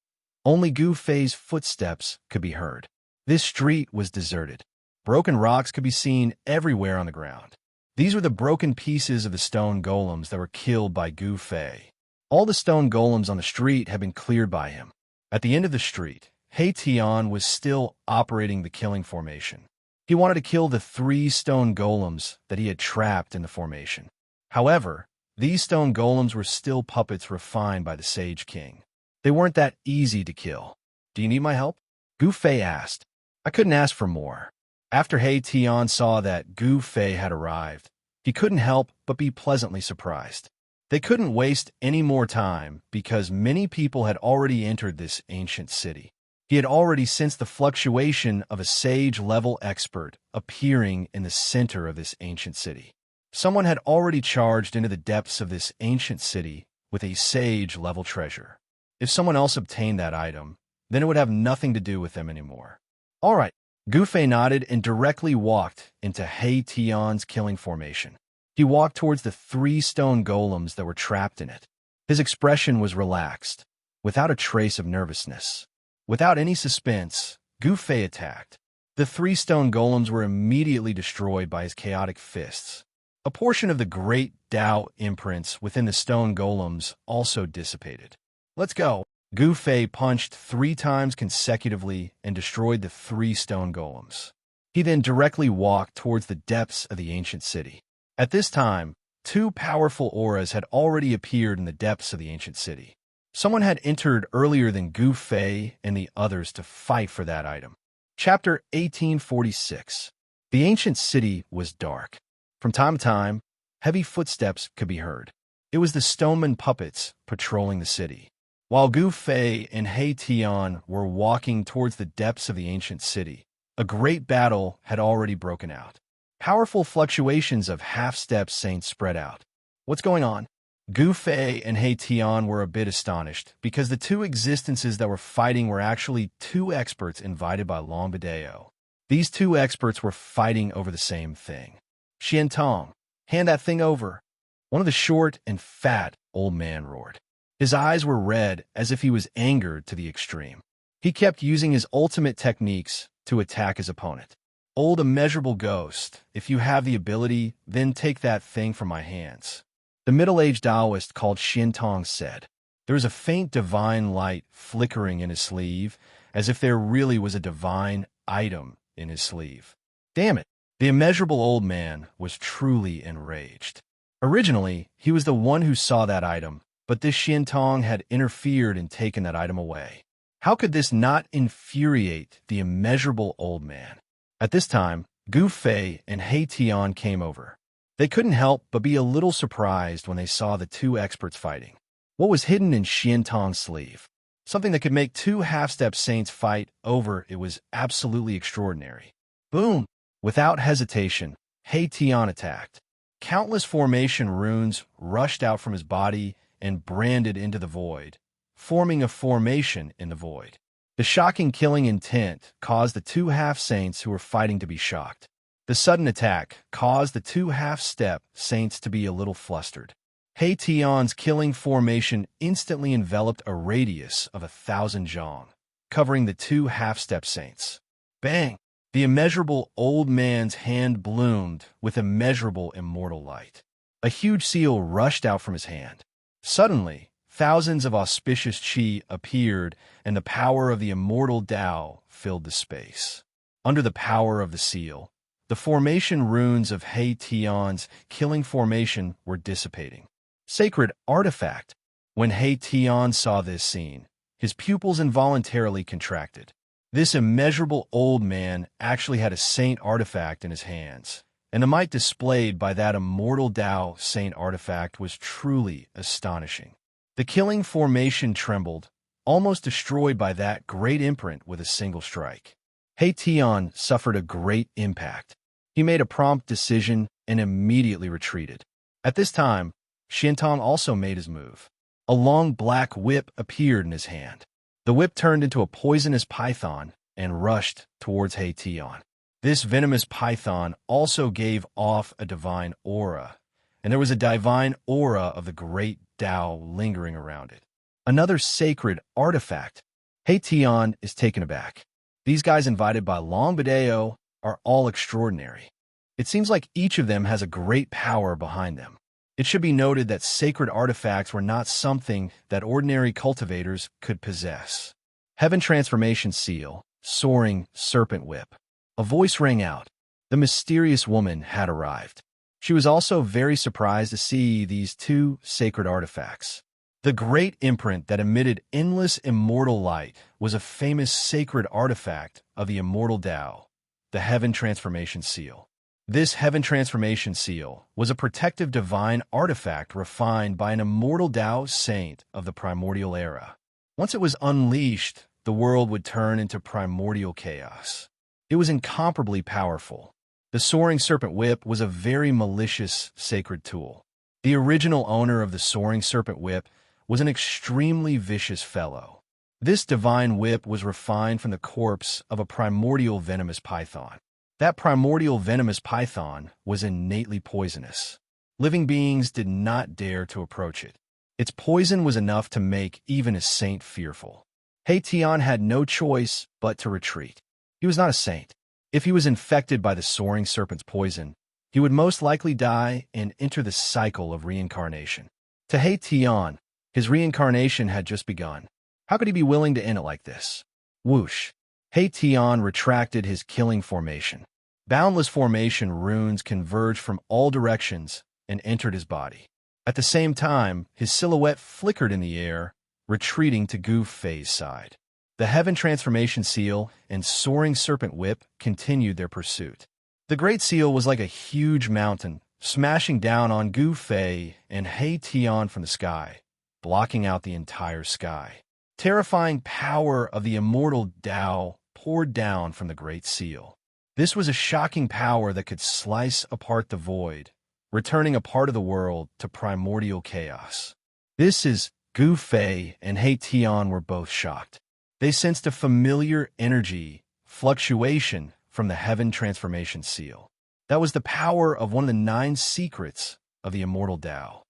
only Gu Fei's footsteps could be heard. This street was deserted. Broken rocks could be seen everywhere on the ground. These were the broken pieces of the stone golems that were killed by Gu Fei. All the stone golems on the street had been cleared by him. At the end of the street, Hei Tian was still operating the killing formation. He wanted to kill the 3 stone golems that he had trapped in the formation. However, these stone golems were still puppets refined by the Sage King. They weren't that easy to kill. Do you need my help? Gu Fei asked. I couldn't ask for more. After Hei Tian saw that Gu Fei had arrived, he couldn't help but be pleasantly surprised. They couldn't waste any more time because many people had already entered this ancient city. He had already sensed the fluctuation of a sage-level expert appearing in the center of this ancient city. Someone had already charged into the depths of this ancient city with a sage-level treasure. If someone else obtained that item, then it would have nothing to do with them anymore. All right, Gu Fei nodded and directly walked into He Tian's killing formation. He walked towards the 3 stone golems that were trapped in it. His expression was relaxed, without a trace of nervousness. Without any suspense, Gu Fei attacked. The 3 stone golems were immediately destroyed by his chaotic fists. A portion of the great Tao imprints within the stone golems also dissipated. Let's go. Gu Fei punched 3 times consecutively and destroyed the 3 stone golems. He then directly walked towards the depths of the ancient city. At this time, 2 powerful auras had already appeared in the depths of the ancient city. Someone had entered earlier than Gu Fei and the others to fight for that item. Chapter 1846. The ancient city was dark. From time to time, heavy footsteps could be heard. It was the stoneman puppets patrolling the city. While Gu Fei and He Tian were walking towards the depths of the ancient city, a great battle had already broken out. Powerful fluctuations of half-step saints spread out. What's going on? Gu Fei and He Tian were a bit astonished because the 2 existences that were fighting were actually 2 experts invited by Long Bideo. These 2 experts were fighting over the same thing. Xian Tong, hand that thing over. One of the short and fat old man roared. His eyes were red as if he was angered to the extreme. He kept using his ultimate techniques to attack his opponent. Old immeasurable ghost, if you have the ability, then take that thing from my hands. The middle-aged Taoist called Xian Tong said. There was a faint divine light flickering in his sleeve, as if there really was a divine item in his sleeve. Damn it! The immeasurable old man was truly enraged. Originally, he was the one who saw that item, but this Xian Tong had interfered and taken that item away. How could this not infuriate the immeasurable old man? At this time, Gu Fei and He Tian came over. They couldn't help but be a little surprised when they saw the 2 experts fighting. What was hidden in Xian Tong's sleeve? Something that could make 2 half-step saints fight over. It was absolutely extraordinary. Boom! Without hesitation, He Tian attacked. Countless formation runes rushed out from his body and branded into the void, forming a formation in the void. The shocking killing intent caused the 2 half-saints who were fighting to be shocked. The sudden attack caused the 2 half-step saints to be a little flustered. He Tian's killing formation instantly enveloped a radius of 1,000 zhong, covering the 2 half-step saints. Bang! The immeasurable old man's hand bloomed with immeasurable immortal light. A huge seal rushed out from his hand. Suddenly, thousands of auspicious qi appeared, and the power of the immortal Tao filled the space. Under the power of the seal, the formation runes of He Tian's killing formation were dissipating. Sacred artifact! When He Tian saw this scene, his pupils involuntarily contracted. This immeasurable old man actually had a saint artifact in his hands, and the might displayed by that immortal Tao saint artifact was truly astonishing. The killing formation trembled, almost destroyed by that great imprint with a single strike. He Tian suffered a great impact. He made a prompt decision and immediately retreated. At this time, Xian Tong also made his move. A long black whip appeared in his hand. The whip turned into a poisonous python and rushed towards He Tian. This venomous python also gave off a divine aura, and there was a divine aura of the great Tao lingering around it. Another sacred artifact. He Tian is taken aback. These guys invited by Long Bideo are all extraordinary. It seems like each of them has a great power behind them. It should be noted that sacred artifacts were not something that ordinary cultivators could possess. Heaven Transformation Seal, Soaring Serpent Whip. A voice rang out. The mysterious woman had arrived. She was also very surprised to see these 2 sacred artifacts. The great imprint that emitted endless immortal light was a famous sacred artifact of the immortal Tao, the Heaven Transformation Seal. This Heaven Transformation Seal was a protective divine artifact refined by an immortal Tao saint of the primordial era. Once it was unleashed, the world would turn into primordial chaos. It was incomparably powerful. The Soaring Serpent Whip was a very malicious sacred tool. The original owner of the Soaring Serpent Whip was an extremely vicious fellow. This divine whip was refined from the corpse of a primordial venomous python. That primordial venomous python was innately poisonous. Living beings did not dare to approach it. Its poison was enough to make even a saint fearful. Haitian had no choice but to retreat. He was not a saint. If he was infected by the soaring serpent's poison, he would most likely die and enter the cycle of reincarnation. To Haitian, his reincarnation had just begun. How could he be willing to end it like this? Whoosh! Haitian retracted his killing formation. Boundless formation runes converged from all directions and entered his body. At the same time, his silhouette flickered in the air, retreating to Gu Fei's side. The Heaven Transformation Seal and Soaring Serpent Whip continued their pursuit. The Great Seal was like a huge mountain, smashing down on Gu Fei and Haitian from the sky, blocking out the entire sky. Terrifying power of the immortal Tao poured down from the Great Seal. This was a shocking power that could slice apart the void, returning a part of the world to primordial chaos. This is Gu Fei and Haitian were both shocked. They sensed a familiar energy, fluctuation from the Heaven Transformation Seal. That was the power of one of the 9 secrets of the immortal Tao.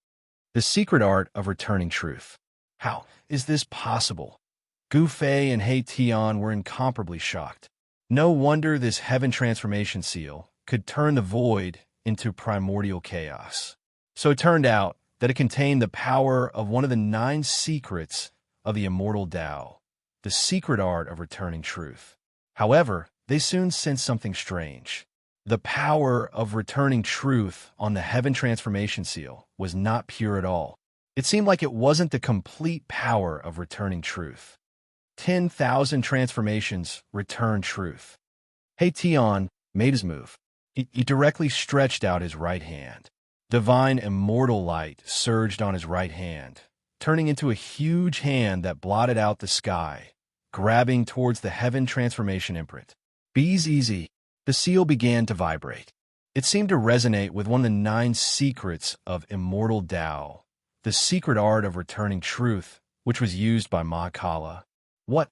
The secret art of returning truth. How is this possible? Gu Fei and Haitian were incomparably shocked. No wonder this Heaven Transformation Seal could turn the void into primordial chaos. So it turned out that it contained the power of one of the 9 secrets of the immortal Tao, the secret art of returning truth. However, they soon sensed something strange. The power of returning truth on the Heaven Transformation Seal was not pure at all. It seemed like it wasn't the complete power of returning truth. 10,000 transformations return truth. Haitian made his move. He directly stretched out his right hand. Divine immortal light surged on his right hand, turning into a huge hand that blotted out the sky, grabbing towards the Heaven Transformation imprint. Bees easy. The seal began to vibrate. It seemed to resonate with one of the 9 secrets of immortal Tao, the secret art of returning truth, which was used by Ma Kala. What?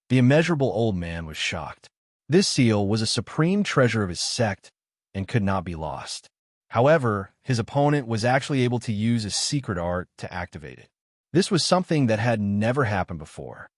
The immeasurable old man was shocked. This seal was a supreme treasure of his sect and could not be lost. However, his opponent was actually able to use a secret art to activate it. This was something that had never happened before.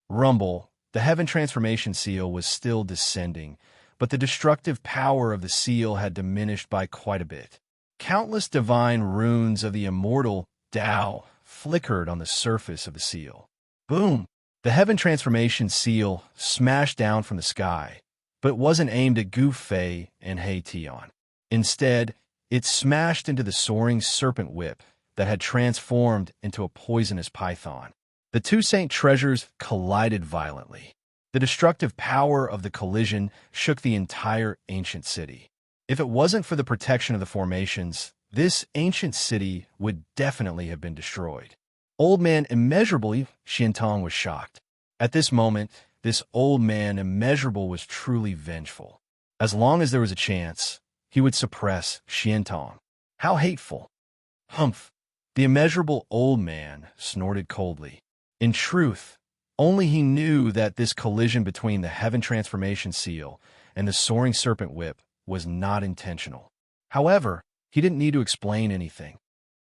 Rumble, the Heaven Transformation Seal was still descending, but the destructive power of the seal had diminished by quite a bit. Countless divine runes of the immortal Tao flickered on the surface of the seal. Boom! The Heaven Transformation Seal smashed down from the sky, but it wasn't aimed at Gu Fei and Haitian. Instead, it smashed into the soaring serpent whip that had transformed into a poisonous python. The 2 saint treasures collided violently. The destructive power of the collision shook the entire ancient city. If it wasn't for the protection of the formations, this ancient city would definitely have been destroyed. Old man immeasurably, Xiantong was shocked. At this moment, this old man immeasurable was truly vengeful. As long as there was a chance, he would suppress Xiantong. How hateful! Humph! The immeasurable old man snorted coldly. In truth, only he knew that this collision between the Heaven Transformation Seal and the Soaring Serpent Whip was not intentional. However, he didn't need to explain anything.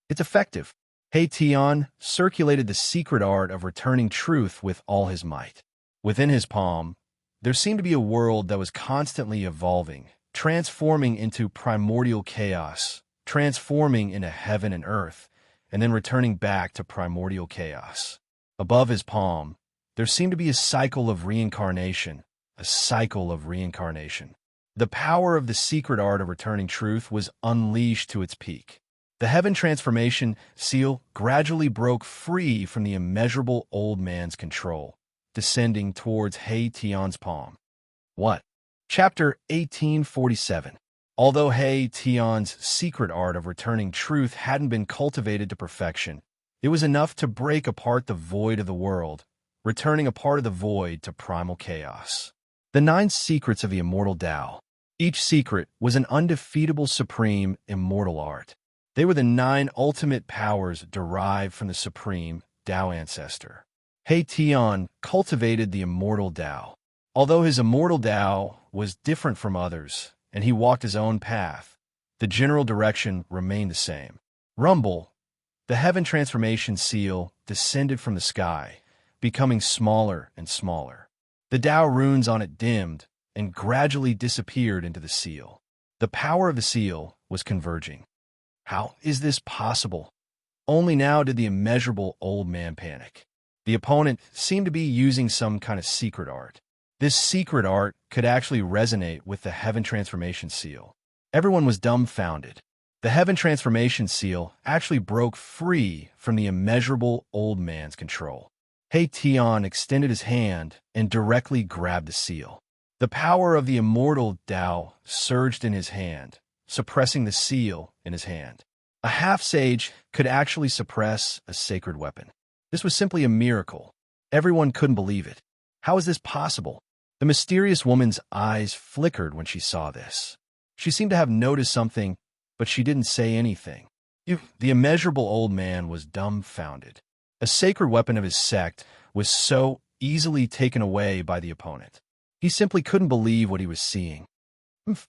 It's effective. Haitian circulated the secret art of returning truth with all his might. Within his palm, there seemed to be a world that was constantly evolving, transforming into primordial chaos, transforming into heaven and earth, and then returning back to primordial chaos. Above his palm, there seemed to be a cycle of reincarnation, a cycle of reincarnation. The power of the secret art of returning truth was unleashed to its peak. The Heaven Transformation Seal gradually broke free from the immeasurable old man's control, descending towards Haitian's palm. What? Chapter 1847. Although Haitian's secret art of returning truth hadn't been cultivated to perfection, it was enough to break apart the void of the world, returning a part of the void to primal chaos. The 9 secrets of the immortal Tao. Each secret was an undefeatable supreme immortal art. They were the 9 ultimate powers derived from the supreme Tao ancestor. He Tian cultivated the immortal Tao. Although his immortal Tao was different from others, and he walked his own path, the general direction remained the same. Rumble, the heaven transformation seal, descended from the sky, becoming smaller and smaller. The Tao runes on it dimmed and gradually disappeared into the seal. The power of the seal was converging. How is this possible? Only now did the immeasurable old man panic. The opponent seemed to be using some kind of secret art. This secret art could actually resonate with the Heaven Transformation Seal. Everyone was dumbfounded. The Heaven Transformation Seal actually broke free from the immeasurable old man's control. He Tian extended his hand and directly grabbed the seal. The power of the immortal Tao surged in his hand, suppressing the seal in his hand. A half-sage could actually suppress a sacred weapon. This was simply a miracle. Everyone couldn't believe it. How is this possible? The mysterious woman's eyes flickered when she saw this. She seemed to have noticed something, but she didn't say anything. The immeasurable old man was dumbfounded. A sacred weapon of his sect was so easily taken away by the opponent. He simply couldn't believe what he was seeing.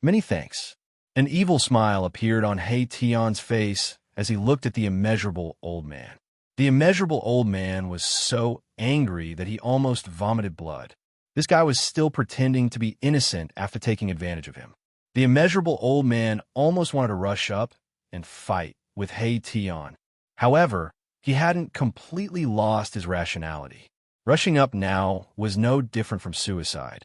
Many thanks. An evil smile appeared on He Tian's face as he looked at the immeasurable old man. The immeasurable old man was so angry that he almost vomited blood. This guy was still pretending to be innocent after taking advantage of him. The immeasurable old man almost wanted to rush up and fight with He Tian. However, he hadn't completely lost his rationality. Rushing up now was no different from suicide.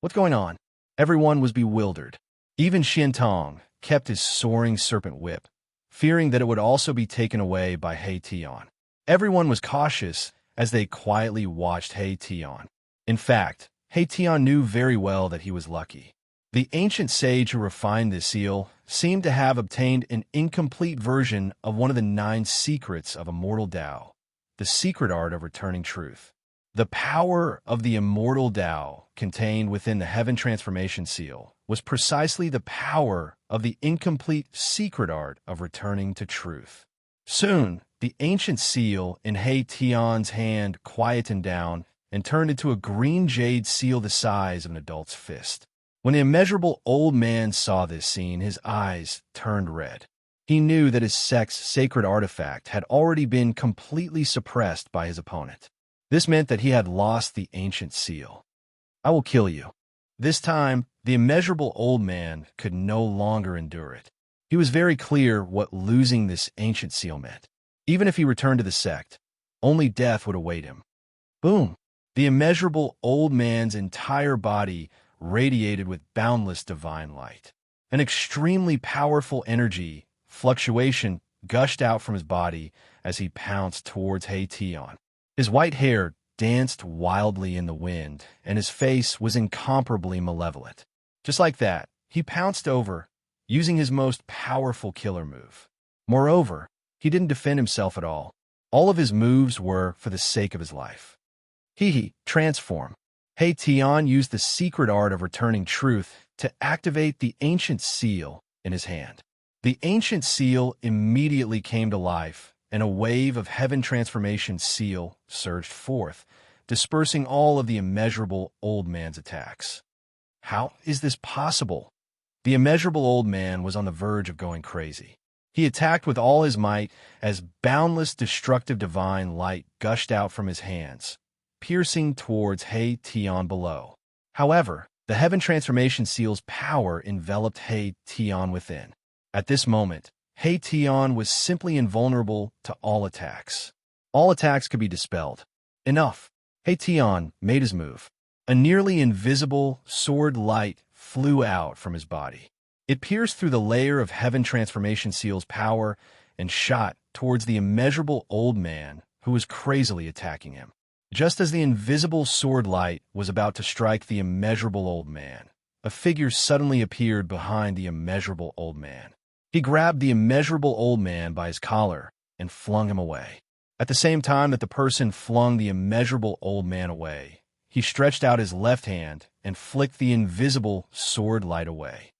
What's going on? Everyone was bewildered. Even Xiantong kept his soaring serpent whip, fearing that it would also be taken away by He Tian. Everyone was cautious as they quietly watched He Tian. In fact, He Tian knew very well that he was lucky. The ancient sage who refined this seal seemed to have obtained an incomplete version of one of the 9 secrets of immortal Tao, the secret art of returning truth. The power of the immortal Tao contained within the Heaven Transformation Seal was precisely the power of the incomplete secret art of returning to truth. Soon, the ancient seal in He Tian's hand quietened down and turned into a green jade seal the size of an adult's fist. When the immeasurable old man saw this scene, his eyes turned red. He knew that his sect's sacred artifact had already been completely suppressed by his opponent. This meant that he had lost the ancient seal. I will kill you. This time, the immeasurable old man could no longer endure it. He was very clear what losing this ancient seal meant. Even if he returned to the sect, only death would await him. Boom! The immeasurable old man's entire body radiated with boundless divine light. An extremely powerful energy fluctuation gushed out from his body as he pounced towards He Tian. His white hair danced wildly in the wind, and his face was incomparably malevolent. Just like that, he pounced over, using his most powerful killer move. Moreover, he didn't defend himself at all. All of his moves were for the sake of his life. Transform. He Tian used the secret art of returning truth to activate the ancient seal in his hand. The ancient seal immediately came to life, and a wave of Heaven Transformation Seal surged forth, dispersing all of the immeasurable old man's attacks. How is this possible? The immeasurable old man was on the verge of going crazy. He attacked with all his might as boundless destructive divine light gushed out from his hands, piercing towards He Tian below. However, the Heaven Transformation Seal's power enveloped He Tian within. At this moment, He Tian was simply invulnerable to all attacks. All attacks could be dispelled. Enough. He Tian made his move. A nearly invisible sword light flew out from his body. It pierced through the layer of Heaven Transformation Seal's power and shot towards the immeasurable old man who was crazily attacking him. Just as the invisible sword light was about to strike the immeasurable old man, a figure suddenly appeared behind the immeasurable old man. He grabbed the immeasurable old man by his collar and flung him away. At the same time that the person flung the immeasurable old man away, he stretched out his left hand and flicked the invisible sword light away.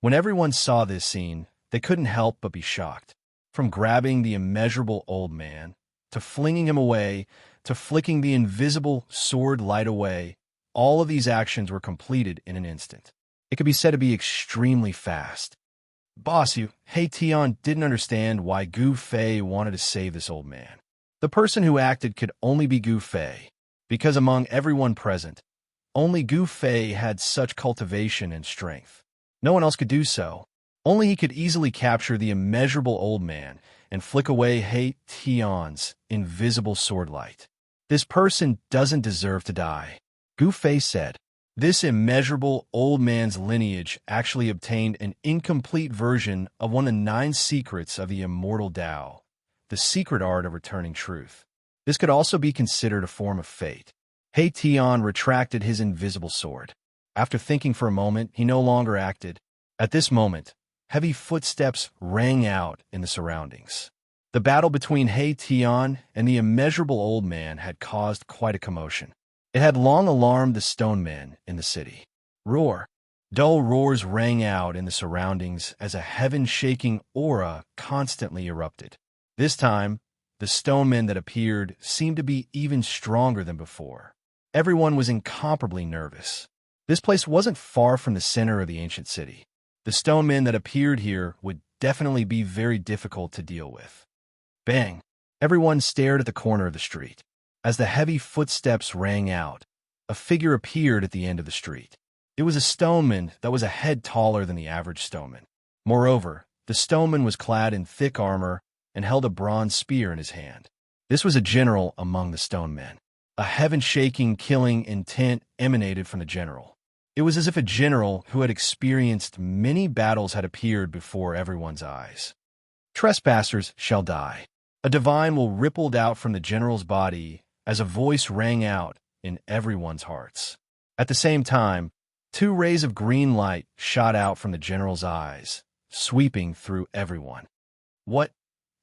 When everyone saw this scene, they couldn't help but be shocked. From grabbing the immeasurable old man to flinging him away, to flicking the invisible sword light away, all of these actions were completed in an instant. It could be said to be extremely fast. Boss, Hey Tion didn't understand why Gu Fei wanted to save this old man. The person who acted could only be Gu Fei, because among everyone present, only Gu Fei had such cultivation and strength. No one else could do so. Only he could easily capture the immeasurable old man and flick away He Tion's invisible sword light. This person doesn't deserve to die, Gu Fei said. This immeasurable old man's lineage actually obtained an incomplete version of one of the 9 secrets of the immortal Tao, the secret art of returning truth. This could also be considered a form of fate. He Tion retracted his invisible sword. After thinking for a moment, he no longer acted. At this moment, heavy footsteps rang out in the surroundings. The battle between He Tion and the immeasurable old man had caused quite a commotion. It had long alarmed the stone men in the city. Roar! Dull roars rang out in the surroundings as a heaven-shaking aura constantly erupted. This time, the stone men that appeared seemed to be even stronger than before. Everyone was incomparably nervous. This place wasn't far from the center of the ancient city. The stone men that appeared here would definitely be very difficult to deal with. Bang! Everyone stared at the corner of the street. As the heavy footsteps rang out, a figure appeared at the end of the street. It was a stoneman that was a head taller than the average stoneman. Moreover, the stoneman was clad in thick armor and held a bronze spear in his hand. This was a general among the stone men. A heaven-shaking, killing intent emanated from the general. It was as if a general who had experienced many battles had appeared before everyone's eyes. Trespassers shall die. A divine will rippled out from the general's body as a voice rang out in everyone's hearts. At the same time, 2 rays of green light shot out from the general's eyes, sweeping through everyone. What?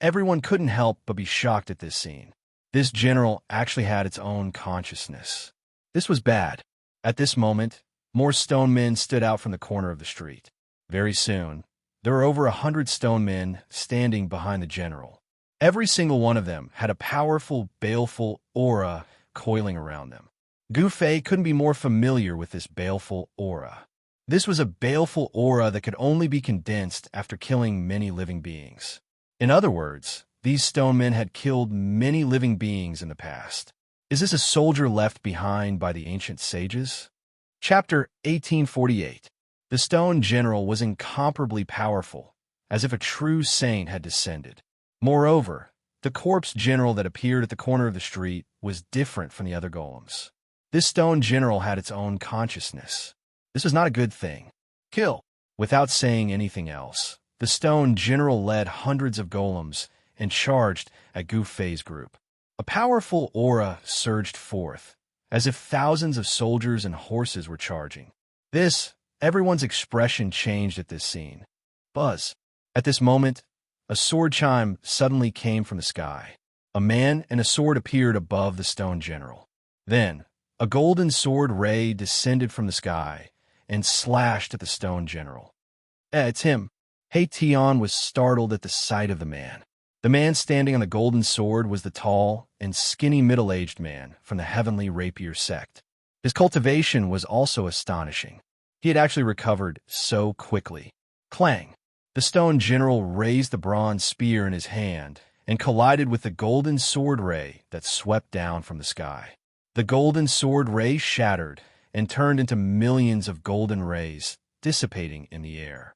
Everyone couldn't help but be shocked at this scene. This general actually had its own consciousness. This was bad. At this moment, more stone men stood out from the corner of the street. Very soon, there were over 100 stone men standing behind the general. Every single one of them had a powerful, baleful aura coiling around them. Gu Fei couldn't be more familiar with this baleful aura. This was a baleful aura that could only be condensed after killing many living beings. In other words, these stone men had killed many living beings in the past. Is this a soldier left behind by the ancient sages? Chapter 1848. The stone general was incomparably powerful, as if a true saint had descended. Moreover, the corpse general that appeared at the corner of the street was different from the other golems. This stone general had its own consciousness. This was not a good thing. Kill! Without saying anything else, the stone general led hundreds of golems and charged at Gu Fei's group. A powerful aura surged forth, as if thousands of soldiers and horses were charging. Everyone's expression changed at this scene. Buzz! At this moment, a sword chime suddenly came from the sky. A man and a sword appeared above the stone general. Then, a golden sword ray descended from the sky and slashed at the stone general. It's him. He Tion was startled at the sight of the man. The man standing on the golden sword was the tall and skinny middle-aged man from the heavenly rapier sect. His cultivation was also astonishing. He had actually recovered so quickly. Clang! The stone general raised the bronze spear in his hand and collided with the golden sword ray that swept down from the sky. The golden sword ray shattered and turned into millions of golden rays, dissipating in the air.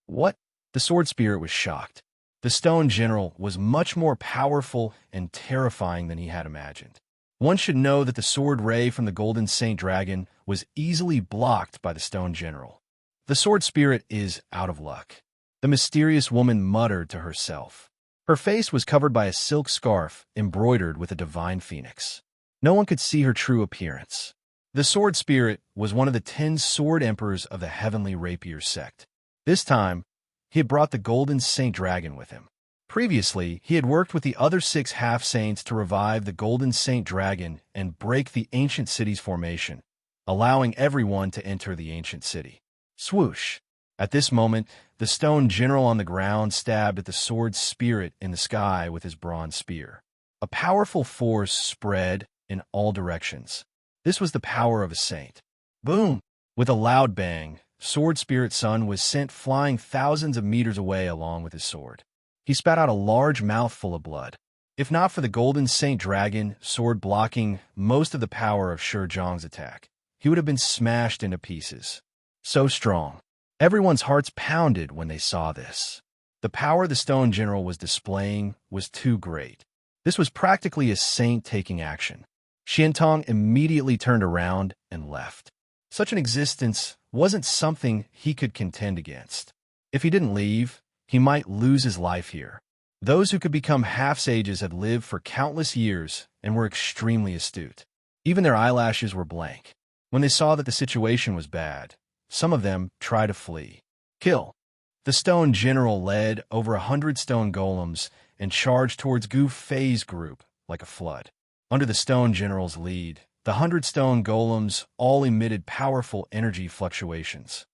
What? The sword spirit was shocked. The stone general was much more powerful and terrifying than he had imagined. One should know that the sword ray from the golden saint dragon was easily blocked by the stone general. The sword spirit is out of luck. The mysterious woman muttered to herself. Her face was covered by a silk scarf embroidered with a divine phoenix. No one could see her true appearance. The sword spirit was one of the 10 sword emperors of the heavenly rapier sect. This time, he had brought the golden saint dragon with him. Previously, he had worked with the other 6 half-saints to revive the golden saint dragon and break the ancient city's formation, allowing everyone to enter the ancient city. Swoosh! At this moment, the stone general on the ground stabbed at the sword spirit in the sky with his bronze spear. A powerful force spread in all directions. This was the power of a saint. Boom! With a loud bang, Sword Spirit Sun was sent flying thousands of meters away along with his sword. He spat out a large mouthful of blood. If not for the Golden Saint Dragon sword blocking most of the power of Shi Zhang's attack, he would have been smashed into pieces. So strong. Everyone's hearts pounded when they saw this. The power the Stone General was displaying was too great. This was practically a saint taking action. Xiantong immediately turned around and left. Such an existence wasn't something he could contend against. If he didn't leave, he might lose his life here. Those who could become half-sages had lived for countless years and were extremely astute. Even their eyelashes were blank. When they saw that the situation was bad, some of them tried to flee. Kill. The Stone General led over 100 stone golems and charged towards Gu Fei's group like a flood. Under the Stone General's lead, the 100 stone golems all emitted powerful energy fluctuations.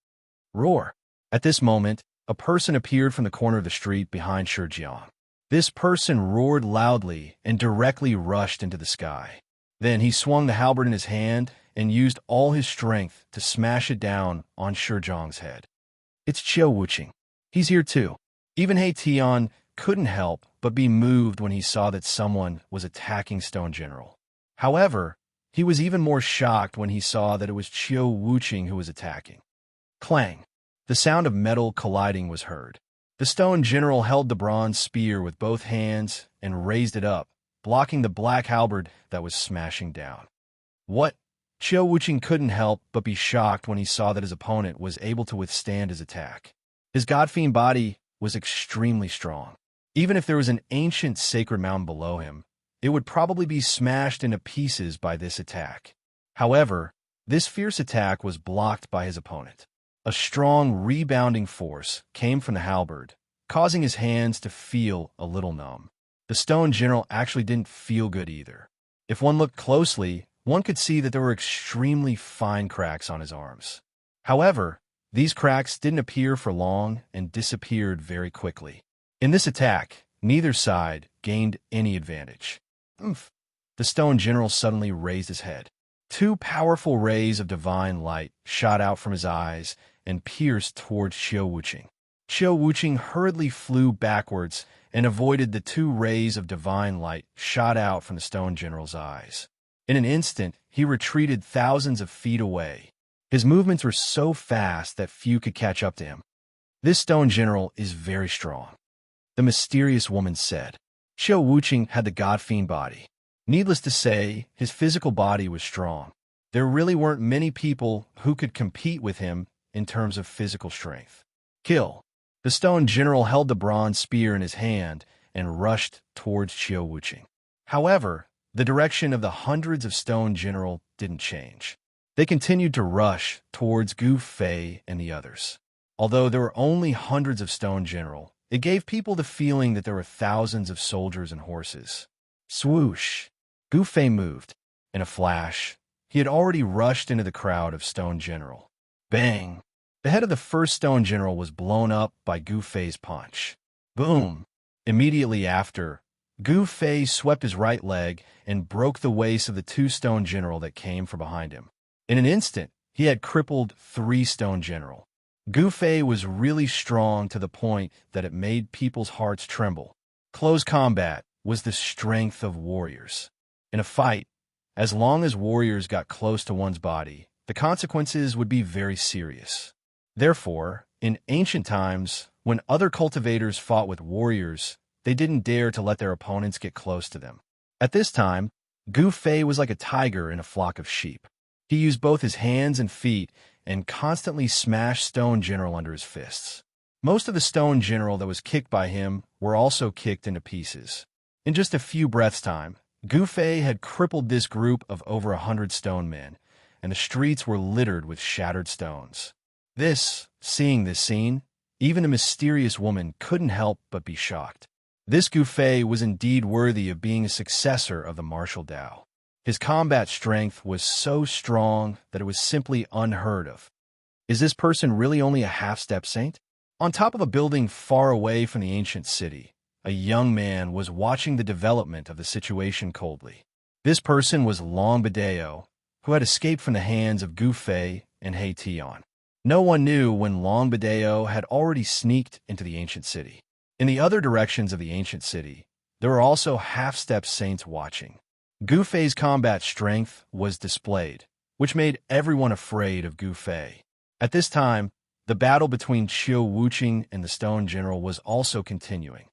Roar! At this moment, a person appeared from the corner of the street behind Shijiang. This person roared loudly and directly rushed into the sky. Then he swung the halberd in his hand and used all his strength to smash it down on Shijiang's head. It's Qiu Wuqing. He's here too. Even He Tian couldn't help but be moved when he saw that someone was attacking Stone General. However, he was even more shocked when he saw that it was Qiu Wuqing who was attacking. Clang! The sound of metal colliding was heard. The Stone General held the bronze spear with both hands and raised it up, blocking the black halberd that was smashing down. What? Qiu Wuqing couldn't help but be shocked when he saw that his opponent was able to withstand his attack. His godfiend body was extremely strong. Even if there was an ancient sacred mountain below him, it would probably be smashed into pieces by this attack. However, this fierce attack was blocked by his opponent. A strong rebounding force came from the halberd, causing his hands to feel a little numb. The Stone General actually didn't feel good either. If one looked closely, one could see that there were extremely fine cracks on his arms. However, these cracks didn't appear for long and disappeared very quickly. In this attack, neither side gained any advantage. Oomph! The Stone General suddenly raised his head. Two powerful rays of divine light shot out from his eyes and pierced towards Qiu Wuqing. Qiu Wuqing hurriedly flew backwards and avoided the two rays of divine light shot out from the Stone General's eyes. In an instant, he retreated thousands of feet away. His movements were so fast that few could catch up to him. This Stone General is very strong, the mysterious woman said. Qiu Wuqing had the godfiend body. Needless to say, his physical body was strong. There really weren't many people who could compete with him in terms of physical strength. Kill. The Stone General held the bronze spear in his hand and rushed towards Qiu Wuqing. However, the direction of the hundreds of Stone General didn't change. They continued to rush towards Gu Fei and the others. Although there were only hundreds of Stone General, it gave people the feeling that there were thousands of soldiers and horses. Swoosh! Gu Fei moved. In a flash, he had already rushed into the crowd of Stone General. Bang! The head of the first Stone General was blown up by Gu Fei's punch. Boom! Immediately after, Gu Fei swept his right leg and broke the waist of the two Stone General that came from behind him. In an instant, he had crippled 3 Stone General. Gu Fei was really strong to the point that it made people's hearts tremble. Close combat was the strength of warriors. In a fight, as long as warriors got close to one's body, the consequences would be very serious. Therefore, in ancient times, when other cultivators fought with warriors, they didn't dare to let their opponents get close to them. At this time, Gu Fei was like a tiger in a flock of sheep. He used both his hands and feet and constantly smashed Stone General under his fists. Most of the Stone General that was kicked by him were also kicked into pieces. In just a few breaths' time, Gu Fei had crippled this group of over 100 stone men, and the streets were littered with shattered stones. Seeing this scene, even a mysterious woman couldn't help but be shocked. This Gu Fei was indeed worthy of being a successor of the martial Tao. His combat strength was so strong that it was simply unheard of. Is this person really only a half-step saint? On top of a building far away from the ancient city, a young man, was watching the development of the situation coldly. This person was Long Badeo, who had escaped from the hands of Gu Fei and He Tian. No one knew when Long Badeo had already sneaked into the ancient city. In the other directions of the ancient city, there were also half-step saints watching. Gu Fei's combat strength was displayed, which made everyone afraid of Gu Fei. At this time, the battle between Qiu Wuqing and the Stone General was also continuing.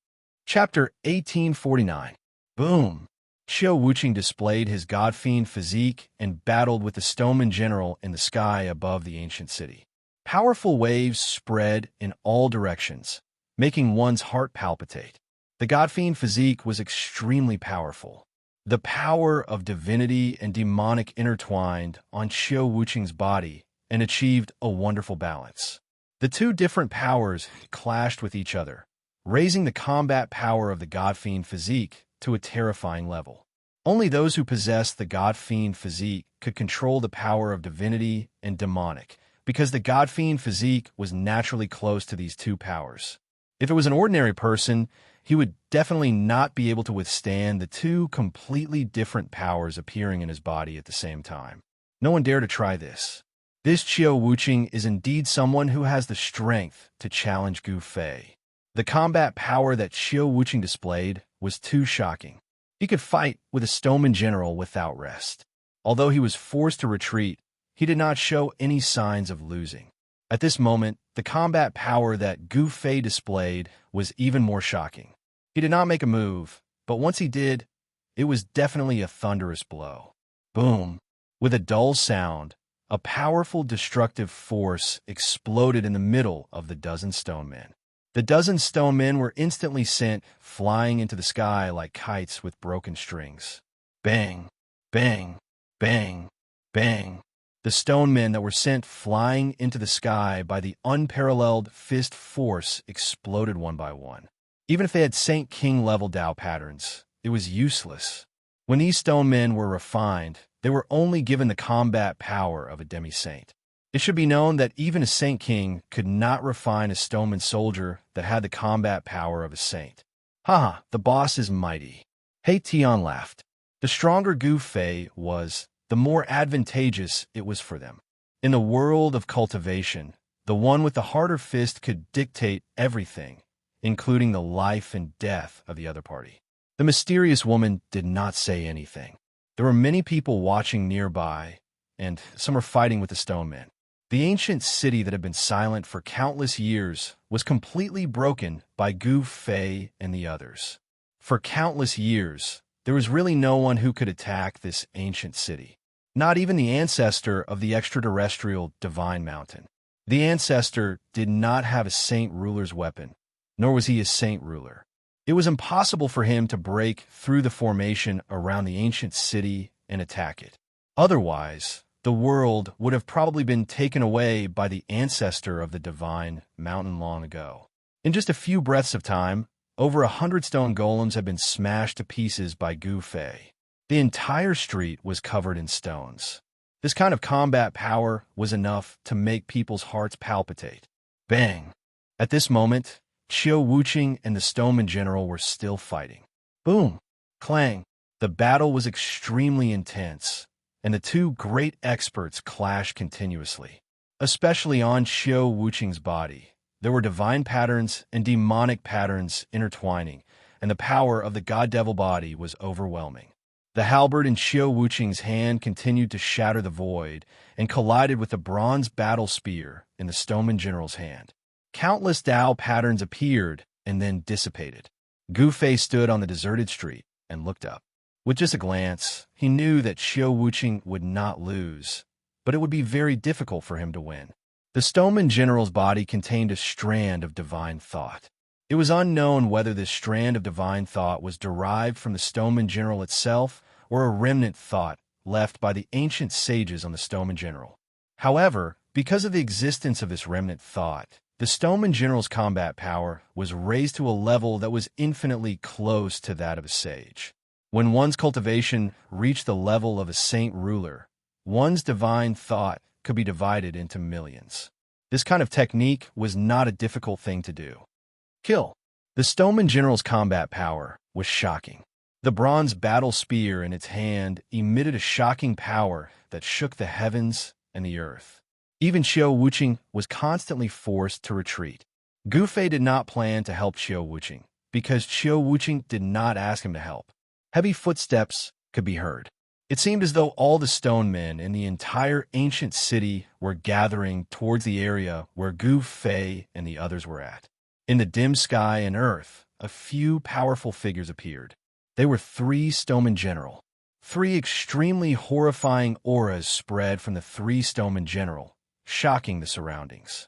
Chapter 1849. Boom! Qiu Wuqing displayed his god-fiend physique and battled with the Stoneman General in the sky above the ancient city. Powerful waves spread in all directions, making one's heart palpitate. The god-fiend physique was extremely powerful. The power of divinity and demonic intertwined on Qiu Wuqing's body and achieved a wonderful balance. The two different powers clashed with each other, raising the combat power of the god-fiend physique to a terrifying level. Only those who possessed the god-fiend physique could control the power of divinity and demonic, because the god-fiend physique was naturally close to these two powers. If it was an ordinary person, he would definitely not be able to withstand the two completely different powers appearing in his body at the same time. No one dare to try this. This Qiu Wuqing is indeed someone who has the strength to challenge Gu Fei. The combat power that Qiu Wuqing displayed was too shocking. He could fight with a Stoneman General without rest. Although he was forced to retreat, he did not show any signs of losing. At this moment, the combat power that Gu Fei displayed was even more shocking. He did not make a move, but once he did, it was definitely a thunderous blow. Boom! With a dull sound, a powerful destructive force exploded in the middle of the dozen stone men. The dozen stone men were instantly sent flying into the sky like kites with broken strings. Bang! Bang! Bang! Bang! The stone men that were sent flying into the sky by the unparalleled fist force exploded one by one. Even if they had Saint King level Tao patterns, it was useless. When these stone men were refined, they were only given the combat power of a demi-saint. It should be known that even a Saint King could not refine a stoneman soldier that had the combat power of a saint. Haha, the boss is mighty. He Tian laughed. The stronger Gu Fei was, the more advantageous it was for them. In the world of cultivation, the one with the harder fist could dictate everything, including the life and death of the other party. The mysterious woman did not say anything. There were many people watching nearby, and some were fighting with the stone men. The ancient city that had been silent for countless years was completely broken by Gu Fei and the others. For countless years, there was really no one who could attack this ancient city. Not even the ancestor of the extraterrestrial Divine Mountain. The ancestor did not have a saint ruler's weapon, nor was he a saint ruler. It was impossible for him to break through the formation around the ancient city and attack it. Otherwise, the world would have probably been taken away by the ancestor of the Divine Mountain long ago. In just a few breaths of time, over 100 stone golems had been smashed to pieces by Gu Fei. The entire street was covered in stones. This kind of combat power was enough to make people's hearts palpitate. Bang! At this moment, Qiu Wuqing and the Stoneman General were still fighting. Boom! Clang! The battle was extremely intense, and the two great experts clashed continuously. Especially on Qiu Wuqing's body, there were divine patterns and demonic patterns intertwining, and the power of the god-devil body was overwhelming. The halberd in Qiu Wuqing's hand continued to shatter the void and collided with the bronze battle spear in the Stoneman General's hand. Countless Tao patterns appeared and then dissipated. Gu Fei stood on the deserted street and looked up. With just a glance, he knew that Qiu Wuqing would not lose, but it would be very difficult for him to win. The Stoneman General's body contained a strand of divine thought. It was unknown whether this strand of divine thought was derived from the Stoneman General itself or a remnant thought left by the ancient sages on the Stoneman General. However, because of the existence of this remnant thought, the Stoneman General's combat power was raised to a level that was infinitely close to that of a sage. When one's cultivation reached the level of a saint ruler, one's divine thought could be divided into millions. This kind of technique was not a difficult thing to do. Kill. The Stoneman General's combat power was shocking. The bronze battle spear in its hand emitted a shocking power that shook the heavens and the earth. Even Qiu Wuqing was constantly forced to retreat. Gu Fei did not plan to help Qiu Wuqing, because Qiu Wuqing did not ask him to help. Heavy footsteps could be heard. It seemed as though all the stone men in the entire ancient city were gathering towards the area where Gu Fei and the others were at. In the dim sky and earth, a few powerful figures appeared. They were 3 Stoneman General. 3 extremely horrifying auras spread from the 3 Stoneman General, shocking the surroundings.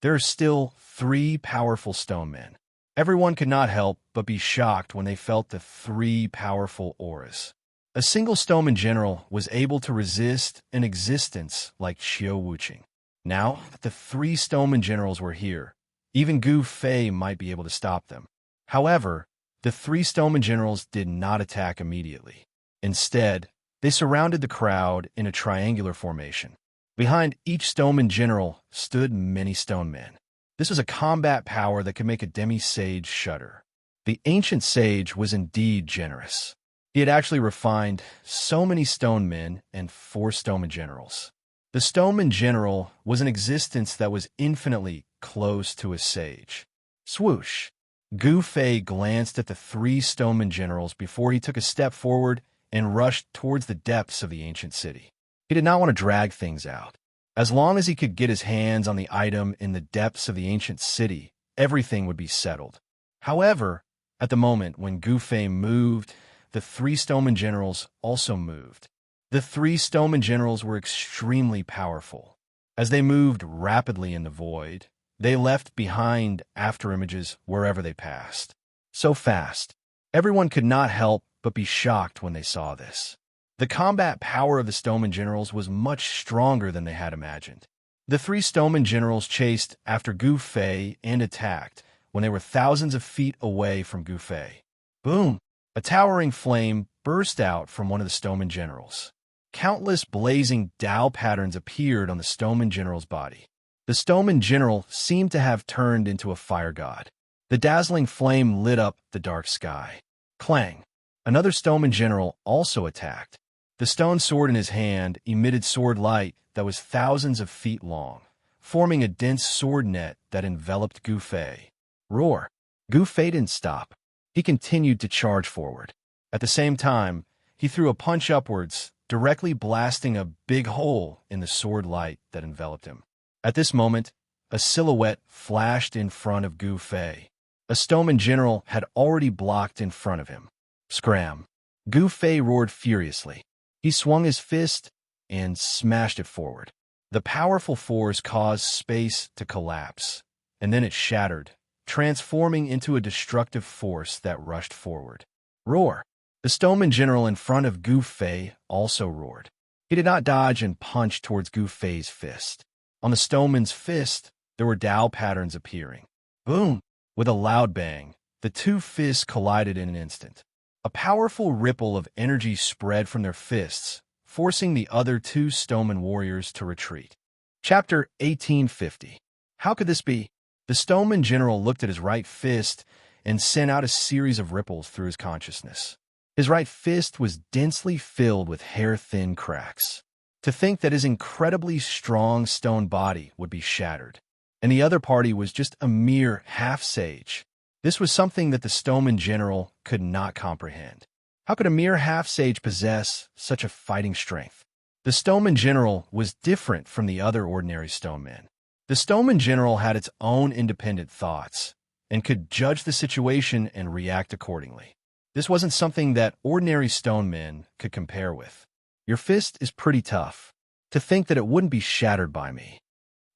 There are still 3 powerful stone men. Everyone could not help but be shocked when they felt the 3 powerful auras. A single Stoneman General was able to resist an existence like Qiu Wuqing. Now that the 3 Stoneman Generals were here, even Gu Fei might be able to stop them. However, the 3 Stoneman Generals did not attack immediately. Instead, they surrounded the crowd in a triangular formation. Behind each Stoneman General stood many stone men. This was a combat power that could make a demi-sage shudder. The ancient sage was indeed generous. He had actually refined so many stone men and 4 Stoneman Generals. The Stoneman General was an existence that was infinitely close to a sage. Swoosh! Gu Fei glanced at the 3 Stoneman Generals before he took a step forward and rushed towards the depths of the ancient city. He did not want to drag things out. As long as he could get his hands on the item in the depths of the ancient city, everything would be settled. However, at the moment when Gu Fei moved, the 3 Stoneman Generals also moved. The 3 Stoneman Generals were extremely powerful. As they moved rapidly in the void, they left behind afterimages wherever they passed. So fast, everyone could not help but be shocked when they saw this. The combat power of the Stoneman Generals was much stronger than they had imagined. The 3 Stoneman Generals chased after Gu Fei and attacked when they were thousands of feet away from Gu Fei. Boom! A towering flame burst out from one of the Stoneman Generals. Countless blazing Tao patterns appeared on the Stoneman General's body. The Stoneman General seemed to have turned into a fire god. The dazzling flame lit up the dark sky. Clang! Another Stoneman General also attacked. The stone sword in his hand emitted sword light that was thousands of feet long, forming a dense sword net that enveloped Gu Fei. Roar! Gu Fei didn't stop. He continued to charge forward. At the same time, he threw a punch upwards, directly blasting a big hole in the sword light that enveloped him. At this moment, a silhouette flashed in front of Gu Fei. A Stoneman General had already blocked in front of him. Scram! Gu Fei roared furiously. He swung his fist and smashed it forward. The powerful force caused space to collapse, and then it shattered, transforming into a destructive force that rushed forward. Roar! The Stoneman General in front of Gu Fei also roared. He did not dodge and punch towards Gu Fei's fist. On the Stoneman's fist, there were Tao patterns appearing. Boom! With a loud bang, the 2 fists collided in an instant. A powerful ripple of energy spread from their fists, forcing the other 2 Stoneman warriors to retreat. Chapter 1850. How could this be? The Stoneman General looked at his right fist and sent out a series of ripples through his consciousness. His right fist was densely filled with hair-thin cracks. To think that his incredibly strong stone body would be shattered, and the other party was just a mere half-sage. This was something that the Stoneman General could not comprehend. How could a mere half-sage possess such a fighting strength? The Stoneman General was different from the other ordinary stone men. The Stoneman General had its own independent thoughts and could judge the situation and react accordingly. This wasn't something that ordinary stone men could compare with. Your fist is pretty tough. To think that it wouldn't be shattered by me.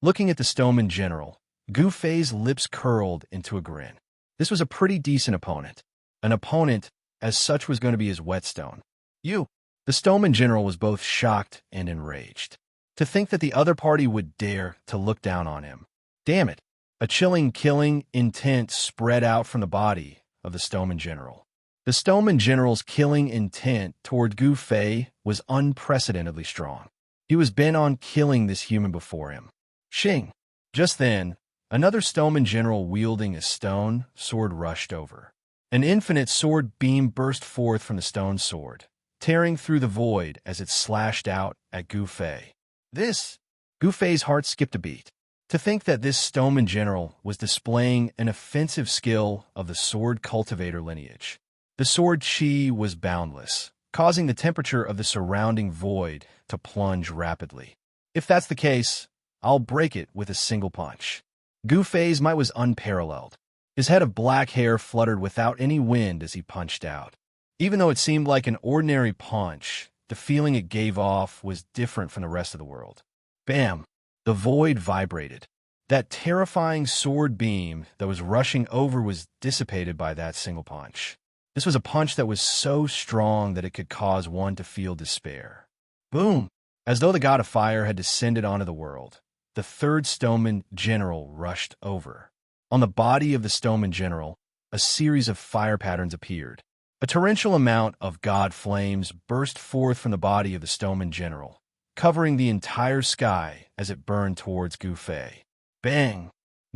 Looking at the Stoneman General, Gu Fei's lips curled into a grin. This was a pretty decent opponent. An opponent, as such, was going to be his whetstone. You! The Stoneman General was both shocked and enraged. To think that the other party would dare to look down on him. Damn it! A chilling, killing intent spread out from the body of the Stoneman General. The Stoneman General's killing intent toward Gu Fei was unprecedentedly strong. He was bent on killing this human before him. Shing! Just then, Another Stoneman general wielding a stone sword rushed over. An infinite sword beam burst forth from the stone sword, tearing through the void as it slashed out at Gu Fei. Gu Fei's heart skipped a beat. To think that this Stoneman general was displaying an offensive skill of the sword cultivator lineage. The sword chi was boundless, causing the temperature of the surrounding void to plunge rapidly. If that's the case, I'll break it with a single punch. Gu Fei's might was unparalleled. His head of black hair fluttered without any wind as he punched out. Even though it seemed like an ordinary punch, the feeling it gave off was different from the rest of the world. Bam! The void vibrated. That terrifying sword beam that was rushing over was dissipated by that single punch. This was a punch that was so strong that it could cause one to feel despair. Boom! As though the god of fire had descended onto the world, the third Stoneman general rushed over. On the body of the Stoneman general, a series of fire patterns appeared. A torrential amount of god flames burst forth from the body of the Stoneman general, covering the entire sky as it burned towards Gu Fei. Bang!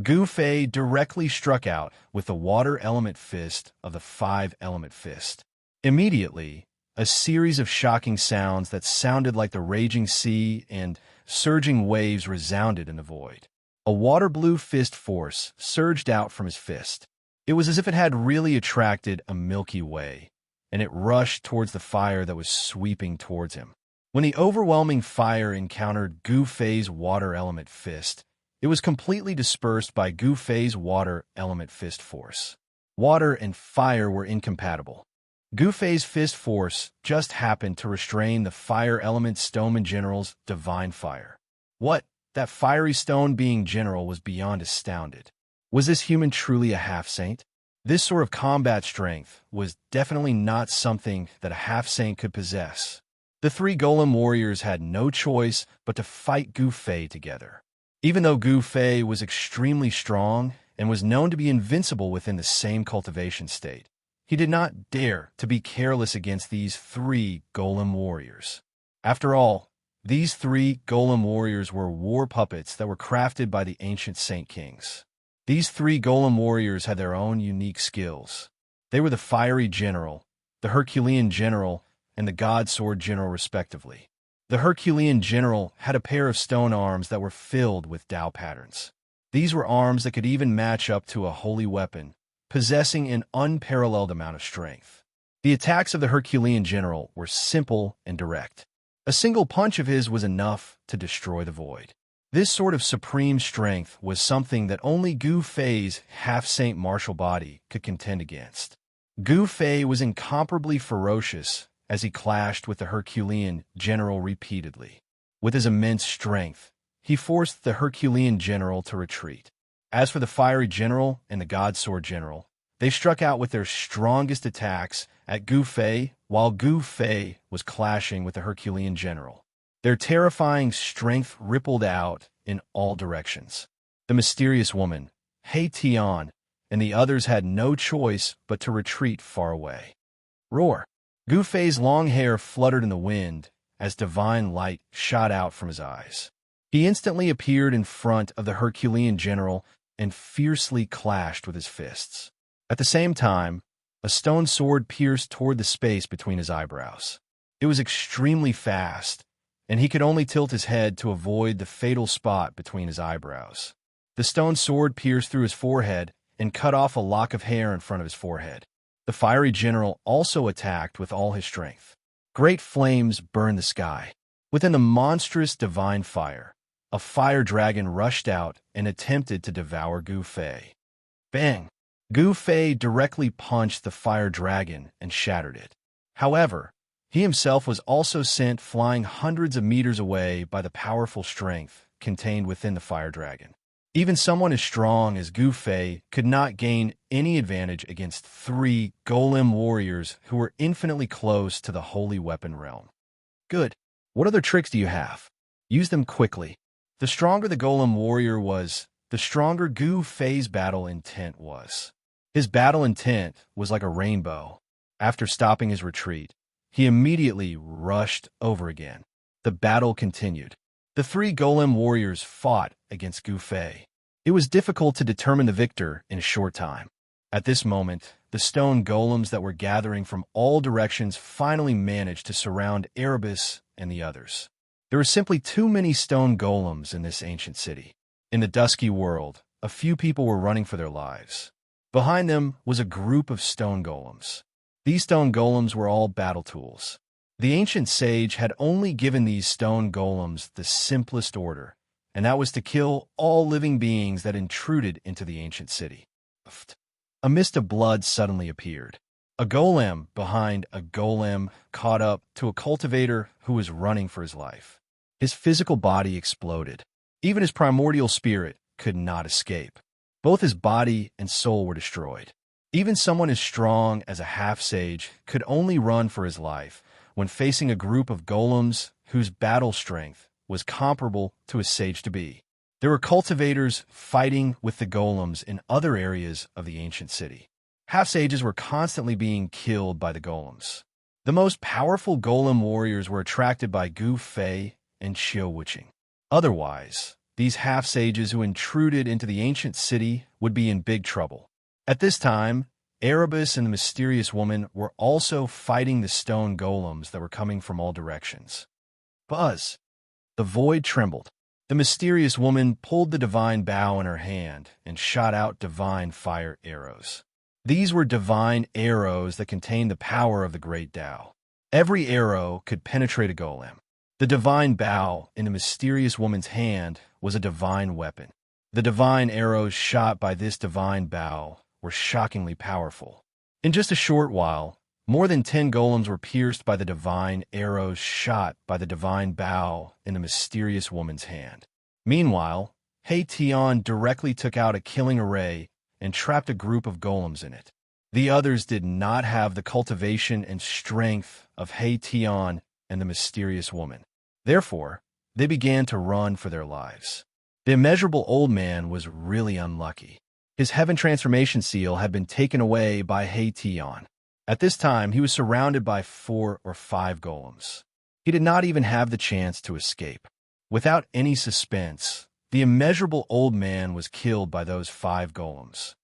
Gu Fei directly struck out with the water element fist of the 5-element fist. Immediately, a series of shocking sounds that sounded like the raging sea and surging waves resounded in the void. A water blue fist force surged out from his fist. It was as if it had really attracted a Milky Way, and it rushed towards the fire that was sweeping towards him. When the overwhelming fire encountered Gu Fei's water element fist, it was completely dispersed by Gu Fei's water element fist force. Water and fire were incompatible. Gu Fei's fist force just happened to restrain the fire element Stoneman general's divine fire. What? That fiery stone being general was beyond astounded. Was this human truly a half-saint? This sort of combat strength was definitely not something that a half-saint could possess. The 3 golem warriors had no choice but to fight Gu Fei together. Even though Gu Fei was extremely strong and was known to be invincible within the same cultivation state, he did not dare to be careless against these 3 golem warriors. After all, these 3 golem warriors were war puppets that were crafted by the ancient Saint Kings. These 3 golem warriors had their own unique skills. They were the fiery general, the Herculean general, and the god sword general respectively. The Herculean general had a pair of stone arms that were filled with Tao patterns. These were arms that could even match up to a holy weapon, possessing an unparalleled amount of strength. The attacks of the Herculean general were simple and direct. A single punch of his was enough to destroy the void. This sort of supreme strength was something that only Gu Fei's half-saint martial body could contend against. Gu Fei was incomparably ferocious as he clashed with the Herculean general repeatedly. With his immense strength, he forced the Herculean general to retreat. As for the fiery general and the god sword general, they struck out with their strongest attacks at Gu Fei while Gu Fei was clashing with the Herculean general. Their terrifying strength rippled out in all directions. The mysterious woman, He Tian, and the others had no choice but to retreat far away. Roar! Gu Fei's long hair fluttered in the wind as divine light shot out from his eyes. He instantly appeared in front of the Herculean general and fiercely clashed with his fists. At the same time, a stone sword pierced toward the space between his eyebrows. It was extremely fast, and he could only tilt his head to avoid the fatal spot between his eyebrows. The stone sword pierced through his forehead and cut off a lock of hair in front of his forehead. The fiery general also attacked with all his strength. Great flames burned the sky. Within the monstrous divine fire, a fire dragon rushed out and attempted to devour Gu Fei. Bang! Gu Fei directly punched the fire dragon and shattered it. However, he himself was also sent flying hundreds of meters away by the powerful strength contained within the fire dragon. Even someone as strong as Gu Fei could not gain any advantage against 3 golem warriors who were infinitely close to the holy weapon realm. Good. What other tricks do you have? Use them quickly. The stronger the golem warrior was, the stronger Gu Fei's battle intent was. His battle intent was like a rainbow. After stopping his retreat, he immediately rushed over again. The battle continued. The 3 golem warriors fought against Gu Fei. It was difficult to determine the victor in a short time. At this moment, the stone golems that were gathering from all directions finally managed to surround Erebus and the others. There were simply too many stone golems in this ancient city. In the dusky world, a few people were running for their lives. Behind them was a group of stone golems. These stone golems were all battle tools. The ancient sage had only given these stone golems the simplest order, and that was to kill all living beings that intruded into the ancient city. A mist of blood suddenly appeared. A golem behind a golem caught up to a cultivator who was running for his life. His physical body exploded. Even his primordial spirit could not escape. Both his body and soul were destroyed. Even someone as strong as a half-sage could only run for his life when facing a group of golems whose battle strength was comparable to a sage-to-be. There were cultivators fighting with the golems in other areas of the ancient city. Half-sages were constantly being killed by the golems. The most powerful golem warriors were attracted by Gu Fei and Xiao Wuqing. Otherwise, these half-sages who intruded into the ancient city would be in big trouble. At this time, Erebus and the mysterious woman were also fighting the stone golems that were coming from all directions. Buzz! The void trembled. The mysterious woman pulled the divine bow in her hand and shot out divine fire arrows. These were divine arrows that contained the power of the great Tao. Every arrow could penetrate a golem. The divine bow in the mysterious woman's hand was a divine weapon. The divine arrows shot by this divine bow were shockingly powerful. In just a short while, more than 10 golems were pierced by the divine arrows shot by the divine bow in the mysterious woman's hand. Meanwhile, He Tian directly took out a killing array and trapped a group of golems in it. The others did not have the cultivation and strength of He Tian and the mysterious woman. Therefore, they began to run for their lives. The immeasurable old man was really unlucky. His heaven transformation seal had been taken away by He Tian. At this time, he was surrounded by 4 or 5 golems. He did not even have the chance to escape. Without any suspense, the immeasurable old man was killed by those 5 golems.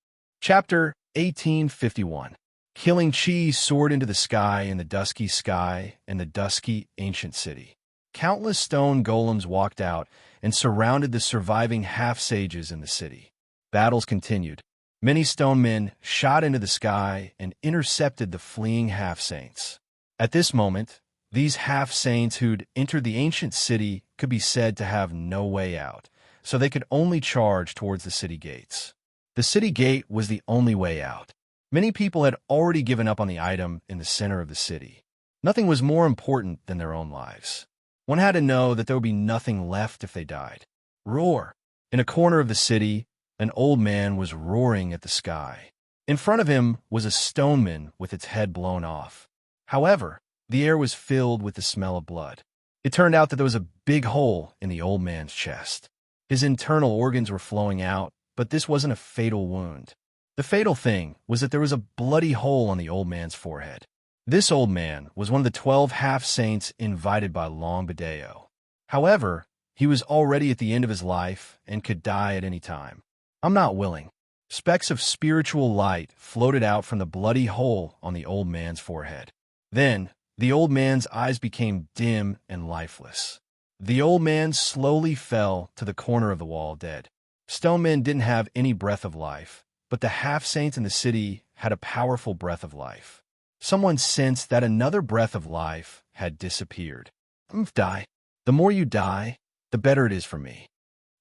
Chapter 1851. Killing Chi soared into the sky in the dusky sky and the dusky ancient city. Countless stone golems walked out and surrounded the surviving half-sages in the city. Battles continued. Many stone men shot into the sky and intercepted the fleeing half-saints. At this moment, these half-saints who'd entered the ancient city could be said to have no way out, so they could only charge towards the city gates. The city gate was the only way out. Many people had already given up on the item in the center of the city. Nothing was more important than their own lives. One had to know that there would be nothing left if they died. Roar! In a corner of the city, an old man was roaring at the sky. In front of him was a stoneman with its head blown off. However, the air was filled with the smell of blood. It turned out that there was a big hole in the old man's chest. His internal organs were flowing out, but this wasn't a fatal wound. The fatal thing was that there was a bloody hole on the old man's forehead. This old man was one of the 12 half-saints invited by Long Bideo. However, he was already at the end of his life and could die at any time. I'm not willing. Specks of spiritual light floated out from the bloody hole on the old man's forehead. Then, the old man's eyes became dim and lifeless. The old man slowly fell to the corner of the wall dead. Stone men didn't have any breath of life, but the half-saints in the city had a powerful breath of life. Someone sensed that another breath of life had disappeared. Die. The more you die, the better it is for me.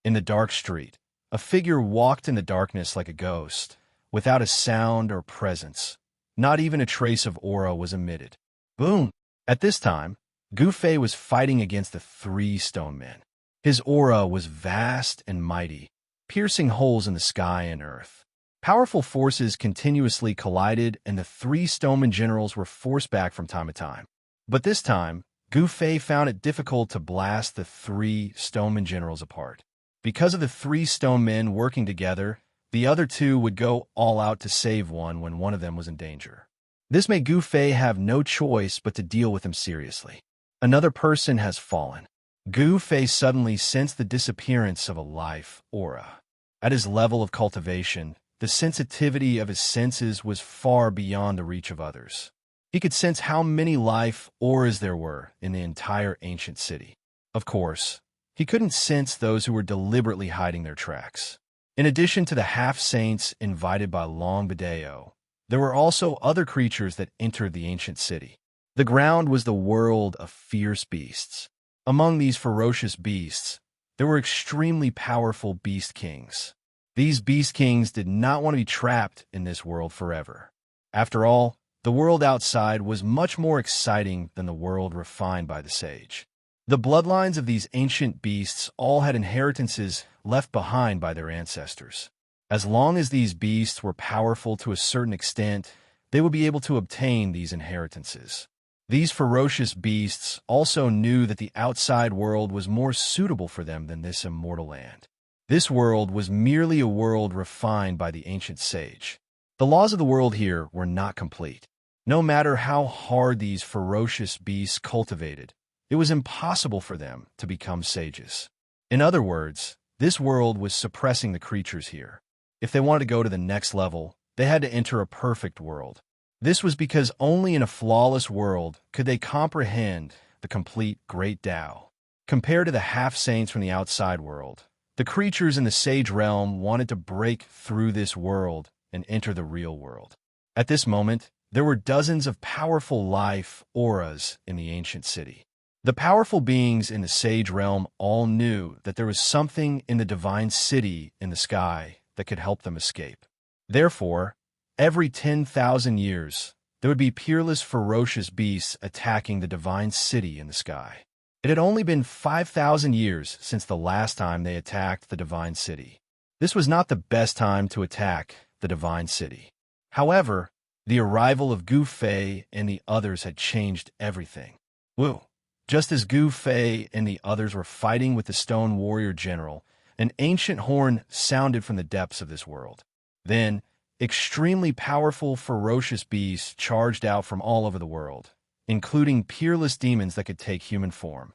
In the dark street, a figure walked in the darkness like a ghost, without a sound or presence. Not even a trace of aura was emitted. Boom! At this time, Gu Fei was fighting against the 3 stone men. His aura was vast and mighty, piercing holes in the sky and earth. Powerful forces continuously collided, and the 3 stoneman generals were forced back from time to time. But this time, Gu Fei found it difficult to blast the 3 stoneman generals apart. Because of the 3 stone men working together, the other 2 would go all out to save one when one of them was in danger. This made Gu Fei have no choice but to deal with him seriously. Another person has fallen. Gu Fei suddenly sensed the disappearance of a life aura. At his level of cultivation, the sensitivity of his senses was far beyond the reach of others. He could sense how many life auras there were in the entire ancient city. Of course, he couldn't sense those who were deliberately hiding their tracks. In addition to the half-saints invited by Longbadeo, there were also other creatures that entered the ancient city. The ground was the world of fierce beasts. Among these ferocious beasts, there were extremely powerful beast kings. These beast kings did not want to be trapped in this world forever. After all, the world outside was much more exciting than the world refined by the sage. The bloodlines of these ancient beasts all had inheritances left behind by their ancestors. As long as these beasts were powerful to a certain extent, they would be able to obtain these inheritances. These ferocious beasts also knew that the outside world was more suitable for them than this immortal land. This world was merely a world refined by the ancient sage. The laws of the world here were not complete. No matter how hard these ferocious beasts cultivated, it was impossible for them to become sages. In other words, this world was suppressing the creatures here. If they wanted to go to the next level, they had to enter a perfect world. This was because only in a flawless world could they comprehend the complete Great Tao. Compared to the half-saints from the outside world, the creatures in the sage realm wanted to break through this world and enter the real world. At this moment, there were dozens of powerful life auras in the ancient city. The powerful beings in the sage realm all knew that there was something in the divine city in the sky that could help them escape. Therefore, every 10,000 years, there would be peerless, ferocious beasts attacking the divine city in the sky. It had only been 5,000 years since the last time they attacked the divine city. This was not the best time to attack the divine city. However, the arrival of Gu Fei and the others had changed everything. Woo! Just as Gu Fei and the others were fighting with the stone warrior general, an ancient horn sounded from the depths of this world. Then, extremely powerful, ferocious beasts charged out from all over the world, including peerless demons that could take human form.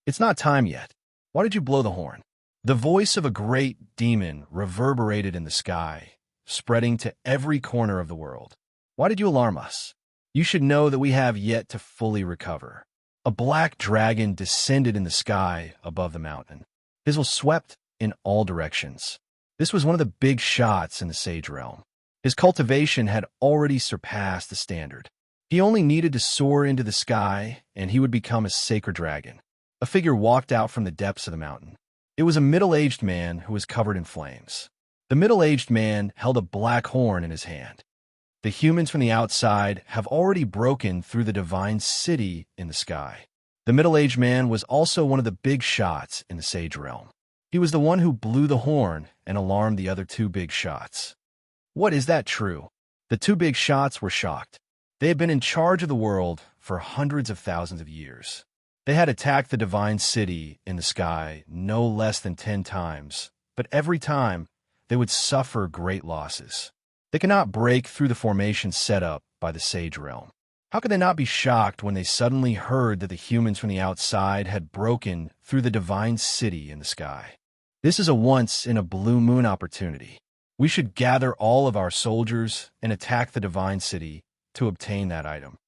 It's not time yet. Why did you blow the horn? The voice of a great demon reverberated in the sky, spreading to every corner of the world. Why did you alarm us? You should know that we have yet to fully recover. A black dragon descended in the sky above the mountain. Hizzle swept in all directions. This was one of the big shots in the sage realm. His cultivation had already surpassed the standard. He only needed to soar into the sky, and he would become a sacred dragon. A figure walked out from the depths of the mountain. It was a middle-aged man who was covered in flames. The middle-aged man held a black horn in his hand. The humans from the outside have already broken through the divine city in the sky. The middle-aged man was also one of the big shots in the sage realm. He was the one who blew the horn and alarmed the other two big shots. What, is that true? The two big shots were shocked. They had been in charge of the world for hundreds of thousands of years. They had attacked the divine city in the sky no less than 10 times, but every time they would suffer great losses. They could not break through the formation set up by the sage realm. How could they not be shocked when they suddenly heard that the humans from the outside had broken through the divine city in the sky? This is a once-in-a-blue-moon opportunity. We should gather all of our soldiers and attack the divine city to obtain that item.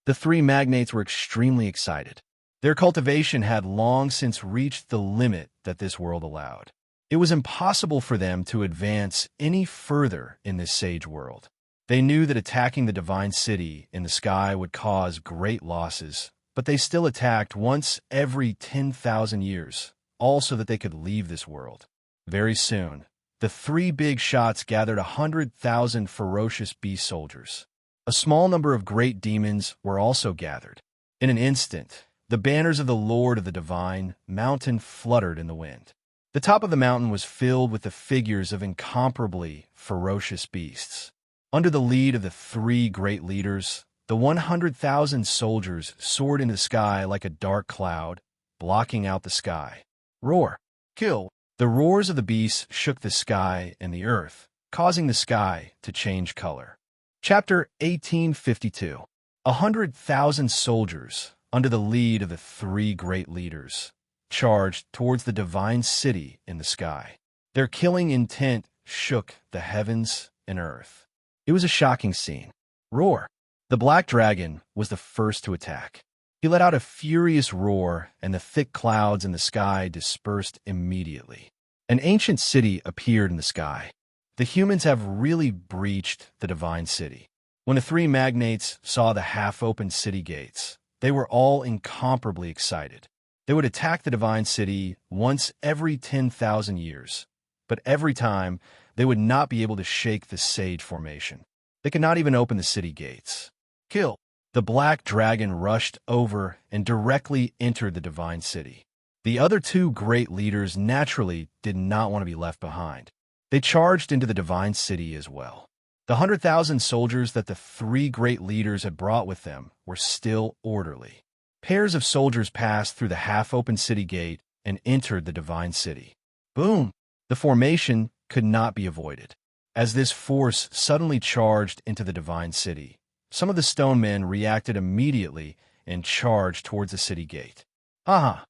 The three magnates were extremely excited. Their cultivation had long since reached the limit that this world allowed. It was impossible for them to advance any further in this sage world. They knew that attacking the divine city in the sky would cause great losses, but they still attacked once every 10,000 years, all so that they could leave this world. Very soon, the three big shots gathered 100,000 ferocious beast soldiers. A small number of great demons were also gathered. In an instant, the banners of the Lord of the Divine Mountain fluttered in the wind. The top of the mountain was filled with the figures of incomparably ferocious beasts. Under the lead of the three great leaders, the 100,000 soldiers soared into the sky like a dark cloud, blocking out the sky. Roar! Kill! The roars of the beasts shook the sky and the earth, causing the sky to change color. Chapter 1852. 100,000 soldiers, under the lead of the three great leaders, charged towards the divine city in the sky. Their killing intent shook the heavens and earth. It was a shocking scene. Roar! The black dragon was the first to attack. He let out a furious roar, and the thick clouds in the sky dispersed immediately. An ancient city appeared in the sky. The humans have really breached the divine city. When the three magnates saw the half-open city gates, they were all incomparably excited. They would attack the divine city once every 10,000 years, but every time they would not be able to shake the sage formation. They could not even open the city gates. Kill! The black dragon rushed over and directly entered the divine city. The other two great leaders naturally did not want to be left behind. They charged into the divine city as well. The 100,000 soldiers that the three great leaders had brought with them were still orderly. Pairs of soldiers passed through the half-open city gate and entered the divine city. Boom! The formation could not be avoided. As this force suddenly charged into the divine city, some of the stone men reacted immediately and charged towards the city gate. Ha!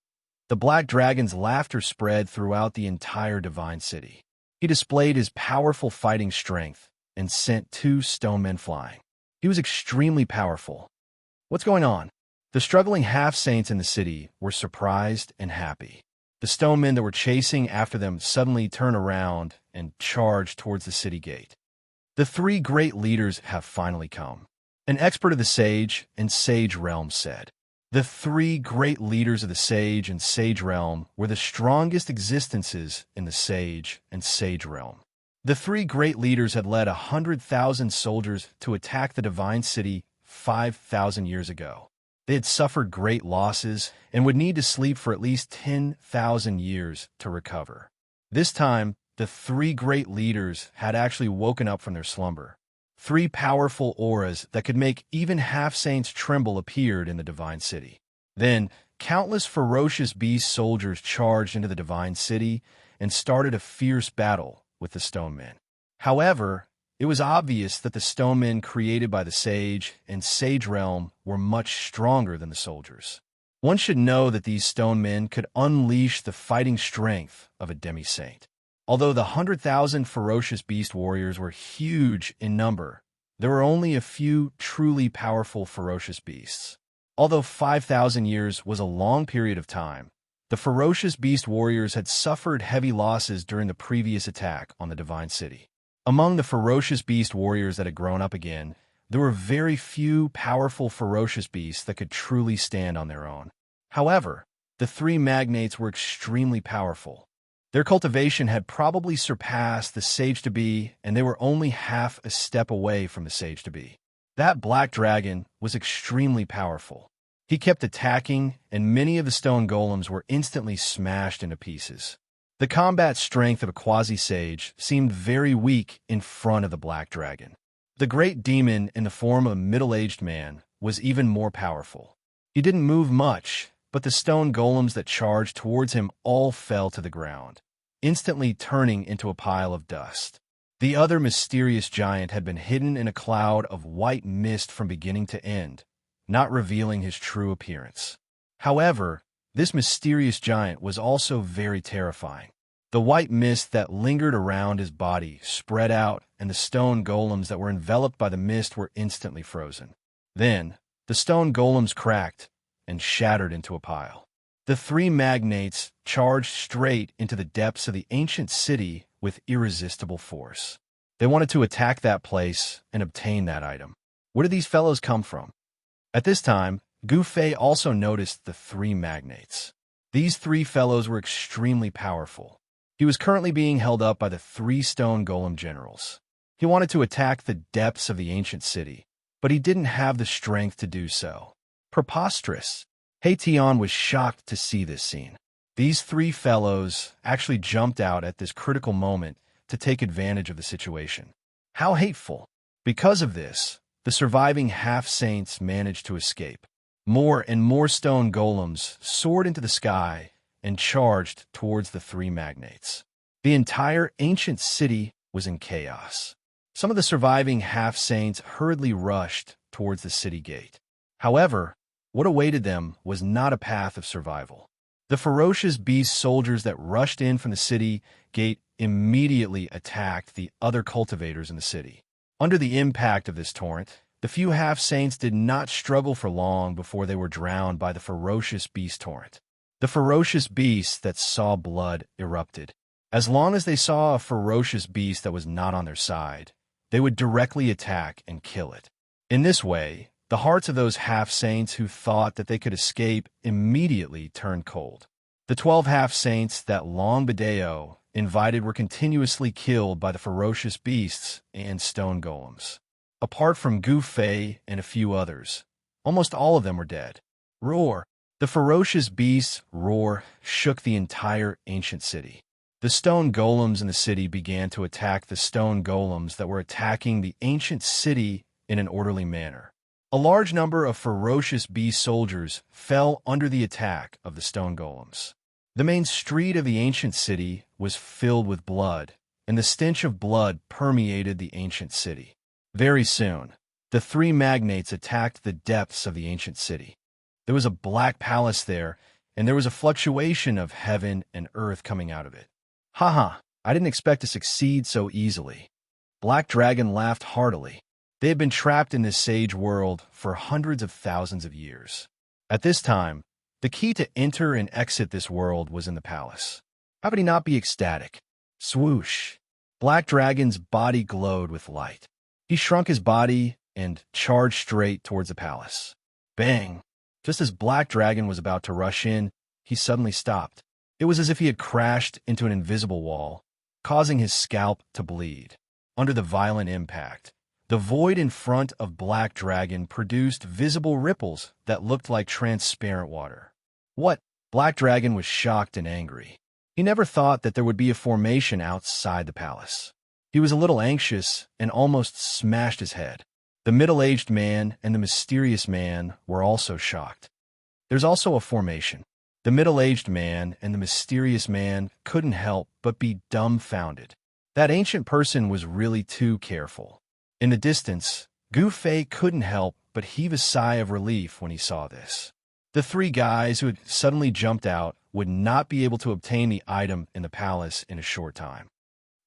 The black dragon's laughter spread throughout the entire divine city. He displayed his powerful fighting strength and sent two stone men flying. He was extremely powerful. What's going on? The struggling half-saints in the city were surprised and happy. The stone men that were chasing after them suddenly turned around and charged towards the city gate. The three great leaders have finally come. An expert of the sage and sage realm said. The three great leaders of the sage and sage realm were the strongest existences in the sage and sage realm. The three great leaders had led 100,000 soldiers to attack the divine city 5,000 years ago. They had suffered great losses and would need to sleep for at least 10,000 years to recover. This time, the three great leaders had actually woken up from their slumber. Three powerful auras that could make even half-saints tremble appeared in the divine city. Then, countless ferocious beast soldiers charged into the divine city and started a fierce battle with the stone men. However, it was obvious that the stone men created by the sage and sage realm were much stronger than the soldiers. One should know that these stone men could unleash the fighting strength of a demi-saint. Although the 100,000 ferocious beast warriors were huge in number, there were only a few truly powerful ferocious beasts. Although 5,000 years was a long period of time, the ferocious beast warriors had suffered heavy losses during the previous attack on the divine city. Among the ferocious beast warriors that had grown up again, there were very few powerful ferocious beasts that could truly stand on their own. However, the three magnates were extremely powerful. Their cultivation had probably surpassed the sage-to-be, and they were only half a step away from the sage-to-be. That black dragon was extremely powerful. He kept attacking, and many of the stone golems were instantly smashed into pieces. The combat strength of a quasi-sage seemed very weak in front of the black dragon. The great demon in the form of a middle-aged man was even more powerful. He didn't move much, but the stone golems that charged towards him all fell to the ground, instantly turning into a pile of dust. The other mysterious giant had been hidden in a cloud of white mist from beginning to end, not revealing his true appearance. However, this mysterious giant was also very terrifying. The white mist that lingered around his body spread out, and the stone golems that were enveloped by the mist were instantly frozen. Then, the stone golems cracked and shattered into a pile. The three magnates charged straight into the depths of the ancient city with irresistible force. They wanted to attack that place and obtain that item. Where did these fellows come from? At this time, Gufei also noticed the three magnates. These three fellows were extremely powerful. He was currently being held up by the three stone golem generals. He wanted to attack the depths of the ancient city, but he didn't have the strength to do so. Preposterous. Heition was shocked to see this scene. These three fellows actually jumped out at this critical moment to take advantage of the situation. How hateful. Because of this, the surviving half-saints managed to escape. More and more stone golems soared into the sky and charged towards the three magnates. The entire ancient city was in chaos. Some of the surviving half-saints hurriedly rushed towards the city gate. However, what awaited them was not a path of survival. The ferocious beast soldiers that rushed in from the city gate immediately attacked the other cultivators in the city. Under the impact of this torrent, the few half-saints did not struggle for long before they were drowned by the ferocious beast torrent. The ferocious beast that saw blood erupted. As long as they saw a ferocious beast that was not on their side, they would directly attack and kill it. In this way, the hearts of those half-saints who thought that they could escape immediately turned cold. The 12 half-saints that Longbadeo invited were continuously killed by the ferocious beasts and stone golems. Apart from Gouffé and a few others, almost all of them were dead. Roar! The ferocious beast's roar shook the entire ancient city. The stone golems in the city began to attack the stone golems that were attacking the ancient city in an orderly manner. A large number of ferocious beast soldiers fell under the attack of the stone golems. The main street of the ancient city was filled with blood, and the stench of blood permeated the ancient city. Very soon, the three magnates attacked the depths of the ancient city. There was a black palace there, and there was a fluctuation of heaven and earth coming out of it. Haha, I didn't expect to succeed so easily. Black Dragon laughed heartily. They had been trapped in this sage world for hundreds of thousands of years. At this time, the key to enter and exit this world was in the palace. How could he not be ecstatic? Swoosh! Black Dragon's body glowed with light. He shrunk his body and charged straight towards the palace. Bang! Just as Black Dragon was about to rush in, he suddenly stopped. It was as if he had crashed into an invisible wall, causing his scalp to bleed. Under the violent impact, the void in front of Black Dragon produced visible ripples that looked like transparent water. What? Black Dragon was shocked and angry. He never thought that there would be a formation outside the palace. He was a little anxious and almost smashed his head. The middle-aged man and the mysterious man were also shocked. There's also a formation. The middle-aged man and the mysterious man couldn't help but be dumbfounded. That ancient person was really too careful. In the distance, Gouffé couldn't help but heave a sigh of relief when he saw this. The three guys who had suddenly jumped out would not be able to obtain the item in the palace in a short time.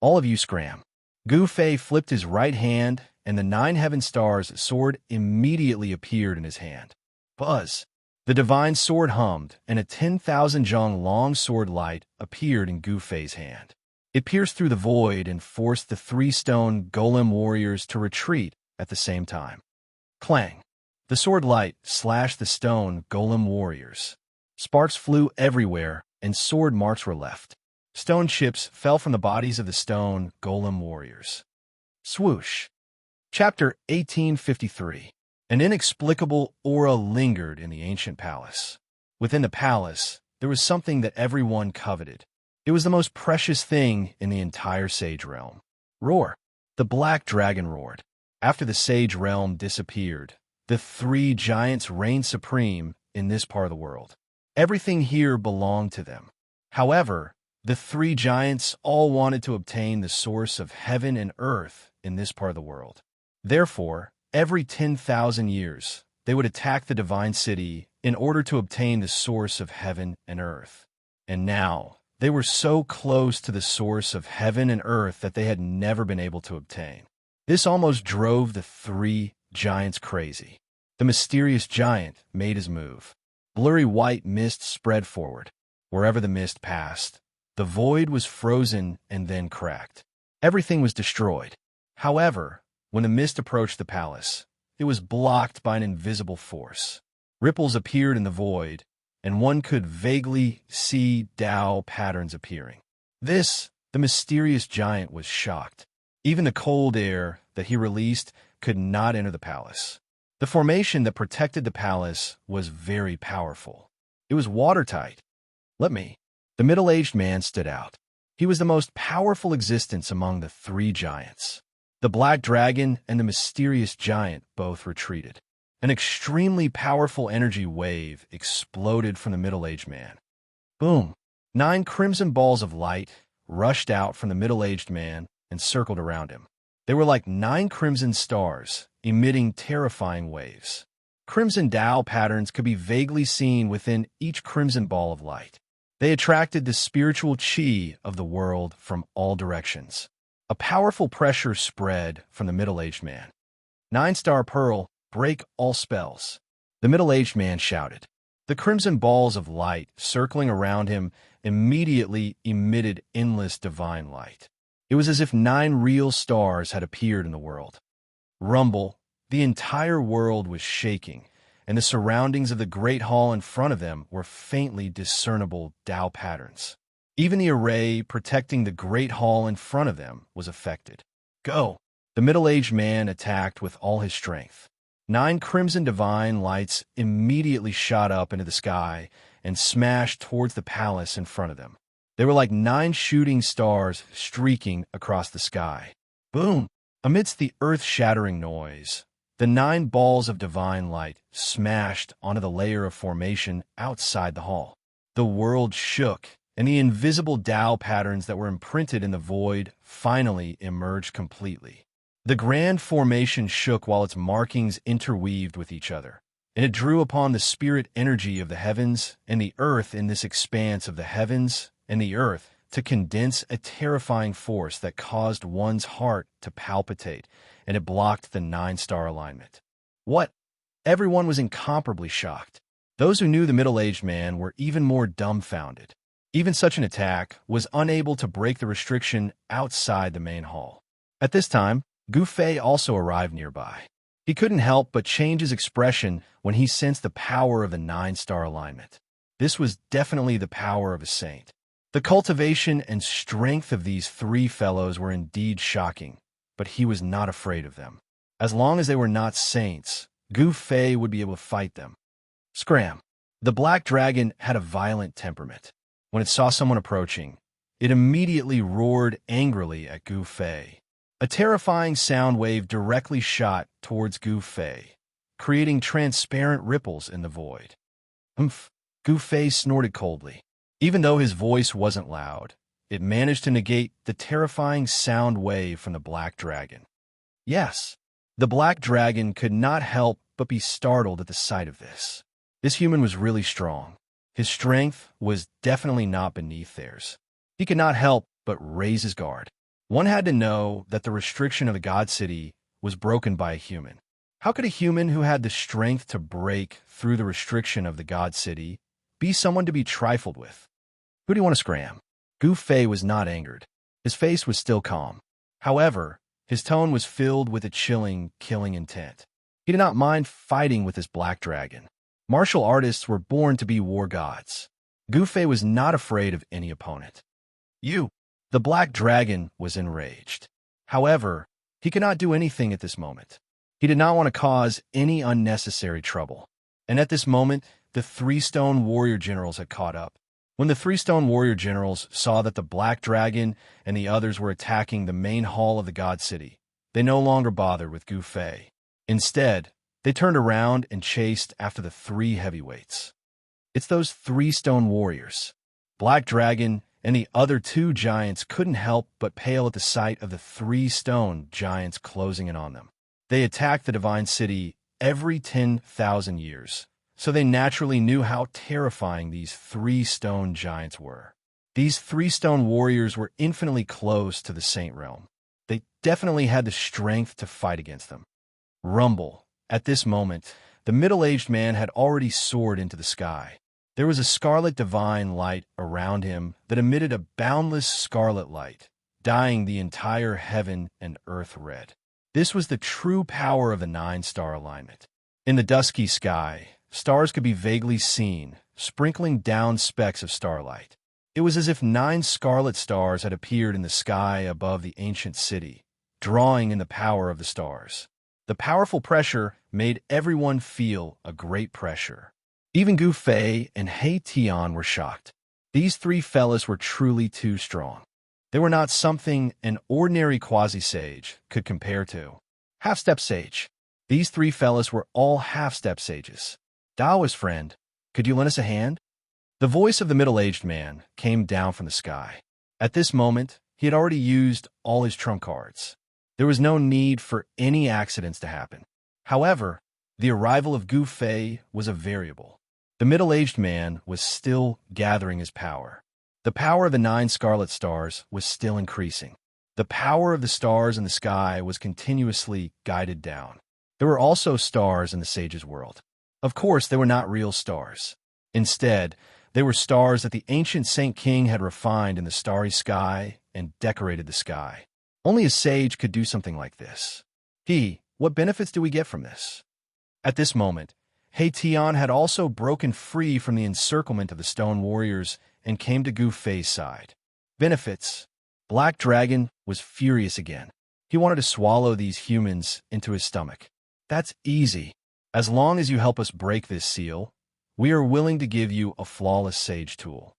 All of you scram. Gouffé flipped his right hand, and the 9 heaven stars sword immediately appeared in his hand. Buzz! The divine sword hummed, and a 10,000 zhong long sword light appeared in Gouffé's hand. It pierced through the void and forced the 3 stone golem warriors to retreat at the same time. Clang! The sword light slashed the stone golem warriors. Sparks flew everywhere, and sword marks were left. Stone chips fell from the bodies of the stone golem warriors. Swoosh! Chapter 1853. An inexplicable aura lingered in the ancient palace. Within the palace, there was something that everyone coveted. It was the most precious thing in the entire Sage Realm. Roar! The Black Dragon roared. After the Sage Realm disappeared, the 3 giants reigned supreme in this part of the world. Everything here belonged to them. However, the 3 giants all wanted to obtain the source of heaven and earth in this part of the world. Therefore, every 10,000 years, they would attack the divine city in order to obtain the source of heaven and earth. And now, they were so close to the source of heaven and earth that they had never been able to obtain. This almost drove the 3 giants crazy. The mysterious giant made his move. Blurry white mist spread forward. Wherever the mist passed, the void was frozen and then cracked. Everything was destroyed. However, when the mist approached the palace, it was blocked by an invisible force. Ripples appeared in the void, and one could vaguely see Dao patterns appearing. The mysterious giant was shocked. Even the cold air that he released could not enter the palace. The formation that protected the palace was very powerful. It was watertight. The middle-aged man stood out. He was the most powerful existence among the 3 giants. The Black Dragon and the mysterious giant both retreated. An extremely powerful energy wave exploded from the middle-aged man. Boom! 9 crimson balls of light rushed out from the middle-aged man and circled around him. They were like 9 crimson stars, emitting terrifying waves. Crimson Dao patterns could be vaguely seen within each crimson ball of light. They attracted the spiritual chi of the world from all directions. A powerful pressure spread from the middle-aged man. Nine-star pearl, break all spells. The middle-aged man shouted. The crimson balls of light circling around him immediately emitted endless divine light. It was as if 9 real stars had appeared in the world. Rumble, the entire world was shaking, and the surroundings of the great hall in front of them were faintly discernible Tao patterns. Even the array protecting the great hall in front of them was affected. Go! The middle-aged man attacked with all his strength. 9 crimson divine lights immediately shot up into the sky and smashed towards the palace in front of them. They were like 9 shooting stars streaking across the sky. Boom! Amidst the earth-shattering noise, the 9 balls of divine light smashed onto the layer of formation outside the hall. The world shook, and the invisible Tao patterns that were imprinted in the void finally emerged completely. The grand formation shook while its markings interweaved with each other, and it drew upon the spirit energy of the heavens and the earth in this expanse of the heavens and the earth to condense a terrifying force that caused one's heart to palpitate, and it blocked the 9-star alignment. What? Everyone was incomparably shocked. Those who knew the middle-aged man were even more dumbfounded. Even such an attack was unable to break the restriction outside the main hall. At this time, Gu Fei also arrived nearby. He couldn't help but change his expression when he sensed the power of the 9-star alignment. This was definitely the power of a saint. The cultivation and strength of these 3 fellows were indeed shocking, but he was not afraid of them. As long as they were not saints, Gu Fei would be able to fight them. Scram! The black dragon had a violent temperament. When it saw someone approaching, it immediately roared angrily at Gu Fei. A terrifying sound wave directly shot towards Gu Fei, creating transparent ripples in the void. Humph! Gu Fei snorted coldly. Even though his voice wasn't loud, it managed to negate the terrifying sound wave from the black dragon. Yes, the black dragon could not help but be startled at the sight of this. This human was really strong. His strength was definitely not beneath theirs. He could not help but raise his guard. One had to know that the restriction of the God City was broken by a human. How could a human who had the strength to break through the restriction of the God City be someone to be trifled with? Who do you want to scram? Gu Fei was not angered. His face was still calm. However, his tone was filled with a chilling, killing intent. He did not mind fighting with this black dragon. Martial artists were born to be war gods. Gu Fei was not afraid of any opponent. You! The black dragon was enraged. However, he could not do anything at this moment. He did not want to cause any unnecessary trouble. And at this moment, the 3 stone warrior generals had caught up. When the 3 stone warrior generals saw that the black dragon and the others were attacking the main hall of the God City, they no longer bothered with Gu Fei. Instead, they turned around and chased after the 3 heavyweights. It's those 3 stone warriors. Black Dragon and the other 2 giants couldn't help but pale at the sight of the 3 stone giants closing in on them. They attacked the Divine City every 10,000 years, so they naturally knew how terrifying these 3 stone giants were. These 3 stone warriors were infinitely close to the Saint Realm. They definitely had the strength to fight against them. Rumble. At this moment, the middle-aged man had already soared into the sky. There was a scarlet divine light around him that emitted a boundless scarlet light, dyeing the entire heaven and earth red. This was the true power of the 9-star alignment. In the dusky sky, stars could be vaguely seen, sprinkling down specks of starlight. It was as if 9 scarlet stars had appeared in the sky above the ancient city, drawing in the power of the stars. The powerful pressure made everyone feel a great pressure. Even Gu Fei and He Tian were shocked. These 3 fellas were truly too strong. They were not something an ordinary quasi-sage could compare to. Half-step sage. These 3 fellas were all half-step sages. Daoist friend, could you lend us a hand? The voice of the middle-aged man came down from the sky. At this moment, he had already used all his trump cards. There was no need for any accidents to happen. However, the arrival of Gu Fei was a variable. The middle-aged man was still gathering his power. The power of the 9 scarlet stars was still increasing. The power of the stars in the sky was continuously guided down. There were also stars in the sage's world. Of course, they were not real stars. Instead, they were stars that the ancient Saint King had refined in the starry sky and decorated the sky. Only a sage could do something like this. What benefits do we get from this? At this moment, Tian had also broken free from the encirclement of the stone warriors and came to Gu Fei's side. Benefits. Black Dragon was furious again. He wanted to swallow these humans into his stomach. That's easy. As long as you help us break this seal, we are willing to give you a flawless sage tool.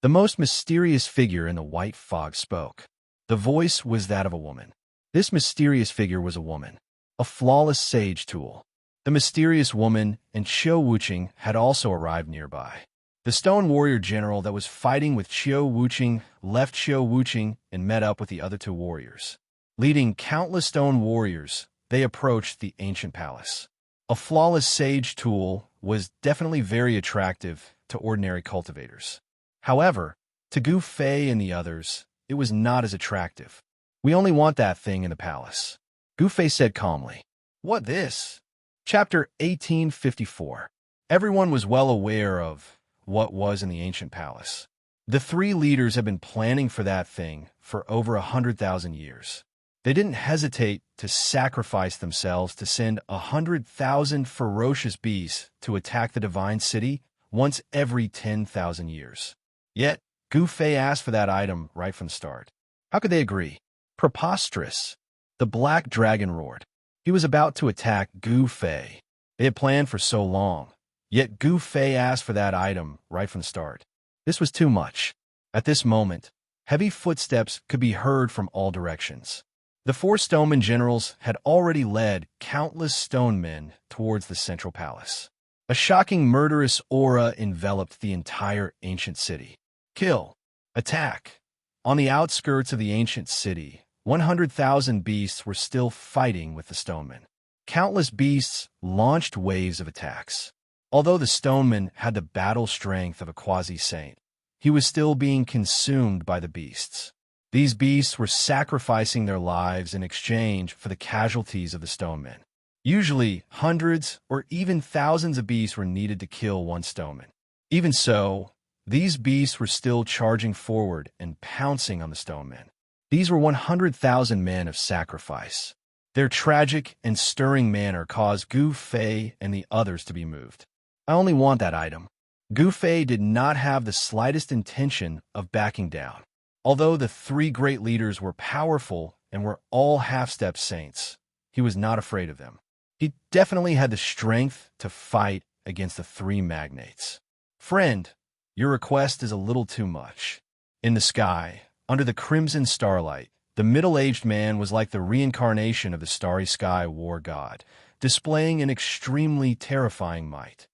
The most mysterious figure in the white fog spoke. The voice was that of a woman. This mysterious figure was a woman. A flawless sage tool. The mysterious woman and Qiu Wuqing had also arrived nearby. The stone warrior general that was fighting with Qiu Wuqing left Qiu Wuqing and met up with the other 2 warriors. Leading countless stone warriors, they approached the ancient palace. A flawless sage tool was definitely very attractive to ordinary cultivators. However, to Gu Fei and the others, it was not as attractive. We only want that thing in the palace. Gu Fei said calmly. What this? Chapter 1854. Everyone was well aware of what was in the ancient palace. The 3 leaders had been planning for that thing for over 100,000 years. They didn't hesitate to sacrifice themselves to send 100,000 ferocious beasts to attack the divine city once every 10,000 years. Yet, Gu Fei asked for that item right from the start. How could they agree? Preposterous. The Black Dragon roared. He was about to attack Gu Fei. They had planned for so long, yet Gu Fei asked for that item right from the start. This was too much. At this moment, heavy footsteps could be heard from all directions. The 4 stoneman generals had already led countless stone men towards the central palace. A shocking murderous aura enveloped the entire ancient city. Kill. Attack. On the outskirts of the ancient city, 100,000 beasts were still fighting with the stonemen. Countless beasts launched waves of attacks. Although the stoneman had the battle strength of a quasi-saint, he was still being consumed by the beasts. These beasts were sacrificing their lives in exchange for the casualties of the stonemen. Usually, hundreds or even thousands of beasts were needed to kill one stoneman. Even so, these beasts were still charging forward and pouncing on the stonemen. These were 100,000 men of sacrifice. Their tragic and stirring manner caused Gu Fei and the others to be moved. I only want that item. Gu Fei did not have the slightest intention of backing down. Although the 3 great leaders were powerful and were all half-step saints, he was not afraid of them. He definitely had the strength to fight against the 3 magnates. Friend, your request is a little too much. In the sky, under the crimson starlight, the middle-aged man was like the reincarnation of the starry sky war god, displaying an extremely terrifying might.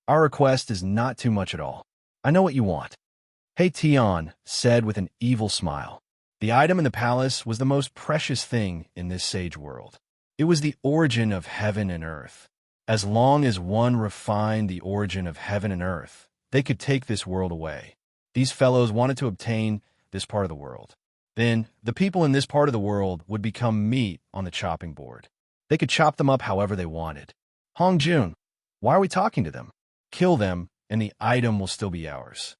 Our request is not too much at all. I know what you want. Tian said with an evil smile. The item in the palace was the most precious thing in this sage world. It was the origin of heaven and earth. As long as one refined the origin of heaven and earth, they could take this world away. These fellows wanted to obtain this part of the world. Then, the people in this part of the world would become meat on the chopping board. They could chop them up however they wanted. Hong Jun, why are we talking to them? Kill them, and the item will still be ours.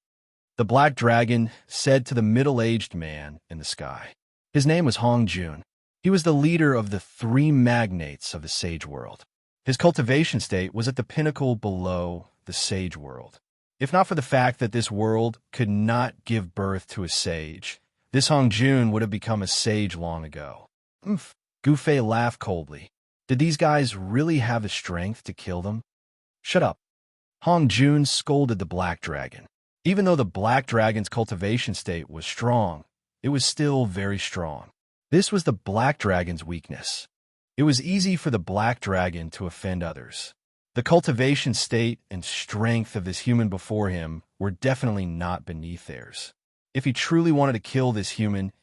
The Black Dragon said to the middle-aged man in the sky. His name was Hong Jun. He was the leader of the 3 magnates of the sage world. His cultivation state was at the pinnacle below the sage world. If not for the fact that this world could not give birth to a sage, this Hong Jun would have become a sage long ago. Gu Fei laughed coldly. Did these guys really have the strength to kill them? Shut up. Hong Jun scolded the Black Dragon. Even though the Black Dragon's cultivation state was strong, it was still very strong. This was the Black Dragon's weakness. It was easy for the Black Dragon to offend others. The cultivation state and strength of this human before him were definitely not beneath theirs. If he truly wanted to kill this human,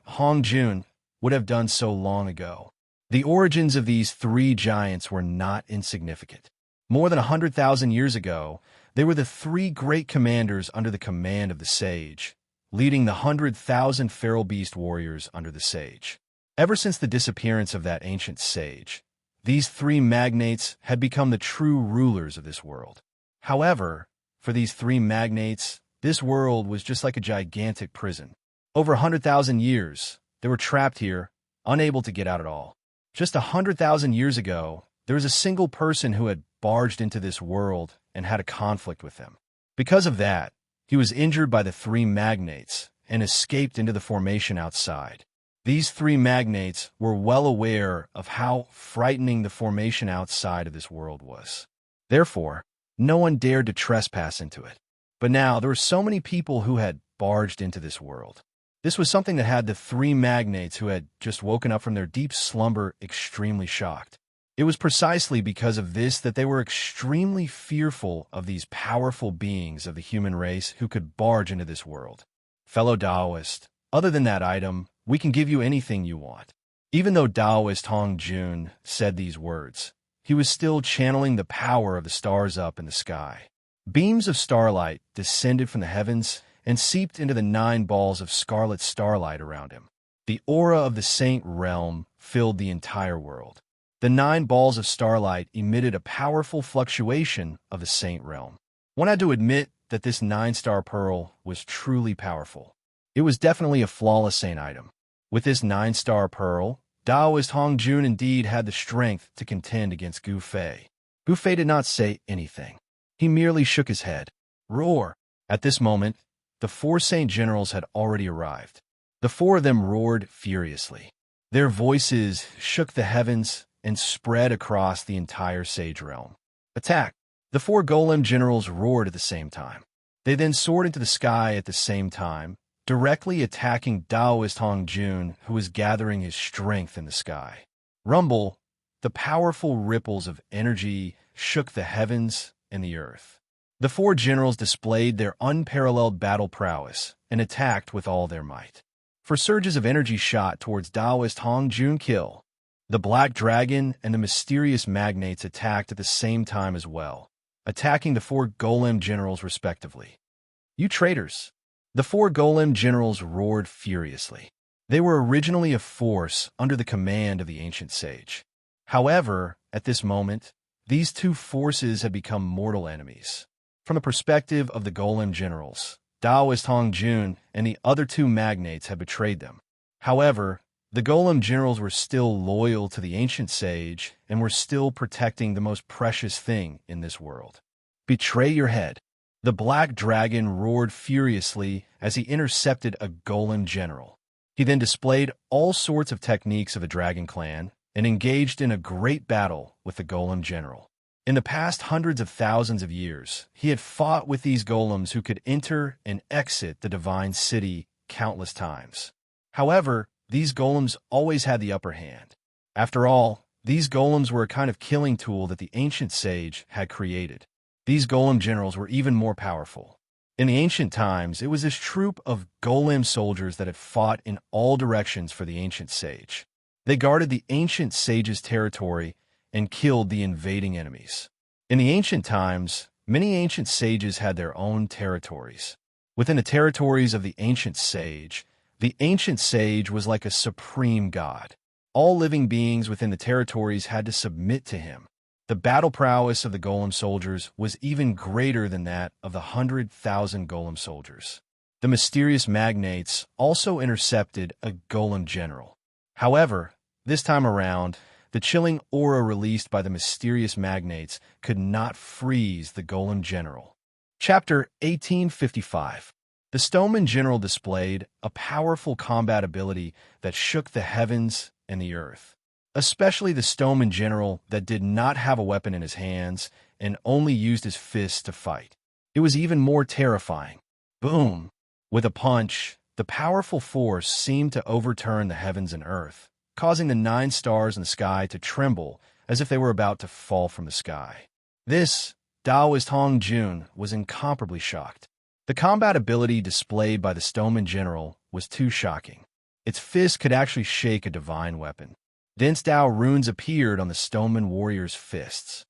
Hong Jun, would have done so long ago. The origins of these 3 giants were not insignificant. More than 100,000 years ago, they were the three great commanders under the command of the sage, leading the 100,000 feral beast warriors under the sage. Ever since the disappearance of that ancient sage, these three magnates had become the true rulers of this world. However, for these three magnates, this world was just like a gigantic prison. Over 100,000 years, they were trapped here, unable to get out at all. Just 100,000 years ago, there was a single person who had barged into this world and had a conflict with them. Because of that, he was injured by the three magnates and escaped into the formation outside. These three magnates were well aware of how frightening the formation outside of this world was. Therefore, no one dared to trespass into it. But now there were so many people who had barged into this world. This was something that had the three magnates who had just woken up from their deep slumber extremely shocked. It was precisely because of this that they were extremely fearful of these powerful beings of the human race who could barge into this world. Fellow Taoist, other than that item, we can give you anything you want. Even though Taoist Hong Jun said these words, he was still channeling the power of the stars up in the sky. Beams of starlight descended from the heavens and seeped into the 9 balls of scarlet starlight around him. The aura of the saint realm filled the entire world. The 9 balls of starlight emitted a powerful fluctuation of the saint realm. One had to admit that this 9-star pearl was truly powerful. It was definitely a flawless saint item. With this 9-star pearl, Taoist Hong Jun indeed had the strength to contend against Gu Fei. Gu Fei did not say anything. He merely shook his head. Roar! At this moment, the 4 saint generals had already arrived. The 4 of them roared furiously. Their voices shook the heavens and spread across the entire sage realm. Attack! The 4 golem generals roared at the same time. They then soared into the sky at the same time, directly attacking Taoist Hong Jun, who was gathering his strength in the sky. Rumble! The powerful ripples of energy shook the heavens and the earth. The 4 generals displayed their unparalleled battle prowess and attacked with all their might. For surges of energy shot towards Taoist Hong Jun kill. The Black Dragon and the mysterious magnates attacked at the same time as well, attacking the 4 golem generals respectively. You traitors! The 4 golem generals roared furiously. They were originally a force under the command of the ancient sage. However, at this moment, these 2 forces had become mortal enemies. From the perspective of the golem generals, Taoist Hong Jun and the other 2 magnates had betrayed them. However, the golem generals were still loyal to the ancient sage and were still protecting the most precious thing in this world. Betray your head. The Black Dragon roared furiously as he intercepted a golem general. He then displayed all sorts of techniques of a dragon clan and engaged in a great battle with the golem general. In the past hundreds of thousands of years, he had fought with these golems who could enter and exit the divine city countless times. However, these golems always had the upper hand. After all, these golems were a kind of killing tool that the ancient sage had created. These golem generals were even more powerful. In the ancient times, it was this troop of golem soldiers that had fought in all directions for the ancient sage. They guarded the ancient sage's territory and killed the invading enemies. In the ancient times, many ancient sages had their own territories. Within the territories of the ancient sage was like a supreme god. All living beings within the territories had to submit to him. The battle prowess of the golem soldiers was even greater than that of the 100,000 golem soldiers. The mysterious magnates also intercepted a golem general. However, this time around, the chilling aura released by the mysterious magnates could not freeze the golem general. Chapter 1855. The Stoneman General displayed a powerful combat ability that shook the heavens and the earth. Especially the Stoneman General that did not have a weapon in his hands and only used his fists to fight. It was even more terrifying. Boom! With a punch, the powerful force seemed to overturn the heavens and earth, causing the 9 stars in the sky to tremble as if they were about to fall from the sky. This, Taoist Hong Jun was incomparably shocked. The combat ability displayed by the Stoneman General was too shocking. Its fist could actually shake a divine weapon. Dense Tao runes appeared on the Stoneman warrior's fists.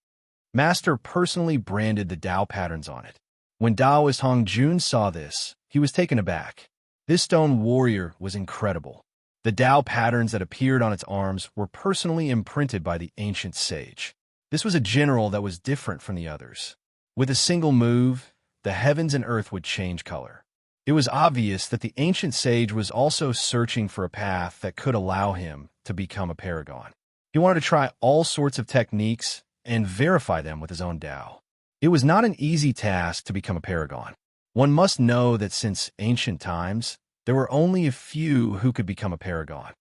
Master personally branded the Tao patterns on it. When Taoist Hong Jun saw this, he was taken aback. This stone warrior was incredible. The Tao patterns that appeared on its arms were personally imprinted by the ancient sage. This was a general that was different from the others. With a single move, the heavens and earth would change color. It was obvious that the ancient sage was also searching for a path that could allow him to become a paragon. He wanted to try all sorts of techniques and verify them with his own Tao. It was not an easy task to become a paragon. One must know that since ancient times, there were only a few who could become a paragon.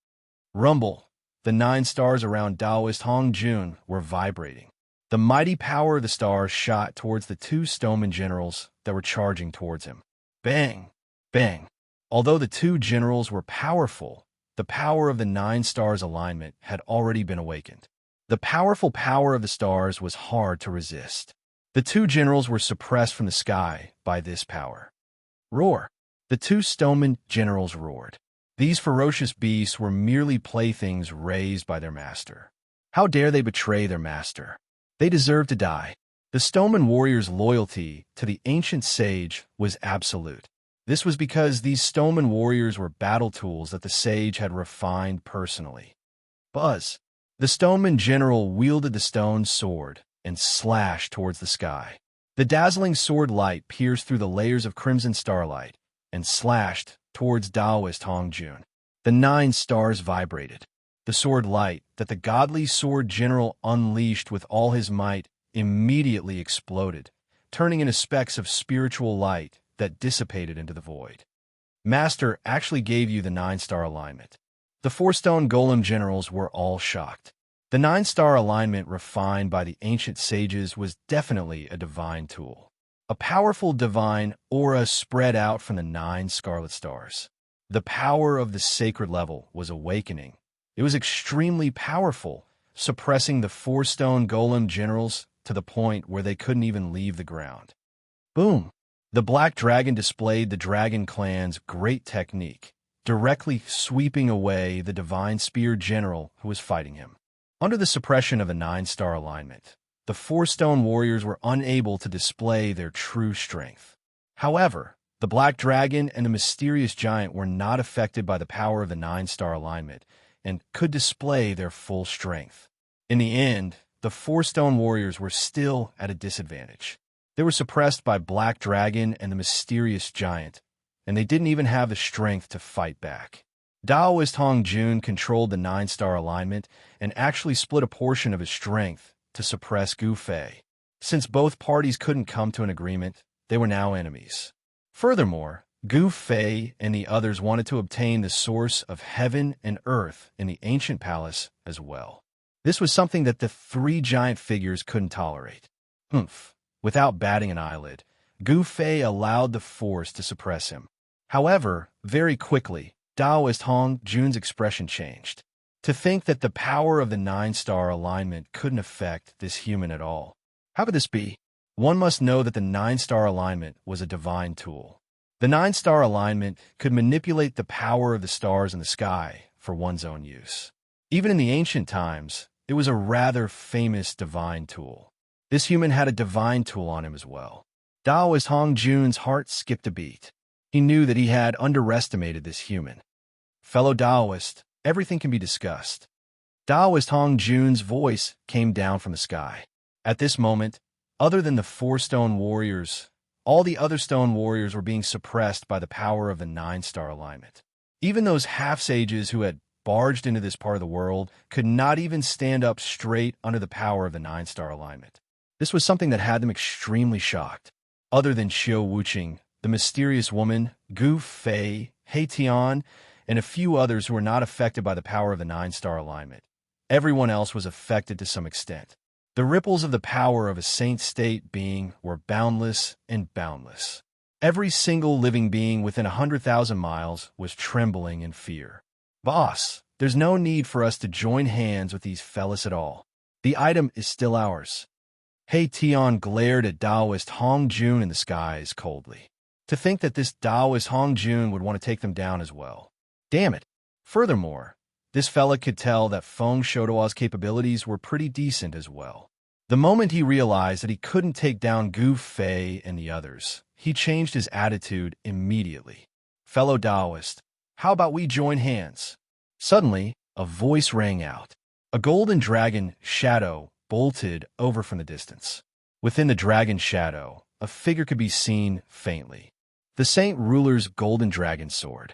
Rumble, the 9 stars around Taoist Hong Jun were vibrating. The mighty power of the stars shot towards the 2 stoneman generals that were charging towards him. Bang! Bang! Although the 2 generals were powerful, the power of the 9 stars alignment had already been awakened. The powerful power of the stars was hard to resist. The 2 generals were suppressed from the sky by this power. Roar! The 2 stoneman generals roared. These ferocious beasts were merely playthings raised by their master. How dare they betray their master? They deserved to die. The stoneman warriors' loyalty to the ancient sage was absolute. This was because these stoneman warriors were battle tools that the sage had refined personally. Buzz! The stoneman general wielded the stone sword and slashed towards the sky. The dazzling sword light pierced through the layers of crimson starlight and slashed towards Taoist Hong Jun. The 9 stars vibrated. The sword light that the godly sword general unleashed with all his might immediately exploded, turning into specks of spiritual light that dissipated into the void. Master actually gave you the 9-star alignment. The 4-stone golem generals were all shocked. The 9-star alignment refined by the ancient sages was definitely a divine tool. A powerful divine aura spread out from the 9 scarlet stars. The power of the sacred level was awakening. It was extremely powerful, suppressing the 4-stone golem generals to the point where they couldn't even leave the ground. Boom! The Black Dragon displayed the Dragon Clan's great technique, directly sweeping away the divine spear general who was fighting him. Under the suppression of the 9-star alignment, the 4-stone warriors were unable to display their true strength. However, the Black Dragon and the mysterious giant were not affected by the power of the 9-star alignment and could display their full strength. In the end, the 4-stone warriors were still at a disadvantage. They were suppressed by Black Dragon and the mysterious giant, and they didn't even have the strength to fight back. Taoist Hong Jun controlled the 9-star alignment and actually split a portion of his strength to suppress Gu Fei. Since both parties couldn't come to an agreement, they were now enemies. Furthermore, Gu Fei and the others wanted to obtain the source of heaven and earth in the ancient palace as well. This was something that the 3 giant figures couldn't tolerate. Without batting an eyelid, Gu Fei allowed the force to suppress him. However, very quickly, Taoist Hong Jun's expression changed. To think that the power of the 9-star alignment couldn't affect this human at all. How could this be? One must know that the 9-star alignment was a divine tool. The 9-star alignment could manipulate the power of the stars in the sky for one's own use. Even in the ancient times, it was a rather famous divine tool. This human had a divine tool on him as well. Taoist Hong Jun's heart skipped a beat. He knew that he had underestimated this human. Fellow Taoist, everything can be discussed. Taoist Hong Jun's voice came down from the sky. At this moment, other than the 4-stone warriors, all the other stone warriors were being suppressed by the power of the 9-star alignment. Even those half-sages who had barged into this part of the world could not even stand up straight under the power of the 9-star alignment. This was something that had them extremely shocked. Other than Xiao Wuqing, the mysterious woman, Gu Fei, He Tian, and a few others who were not affected by the power of the 9-star alignment. Everyone else was affected to some extent. The ripples of the power of a saint-state being were boundless and boundless. Every single living being within 100,000 miles was trembling in fear. Boss, there's no need for us to join hands with these fellas at all. The item is still ours. He Tian glared at Taoist Hong Jun in the skies coldly. To think that this Taoist Hong Jun would want to take them down as well. Damn it. Furthermore, this fella could tell that Feng Shoutua's capabilities were pretty decent as well. The moment he realized that he couldn't take down Gu Fei and the others, he changed his attitude immediately. Fellow Taoist, how about we join hands? Suddenly, a voice rang out. A golden dragon shadow bolted over from the distance. Within the dragon shadow, a figure could be seen faintly. The Saint Ruler's golden dragon sword.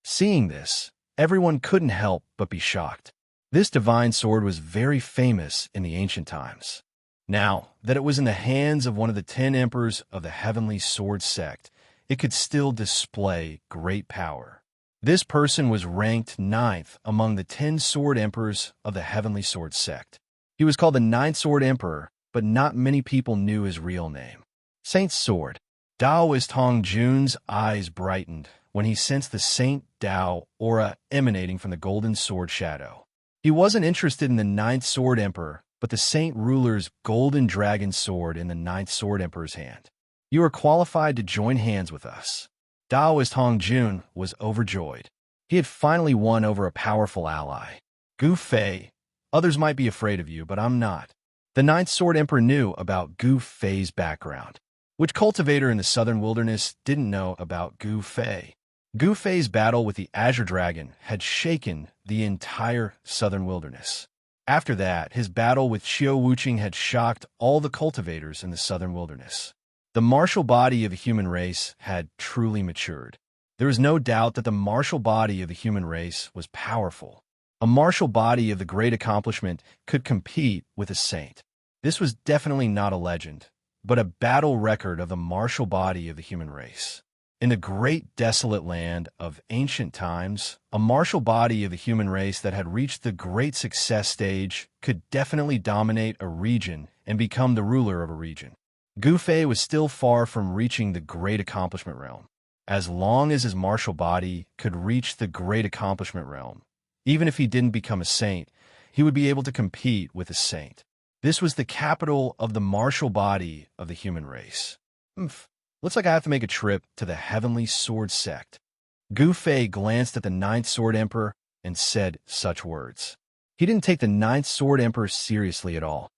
Seeing this, everyone couldn't help but be shocked. This divine sword was very famous in the ancient times. Now that it was in the hands of one of the 10 emperors of the Heavenly Sword sect, it could still display great power. This person was ranked 9th among the 10 sword emperors of the Heavenly Sword sect. He was called the 9th Sword Emperor, but not many people knew his real name. Saint's Sword. Taoist Hong Jun's eyes brightened when he sensed the Saint Tao aura emanating from the golden sword shadow. He wasn't interested in the 9th Sword Emperor, but the Saint Ruler's golden dragon sword in the 9th Sword Emperor's hand. You are qualified to join hands with us. Taoist Hong Jun was overjoyed. He had finally won over a powerful ally. Gu Fei, others might be afraid of you, but I'm not. The 9th Sword Emperor knew about Gu Fei's background. Which cultivator in the southern wilderness didn't know about Gu Fei? Gu Fei's battle with the Azure Dragon had shaken the entire southern wilderness. After that, his battle with Xiao Wuqing had shocked all the cultivators in the southern wilderness. The martial body of the human race had truly matured. There was no doubt that the martial body of the human race was powerful. A martial body of the great accomplishment could compete with a saint. This was definitely not a legend, but a battle record of the martial body of the human race. In the great desolate land of ancient times, a martial body of the human race that had reached the great success stage could definitely dominate a region and become the ruler of a region. Gu Fei was still far from reaching the great accomplishment realm. As long as his martial body could reach the great accomplishment realm, even if he didn't become a saint, he would be able to compete with a saint. This was the capital of the martial body of the human race. Looks like I have to make a trip to the Heavenly Sword sect. Gu Fei glanced at the 9th Sword Emperor and said such words. He didn't take the 9th Sword Emperor seriously at all.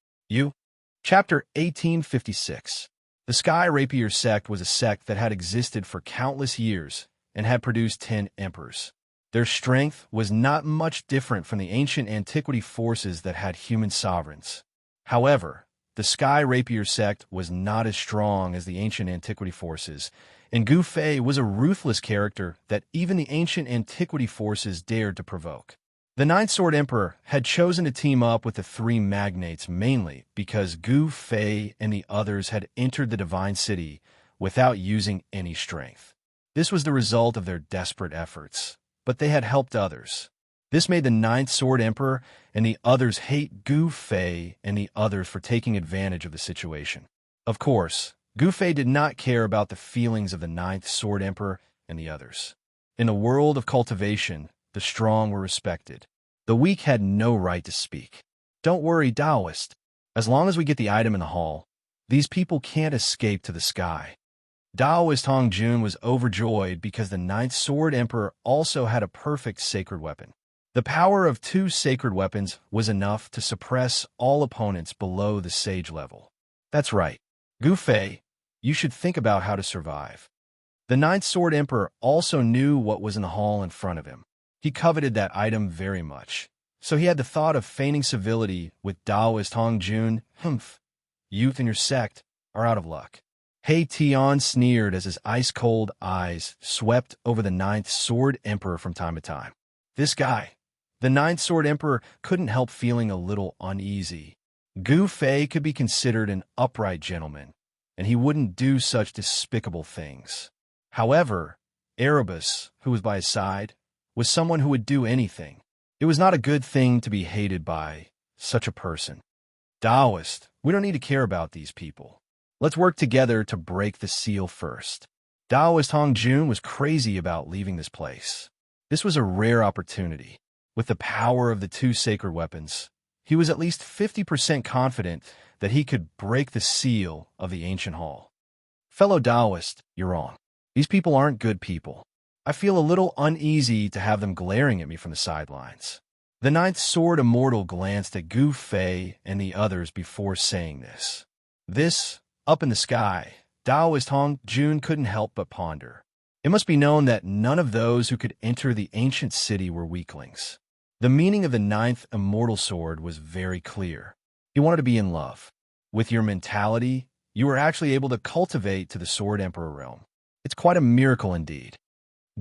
Chapter 1856. The Sky Rapier sect was a sect that had existed for countless years and had produced 10 emperors. Their strength was not much different from the ancient antiquity forces that had human sovereigns. However, the Sky Rapier sect was not as strong as the ancient antiquity forces, and Gu Fei was a ruthless character that even the ancient antiquity forces dared to provoke. The 9th Sword Emperor had chosen to team up with the 3 magnates mainly because Gu Fei and the others had entered the Divine City without using any strength. This was the result of their desperate efforts, but they had helped others. This made the 9th Sword Emperor and the others hate Gu Fei and the others for taking advantage of the situation. Of course, Gu Fei did not care about the feelings of the 9th Sword Emperor and the others. In the world of cultivation, the strong were respected. The weak had no right to speak. Don't worry, Taoist. As long as we get the item in the hall, these people can't escape to the sky. Taoist Hong Jun was overjoyed because the 9th Sword Emperor also had a perfect sacred weapon. The power of 2 sacred weapons was enough to suppress all opponents below the sage level. That's right. Gu Fei, you should think about how to survive. The 9th Sword Emperor also knew what was in the hall in front of him. He coveted that item very much, so he had the thought of feigning civility with Taoist Hong Jun. Youth in your sect are out of luck. He Tian sneered as his ice-cold eyes swept over the 9th Sword Emperor from time to time. This guy, the 9th Sword Emperor, couldn't help feeling a little uneasy. Gu Fei could be considered an upright gentleman, and he wouldn't do such despicable things. However, Erebus, who was by his side, was someone who would do anything. It was not a good thing to be hated by such a person. Taoist, we don't need to care about these people. Let's work together to break the seal first. Taoist Hong Jun was crazy about leaving this place. This was a rare opportunity. With the power of the 2 sacred weapons, he was at least 50% confident that he could break the seal of the ancient hall. Fellow Taoist, you're wrong. These people aren't good people. I feel a little uneasy to have them glaring at me from the sidelines. The ninth sword immortal glanced at Gu Fei and the others before saying this. This, up in the sky, Taoist Hong Jun couldn't help but ponder. It must be known that none of those who could enter the ancient city were weaklings. The meaning of the ninth immortal sword was very clear. He wanted to be in love. With your mentality, you were actually able to cultivate to the Sword Emperor realm. It's quite a miracle indeed.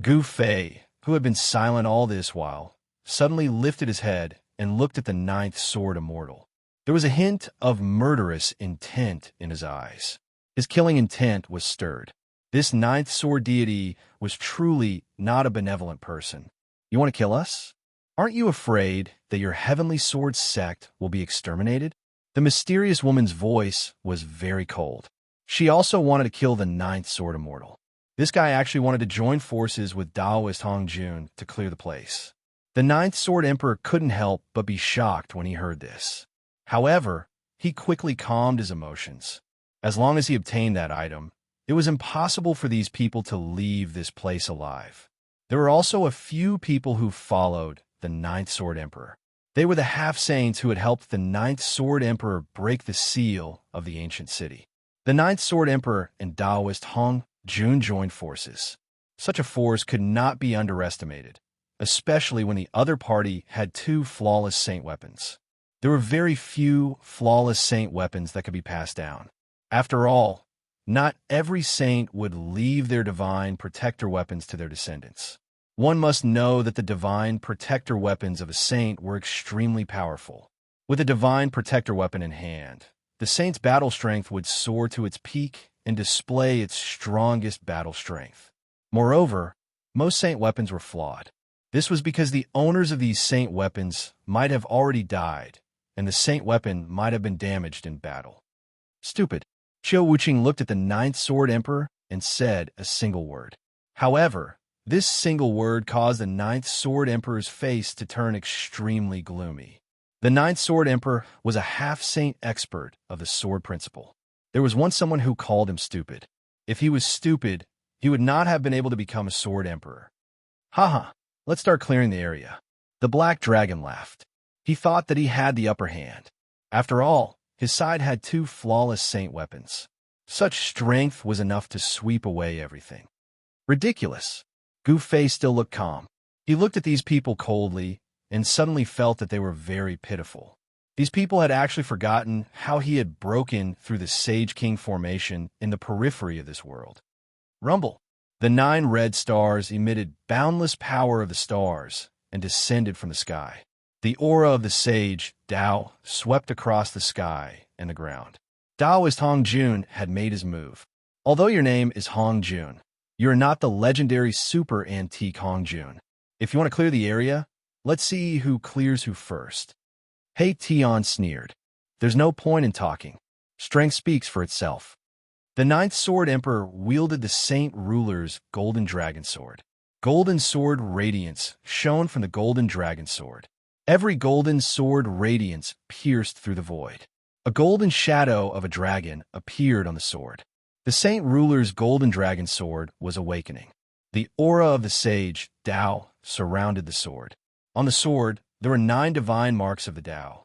Gu Fei, who had been silent all this while, suddenly lifted his head and looked at the ninth sword immortal. There was a hint of murderous intent in his eyes. His killing intent was stirred. This ninth sword deity was truly not a benevolent person. You want to kill us? Aren't you afraid that your heavenly sword sect will be exterminated? The mysterious woman's voice was very cold. She also wanted to kill the ninth sword immortal. This guy actually wanted to join forces with Taoist Hong Jun to clear the place. The ninth sword emperor couldn't help but be shocked when he heard this. However, he quickly calmed his emotions. As long as he obtained that item, it was impossible for these people to leave this place alive. There were also a few people who followed the ninth sword emperor. They were the half-saints who had helped the ninth sword emperor break the seal of the ancient city. The ninth sword emperor and Taoist Hong Jun joined forces. Such a force could not be underestimated, especially when the other party had two flawless saint weapons. There were very few flawless saint weapons that could be passed down. After all, not every saint would leave their divine protector weapons to their descendants. One must know that the divine protector weapons of a saint were extremely powerful. With a divine protector weapon in hand, the saint's battle strength would soar to its peak and display its strongest battle strength. Moreover, most saint weapons were flawed. This was because the owners of these saint weapons might have already died, and the saint weapon might have been damaged in battle. Stupid. Qiu Wuqing looked at the ninth sword emperor and said a single word. However, this single word caused the ninth sword emperor's face to turn extremely gloomy. The ninth sword emperor was a half-saint expert of the sword principle. There was once someone who called him stupid. If he was stupid, he would not have been able to become a sword emperor. Haha, let's start clearing the area. The black dragon laughed. He thought that he had the upper hand. After all, his side had two flawless saint weapons. Such strength was enough to sweep away everything. Ridiculous. Gu Fei still looked calm. He looked at these people coldly and suddenly felt that they were very pitiful. These people had actually forgotten how he had broken through the Sage King formation in the periphery of this world. Rumble. The 9 red stars emitted boundless power of the stars and descended from the sky. The aura of the sage, Dao, swept across the sky and the ground. Taoist Hong Jun had made his move. Although your name is Hong Jun, you are not the legendary super antique Hong Jun. If you want to clear the area, let's see who clears who first. Hey Tian sneered. There's no point in talking. Strength speaks for itself. The 9th Sword Emperor wielded the Saint Ruler's Golden Dragon Sword. Golden Sword Radiance shone from the Golden Dragon Sword. Every golden sword radiance pierced through the void. A golden shadow of a dragon appeared on the sword. The Saint Ruler's Golden Dragon Sword was awakening. The aura of the sage, Dao, surrounded the sword. On the sword, there were 9 divine marks of the Dao.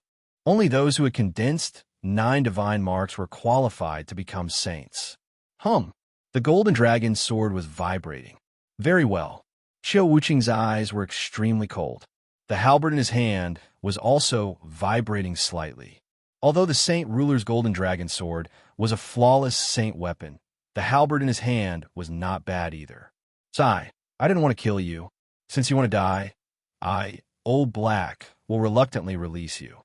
Only those who had condensed 9 divine marks were qualified to become saints. The Golden Dragon's sword was vibrating. Very well. Qiu Wuqing's eyes were extremely cold. The halberd in his hand was also vibrating slightly. Although the Saint Ruler's Golden Dragon Sword was a flawless saint weapon, the halberd in his hand was not bad either. Sai, I didn't want to kill you. Since you want to die, Old Black, will reluctantly release you.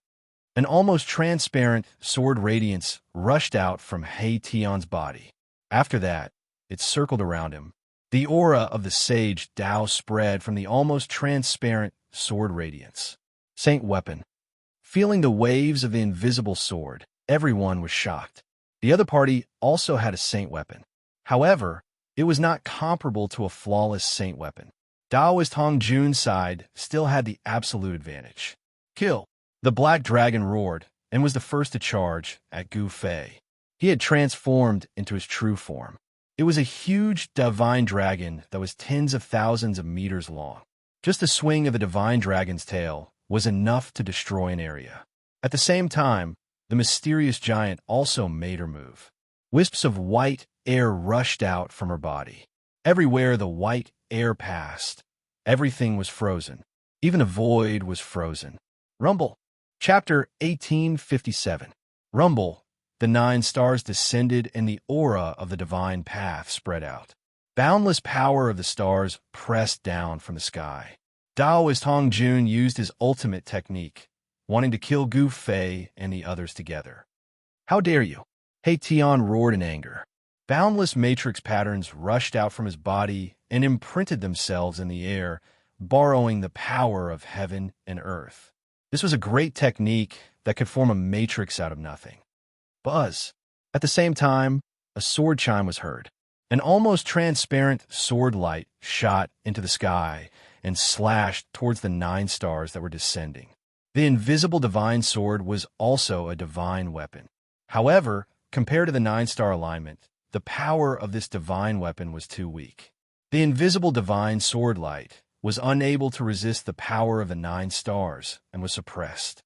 An almost transparent sword radiance rushed out from He Tian's body. After that, it circled around him. The aura of the sage Dao spread from the almost transparent sword radiance. Saint weapon. Feeling the waves of the invisible sword, everyone was shocked. The other party also had a saint weapon. However, it was not comparable to a flawless saint weapon. Taoist Hong Jun's side still had the absolute advantage. Kill. The black dragon roared and was the first to charge at Gu Fei. He had transformed into his true form. It was a huge divine dragon that was tens of thousands of meters long. Just the swing of the divine dragon's tail was enough to destroy an area. At the same time, the mysterious giant also made her move. Wisps of white air rushed out from her body. Everywhere the white air passed, everything was frozen. Even the void was frozen. Rumble. Chapter 1857. Rumble. The 9 stars descended and the aura of the divine path spread out. Boundless power of the stars pressed down from the sky. Taoist Hong Jun used his ultimate technique, wanting to kill Gu Fei and the others together. How dare you? He Tian roared in anger. Boundless matrix patterns rushed out from his body and imprinted themselves in the air, borrowing the power of heaven and earth. This was a great technique that could form a matrix out of nothing. Buzz. At the same time, a sword chime was heard. An almost transparent sword light shot into the sky and slashed towards the 9 stars that were descending. The invisible divine sword was also a divine weapon. However, compared to the 9-star alignment, the power of this divine weapon was too weak. The invisible divine sword light was unable to resist the power of the 9 stars and was suppressed.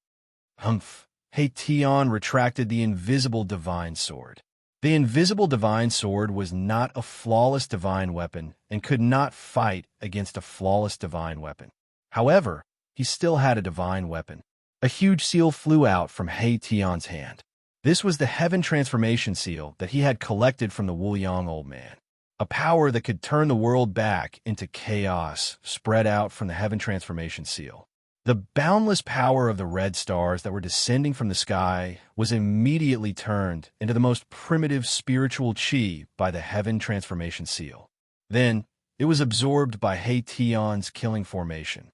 Humph! He Tian retracted the invisible divine sword. The invisible divine sword was not a flawless divine weapon and could not fight against a flawless divine weapon. However, he still had a divine weapon. A huge seal flew out from He Tian's hand. This was the Heaven Transformation Seal that he had collected from the Wuliang Old Man. A power that could turn the world back into chaos spread out from the Heaven Transformation Seal. The boundless power of the red stars that were descending from the sky was immediately turned into the most primitive spiritual chi by the Heaven Transformation Seal. Then, it was absorbed by He Tian's killing formation.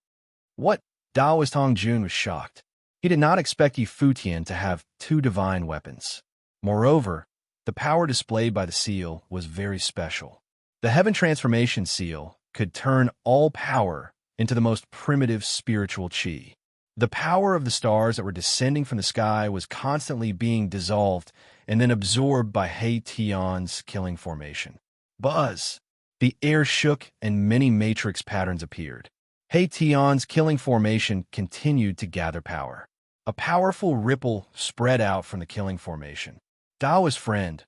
What? Taoist Hong Jun was shocked. He did not expect Yi Futian to have 2 divine weapons. Moreover, the power displayed by the seal was very special. The Heaven Transformation Seal could turn all power into the most primitive spiritual chi. The power of the stars that were descending from the sky was constantly being dissolved and then absorbed by He Tian's killing formation. Buzz! The air shook and many matrix patterns appeared. He Tian's killing formation continued to gather power. A powerful ripple spread out from the killing formation. Taoist friend,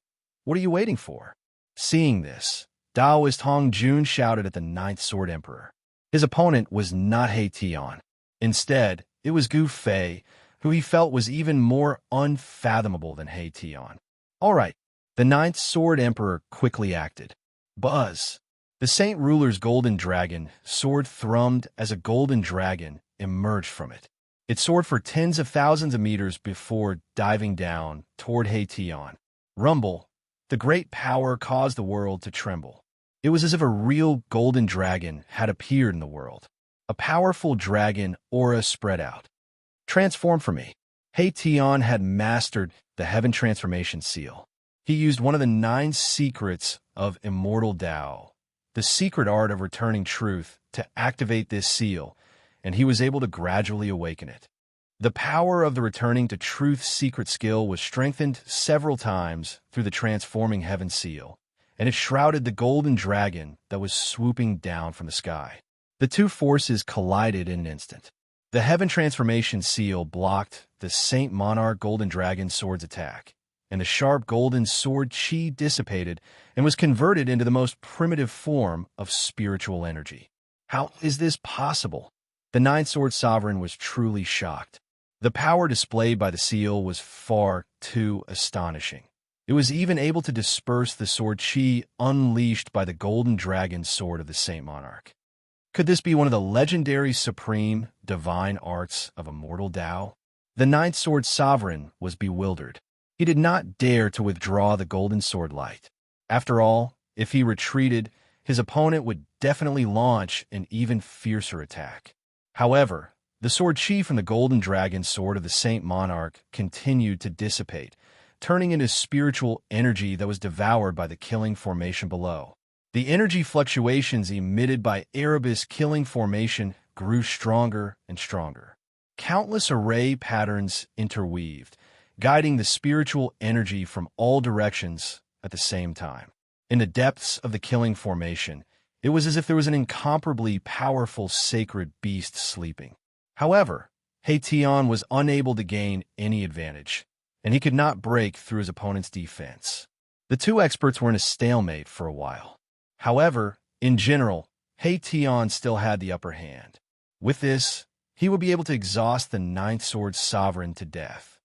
what are you waiting for? Seeing this, Taoist Hong Jun shouted at the 9th Sword Emperor. His opponent was not He Tian. Instead, it was Gu Fei, who he felt was even more unfathomable than He Tian. All right, the 9th Sword Emperor quickly acted. Buzz! The Saint Ruler's golden dragon sword thrummed as a golden dragon emerged from it. It soared for tens of thousands of meters before diving down toward He Tian. Rumble! The great power caused the world to tremble. It was as if a real golden dragon had appeared in the world. A powerful dragon aura spread out. Transform for me. He Tian had mastered the Heaven Transformation Seal. He used one of the 9 secrets of immortal Tao, the secret art of returning truth, to activate this seal, and he was able to gradually awaken it. The power of the returning to truth secret skill was strengthened several times through the transforming Heaven Seal, and it shrouded the golden dragon that was swooping down from the sky. The 2 forces collided in an instant. The Heaven Transformation Seal blocked the Saint Monarch Golden Dragon sword's attack, and the sharp golden sword chi dissipated and was converted into the most primitive form of spiritual energy. How is this possible? The 9-Sword Sovereign was truly shocked. The power displayed by the seal was far too astonishing. It was even able to disperse the sword chi unleashed by the golden dragon sword of the Saint Monarch. Could this be one of the legendary supreme divine arts of immortal Tao? The 9th Sword Sovereign was bewildered. He did not dare to withdraw the golden sword light. After all, if he retreated, his opponent would definitely launch an even fiercer attack. However, the sword chi from the golden dragon sword of the Saint Monarch continued to dissipate, turning into spiritual energy that was devoured by the killing formation below. The energy fluctuations emitted by Erebus killing formation grew stronger and stronger. Countless array patterns interweaved, guiding the spiritual energy from all directions at the same time. In the depths of the killing formation, it was as if there was an incomparably powerful sacred beast sleeping. However, Haetion was unable to gain any advantage, and he could not break through his opponent's defense. The two experts were in a stalemate for a while. However, in general, Haetion still had the upper hand. With this, he would be able to exhaust the Ninth Sword's sovereign to death.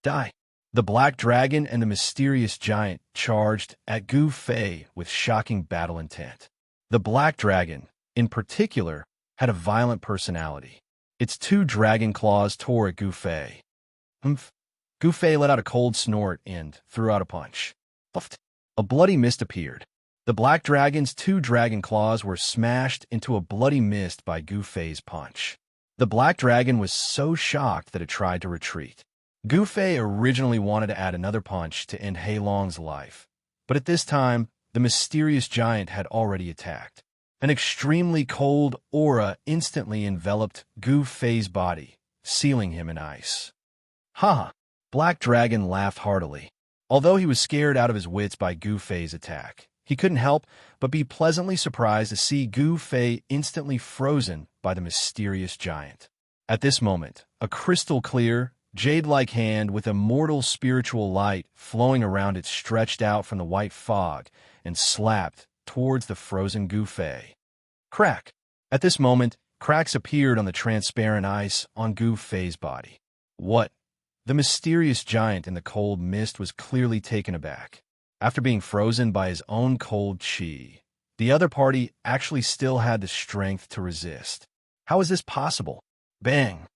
Die. The Black Dragon and the Mysterious Giant charged at Gu Fei with shocking battle intent. The Black Dragon, in particular, had a violent personality. Its two dragon claws tore at Gu Fei. Humph. Gu Fei let out a cold snort and threw out a punch. Puffed. A bloody mist appeared. The Black Dragon's two dragon claws were smashed into a bloody mist by Gu Fei's punch. The Black Dragon was so shocked that it tried to retreat. Gu Fei originally wanted to add another punch to end Hei Long's life, but at this time, the Mysterious Giant had already attacked. An extremely cold aura instantly enveloped Gu Fei's body, sealing him in ice. Ha! Black Dragon laughed heartily. Although he was scared out of his wits by Gu Fei's attack, he couldn't help but be pleasantly surprised to see Gu Fei instantly frozen by the Mysterious Giant. At this moment, a crystal-clear, jade-like hand with immortal spiritual light flowing around it stretched out from the white fog and slapped towards the frozen Gu Fei. Crack! At this moment, cracks appeared on the transparent ice on Gu Fei's body. What? The Mysterious Giant in the cold mist was clearly taken aback. After being frozen by his own cold chi, the other party actually still had the strength to resist. How is this possible? Bang!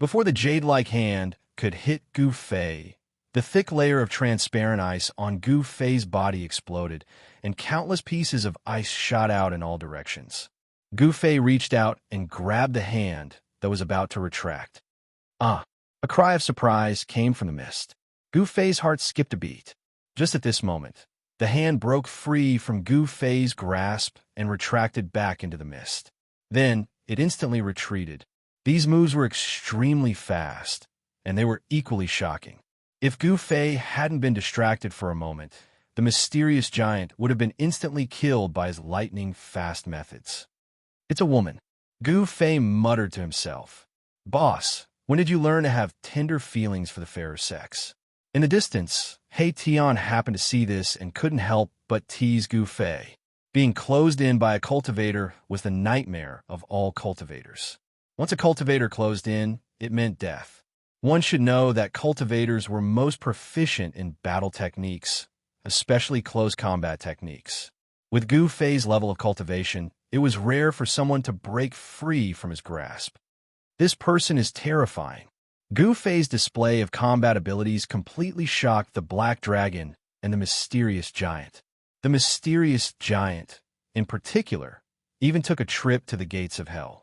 Before the jade-like hand could hit Gu Fei, the thick layer of transparent ice on Gu Fei's body exploded, and countless pieces of ice shot out in all directions. Gu Fei reached out and grabbed the hand that was about to retract. Ah! A cry of surprise came from the mist. Gu Fei's heart skipped a beat. Just at this moment, the hand broke free from Gu Fei's grasp and retracted back into the mist. Then, it instantly retreated. These moves were extremely fast, and they were equally shocking. If Gu Fei hadn't been distracted for a moment, the Mysterious Giant would have been instantly killed by his lightning-fast methods. It's a woman. Gu Fei muttered to himself. Boss, when did you learn to have tender feelings for the fairer sex? In the distance, Haetion happened to see this and couldn't help but tease Gu Fei. Being closed in by a cultivator was the nightmare of all cultivators. Once a cultivator closed in, it meant death. One should know that cultivators were most proficient in battle techniques, especially close combat techniques. With Gu Fei's level of cultivation, it was rare for someone to break free from his grasp. This person is terrifying. Gu Fei's display of combat abilities completely shocked the Black Dragon and the Mysterious Giant. The Mysterious Giant, in particular, even took a trip to the gates of hell.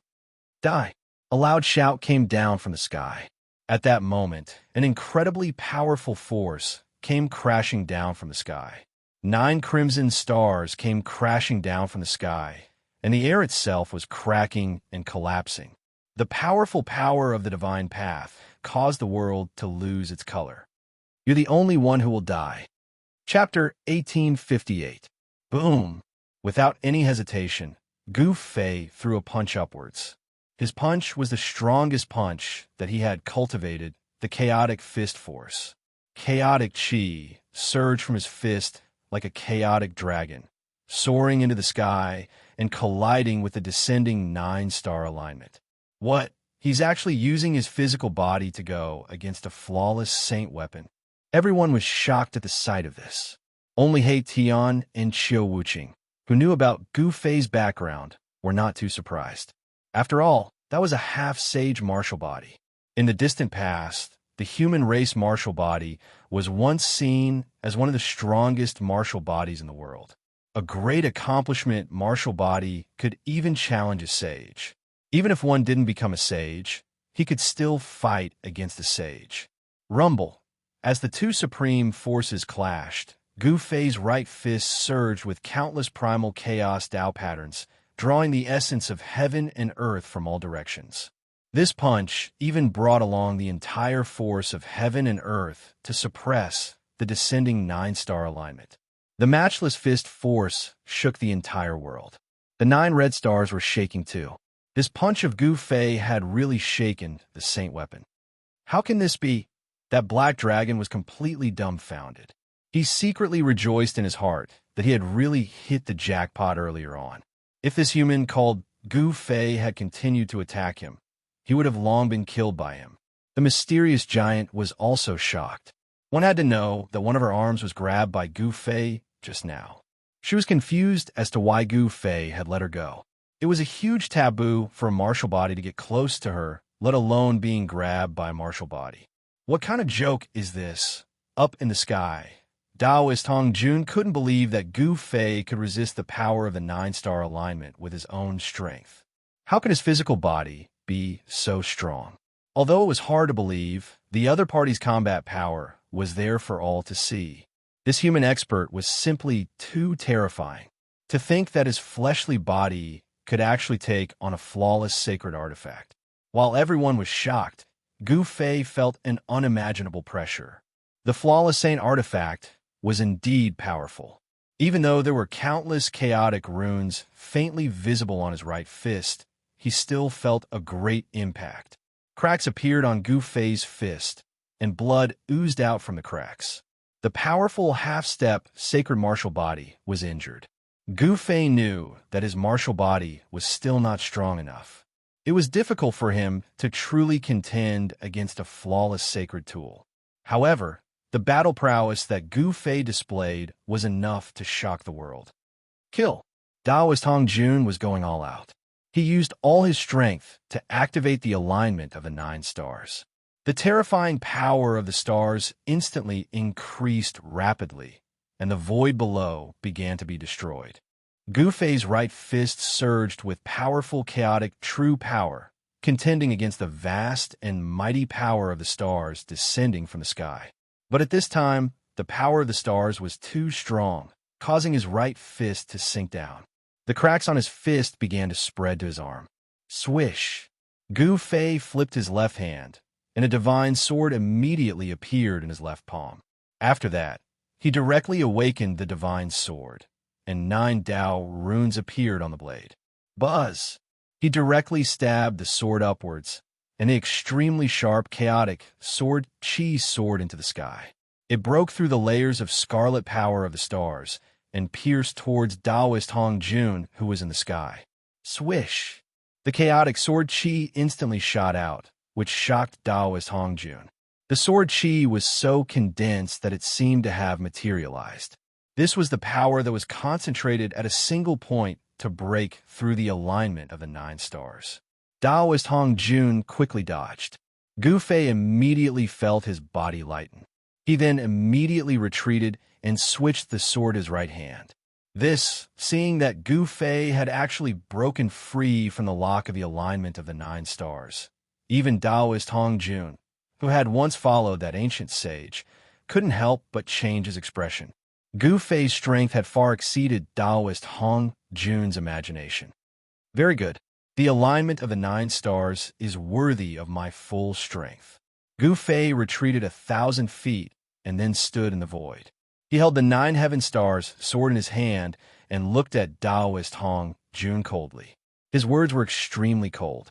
Die! A loud shout came down from the sky. At that moment, an incredibly powerful force came crashing down from the sky. 9 crimson stars came crashing down from the sky, and the air itself was cracking and collapsing. The powerful power of the divine path caused the world to lose its color. You're the only one who will die. Chapter 1858. Boom! Without any hesitation, Gu Fei threw a punch upwards. His punch was the strongest punch that he had cultivated, the chaotic fist force. Chaotic chi surged from his fist like a chaotic dragon, soaring into the sky and colliding with the descending 9-star alignment. What? He's actually using his physical body to go against a flawless saint weapon. Everyone was shocked at the sight of this. Only Haetion and Qiu Wuqing, who knew about Gu Fei's background, were not too surprised. After all, that was a half-sage martial body. In the distant past, the human race martial body was once seen as one of the strongest martial bodies in the world. A great accomplishment martial body could even challenge a sage. Even if one didn't become a sage, he could still fight against a sage. Rumble. As the two supreme forces clashed, Gu Fei's right fist surged with countless primal chaos Dao patterns, drawing the essence of heaven and earth from all directions. This punch even brought along the entire force of heaven and earth to suppress the descending 9-star alignment. The matchless fist force shook the entire world. The 9 red stars were shaking too. This punch of Gu Fei had really shaken the saint weapon. How can this be? That black dragon was completely dumbfounded. He secretly rejoiced in his heart that he had really hit the jackpot earlier on. If this human called Gu Fei had continued to attack him, he would have long been killed by him. The mysterious giant was also shocked. One had to know that one of her arms was grabbed by Gu Fei just now. She was confused as to why Gu Fei had let her go. It was a huge taboo for a martial body to get close to her, let alone being grabbed by a martial body. What kind of joke is this? Up in the sky, Taoist Hong Jun couldn't believe that Gu Fei could resist the power of the 9-star alignment with his own strength. How could his physical body be so strong? Although it was hard to believe, the other party's combat power was there for all to see. This human expert was simply too terrifying. To think that his fleshly body could actually take on a flawless sacred artifact. While everyone was shocked, Gu Fei felt an unimaginable pressure. The flawless saint artifact was indeed powerful. Even though there were countless chaotic runes faintly visible on his right fist, he still felt a great impact. Cracks appeared on Gu Fei's fist, and blood oozed out from the cracks. The powerful half-step sacred martial body was injured. Gu Fei knew that his martial body was still not strong enough. It was difficult for him to truly contend against a flawless sacred tool. However, the battle prowess that Gu Fei displayed was enough to shock the world. Kill. Taoist Hong Jun was going all out. He used all his strength to activate the alignment of the 9 stars. The terrifying power of the stars instantly increased rapidly, and the void below began to be destroyed. Gu Fei's right fist surged with powerful, chaotic, true power, contending against the vast and mighty power of the stars descending from the sky. But at this time, the power of the stars was too strong, causing his right fist to sink down. The cracks on his fist began to spread to his arm. Swish! Gu Fei flipped his left hand, and a divine sword immediately appeared in his left palm. After that, he directly awakened the divine sword, and 9 Dao runes appeared on the blade. Buzz! He directly stabbed the sword upwards, and the extremely sharp, chaotic sword chi soared into the sky. It broke through the layers of scarlet power of the stars and pierced towards Taoist Hong Jun, who was in the sky. Swish! The chaotic sword chi instantly shot out, which shocked Taoist Hong Jun. The sword chi was so condensed that it seemed to have materialized. This was the power that was concentrated at a single point to break through the alignment of the 9 stars. Taoist Hong Jun quickly dodged. Gu Fei immediately felt his body lighten. He then immediately retreated and switched the sword to his right hand. This, seeing that Gu Fei had actually broken free from the lock of the alignment of the 9 stars. Even Taoist Hong Jun, who had once followed that ancient sage, couldn't help but change his expression. Gu Fei's strength had far exceeded Taoist Hong Jun's imagination. Very good. The alignment of the 9 stars is worthy of my full strength. Gu Fei retreated 1,000 feet and then stood in the void. He held the 9 heaven stars sword in his hand and looked at Taoist Hong Jun coldly. His words were extremely cold.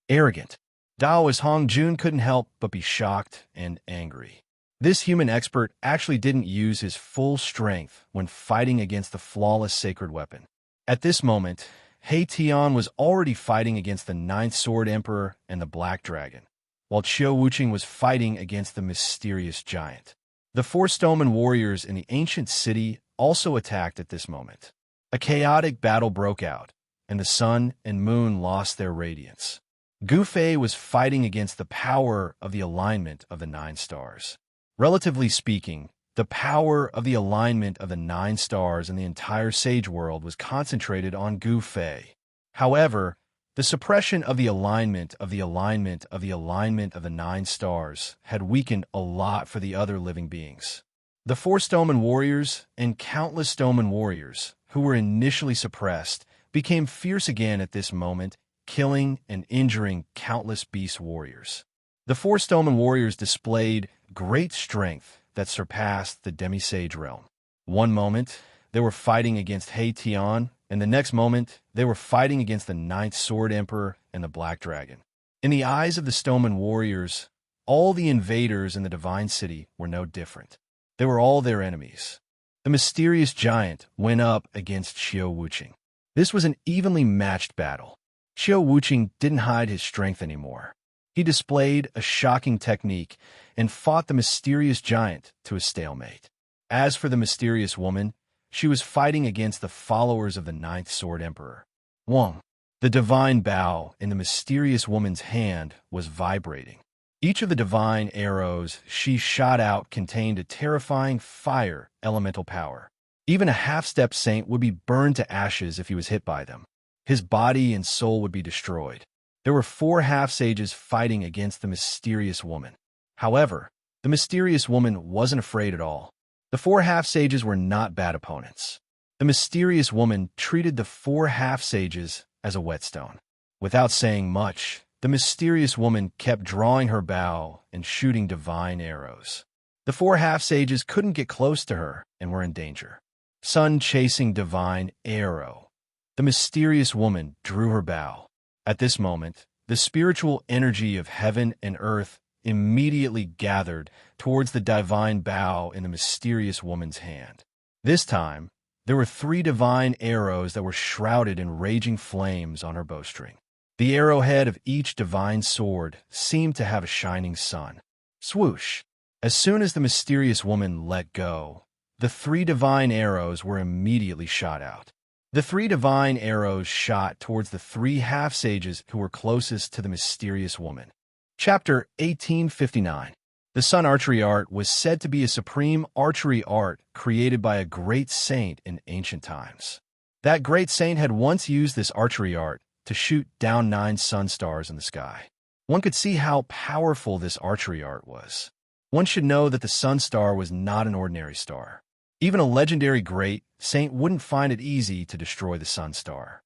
Arrogant. Taoist Hong Jun couldn't help but be shocked and angry. This human expert actually didn't use his full strength when fighting against the flawless sacred weapon. At this moment, He Tian was already fighting against the 9th Sword Emperor and the Black Dragon, while Qiu Wuqing was fighting against the mysterious giant. The 4 Stoneman warriors in the ancient city also attacked at this moment. A chaotic battle broke out, and the sun and moon lost their radiance. Gu Fei was fighting against the power of the alignment of the 9 stars. Relatively speaking, the power of the alignment of the 9 stars in the entire sage world was concentrated on Gu Fei. However, the suppression of the alignment of the 9 stars had weakened a lot for the other living beings. The 4 Stoneman warriors and countless Stoneman warriors, who were initially suppressed, became fierce again at this moment, killing and injuring countless beast warriors. The 4 Stoneman warriors displayed great strength that surpassed the demi-sage realm. One moment, they were fighting against He Tian and the next moment, they were fighting against the Ninth Sword Emperor and the Black Dragon. In the eyes of the Stoneman warriors, all the invaders in the Divine City were no different. They were all their enemies. The mysterious giant went up against Xiao Wuqing. This was an evenly matched battle. Xiao Wuqing didn't hide his strength anymore. He displayed a shocking technique and fought the mysterious giant to a stalemate. As for the mysterious woman, she was fighting against the followers of the Ninth Sword Emperor. Wang. The divine bow in the mysterious woman's hand was vibrating. Each of the divine arrows she shot out contained a terrifying fire elemental power. Even a half-step saint would be burned to ashes if he was hit by them. His body and soul would be destroyed. There were 4 half-sages fighting against the mysterious woman. However, the mysterious woman wasn't afraid at all. The 4 half-sages were not bad opponents. The mysterious woman treated the 4 half-sages as a whetstone. Without saying much, the mysterious woman kept drawing her bow and shooting divine arrows. The 4 half-sages couldn't get close to her and were in danger. Sun chasing divine arrow. The mysterious woman drew her bow. At this moment, the spiritual energy of heaven and earth immediately gathered towards the divine bow in the mysterious woman's hand. This time, there were 3 divine arrows that were shrouded in raging flames on her bowstring. The arrowhead of each divine sword seemed to have a shining sun. Swoosh! As soon as the mysterious woman let go, the 3 divine arrows were immediately shot out. The 3 divine arrows shot towards the 3 half-sages who were closest to the mysterious woman. Chapter 1859. The Sun Archery Art was said to be a supreme archery art created by a great saint in ancient times. That great saint had once used this archery art to shoot down 9 sun stars in the sky. One could see how powerful this archery art was. One should know that the sun star was not an ordinary star. Even a legendary great saint wouldn't find it easy to destroy the sun star.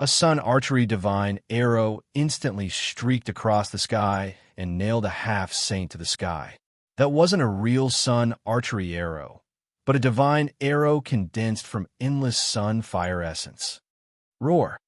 A sun archery divine arrow instantly streaked across the sky and nailed a half-saint to the sky. That wasn't a real sun archery arrow, but a divine arrow condensed from endless sun fire essence. Roar!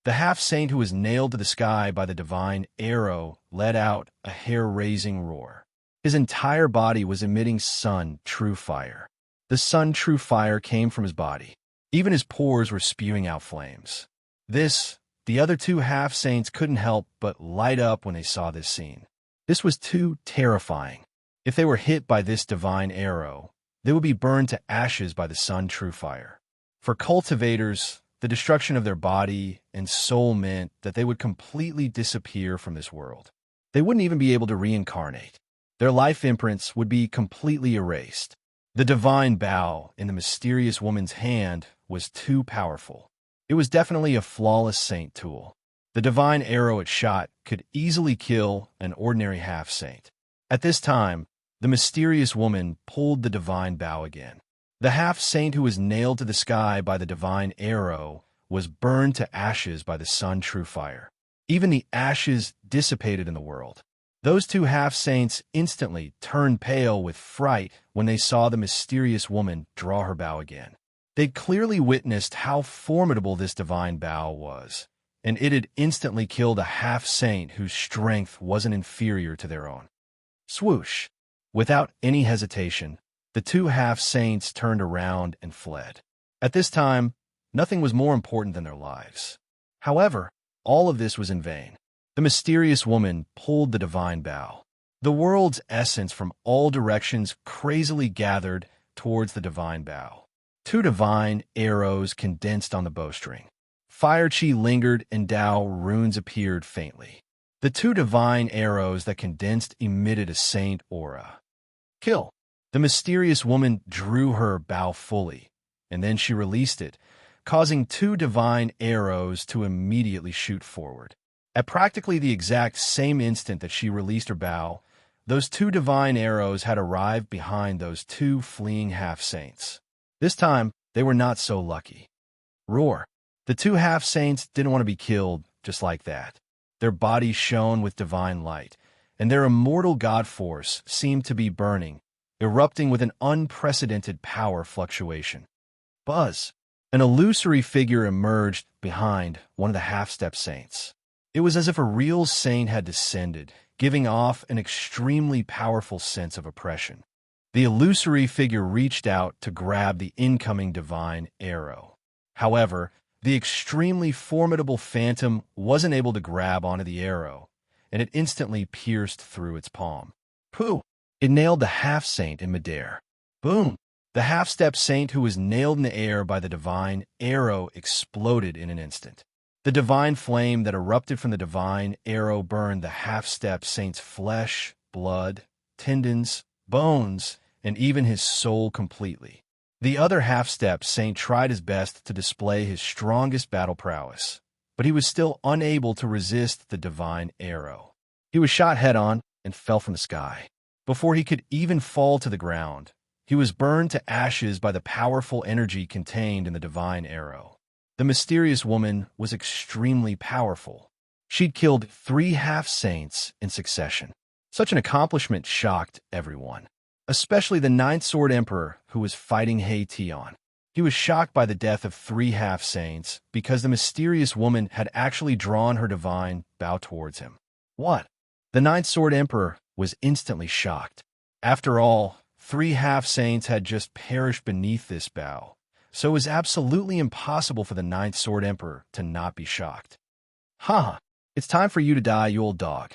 The half-saint who was nailed to the sky by the divine arrow let out a hair-raising roar. His entire body was emitting sun true fire. The sun true fire came from his body. Even his pores were spewing out flames. The other 2 half-saints couldn't help but light up when they saw this scene. This was too terrifying. If they were hit by this divine arrow, they would be burned to ashes by the sun true fire. For cultivators, the destruction of their body and soul meant that they would completely disappear from this world. They wouldn't even be able to reincarnate. Their life imprints would be completely erased. The divine bow in the mysterious woman's hand was too powerful. It was definitely a flawless saint tool. The divine arrow it shot could easily kill an ordinary half-saint. At this time, the mysterious woman pulled the divine bow again. The half-saint who was nailed to the sky by the divine arrow was burned to ashes by the sun true fire. Even the ashes dissipated in the world. Those 2 half-saints instantly turned pale with fright when they saw the mysterious woman draw her bow again. They'd clearly witnessed how formidable this divine bow was, and it had instantly killed a half-saint whose strength wasn't inferior to their own. Swoosh! Without any hesitation, the 2 half-saints turned around and fled. At this time, nothing was more important than their lives. However, all of this was in vain. The mysterious woman pulled the divine bow. The world's essence from all directions crazily gathered towards the divine bow. 2 divine arrows condensed on the bowstring. Fire chi lingered and Tao runes appeared faintly. The 2 divine arrows that condensed emitted a saint aura. Kill! The mysterious woman drew her bow fully, and then she released it, causing 2 divine arrows to immediately shoot forward. At practically the exact same instant that she released her bow, those 2 divine arrows had arrived behind those 2 fleeing half-saints. This time, they were not so lucky. Roar! The 2 half-saints didn't want to be killed just like that. Their bodies shone with divine light, and their immortal god force seemed to be burning, erupting with an unprecedented power fluctuation. Buzz! An illusory figure emerged behind one of the half-step saints. It was as if a real saint had descended, giving off an extremely powerful sense of oppression. The illusory figure reached out to grab the incoming divine arrow. However, the extremely formidable phantom wasn't able to grab onto the arrow, and it instantly pierced through its palm. Pooh! It nailed the half-saint in midair. Boom! The half-step saint who was nailed in the air by the divine arrow exploded in an instant. The divine flame that erupted from the divine arrow burned the half-step saint's flesh, blood, tendons, bones, and even his soul completely. The other half-step saint tried his best to display his strongest battle prowess, but he was still unable to resist the divine arrow. He was shot head-on and fell from the sky. Before he could even fall to the ground, he was burned to ashes by the powerful energy contained in the divine arrow. The mysterious woman was extremely powerful. She'd killed 3 half-saints in succession. Such an accomplishment shocked everyone, especially the Ninth Sword Emperor who was fighting Hei-Tian. He was shocked by the death of 3 half-saints because the mysterious woman had actually drawn her divine bow towards him. What? The Ninth Sword Emperor was instantly shocked. After all, 3 half-saints had just perished beneath this bow, so it was absolutely impossible for the Ninth Sword Emperor to not be shocked. Ha! It's time for you to die, you old dog.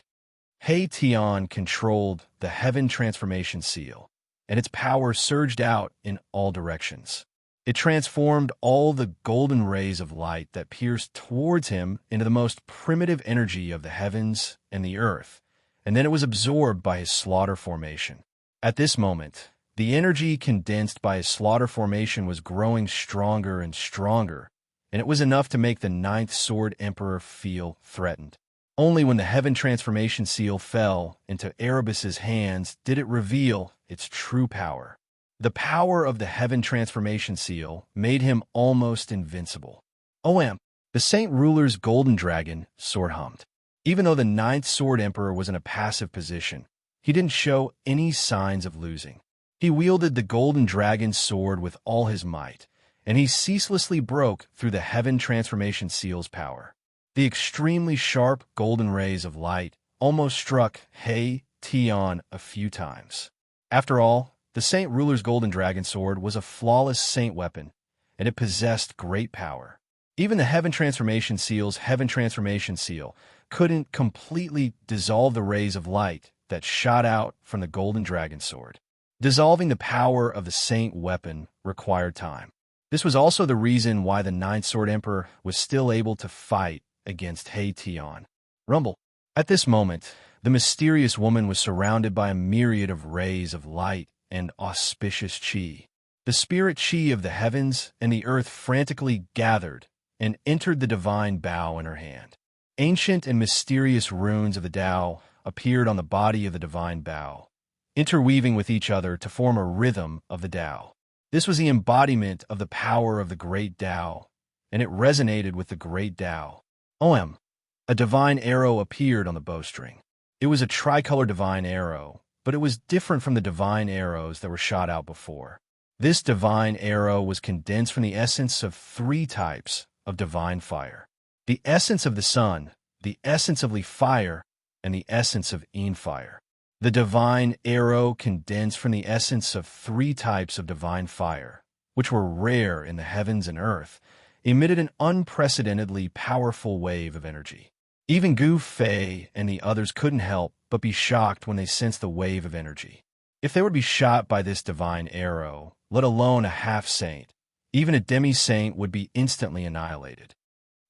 Hei-Tian controlled the Heaven Transformation Seal, and its power surged out in all directions. It transformed all the golden rays of light that pierced towards him into the most primitive energy of the heavens and the earth, and then it was absorbed by his slaughter formation. At this moment, the energy condensed by his slaughter formation was growing stronger and stronger, and it was enough to make the Ninth Sword Emperor feel threatened. Only when the Heaven Transformation Seal fell into Erebus's hands did it reveal its true power. The power of the Heaven Transformation Seal made him almost invincible. The Saint Ruler's golden dragon sword hummed. Even though the Ninth Sword Emperor was in a passive position, he didn't show any signs of losing. He wielded the golden dragon sword with all his might, and he ceaselessly broke through the Heaven Transformation Seal's power. The extremely sharp golden rays of light almost struck Hei-Tian a few times. After all, the Saint Ruler's golden dragon sword was a flawless saint weapon, and it possessed great power. Even the Heaven Transformation Seal's Heaven Transformation Seal couldn't completely dissolve the rays of light that shot out from the golden dragon sword. Dissolving the power of the saint weapon required time. This was also the reason why the Ninth Sword Emperor was still able to fight against Hei-Tian. Rumble. At this moment, the mysterious woman was surrounded by a myriad of rays of light and auspicious chi. The spirit chi of the heavens and the earth frantically gathered and entered the divine bow in her hand. Ancient and mysterious runes of the Tao appeared on the body of the divine bow, interweaving with each other to form a rhythm of the Tao. This was the embodiment of the power of the great Tao, and it resonated with the great Tao. A divine arrow appeared on the bowstring. It was a tricolor divine arrow, but it was different from the divine arrows that were shot out before. This divine arrow was condensed from the essence of 3 types of divine fire: the essence of the sun, the essence of Li fire, and the essence of Yin fire. The divine arrow condensed from the essence of 3 types of divine fire, which were rare in the heavens and earth, emitted an unprecedentedly powerful wave of energy. Even Gu Fei and the others couldn't help but be shocked when they sensed the wave of energy. If they were to be shot by this divine arrow, let alone a half-saint, even a demi-saint would be instantly annihilated.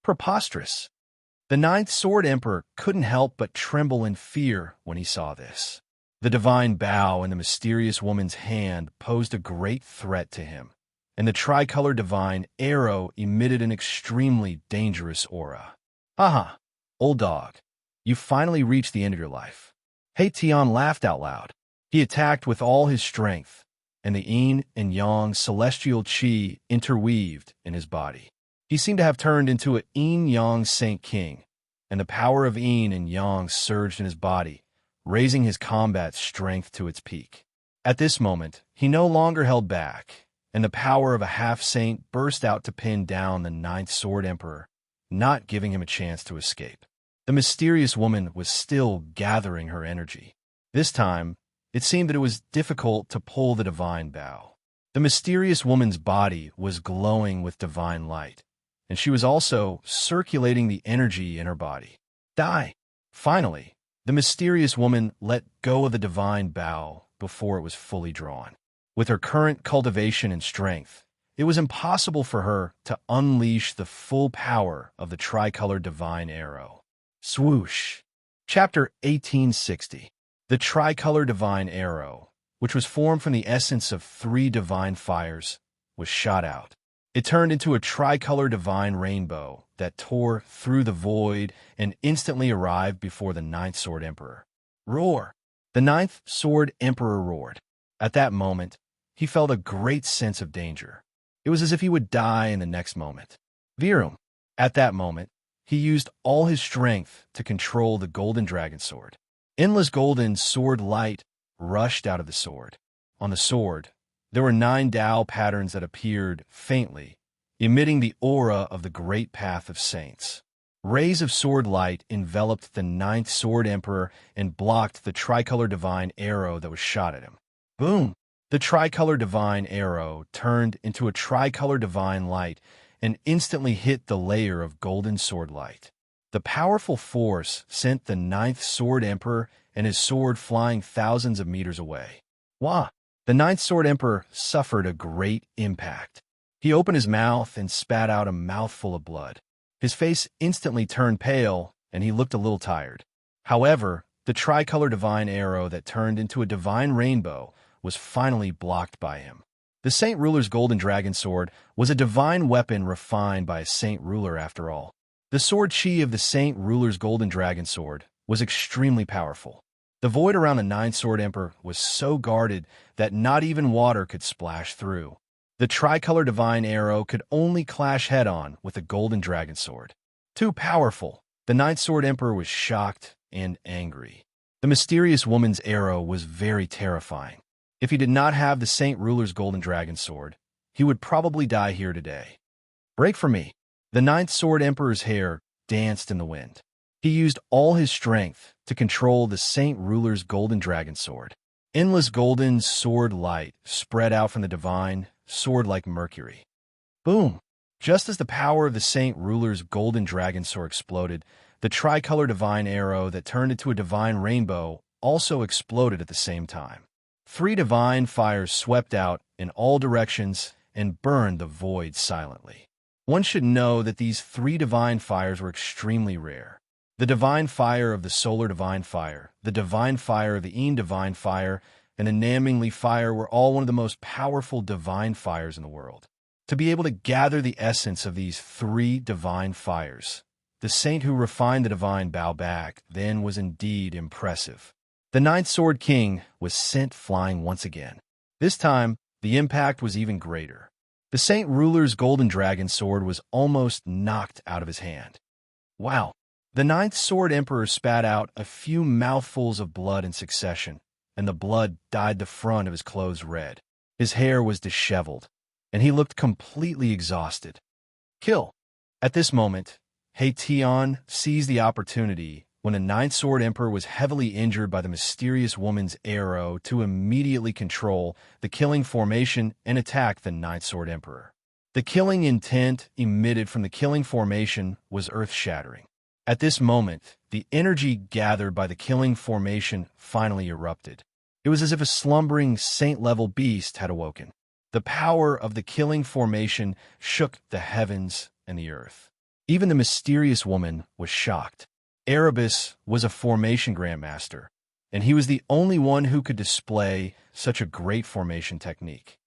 Preposterous. The Ninth Sword Emperor couldn't help but tremble in fear when he saw this. The divine bow in the mysterious woman's hand posed a great threat to him, and the tricolor divine arrow emitted an extremely dangerous aura. Haha, old dog, you finally reached the end of your life. Hei-Tian laughed out loud. He attacked with all his strength, and the yin and yang celestial chi interweaved in his body. He seemed to have turned into a yin-yang saint king, and the power of yin and yang surged in his body, raising his combat strength to its peak. At this moment, he no longer held back, and the power of a half-saint burst out to pin down the Ninth Sword Emperor, not giving him a chance to escape. The mysterious woman was still gathering her energy. This time, it seemed that it was difficult to pull the divine bow. The mysterious woman's body was glowing with divine light, and she was also circulating the energy in her body. Die! Finally, the mysterious woman let go of the divine bow before it was fully drawn. With her current cultivation and strength, it was impossible for her to unleash the full power of the tricolored divine arrow. Swoosh! Chapter 1860. The tricolored divine arrow, which was formed from the essence of 3 divine fires, was shot out. It turned into a tricolored divine rainbow that tore through the void and instantly arrived before the Ninth Sword Emperor. Roar! The Ninth Sword Emperor roared. At that moment, he felt a great sense of danger. It was as if he would die in the next moment. Virum! At that moment, he used all his strength to control the golden dragon sword. Endless golden sword light rushed out of the sword. On the sword, there were 9 Tao patterns that appeared faintly, emitting the aura of the great path of saints. Rays of sword light enveloped the Ninth Sword Emperor and blocked the tricolored divine arrow that was shot at him. Boom! The tricolored divine arrow turned into a tricolored divine light and instantly hit the layer of golden sword light. The powerful force sent the Ninth Sword Emperor and his sword flying thousands of meters away. Wah! The Ninth Sword Emperor suffered a great impact. He opened his mouth and spat out a mouthful of blood. His face instantly turned pale, and he looked a little tired. However, the tricolored divine arrow that turned into a divine rainbow was finally blocked by him. The Saint Ruler's golden dragon sword was a divine weapon refined by a Saint Ruler after all. The sword chi of the Saint Ruler's golden dragon sword was extremely powerful. The void around the Ninth Sword Emperor was so guarded that not even water could splash through. The tricolored divine arrow could only clash head-on with the golden dragon sword. Too powerful, the Ninth Sword Emperor was shocked and angry. The mysterious woman's arrow was very terrifying. If he did not have the Saint Ruler's golden dragon sword, he would probably die here today. Break for me! The Ninth Sword Emperor's hair danced in the wind. He used all his strength to control the Saint Ruler's golden dragon sword. Endless golden sword light spread out from the divine sword like mercury. Boom! Just as the power of the Saint Ruler's golden dragon sword exploded, the tricolored divine arrow that turned into a divine rainbow also exploded at the same time. 3 divine fires swept out in all directions and burned the void silently. One should know that these 3 divine fires were extremely rare. The divine fire of the solar divine fire, the divine fire of the Een divine fire, and the Namingli fire were all one of the most powerful divine fires in the world. To be able to gather the essence of these 3 divine fires, the saint who refined the divine bow back then was indeed impressive. The Ninth Sword King was sent flying once again. This time, the impact was even greater. The Saint Ruler's golden dragon sword was almost knocked out of his hand. Wow! The Ninth Sword Emperor spat out a few mouthfuls of blood in succession, and the blood dyed the front of his clothes red. His hair was disheveled, and he looked completely exhausted. Kill! At this moment, Haetion seized the opportunity when the Ninth Sword Emperor was heavily injured by the mysterious woman's arrow to immediately control the killing formation and attack the Ninth Sword Emperor. The killing intent emitted from the killing formation was earth-shattering. At this moment, the energy gathered by the killing formation finally erupted. It was as if a slumbering saint-level beast had awoken. The power of the killing formation shook the heavens and the earth. Even the mysterious woman was shocked. Erebus was a formation grandmaster, and he was the only one who could display such a great formation technique.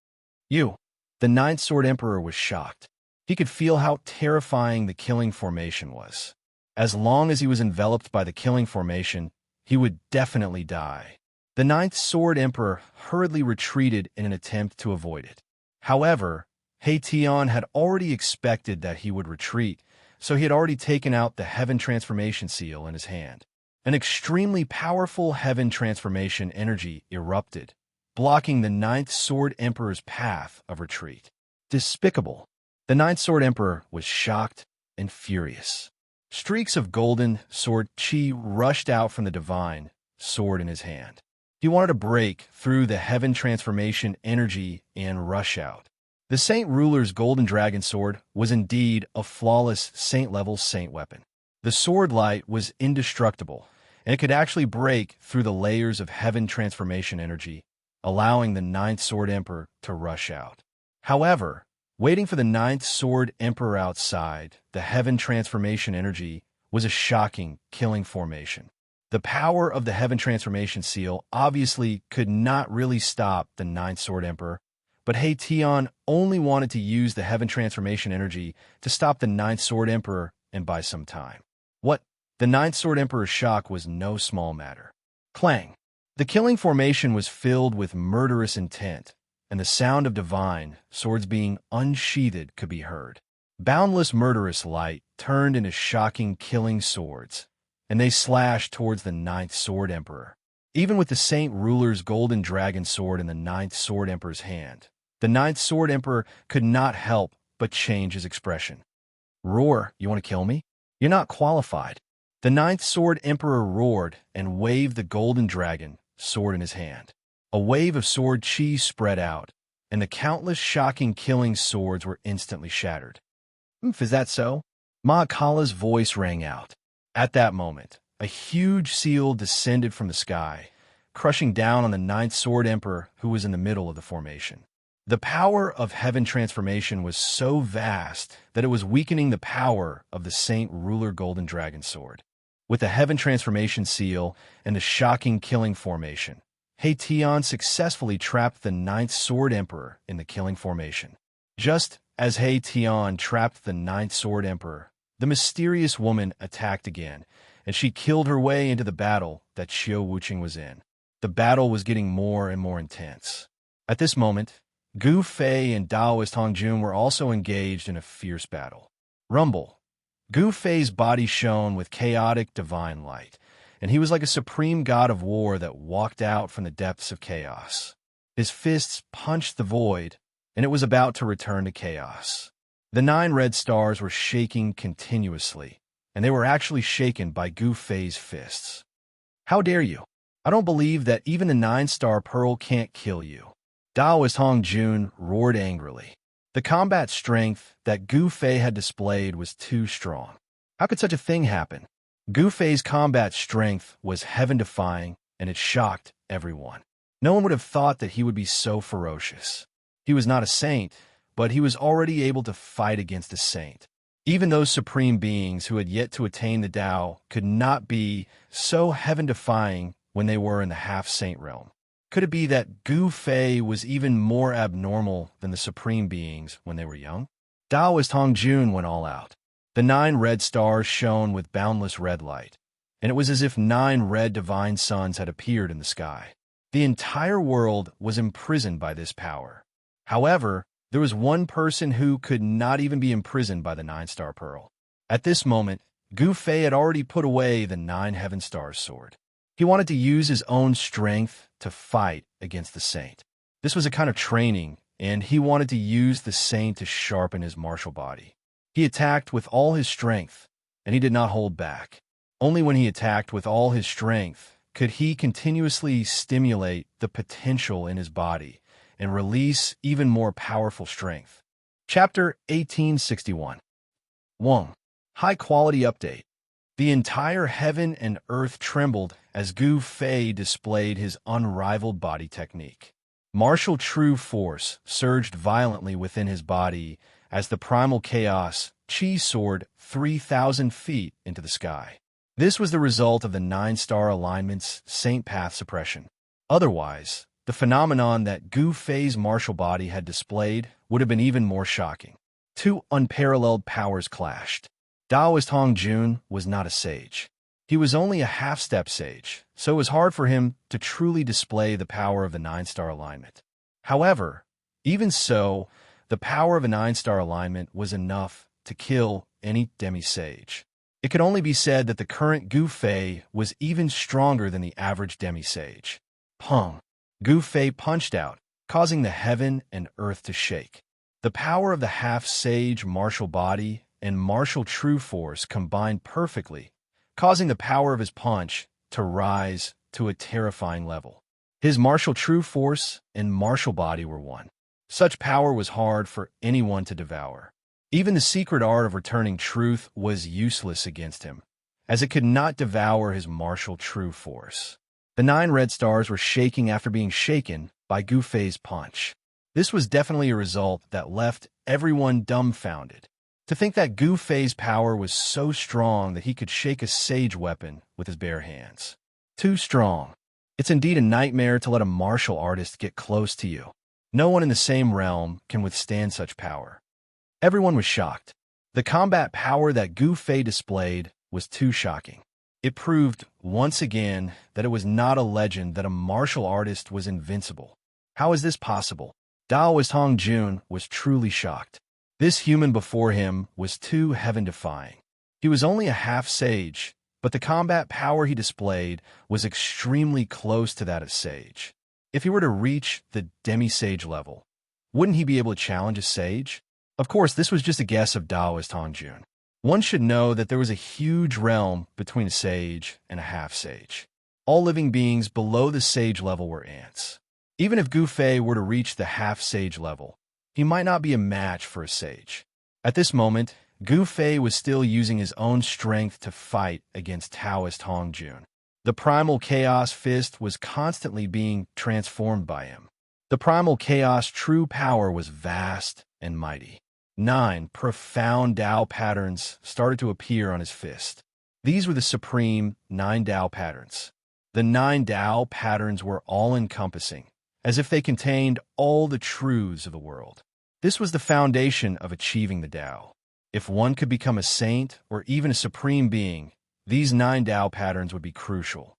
The Ninth Sword Emperor was shocked. He could feel how terrifying the killing formation was. As long as he was enveloped by the killing formation, he would definitely die. The Ninth Sword Emperor hurriedly retreated in an attempt to avoid it. However, Haetion had already expected that he would retreat, so he had already taken out the Heaven Transformation Seal in his hand. An extremely powerful Heaven Transformation energy erupted, blocking the Ninth Sword Emperor's path of retreat. Despicable. The Ninth Sword Emperor was shocked and furious. Streaks of golden sword chi rushed out from the divine sword in his hand. He wanted to break through the heaven transformation energy and rush out. The Saint Ruler's golden dragon sword was indeed a flawless saint-level saint weapon. The sword light was indestructible, and it could actually break through the layers of heaven transformation energy, allowing the Ninth Sword Emperor to rush out. However, waiting for the Ninth Sword Emperor outside, the heaven transformation energy was a shocking, killing formation. The power of the heaven transformation seal obviously could not really stop the Ninth Sword Emperor, but Tian only wanted to use the heaven transformation energy to stop the Ninth Sword Emperor and buy some time. What? The Ninth Sword Emperor's shock was no small matter. Clang! The killing formation was filled with murderous intent, and the sound of divine swords being unsheathed could be heard. Boundless murderous light turned into shocking killing swords, and they slashed towards the Ninth Sword Emperor. Even with the Saint Ruler's golden dragon sword in the Ninth Sword Emperor's hand, the Ninth Sword Emperor could not help but change his expression. Roar, you want to kill me? You're not qualified. The Ninth Sword Emperor roared and waved the golden dragon sword in his hand. A wave of sword chi spread out, and the countless shocking killing swords were instantly shattered. Is that so? Ma Kala's voice rang out. At that moment, a huge seal descended from the sky, crushing down on the Ninth Sword Emperor who was in the middle of the formation. The power of heaven transformation was so vast that it was weakening the power of the Saint Ruler Golden Dragon Sword. With the heaven transformation seal and the shocking killing formation, Tian successfully trapped the Ninth Sword Emperor in the killing formation. Just as Tian trapped the Ninth Sword Emperor, the mysterious woman attacked again, and she killed her way into the battle that Xiao Wuqing was in. The battle was getting more and more intense. At this moment, Gu Fei and Taoist Hong Jun were also engaged in a fierce battle. Rumble. Gu Fei's body shone with chaotic divine light, and he was like a supreme god of war that walked out from the depths of chaos. His fists punched the void, and it was about to return to chaos. The 9 red stars were shaking continuously, and they were actually shaken by Gu Fei's fists. How dare you? I don't believe that even the 9-star pearl can't kill you. Taoist Hong Jun roared angrily. The combat strength that Gu Fei had displayed was too strong. How could such a thing happen? Gu Fei's combat strength was heaven-defying, and it shocked everyone. No one would have thought that he would be so ferocious. He was not a saint, but he was already able to fight against a saint. Even those supreme beings who had yet to attain the Tao could not be so heaven-defying when they were in the half-saint realm. Could it be that Gu Fei was even more abnormal than the supreme beings when they were young? Taoist Hong Jun went all out. The 9 red stars shone with boundless red light, and it was as if 9 red divine suns had appeared in the sky. The entire world was imprisoned by this power. However, there was one person who could not even be imprisoned by the 9-star pearl. At this moment, Gu Fei had already put away the 9 heaven stars sword. He wanted to use his own strength to fight against the saint. This was a kind of training, and he wanted to use the saint to sharpen his martial body. He attacked with all his strength, and he did not hold back. Only when he attacked with all his strength could he continuously stimulate the potential in his body and release even more powerful strength. Chapter 1861. 1. High-quality update. The entire heaven and earth trembled as Gu Fei displayed his unrivaled body technique. Martial true force surged violently within his body as the primal chaos chi soared 3,000 feet into the sky. This was the result of the 9-star alignment's saint path suppression. Otherwise, the phenomenon that Gu Fei's martial body had displayed would have been even more shocking. 2 unparalleled powers clashed. Taoist Hong Jun was not a sage. He was only a half-step sage, so it was hard for him to truly display the power of the 9-star alignment. However, even so, the power of a 9-star alignment was enough to kill any demi-sage. It could only be said that the current Gu Fei was even stronger than the average demi-sage. Pung! Gu Fei punched out, causing the heaven and earth to shake. The power of the half-sage martial body and martial true force combined perfectly, causing the power of his punch to rise to a terrifying level. His martial true force and martial body were one. Such power was hard for anyone to devour. Even the secret art of returning truth was useless against him, as it could not devour his martial true force. The 9 red stars were shaking after being shaken by Gu Fei's punch. This was definitely a result that left everyone dumbfounded. To think that Gu Fei's power was so strong that he could shake a sage weapon with his bare hands. Too strong. It's indeed a nightmare to let a martial artist get close to you. No one in the same realm can withstand such power. Everyone was shocked. The combat power that Gu Fei displayed was too shocking. It proved, once again, that it was not a legend that a martial artist was invincible. How is this possible? Daoist Hong Jun was truly shocked. This human before him was too heaven-defying. He was only a half-sage, but the combat power he displayed was extremely close to that of sage. If he were to reach the demi-sage level, wouldn't he be able to challenge a sage? Of course, this was just a guess of Daoist Hong Jun. One should know that there was a huge realm between a sage and a half-sage. All living beings below the sage level were ants. Even if Gu Fei were to reach the half-sage level, he might not be a match for a sage. At this moment, Gu Fei was still using his own strength to fight against Taoist Hong Jun. The primal chaos fist was constantly being transformed by him. The primal chaos true power was vast and mighty. 9 profound Tao patterns started to appear on his fist. These were the supreme 9 Tao patterns. The 9 Tao patterns were all-encompassing, as if they contained all the truths of the world. This was the foundation of achieving the Tao. If one could become a saint or even a supreme being, these 9 Tao patterns would be crucial.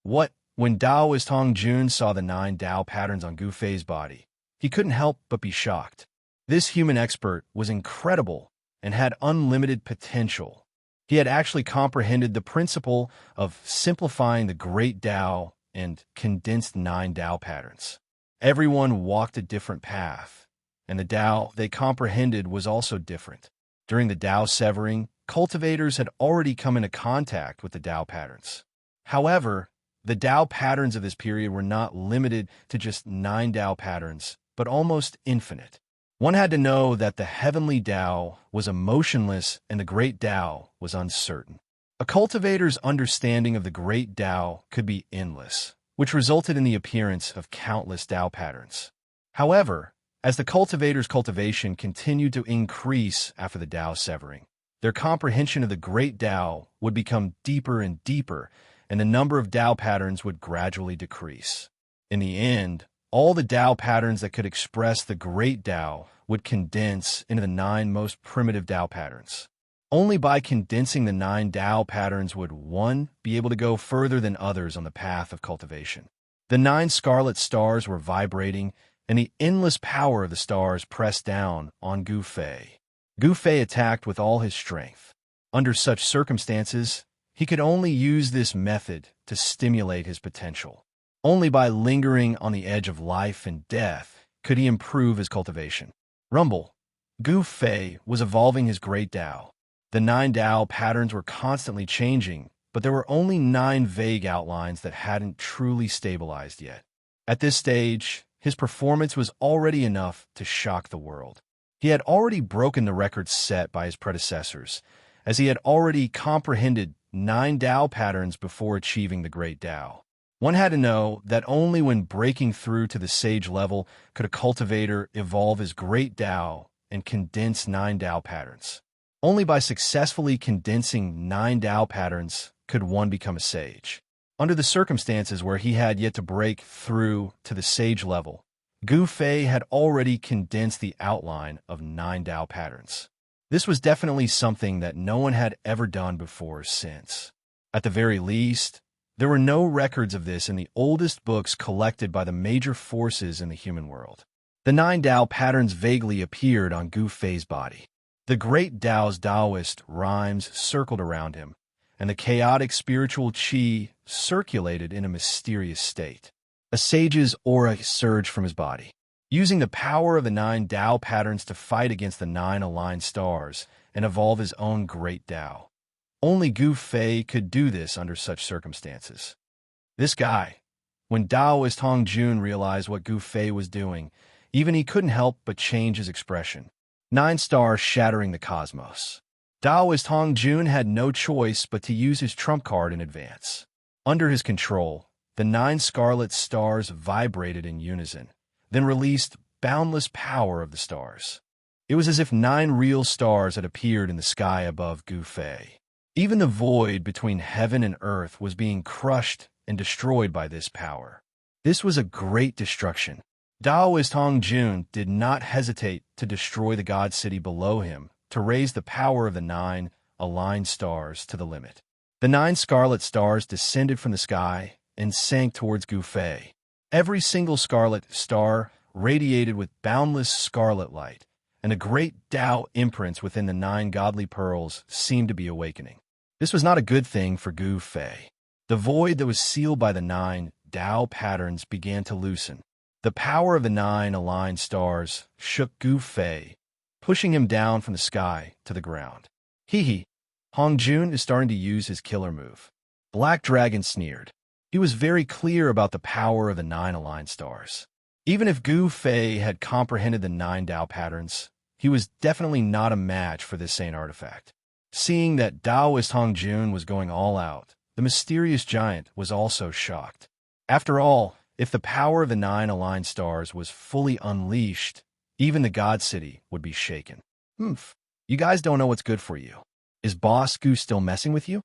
When Daoist Hong Jun saw the 9 Tao patterns on Gu Fei's body, he couldn't help but be shocked. This human expert was incredible and had unlimited potential. He had actually comprehended the principle of simplifying the great Tao and condensed 9 Tao patterns. Everyone walked a different path, and the Tao they comprehended was also different. During the Tao severing, cultivators had already come into contact with the Tao patterns. However, the Tao patterns of this period were not limited to just 9 Tao patterns, but almost infinite. One had to know that the heavenly Tao was emotionless and the great Tao was uncertain. A cultivator's understanding of the great Tao could be endless, which resulted in the appearance of countless Tao patterns. However, as the cultivator's cultivation continued to increase after the Tao severing, their comprehension of the great Tao would become deeper and deeper, and the number of Tao patterns would gradually decrease. In the end, all the Tao patterns that could express the great Tao would condense into the 9 most primitive Tao patterns. Only by condensing the 9 Tao patterns would one be able to go further than others on the path of cultivation. The 9 scarlet stars were vibrating, and the endless power of the stars pressed down on Gu Fei. Gu Fei attacked with all his strength. Under such circumstances, he could only use this method to stimulate his potential. Only by lingering on the edge of life and death could he improve his cultivation. Rumble. Gu Fei was evolving his great Tao. The 9 Tao patterns were constantly changing, but there were only 9 vague outlines that hadn't truly stabilized yet. At this stage, his performance was already enough to shock the world. He had already broken the records set by his predecessors, as he had already comprehended 9 Tao patterns before achieving the great Tao. One had to know that only when breaking through to the sage level could a cultivator evolve his great Tao and condense 9 Tao patterns. Only by successfully condensing 9 Tao patterns could one become a sage. Under the circumstances where he had yet to break through to the sage level, Gu Fei had already condensed the outline of 9 Tao patterns. This was definitely something that no one had ever done before or since. At the very least, there were no records of this in the oldest books collected by the major forces in the human world. The 9 Tao patterns vaguely appeared on Gu Fei's body. The great Tao's Taoist rhymes circled around him, and the chaotic spiritual qi circulated in a mysterious state. A sage's aura surged from his body. Using the power of the 9 Tao patterns to fight against the 9 aligned stars and evolve his own great Tao. Only Gu Fei could do this under such circumstances. This guy. When Daoist Hong Jun realized what Gu Fei was doing, even he couldn't help but change his expression. 9 stars shattering the cosmos. Daoist Hong Jun had no choice but to use his trump card in advance. Under his control, the 9 scarlet stars vibrated in unison, then released boundless power of the stars. It was as if 9 real stars had appeared in the sky above Gu Fei. Even the void between heaven and earth was being crushed and destroyed by this power. This was a great destruction. Daoist Hong Jun did not hesitate to destroy the god city below him to raise the power of the 9 aligned stars to the limit. The 9 scarlet stars descended from the sky and sank towards Gu Fei. Every single scarlet star radiated with boundless scarlet light, and a great Tao imprints within the 9 godly pearls seemed to be awakening. This was not a good thing for Gu Fei. The void that was sealed by the 9 Tao patterns began to loosen. The power of the 9 aligned stars shook Gu Fei, pushing him down from the sky to the ground. Hee. Hong Jun is starting to use his killer move. Black Dragon sneered. He was very clear about the power of the 9 aligned stars. Even if Gu Fei had comprehended the 9 Tao patterns, he was definitely not a match for this sane artifact. Seeing that Daoist Hong Jun was going all out, the mysterious giant was also shocked. After all, if the power of the 9 aligned stars was fully unleashed, even the God City would be shaken. You guys don't know what's good for you. Is Boss Gu still messing with you?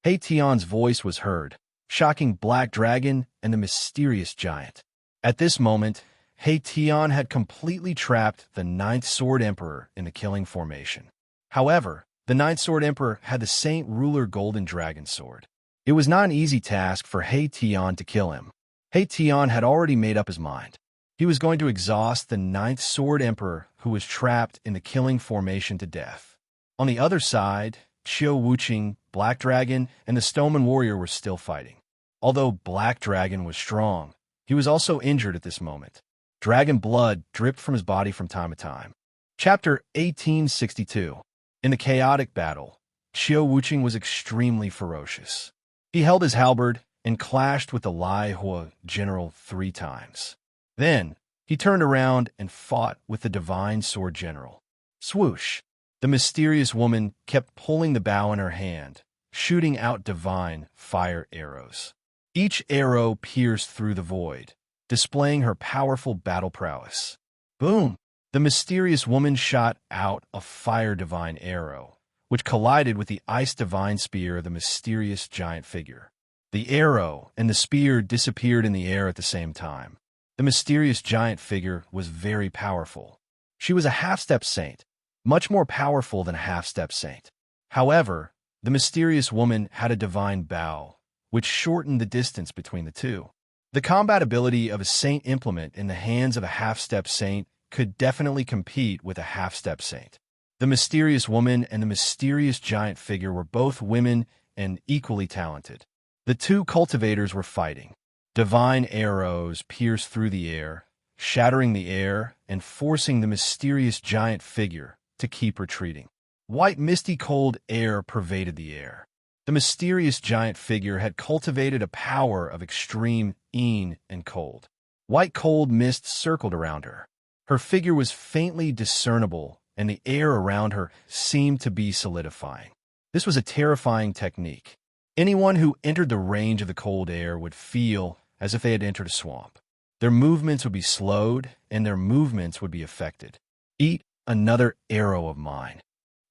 Hei Tian's voice was heard, shocking Black Dragon and the mysterious giant. At this moment, Hei Tian had completely trapped the 9th Sword Emperor in the killing formation. However, the 9th Sword Emperor had the Saint Ruler Golden Dragon Sword. It was not an easy task for Hei Tian to kill him. Hei Tian had already made up his mind. He was going to exhaust the 9th Sword Emperor who was trapped in the killing formation to death. On the other side, Qiu Wuqing, Black Dragon, and the Stoneman Warrior were still fighting. Although Black Dragon was strong, he was also injured at this moment. Dragon blood dripped from his body from time to time. Chapter 1862. In the chaotic battle, Qiu Wuqing was extremely ferocious. He held his halberd and clashed with the Lai Hua general 3 times. Then, he turned around and fought with the Divine Sword General. Swoosh! The mysterious woman kept pulling the bow in her hand, shooting out divine fire arrows. Each arrow pierced through the void, displaying her powerful battle prowess. Boom! The mysterious woman shot out a fire divine arrow, which collided with the ice divine spear of the mysterious giant figure. The arrow and the spear disappeared in the air at the same time. The mysterious giant figure was very powerful. She was a half-step saint, much more powerful than a half-step saint. However, the mysterious woman had a divine bow, which shortened the distance between the two. The combat ability of a saint implement in the hands of a half-step saint could definitely compete with a half-step saint. The mysterious woman and the mysterious giant figure were both women and equally talented. The two cultivators were fighting. Divine arrows pierced through the air, shattering the air and forcing the mysterious giant figure to keep retreating. White misty cold air pervaded the air. The mysterious giant figure had cultivated a power of extreme een and cold. White cold mist circled around her. Her figure was faintly discernible, and the air around her seemed to be solidifying. This was a terrifying technique. Anyone who entered the range of the cold air would feel as if they had entered a swamp. Their movements would be slowed, and their movements would be affected. Eat another arrow of mine.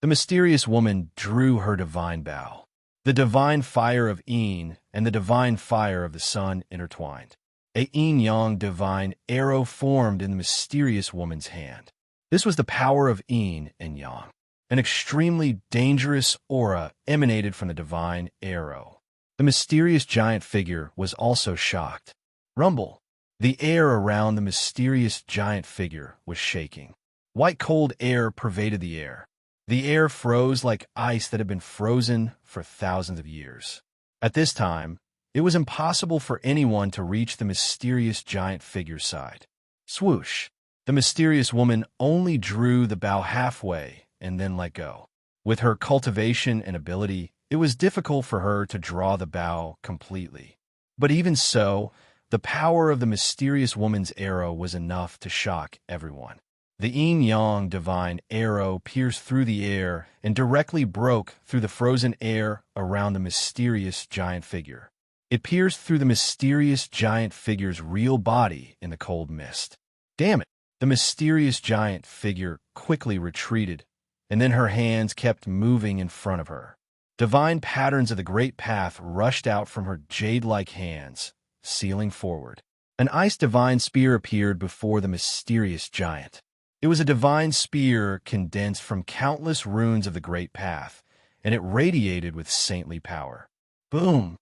The mysterious woman drew her divine bow. The divine fire of een and the divine fire of the sun intertwined. A yin-yang divine arrow formed in the mysterious woman's hand. This was the power of yin and yang. An extremely dangerous aura emanated from the divine arrow. The mysterious giant figure was also shocked. Rumble! The air around the mysterious giant figure was shaking. White cold air pervaded the air. The air froze like ice that had been frozen for thousands of years. At this time, It was impossible for anyone to reach the mysterious giant figure's side. Swoosh! The mysterious woman only drew the bow halfway and then let go. With her cultivation and ability, it was difficult for her to draw the bow completely. But even so, the power of the mysterious woman's arrow was enough to shock everyone. The yin-yang divine arrow pierced through the air and directly broke through the frozen air around the mysterious giant figure. It pierced through the mysterious giant figure's real body in the cold mist. Damn it! The mysterious giant figure quickly retreated, and then her hands kept moving in front of her. Divine patterns of the great path rushed out from her jade-like hands, sealing forward. An ice divine spear appeared before the mysterious giant. It was a divine spear condensed from countless runes of the great path, and it radiated with saintly power. Boom!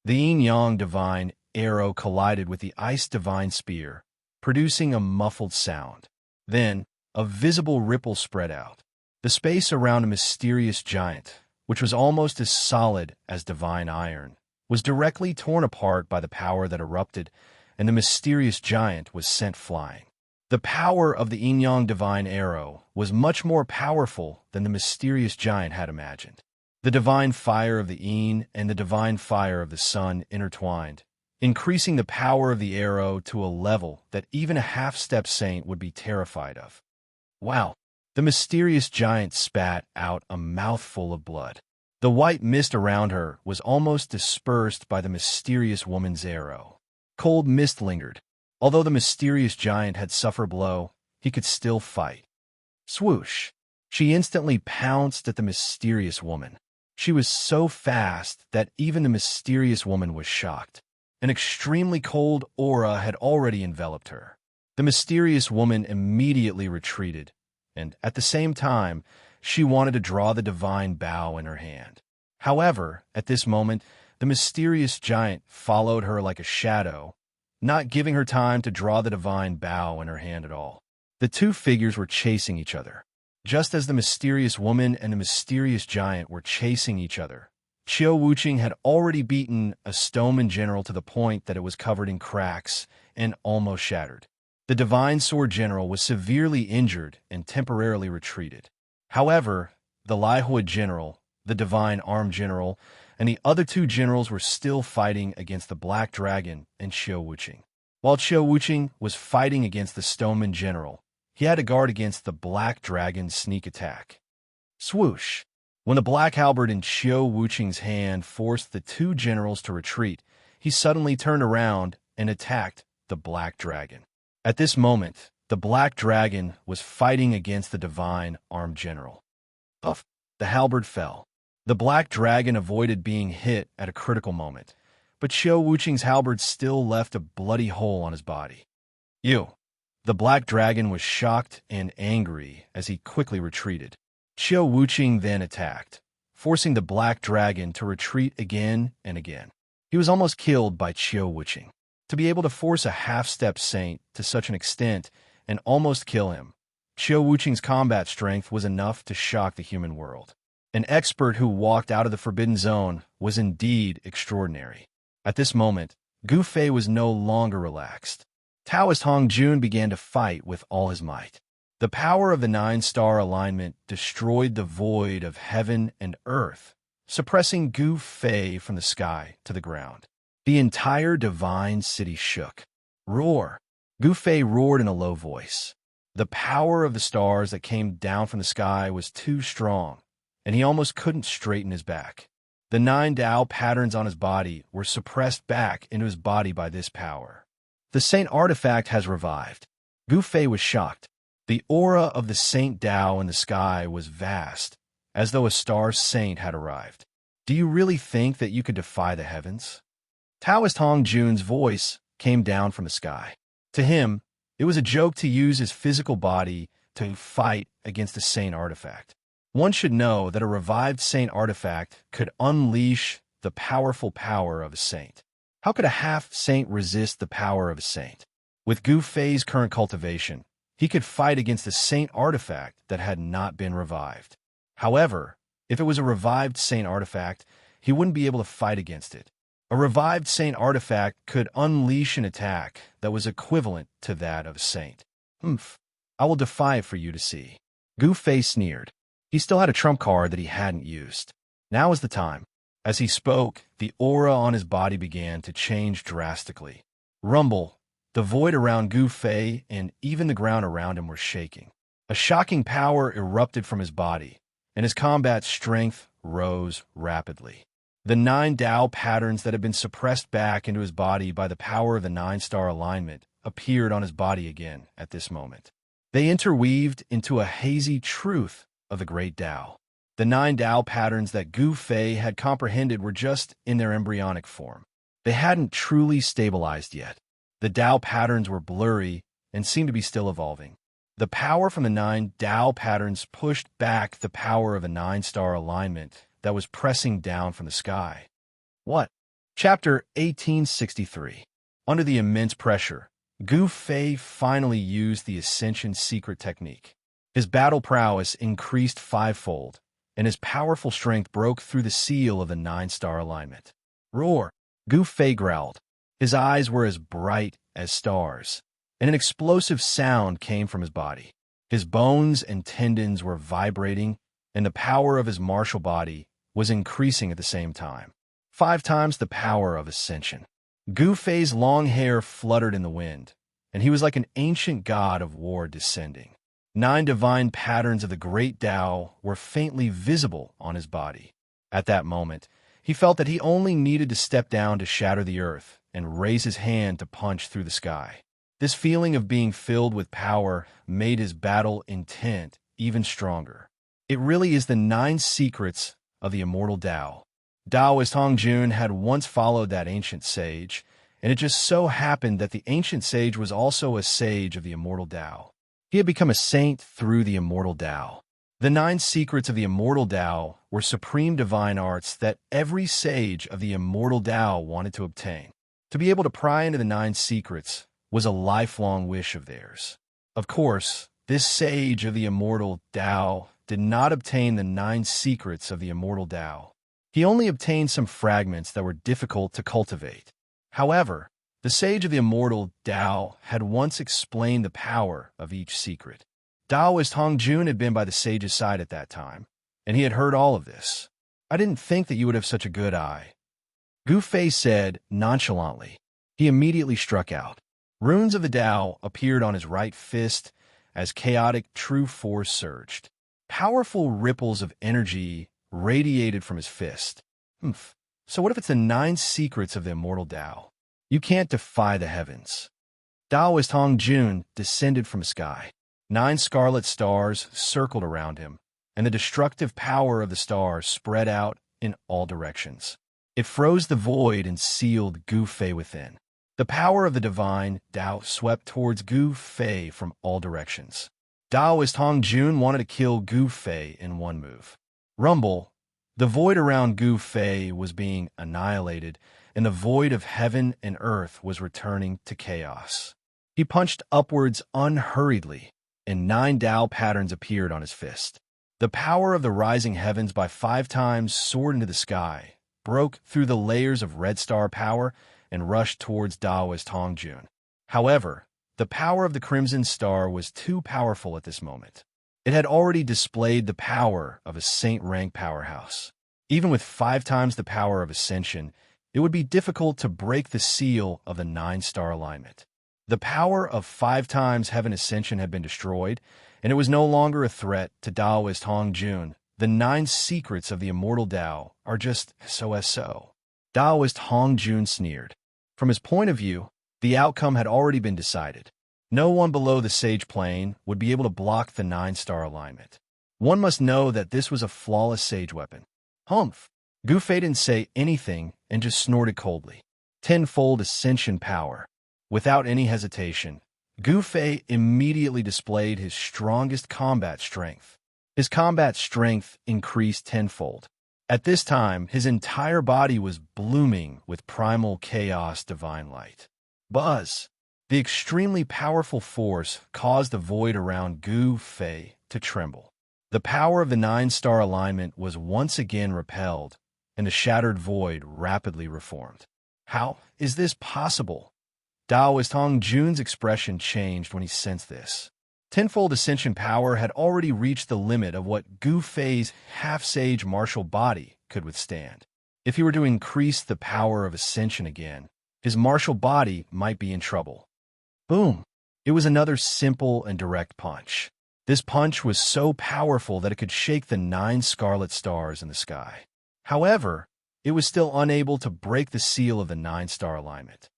The yin-yang divine arrow collided with the ice divine spear, producing a muffled sound. Then, a visible ripple spread out. The space around a mysterious giant, which was almost as solid as divine iron, was directly torn apart by the power that erupted, and the mysterious giant was sent flying. The power of the yin-yang divine arrow was much more powerful than the mysterious giant had imagined. The divine fire of the yin and the divine fire of the sun intertwined, increasing the power of the arrow to a level that even a half-step saint would be terrified of. Wow! The mysterious giant spat out a mouthful of blood. The white mist around her was almost dispersed by the mysterious woman's arrow. Cold mist lingered. Although the mysterious giant had suffered a blow, he could still fight. Swoosh! She instantly pounced at the mysterious woman. She was so fast that even the mysterious woman was shocked. An extremely cold aura had already enveloped her. The mysterious woman immediately retreated, and at the same time, she wanted to draw the divine bow in her hand. However, at this moment, the mysterious giant followed her like a shadow, not giving her time to draw the divine bow in her hand at all. The two figures were chasing each other. Just as the mysterious woman and the mysterious giant were chasing each other, Qiu Wuqing had already beaten a stoneman general to the point that it was covered in cracks and almost shattered. The divine sword general was severely injured and temporarily retreated. However, the Lihua general, the divine arm general, and the other two generals were still fighting against the Black Dragon and Qiu Wuqing. While Qiu Wuqing was fighting against the stoneman general, he had to guard against the Black Dragon's sneak attack. Swoosh! When the black halberd in Qiu Wuqing's hand forced the two generals to retreat, he suddenly turned around and attacked the Black Dragon. At this moment, the Black Dragon was fighting against the divine armed general. Puff! The halberd fell. The Black Dragon avoided being hit at a critical moment, but Qiu Wuqing's halberd still left a bloody hole on his body. You! The Black Dragon was shocked and angry as he quickly retreated. Qiu Wuqing then attacked, forcing the Black Dragon to retreat again and again. He was almost killed by Qiu Wuqing. To be able to force a half-step saint to such an extent and almost kill him, Qiu Wuqing's combat strength was enough to shock the human world. An expert who walked out of the Forbidden Zone was indeed extraordinary. At this moment, Gu Fei was no longer relaxed. Taoist Hong Jun began to fight with all his might. The power of the 9-star alignment destroyed the void of heaven and earth, suppressing Gu Fei from the sky to the ground. The entire divine city shook. Roar! Gu Fei roared in a low voice. The power of the stars that came down from the sky was too strong, and he almost couldn't straighten his back. The 9 Dao patterns on his body were suppressed back into his body by this power. The Saint artifact has revived. Gu Fei was shocked. The aura of the Saint Dao in the sky was vast, as though a star saint had arrived. Do you really think that you could defy the heavens? Taoist Hong Jun's voice came down from the sky. To him, it was a joke to use his physical body to fight against a saint artifact. One should know that a revived saint artifact could unleash the powerful power of a saint. How could a half-saint resist the power of a saint? With Gu Fei's current cultivation, he could fight against a saint artifact that had not been revived. However, if it was a revived saint artifact, he wouldn't be able to fight against it. A revived saint artifact could unleash an attack that was equivalent to that of a saint. Humph. I will defy it for you to see. Gu Fei sneered. He still had a trump card that he hadn't used. Now was the time. As he spoke, the aura on his body began to change drastically. Rumble. The void around Gu Fei and even the ground around him were shaking. A shocking power erupted from his body, and his combat strength rose rapidly. The 9 Dao patterns that had been suppressed back into his body by the power of the 9-star alignment appeared on his body again at this moment. They interweaved into a hazy truth of the great Dao. The 9 Dao patterns that Gu Fei had comprehended were just in their embryonic form. They hadn't truly stabilized yet. The Dao patterns were blurry and seemed to be still evolving. The power from the 9 Dao patterns pushed back the power of a 9-star alignment that was pressing down from the sky. What? Chapter 1863. Under the immense pressure, Gu Fei finally used the Ascension secret technique. His battle prowess increased 5-fold, and his powerful strength broke through the seal of the 9-star alignment. Roar! Gu Fei growled. His eyes were as bright as stars, and an explosive sound came from his body. His bones and tendons were vibrating, and the power of his martial body was increasing at the same time. 5 times the power of Ascension. Gu Fei's long hair fluttered in the wind, and he was like an ancient god of war descending. 9 divine patterns of the great Tao were faintly visible on his body. At that moment, he felt that he only needed to step down to shatter the earth and raise his hand to punch through the sky. This feeling of being filled with power made his battle intent even stronger. It really is the 9 secrets of the immortal Tao. Taoist Hong Jun had once followed that ancient sage, and it just so happened that the ancient sage was also a sage of the immortal Tao. He had become a saint through the immortal Tao. The 9 secrets of the immortal Tao were supreme divine arts that every sage of the immortal Tao wanted to obtain. To be able to pry into the 9 secrets was a lifelong wish of theirs. Of course, this sage of the immortal Tao did not obtain the 9 secrets of the immortal Tao. He only obtained some fragments that were difficult to cultivate. However, the sage of the immortal Tao had once explained the power of each secret. Taoist Hong Jun had been by the sage's side at that time, and he had heard all of this. I didn't think that you would have such a good eye, Gu Fei said nonchalantly. He immediately struck out. Runes of the Tao appeared on his right fist as chaotic true force surged. Powerful ripples of energy radiated from his fist. So what if it's the 9 secrets of the immortal Tao? You can't defy the heavens. Taoist Hong Jun descended from the sky. 9 scarlet stars circled around him, and the destructive power of the stars spread out in all directions. It froze the void and sealed Gu Fei within. The power of the divine Tao swept towards Gu Fei from all directions. Taoist Hong Jun wanted to kill Gu Fei in one move. Rumble. The void around Gu Fei was being annihilated, and the void of heaven and earth was returning to chaos. He punched upwards unhurriedly, and 9 Tao patterns appeared on his fist. The power of the rising heavens by 5 times soared into the sky, broke through the layers of red star power, and rushed towards Taoist Hong Jun. However, the power of the Crimson Star was too powerful at this moment. It had already displayed the power of a saint-rank powerhouse. Even with 5 times the power of Ascension, it would be difficult to break the seal of the 9-star alignment. The power of 5 times Heaven Ascension had been destroyed, and it was no longer a threat to Taoist Hong Jun. The 9 secrets of the immortal Tao are just so. Taoist Hong Jun sneered. From his point of view, the outcome had already been decided. No one below the sage plane would be able to block the 9-star alignment. One must know that this was a flawless sage weapon. Humph! Gu Fei didn't say anything and just snorted coldly. 10-fold ascension power. Without any hesitation, Gu Fei immediately displayed his strongest combat strength. His combat strength increased 10-fold. At this time, his entire body was blooming with primal chaos divine light. Buzz! The extremely powerful force caused the void around Gu Fei to tremble. The power of the 9-star alignment was once again repelled, and the shattered void rapidly reformed. How is this possible? Daoist Hong Jun's expression changed when he sensed this. Tenfold Ascension power had already reached the limit of what Gu Fei's half-sage martial body could withstand. If he were to increase the power of Ascension again, his martial body might be in trouble. Boom! It was another simple and direct punch. This punch was so powerful that it could shake the 9 scarlet stars in the sky. However, it was still unable to break the seal of the 9-star alignment.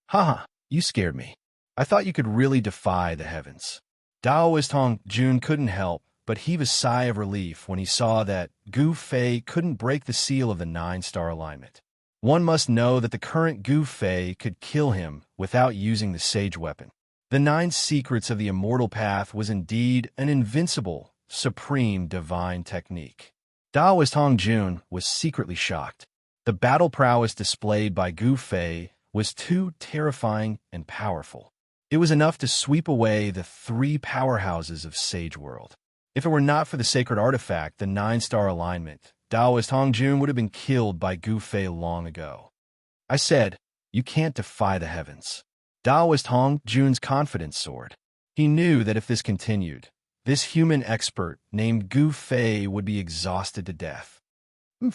Haha, you scared me. I thought you could really defy the heavens. Daoist Hong Jun couldn't help but heave a sigh of relief when he saw that Gu Fei couldn't break the seal of the 9-star alignment. One must know that the current Gu Fei could kill him without using the sage weapon. The 9 secrets of the immortal path was indeed an invincible, supreme divine technique. Daoist Hong Jun was secretly shocked. The battle prowess displayed by Gu Fei was too terrifying and powerful. It was enough to sweep away the 3 powerhouses of Sage World. If it were not for the sacred artifact, the 9-star alignment, Daoist Hong Jun would have been killed by Gu Fei long ago. I said, you can't defy the heavens. Daoist Hong Jun's confidence soared. He knew that if this continued, this human expert named Gu Fei would be exhausted to death.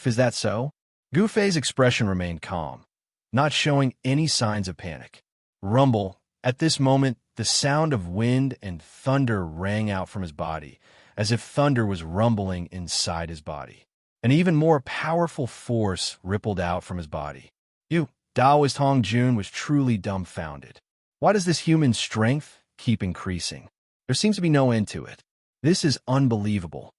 Is that so? Gu Fei's expression remained calm, not showing any signs of panic. Rumble. At this moment, the sound of wind and thunder rang out from his body, as if thunder was rumbling inside his body. An even more powerful force rippled out from his body. Daoist Hong Jun was truly dumbfounded. Why does this human strength keep increasing? There seems to be no end to it. This is unbelievable.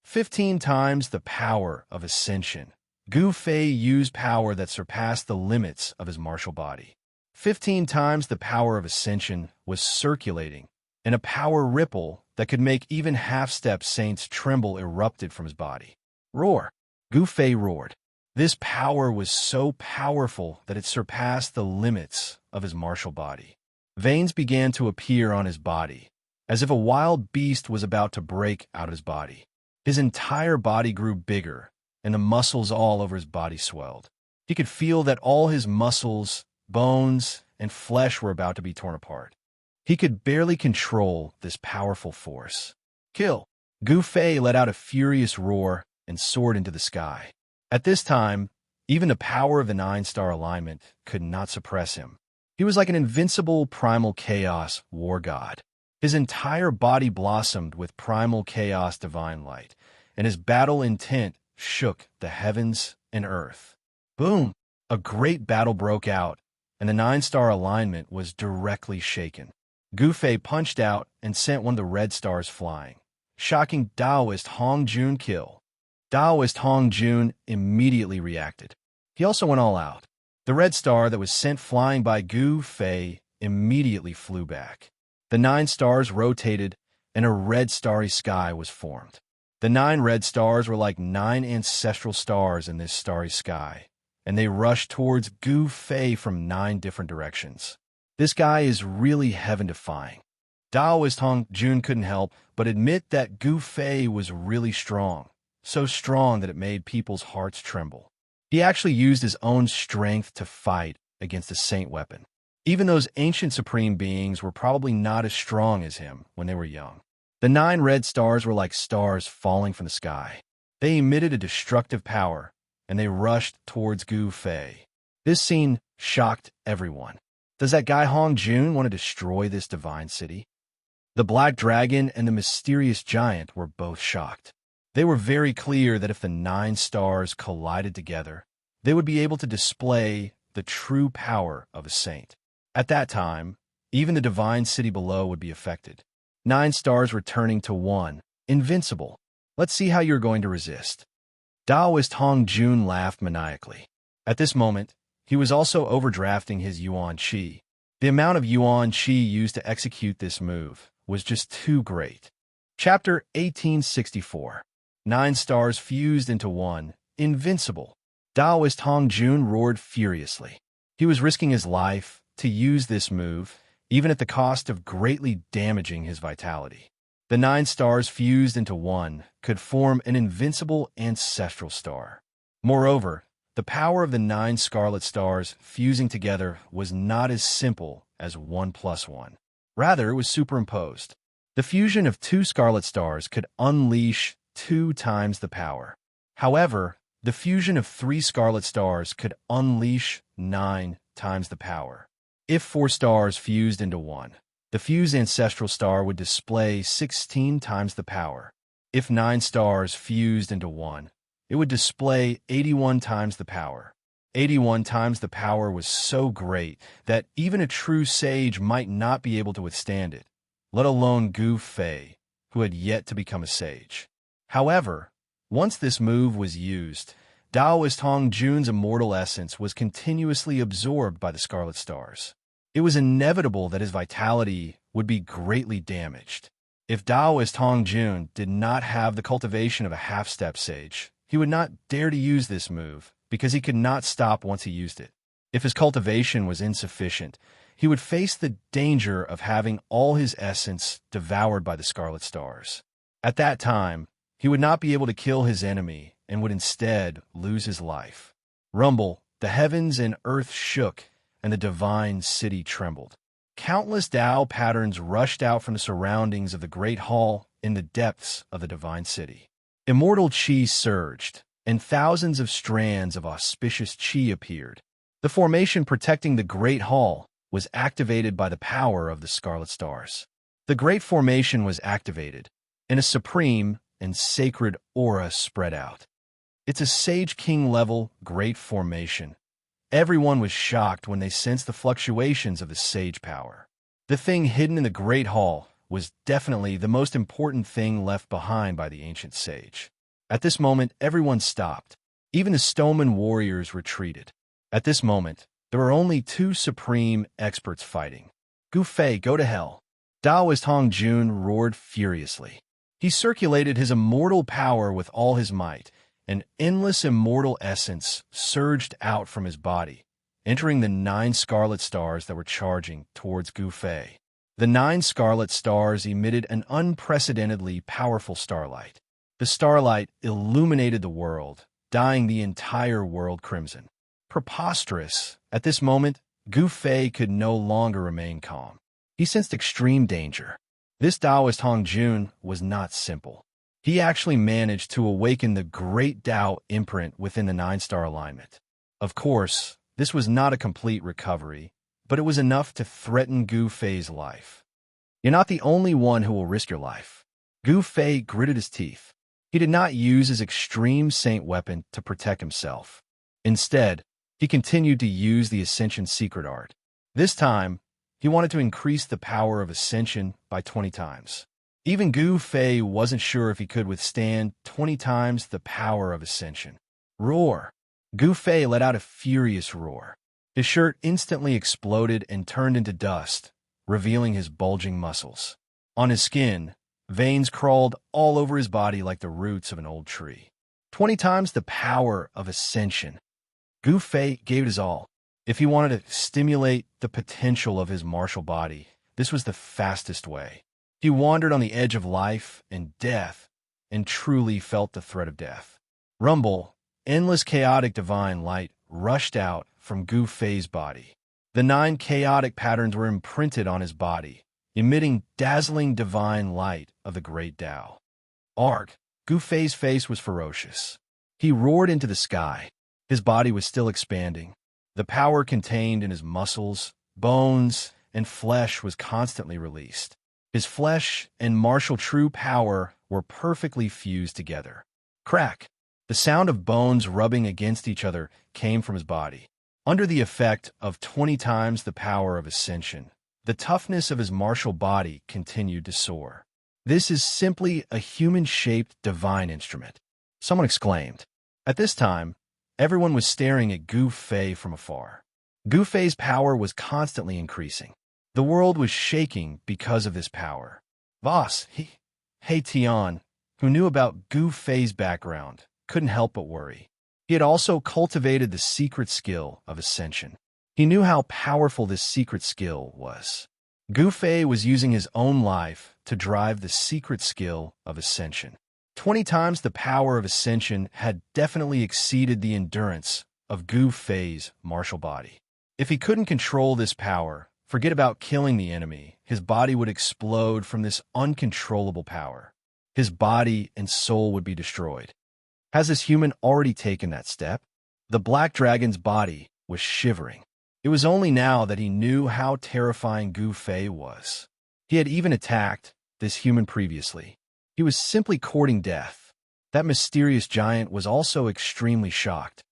15 times the power of Ascension. Gu Fei used power that surpassed the limits of his martial body. 15 times the power of Ascension was circulating, and a power ripple that could make even half-step saints tremble erupted from his body. Roar! Gu Fei roared. This power was so powerful that it surpassed the limits of his martial body. Veins began to appear on his body, as if a wild beast was about to break out of his body. His entire body grew bigger, and the muscles all over his body swelled. He could feel that all his muscles, bones, and flesh were about to be torn apart. He could barely control this powerful force. Kill! Gu Fei let out a furious roar and soared into the sky. At this time, even the power of the 9-star alignment could not suppress him. He was like an invincible primal chaos war god. His entire body blossomed with primal chaos divine light, and his battle intent shook the heavens and earth. Boom! A great battle broke out, and the 9-star alignment was directly shaken. Gu Fei punched out and sent one of the red stars flying, shocking Daoist Hong Jun kill. Daoist Hong Jun immediately reacted. He also went all out. The red star that was sent flying by Gu Fei immediately flew back. The 9 stars rotated, and a red starry sky was formed. The 9 red stars were like 9 ancestral stars in this starry sky, and they rushed towards Gu Fei from 9 different directions. This guy is really heaven-defying. Daoist Hong Jun couldn't help but admit that Gu Fei was really strong, so strong that it made people's hearts tremble. He actually used his own strength to fight against a saint weapon. Even those ancient supreme beings were probably not as strong as him when they were young. The 9 red stars were like stars falling from the sky. They emitted a destructive power, and they rushed towards Gu Fei. This scene shocked everyone. Does that guy Hong Jun want to destroy this divine city? The Black Dragon and the mysterious giant were both shocked. They were very clear that if the 9 stars collided together, they would be able to display the true power of a saint. At that time, even the divine city below would be affected. 9 stars returning to 1, invincible. Let's see how you're going to resist. Daoist Hong Jun laughed maniacally. At this moment, he was also overdrafting his Yuan Qi. The amount of Yuan Qi used to execute this move was just too great. Chapter 1864. 9 stars fused into 1, invincible. Daoist Hong Jun roared furiously. He was risking his life to use this move, even at the cost of greatly damaging his vitality. The 9 stars fused into 1 could form an invincible ancestral star. Moreover, the power of the 9 scarlet stars fusing together was not as simple as 1 plus 1. Rather, it was superimposed. The fusion of 2 scarlet stars could unleash 2 times the power. However, the fusion of 3 scarlet stars could unleash 9 times the power. If 4 stars fused into 1, the fused ancestral star would display 16 times the power. If 9 stars fused into 1, it would display 81 times the power. 81 times the power was so great that even a true sage might not be able to withstand it, let alone Gu Fei, who had yet to become a sage. However, once this move was used, Taoist Hong Jun's immortal essence was continuously absorbed by the scarlet stars. It was inevitable that his vitality would be greatly damaged. If Taoist Hong Jun did not have the cultivation of a half-step sage, he would not dare to use this move because he could not stop once he used it. If his cultivation was insufficient, he would face the danger of having all his essence devoured by the scarlet stars. At that time, he would not be able to kill his enemy and would instead lose his life. Rumble, the heavens and earth shook, and the divine city trembled. Countless Tao patterns rushed out from the surroundings of the great hall in the depths of the divine city. Immortal Qi surged, and thousands of strands of auspicious Qi appeared. The formation protecting the great hall was activated by the power of the scarlet stars. The great formation was activated, and a supreme and sacred aura spread out. It's a Sage King level great formation. Everyone was shocked when they sensed the fluctuations of the sage power. The thing hidden in the great hall was definitely the most important thing left behind by the ancient sage. At this moment, everyone stopped. Even the Stoneman warriors retreated. At this moment, there were only 2 supreme experts fighting. Gu Fei, go to hell! Taoist Hong Jun roared furiously. He circulated his immortal power with all his might. An endless immortal essence surged out from his body, entering the 9 scarlet stars that were charging towards Gu Fei. The 9 scarlet stars emitted an unprecedentedly powerful starlight. The starlight illuminated the world, dyeing the entire world crimson. Preposterous! At this moment, Gu Fei could no longer remain calm. He sensed extreme danger. This Taoist Hong Jun was not simple. He actually managed to awaken the great Tao imprint within the 9-star alignment. Of course, this was not a complete recovery, but it was enough to threaten Gu Fei's life. You're not the only one who will risk your life. Gu Fei gritted his teeth. He did not use his extreme saint weapon to protect himself. Instead, he continued to use the Ascension secret art. This time, he wanted to increase the power of Ascension by 20 times. Even Gu Fei wasn't sure if he could withstand 20 times the power of Ascension. Roar! Gu Fei let out a furious roar. His shirt instantly exploded and turned into dust, revealing his bulging muscles. On his skin, veins crawled all over his body like the roots of an old tree. 20 times the power of Ascension. Gu Fei gave it his all. If he wanted to stimulate the potential of his martial body, this was the fastest way. He wandered on the edge of life and death and truly felt the threat of death. Rumble, endless chaotic divine light rushed out from Gu Fei's body. The 9 chaotic patterns were imprinted on his body, emitting dazzling divine light of the great Tao. Arg! Gu Fei's face was ferocious. He roared into the sky. His body was still expanding. The power contained in his muscles, bones, and flesh was constantly released. His flesh and martial true power were perfectly fused together. Crack! The sound of bones rubbing against each other came from his body. Under the effect of 20 times the power of Ascension, the toughness of his martial body continued to soar. This is simply a human-shaped divine instrument, someone exclaimed. At this time, everyone was staring at Gu Fei from afar. Gu Fei's power was constantly increasing. The world was shaking because of this power. Voss, He Tian, who knew about Gu Fei's background, couldn't help but worry. He had also cultivated the secret skill of Ascension. He knew how powerful this secret skill was. Gu Fei was using his own life to drive the secret skill of Ascension. 20 times the power of Ascension had definitely exceeded the endurance of Gu Fei's martial body. If he couldn't control this power, forget about killing the enemy. His body would explode from this uncontrollable power. His body and soul would be destroyed. Has this human already taken that step? The black dragon's body was shivering. It was only now that he knew how terrifying Gu Fei was. He had even attacked this human previously. He was simply courting death. That mysterious giant was also extremely shocked.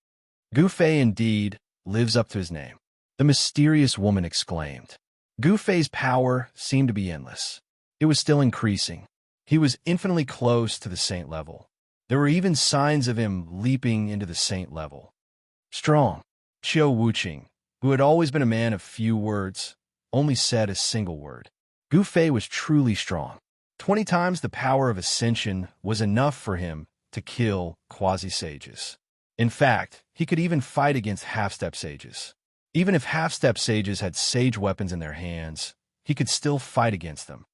Gu Fei indeed lives up to his name, the mysterious woman exclaimed. Gu Fei's power seemed to be endless. It was still increasing. He was infinitely close to the saint level. There were even signs of him leaping into the saint level. Strong. Qiu Wuqing, who had always been a man of few words, only said a single word. Gu Fei was truly strong. 20 times the power of ascension was enough for him to kill quasi-sages. In fact, he could even fight against half-step sages. Even if half-step sages had sage weapons in their hands, he could still fight against them.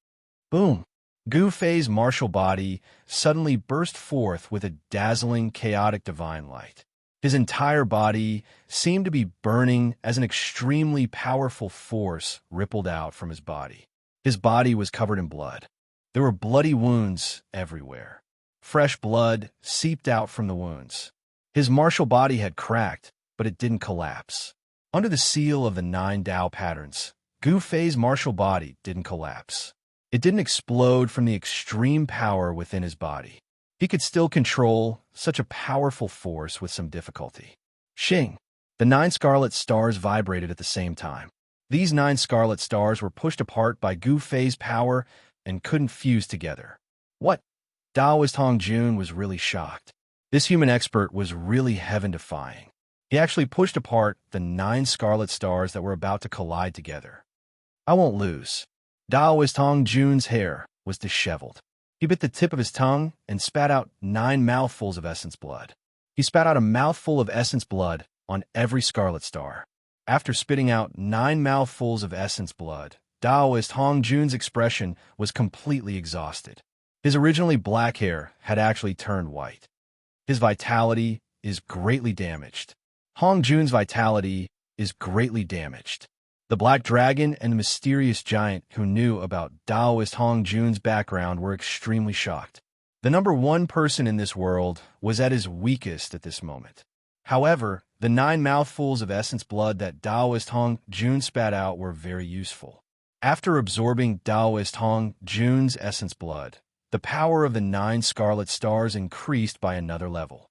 Boom! Gu Fei's martial body suddenly burst forth with a dazzling, chaotic divine light. His entire body seemed to be burning as an extremely powerful force rippled out from his body. His body was covered in blood. There were bloody wounds everywhere. Fresh blood seeped out from the wounds. His martial body had cracked, but it didn't collapse. Under the seal of the 9 Dao patterns, Gu Fei's martial body didn't collapse. It didn't explode from the extreme power within his body. He could still control such a powerful force with some difficulty. Xing. The 9 scarlet stars vibrated at the same time. These 9 scarlet stars were pushed apart by Gu Fei's power and couldn't fuse together. What? Daoist Hong Jun was really shocked. This human expert was really heaven-defying. He actually pushed apart the 9 scarlet stars that were about to collide together. I won't lose. Daoist Hong Jun's hair was disheveled. He bit the tip of his tongue and spat out 9 mouthfuls of essence blood. He spat out a mouthful of essence blood on every scarlet star. After spitting out 9 mouthfuls of essence blood, Daoist Hong Jun's expression was completely exhausted. His originally black hair had actually turned white. His vitality is greatly damaged. Hong Jun's vitality is greatly damaged. The black dragon and the mysterious giant who knew about Daoist Hong Jun's background were extremely shocked. The number 1 person in this world was at his weakest at this moment. However, the 9 mouthfuls of essence blood that Daoist Hong Jun spat out were very useful. After absorbing Daoist Hong Jun's essence blood, the power of the 9 scarlet stars increased by another level.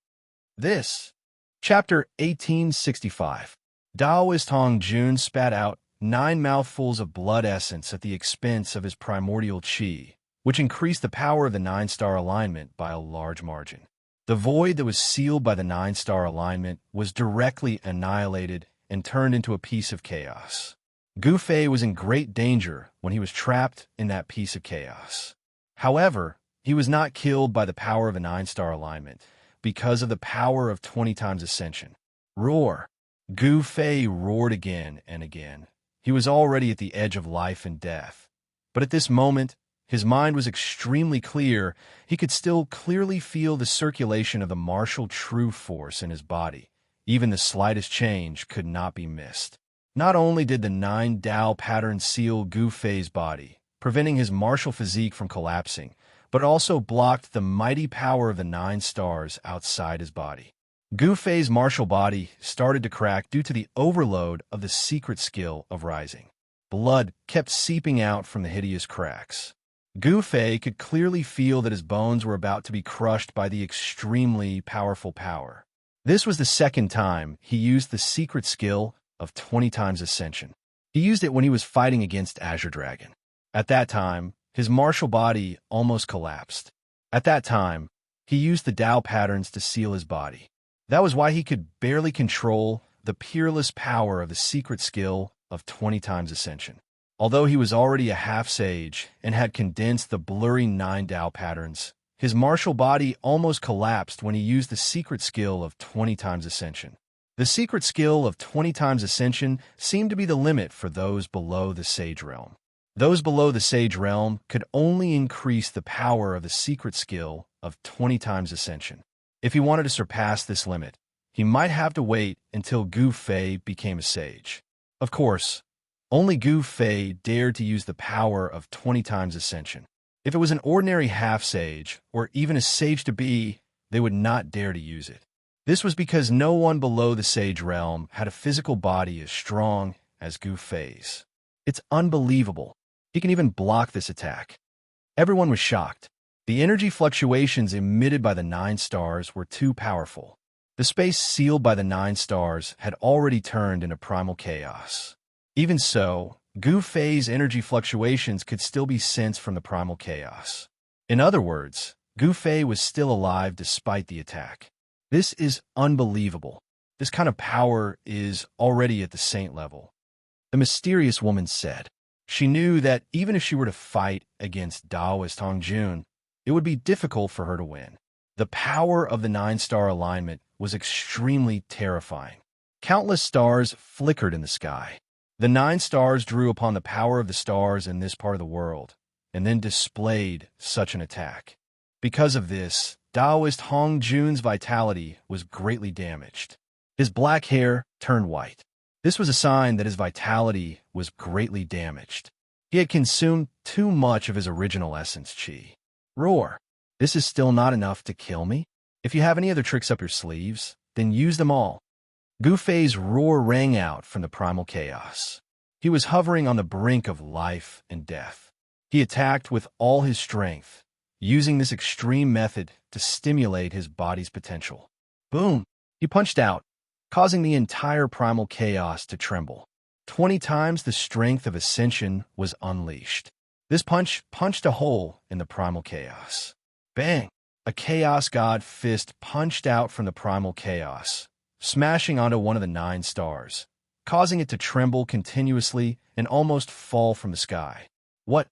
This, Chapter 1865. Daoist Hong Jun spat out 9 mouthfuls of blood essence at the expense of his primordial qi, which increased the power of the 9-star alignment by a large margin. The void that was sealed by the 9-star alignment was directly annihilated and turned into a piece of chaos. Gu Fei was in great danger when he was trapped in that piece of chaos. However, he was not killed by the power of a 9-star alignment because of the power of 20 times ascension. Roar! Gu Fei roared again and again. He was already at the edge of life and death. But at this moment, his mind was extremely clear. He could still clearly feel the circulation of the martial true force in his body. Even the slightest change could not be missed. Not only did the 9 Dao pattern seal Gu Fei's body, preventing his martial physique from collapsing, but also blocked the mighty power of the 9 stars outside his body. Gu Fei's martial body started to crack due to the overload of the secret skill of rising. Blood kept seeping out from the hideous cracks. Gu Fei could clearly feel that his bones were about to be crushed by the extremely powerful power. This was the second time he used the secret skill of 20 times ascension. He used it when he was fighting against Azure Dragon. At that time, his martial body almost collapsed. At that time, he used the Dao patterns to seal his body. That was why he could barely control the peerless power of the secret skill of 20 times ascension. Although he was already a half-sage and had condensed the blurry 9 Dao patterns, his martial body almost collapsed when he used the secret skill of 20 times ascension. The secret skill of 20 times ascension seemed to be the limit for those below the sage realm. Those below the sage realm could only increase the power of the secret skill of 20 times ascension. If he wanted to surpass this limit, he might have to wait until Gu Fei became a sage. Of course, only Gu Fei dared to use the power of 20 times ascension. If it was an ordinary half-sage, or even a sage-to-be, they would not dare to use it. This was because no one below the sage realm had a physical body as strong as Gu Fei's. It's unbelievable. He can even block this attack. Everyone was shocked. The energy fluctuations emitted by the 9 stars were too powerful. The space sealed by the 9 stars had already turned into primal chaos. Even so, Gu Fei's energy fluctuations could still be sensed from the primal chaos. In other words, Gu Fei was still alive despite the attack. This is unbelievable. This kind of power is already at the saint level. The mysterious woman said. She knew that even if she were to fight against Taoist Hongjun, it would be difficult for her to win. The power of the 9-star alignment was extremely terrifying. Countless stars flickered in the sky. The 9 stars drew upon the power of the stars in this part of the world, and then displayed such an attack. Because of this, Taoist Hongjun's vitality was greatly damaged. His black hair turned white. This was a sign that his vitality was greatly damaged. He had consumed too much of his original essence chi. Roar! This is still not enough to kill me? If you have any other tricks up your sleeves, then use them all. Gu Fei's roar rang out from the primal chaos. He was hovering on the brink of life and death. He attacked with all his strength, using this extreme method to stimulate his body's potential. Boom! He punched out, causing the entire primal chaos to tremble. 20 times the strength of ascension was unleashed. This punch punched a hole in the primal chaos. Bang! A chaos god fist punched out from the primal chaos, smashing onto one of the 9 stars, causing it to tremble continuously and almost fall from the sky. What?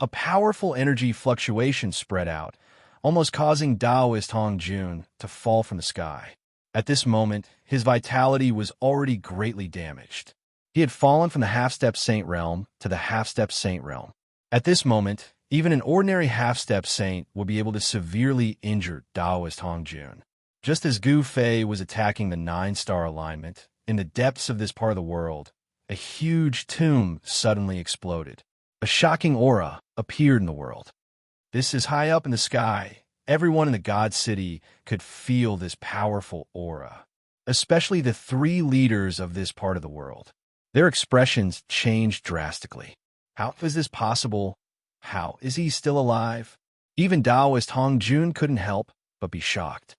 A powerful energy fluctuation spread out, almost causing Taoist Hongjun to fall from the sky. At this moment, his vitality was already greatly damaged. He had fallen from the half-step saint realm to the half-step saint realm. At this moment, even an ordinary half-step saint would be able to severely injure Taoist Hongjun. Just as Gu Fei was attacking the 9-star alignment, in the depths of this part of the world, a huge tomb suddenly exploded. A shocking aura appeared in the world. This is high up in the sky. Everyone in the God City could feel this powerful aura, especially the 3 leaders of this part of the world. Their expressions changed drastically. How is this possible? How is he still alive? Even Taoist Hongjun couldn't help but be shocked.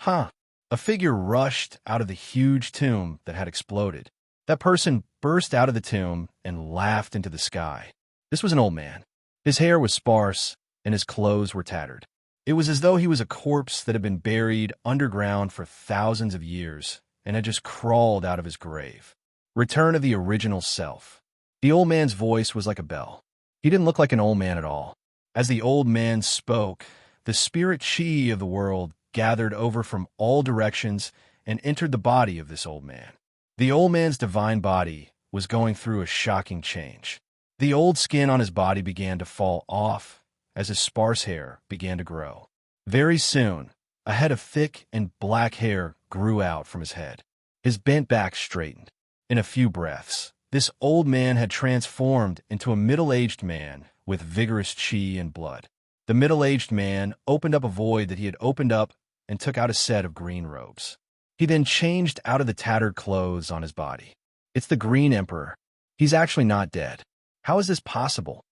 A figure rushed out of the huge tomb that had exploded. That person burst out of the tomb and laughed into the sky. This was an old man. His hair was sparse, and his clothes were tattered. It was as though he was a corpse that had been buried underground for thousands of years and had just crawled out of his grave. Return of the original self. The old man's voice was like a bell. He didn't look like an old man at all. As the old man spoke, the spirit chi of the world gathered over from all directions and entered the body of this old man. The old man's divine body was going through a shocking change. The old skin on his body began to fall off as his sparse hair began to grow. Very soon, a head of thick and black hair grew out from his head. His bent back straightened. In a few breaths, this old man had transformed into a middle-aged man with vigorous chi and blood. The middle-aged man opened up a void that he had opened up and took out a set of green robes. He then changed out of the tattered clothes on his body. It's the Green Emperor. He's actually not dead. How is this possible?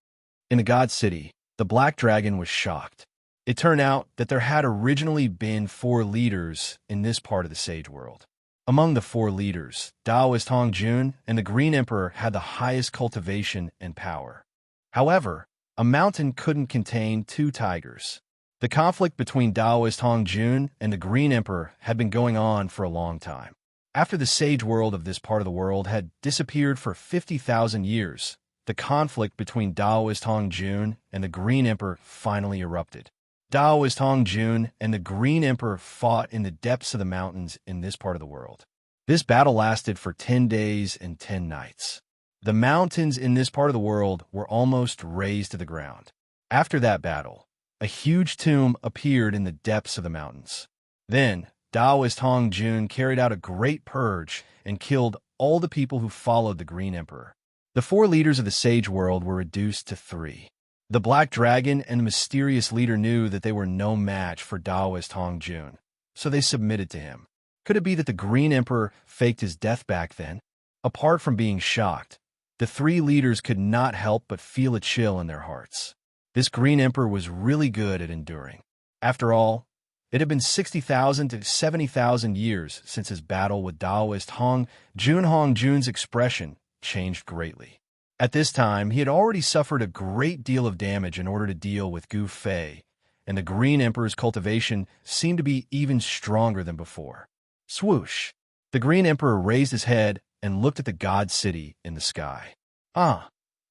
In the God City, the Black Dragon was shocked. It turned out that there had originally been 4 leaders in this part of the Sage world. Among the 4 leaders, Taoist Hongjun and the Green Emperor had the highest cultivation and power. However, a mountain couldn't contain 2 tigers. The conflict between Taoist Hongjun and the Green Emperor had been going on for a long time. After the Sage world of this part of the world had disappeared for 50,000 years, the conflict between Taoist Hongjun and the Green Emperor finally erupted. Taoist Hongjun and the Green Emperor fought in the depths of the mountains in this part of the world. This battle lasted for 10 days and 10 nights. The mountains in this part of the world were almost razed to the ground. After that battle, a huge tomb appeared in the depths of the mountains. Then, Taoist Hong Jun carried out a great purge and killed all the people who followed the Green Emperor. The 4 leaders of the Sage world were reduced to 3. The Black Dragon and the mysterious leader knew that they were no match for Taoist Hong Jun, so they submitted to him. Could it be that the Green Emperor faked his death back then? Apart from being shocked, the 3 leaders could not help but feel a chill in their hearts. This Green Emperor was really good at enduring. After all, it had been 60,000 to 70,000 years since his battle with Taoist Hong Jun's expression changed greatly. At this time, he had already suffered a great deal of damage in order to deal with Gu Fei, and the Green Emperor's cultivation seemed to be even stronger than before. Swoosh! The Green Emperor raised his head and looked at the God City in the sky. Ah,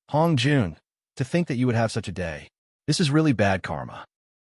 Hong Jun, to think that you would have such a day. This is really bad karma.